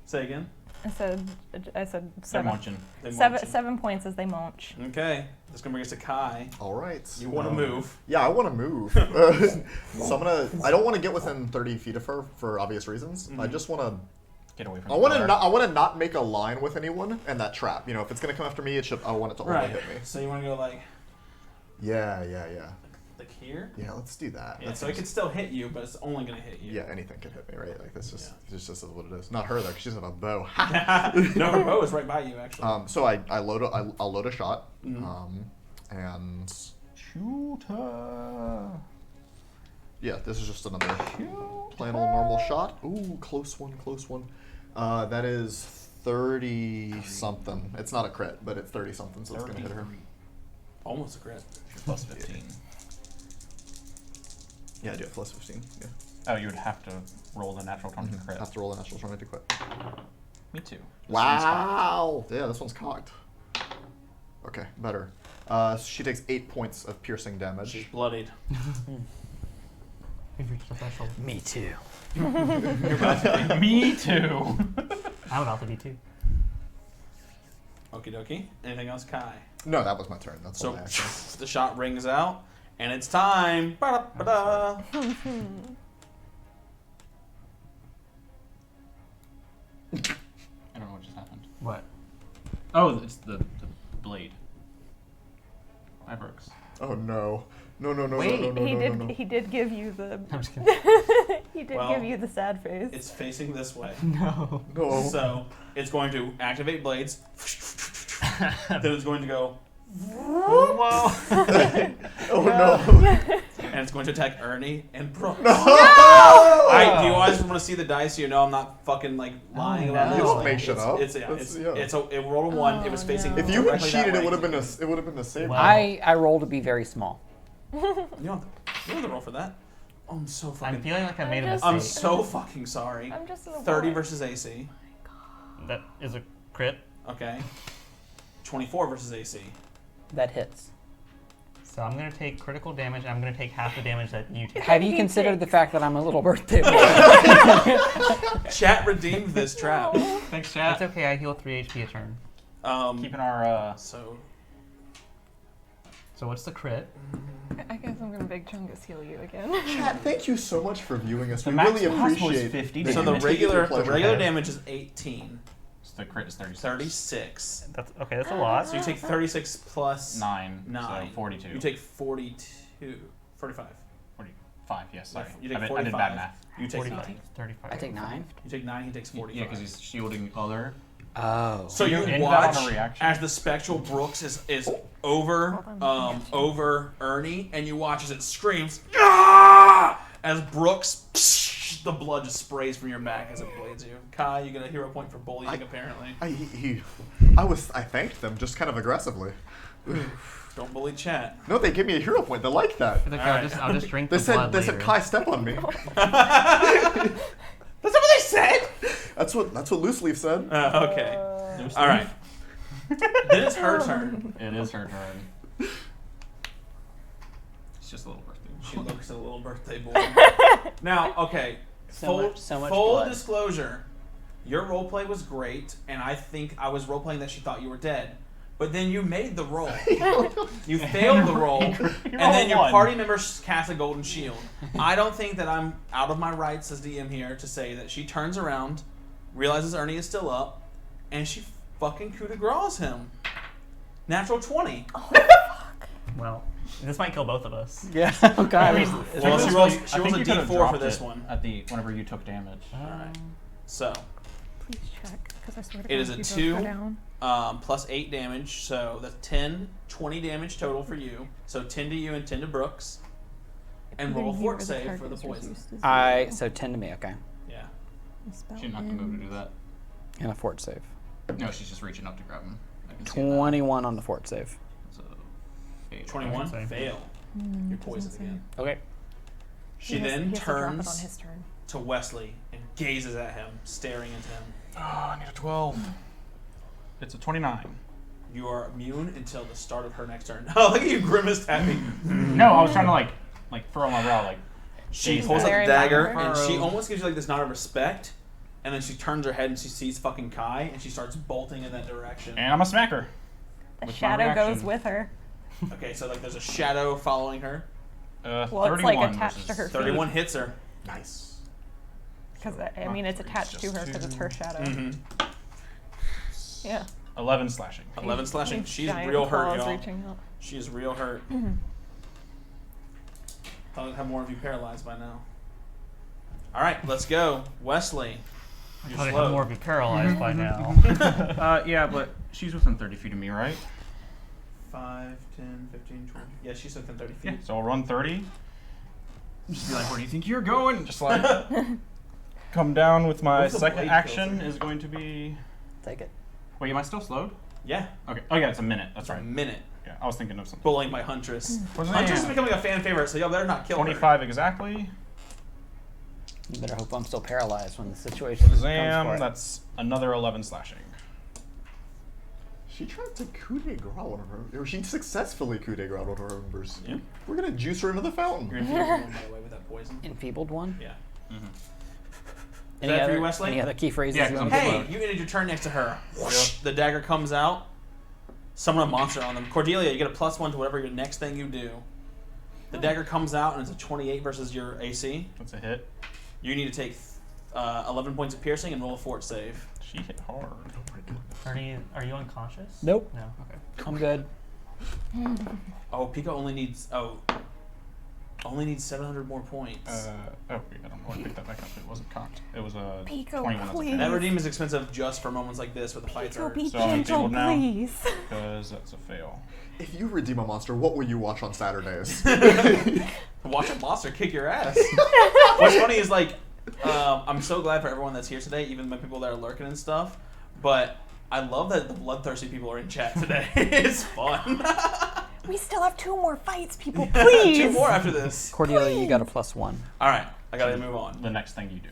Say again. I said They're 7. munching. They Seven, munching. 7 points as they munch. Okay. That's going to bring us to Kai. All right. You want to move. Yeah, I want to move. So I'm gonna. I don't want to get within 30 feet of her for obvious reasons. I just want to. Get away from I want the to bar. not. I want to not make a line with anyone and that trap. You know, if it's gonna come after me, it should. I want it to only Right. hit me. So you want to go like Yeah. here? Yeah. Let's do that. Yeah, so it could still hit you, but it's only going to hit you. Yeah, anything can hit me, right? Like this just this is what it is. Not her though, 'cause she doesn't have a bow. No, her bow is right by you, actually. So I'll load a shot. And Shoot her. yeah, this is just another plain old normal shot. Ooh, close one. That is 30 something. It's not a crit, but it's 30 something, so it's gonna hit her. Almost a crit. Plus 15. Yeah, I do have plus 15. Yeah, Oh, you would have to roll the natural 20 to crit. have to roll a natural 20 to quit. Me too. Wow. Yeah, this one's cocked. Okay, better. She takes 8 points of piercing damage. She's bloodied. We've reached the threshold. Me too. Me too. I would also be too. Okie dokie. Anything else, Kai? No, that was my turn. That's all So my action. the shot rings out, and it's time. Ba-da-ba-da. I don't know what just happened. What? Oh, it's the blade. Fireworks. Oh no. No. He did give you the I'm just kidding. Well, give you the sad face. It's facing this way. No. No. So it's going to activate blades. Then it's going to go. Whoa. Oh no. And it's going to attack Ernie and Brooke. No. Do you guys want to see the dice so you know I'm not fucking like lying about no. this? You don't Like, make shit up. It rolled a 1. It was facing. If you had directly cheated, that it way. would have been a save. Wow. I roll to be very small. You don't have to roll for that. Oh, I'm so fucking. I'm feeling like I made a just- I'm mistake. so fucking sorry. I'm just in a 30 war. versus AC. That is a crit. Okay. 24 versus AC. That hits. So I'm going to take critical damage, and I'm going to take half the damage that you take. Have you considered the fact that I'm a little birthday boy? Chat redeemed this trap. Thanks, That's chat. okay, I heal 3 HP a turn. Keeping our So So what's the crit? I guess I'm gonna big Chungus heal you again. Chat, thank you so much for viewing us. The We max really possible is appreciate 50 that So you the take your regular pleasure. damage is 18. So the crit is 36. 36. That's okay. That's a lot. So you take 36 plus 9. 9. So 42. You take 42. 45. 45, yes, sorry. You take I did 45. bad math. You take 45. 9. 35. I take 9. You take 9, he takes 45. Yeah, because he's shielding other. Oh. So you You're in that watch on a reaction? as the spectral Brooks is over over Ernie, and you watch as it screams "Ah!" as Brooks, the blood just sprays from your back as it blades you. Kai, you get a hero point for bullying apparently. I thanked them just kind of aggressively. Don't bully chat. No, they gave me a hero point. They like that. I think Alright. I'll just drink They the blood said later. Kai, step on me. That's not what they said. That's what Loose Leaf said. Okay. All right. Then it's her turn. It is her turn. It's just a little birthday. She looks a little birthday boy. Now, okay. So much full blood. disclosure, your roleplay was great, and I think I was roleplaying that she thought you were dead. But then you made the roll. You failed the roll, and then your one. party members cast a golden shield. I don't think that I'm out of my rights as DM here to say that she turns around, realizes Ernie is still up, and she fucking coup de grace him. Natural 20. Well, this might kill both of us. Yeah. Okay. Well, she rolls I think a you could've D4 for dropped this it one. At the whenever you took damage. Alright. So, Please check, because I swear to it God, is a if you both 2 go down. plus 8 damage, so that's 10, 20 damage total for you. So 10 to you and 10 to Brooks. And roll a Either you fort or the save target for the is poison. reduced as So 10 to me. Okay. Yeah. the spell She's not gonna move to do ends. that. And a fort save. No, she's just reaching up to grab him. I can see that. 21 on the fort save. So, 21, Save. fail. Mm, You're doesn't poisoned say. again. Okay. She He has- then he has to drop it on turns his turn. to Wesley and gazes at him, staring into him. Oh, I need a 12. It's a 29. You are immune until the start of her next turn. Oh, look at you grimaced at me. No, I was trying to like furrow my brow, like. She Gaze pulls out Very the dagger backward. and she Furrow. almost gives you like this nod of respect, and then she turns her head and she sees fucking Kai and she starts bolting in that direction. And I'm a smacker. The With my shadow goes reaction. with her. Okay, so like there's a shadow following her. Well, it's 31 like attached to versus her feet. 31 hits her. Nice. Because I mean, it's attached to her because it's her shadow. Mm-hmm. Yeah. 11 slashing. 11 slashing. Big She's giant real hurt, claws y'all. reaching out. She is real hurt. Thought I'd have more of you paralyzed by now. All right, let's go, Wesley. You're Probably slow. have more of you paralyzed by now. Yeah, but she's within 30 feet of me, right? 5, 10, 15, 20. Yeah, she's within 30 feet. Yeah. So I'll run 30. Just be like, where do you think you're going? Just like come down with my What's the second blade action filter? is going to be. Take it. Wait, am I still slowed? Yeah, Okay. Oh yeah, it's a minute. That's it's a right. minute. Yeah, I was thinking of something. Bullying by Huntress. What's Huntress is that? becoming a fan favorite, so y'all better not kill her. 25 exactly. You better hope I'm still paralyzed when the situation comes for Zam. it. That's another 11 slashing. She tried to coup de grace one of her, or she successfully coup de grace one of her members. Yeah. We're gonna juice her into the fountain. You're infusing one, by the way, with that poison. Enfeebled one. Yeah. Any that for other, you, Wesley? Any other key phrases? Yeah, you 'cause want I'm to Hey, you ended your turn next to her. Whoosh, the dagger comes out. Summon a monster on them. Cordelia, you get a +1 to whatever your next thing you do. The dagger comes out and it's a 28 versus your AC. That's a hit. You need to take 11 points of piercing and roll a fort save. She hit hard. Are you unconscious? Nope. No. Okay. I'm good. Oh, Pico only needs 700 more points. Oh, wait, I don't know. I picked that back up. It wasn't cocked. It was a Pico, 21. That's a please. fail. That redeem is expensive just for moments like this where the fights Pico, are. be So I'm gentle, enfeebled now? please. Because that's a fail. If you redeem a monster, what will you watch on Saturdays? Watch a monster kick your ass. What's funny is like, I'm so glad for everyone that's here today, even the people that are lurking and stuff. But I love that the bloodthirsty people are in chat today. It's fun. We still have 2 more fights, people, please. 2 more after this. Cordelia, you got a +1. All right, I gotta move on. The next thing you do.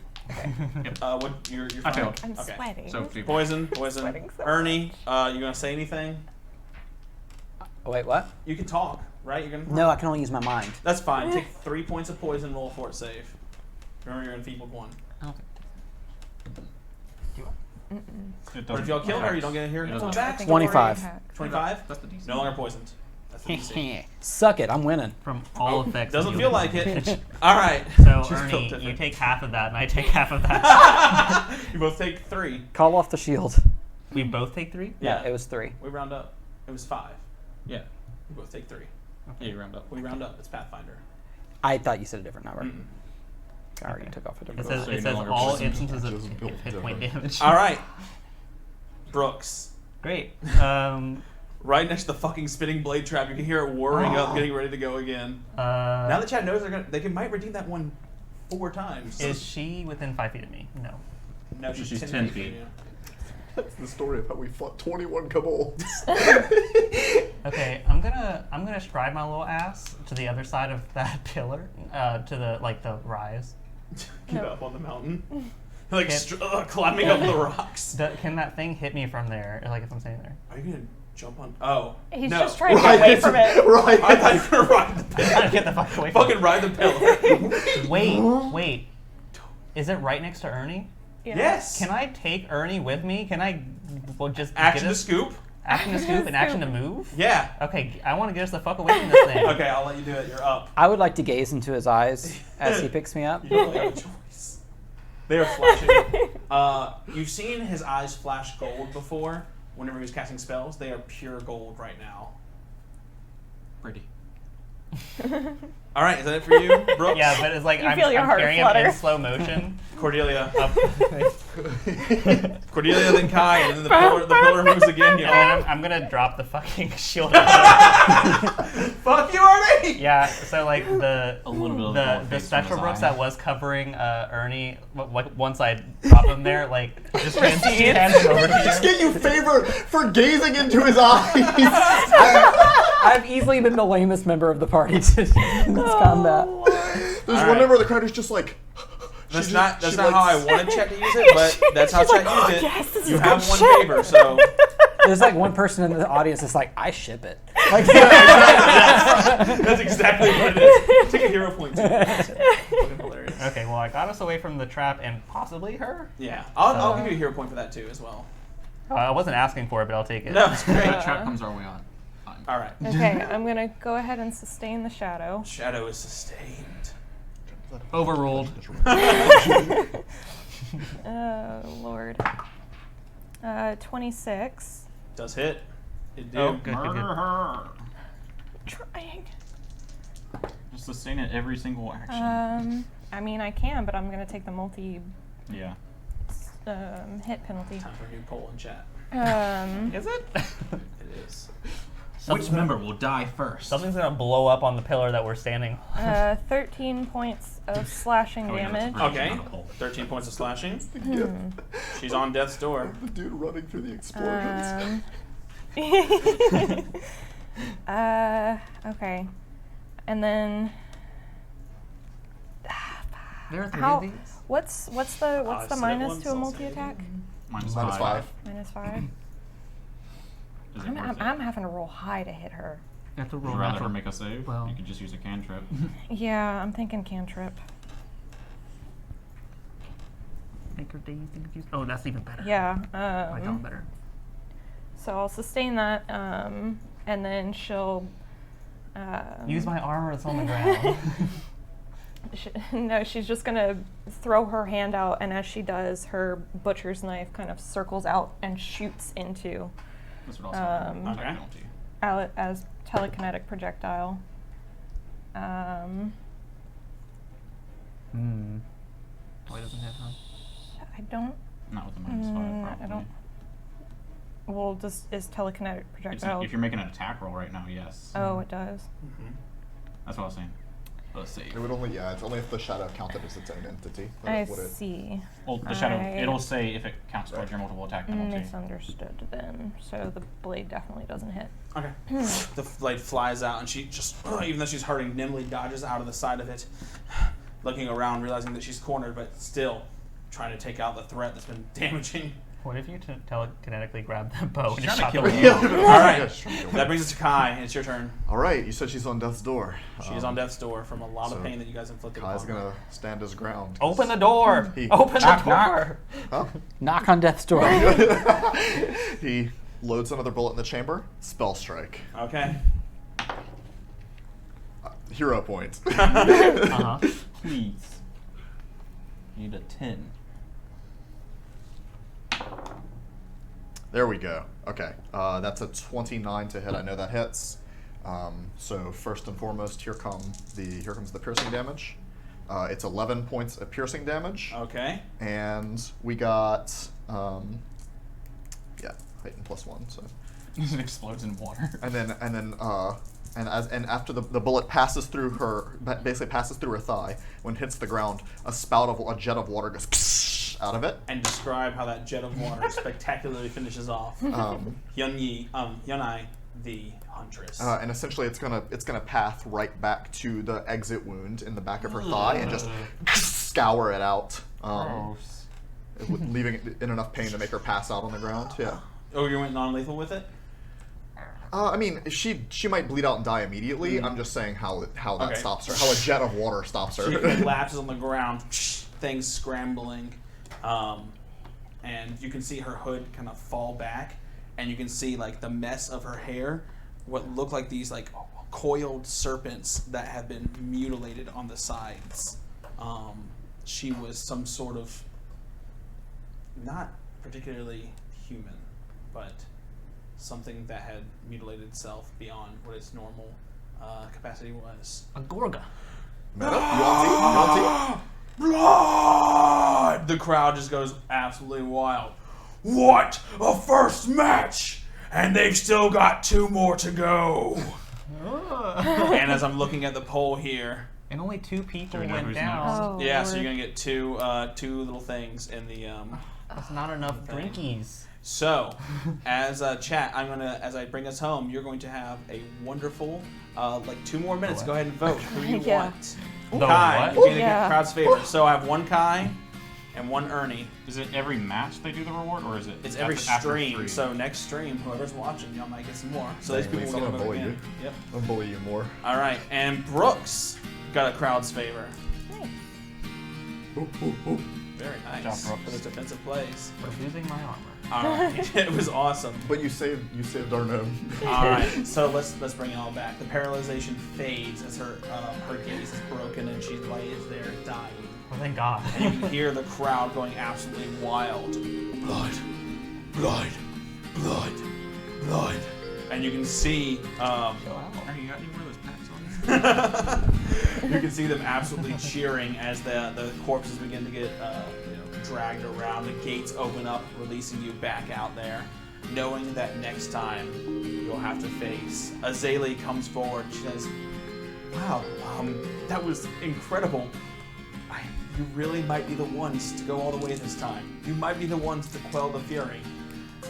What you're I fine. failed. I'm Okay. sweating. So Poison. Sweating so Ernie, you gonna say anything? Oh, wait, what? You can talk, right? You can. No, I can only use my mind. That's fine. Take 3 points of poison. Roll a fort save. Remember, you're enfeebled 1. It But if y'all kill her, you don't get to hear It her doesn't come back. I think 25. it's already hacked. 25. That's the DC. No longer poisoned. That's what you see. Suck it, I'm winning. From all effects. Doesn't you- feel like it. All right. So, She's built Ernie, you different. take half of that, and I take half of that. You both take 3. Call off the shield. We both take 3? Yeah. It was 3. We round up. It was 5. Yeah. We both take 3. Yeah, you round up. We round up. It's Pathfinder. I thought you said a different number. Mm-mm. I already took off a It different says, number. So you it no says longer all possess instances of Just built hit point different. damage. All right. Brooks. Great. Right next to the fucking spinning blade trap, you can hear it whirring up, getting ready to go again. Now that Chad knows might redeem that one 4 times. Is she within 5 feet of me? No. No, She's 10 10 feet. feet. from you. That's the story of how we fought 21 kobolds. Okay, I'm gonna stride my little ass to the other side of that pillar, to the rise. Get up on the mountain. Like Yeah. climbing up the rocks. Can that thing hit me from there? Like if I'm standing there? Are you gonna jump on? Oh, He's no. just trying to get away from it. Right. I thought you were gonna ride the I'm trying to pillar. get the fuck away from Fucking ride the pillar. Wait. Is it right next to Ernie? Yeah. Yes. Can I take Ernie with me? Can I just Action get to us scoop. action to scoop and action to move? Yeah. Okay, I want to get us the fuck away from this thing. Okay, I'll let you do it. You're up. I would like to gaze into his eyes as he picks me up. You don't really have a choice. They are flashing. You've seen his eyes flash gold before. Whenever he was casting spells, they are pure gold right now. Pretty. All right, is that it for you, Brooks? Yeah, but it's like You I'm feel your heart carrying him flutter. in slow motion. Cordelia. Up. Cordelia, then Kai, and then the pillar moves again And here. then I'm gonna drop the fucking shield. Fuck you, Arnie! Yeah, so like the A little bit of the face from special his brooks eye. that was covering Ernie, like once I drop him there, like just hands him over to Just you. get you favor for gazing into his eyes. I've easily been the lamest member of the party in this combat. There's All one right. member of the crowd who's just like. That's she not just- how I wanted Chet to use it, but that's how She's Chet like, used it. yes, this You is have good one shit. favor, so There's like one person in the audience that's like, I ship it. Like, that's exactly what it is. Take a hero point too. Fucking hilarious. Okay, well I got us away from the trap and possibly her. Yeah, I'll give you a hero point for that too as well. I wasn't asking for it, but I'll take it. No, it's great. That trap comes our way on. Fine. All right. Okay, I'm gonna go ahead and sustain the shadow. Shadow is sustained. Overruled. Oh Lord. 26. Does hit. It do. Oh, good, good, Murder good. her. Trying. Just sustain it every single action. I mean I can, but I'm gonna take the multi Yeah. hit penalty. Time for a new poll in chat. Is it? It is. Which member will die first? Something's gonna blow up on the pillar that we're standing on. 13 points of slashing Oh, yeah, that's damage. right. Okay. Not a poll. 13 points of slashing. Hmm. She's on death's door. The dude running through the explosions. Okay. And then There are 3 how? of these. What's the said minus once, to a I'll multi say it attack? Minus -5. -5. Is it I'm, worth I'm, it? I'm having to roll high to hit her. You have to Would roll you rather her natural. make a save? Well. You could just use a cantrip. Yeah, I'm thinking cantrip. Make her dazed and confused. Oh, that's even better. Yeah. I like that one better. So I'll sustain that, and then she'll. Use my armor that's on the ground. No, she's just gonna throw her hand out, and as she does, her butcher's knife kind of circles out and shoots into This would also have a Okay. penalty. as telekinetic projectile. Hmm. Oh, it doesn't hit, huh? I don't. Not with a minus 5, probably. I don't. Well, just is telekinetic It's, projectile. if you're making an attack roll right now, yes. Oh, it does. That's what I was saying. Let's see. It would only, it's only if the shadow counted as its own entity. But I it would see. Well, the shadow, I- it'll say if it counts towards your multiple attack penalty. Misunderstood then. So the blade definitely doesn't hit. Okay. The blade flies out, and she just, even though she's hurting, nimbly dodges out of the side of it, looking around, realizing that she's cornered, but still trying to take out the threat that's been damaging. What if you telekinetically grab that bow and She's just trying shot to the kill bow? you. All right. Yes, trying to kill That me. brings us to Kai, and it's your turn. All right, you said she's on death's door. She is on death's door from a lot of so pain that you guys inflicted Kai's upon her. gonna stand his ground. Open the door! He- Open the Knock, door! Huh? knock on death's door. He loads another bullet in the chamber. Spell strike. Okay. hero point. Uh-huh. Please. Need a 10. There we go. Okay, that's a 29 to hit. I know that hits. So first and foremost, here comes the piercing damage. It's 11 points of piercing damage. Okay. And we got heightened +1. So. It explodes in water. And after the bullet passes through her, basically passes through her thigh, when it hits the ground, a jet of water goes psh, out of it. And describe how that jet of water spectacularly finishes off Yunai, the huntress. And essentially, it's gonna path right back to the exit wound in the back of her thigh and just scour it out, Gross. leaving it in enough pain to make her pass out on the ground. Yeah. Oh, you went non-lethal with it? I mean, she might bleed out and die immediately. I'm just saying how that Okay. stops her. How a jet of water stops her. She collapses on the ground, things scrambling, and you can see her hood kind of fall back, and you can see like the mess of her hair, what look like these like coiled serpents that have been mutilated on the sides. She was some sort of not particularly human, but something that had mutilated itself beyond what its normal capacity was. A Gorga. Meta, you on team? Blood! The crowd just goes absolutely wild. What? A first match! And they've still got 2 more to go. And as I'm looking at the poll here, And only 2 people we know went who's down. Oh, yeah, so Lord. you're gonna get two little things in the That's not enough drinkies. So, as chat, as I bring us home, you're going to have a wonderful, 2 more minutes. Go ahead and vote who you Yeah. want. The Kai, what? you're going to Yeah. get crowd's favor. So I have 1 Kai and 1 Ernie. Is it every match they do the reward, or is it? It's every after stream. 3? So next stream, whoever's watching, y'all might get some more. So these Dang, people Lisa, will I'm get a gonna vote bully again. Yep. I'll bully you more. All right, and Brooks got a crowd's favor. Very nice. Good job, Brooks. For those defensive plays. For losing my armor. All right, it was awesome. But you saved our gnome. All right, so let's bring it all back. The paralyzation fades as her gaze is broken and she lays there dying. Well, thank God. And you can hear the crowd going absolutely wild. Blood, blood, blood, blood. And you can see Are you got any more of those packs on? you can see them absolutely cheering as the corpses begin to get dragged around. The gates open up, releasing you back out there, knowing that next time you'll have to face. Azalea comes forward. She says, "Wow, that was incredible. You really might be the ones to go all the way this time. You might be the ones to quell the fury.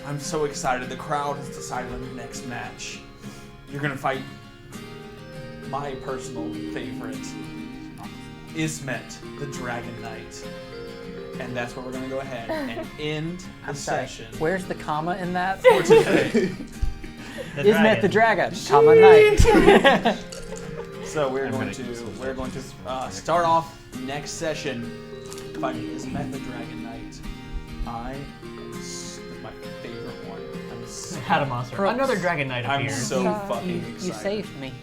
I'm so excited. The crowd has decided on the next match. You're gonna fight my personal favorite, Ismet, the Dragon Knight." And that's where we're going to go ahead and end the session Where's the comma in that? for today. Ismet the dragon, comma knight. So we're I'm going gonna to use those start off next session fighting Ismet the Dragon Knight. This is my favorite one. Had a monster. Brooks. Another dragon knight I'm appears. so fucking you excited. saved me.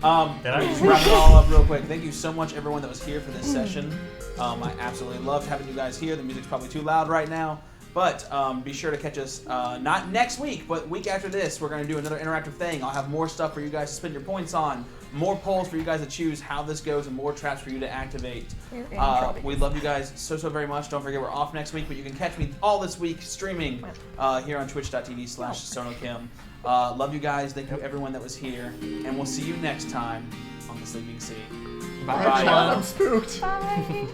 Did I? Let me just wrap it all up real quick. Thank you so much, everyone that was here for this session. I absolutely loved having you guys here. The music's probably too loud right now. But be sure to catch us, not next week, but week after this. We're going to do another interactive thing. I'll have more stuff for you guys to spend your points on, more polls for you guys to choose how this goes, and more traps for you to activate. We love you guys so very much. Don't forget we're off next week, but you can catch me all this week streaming here on twitch.tv/SonoKim. Love you guys. Thank you everyone that was here, and we'll see you next time on The Sleeping Sea. Bye, John. I'm spooked. Bye.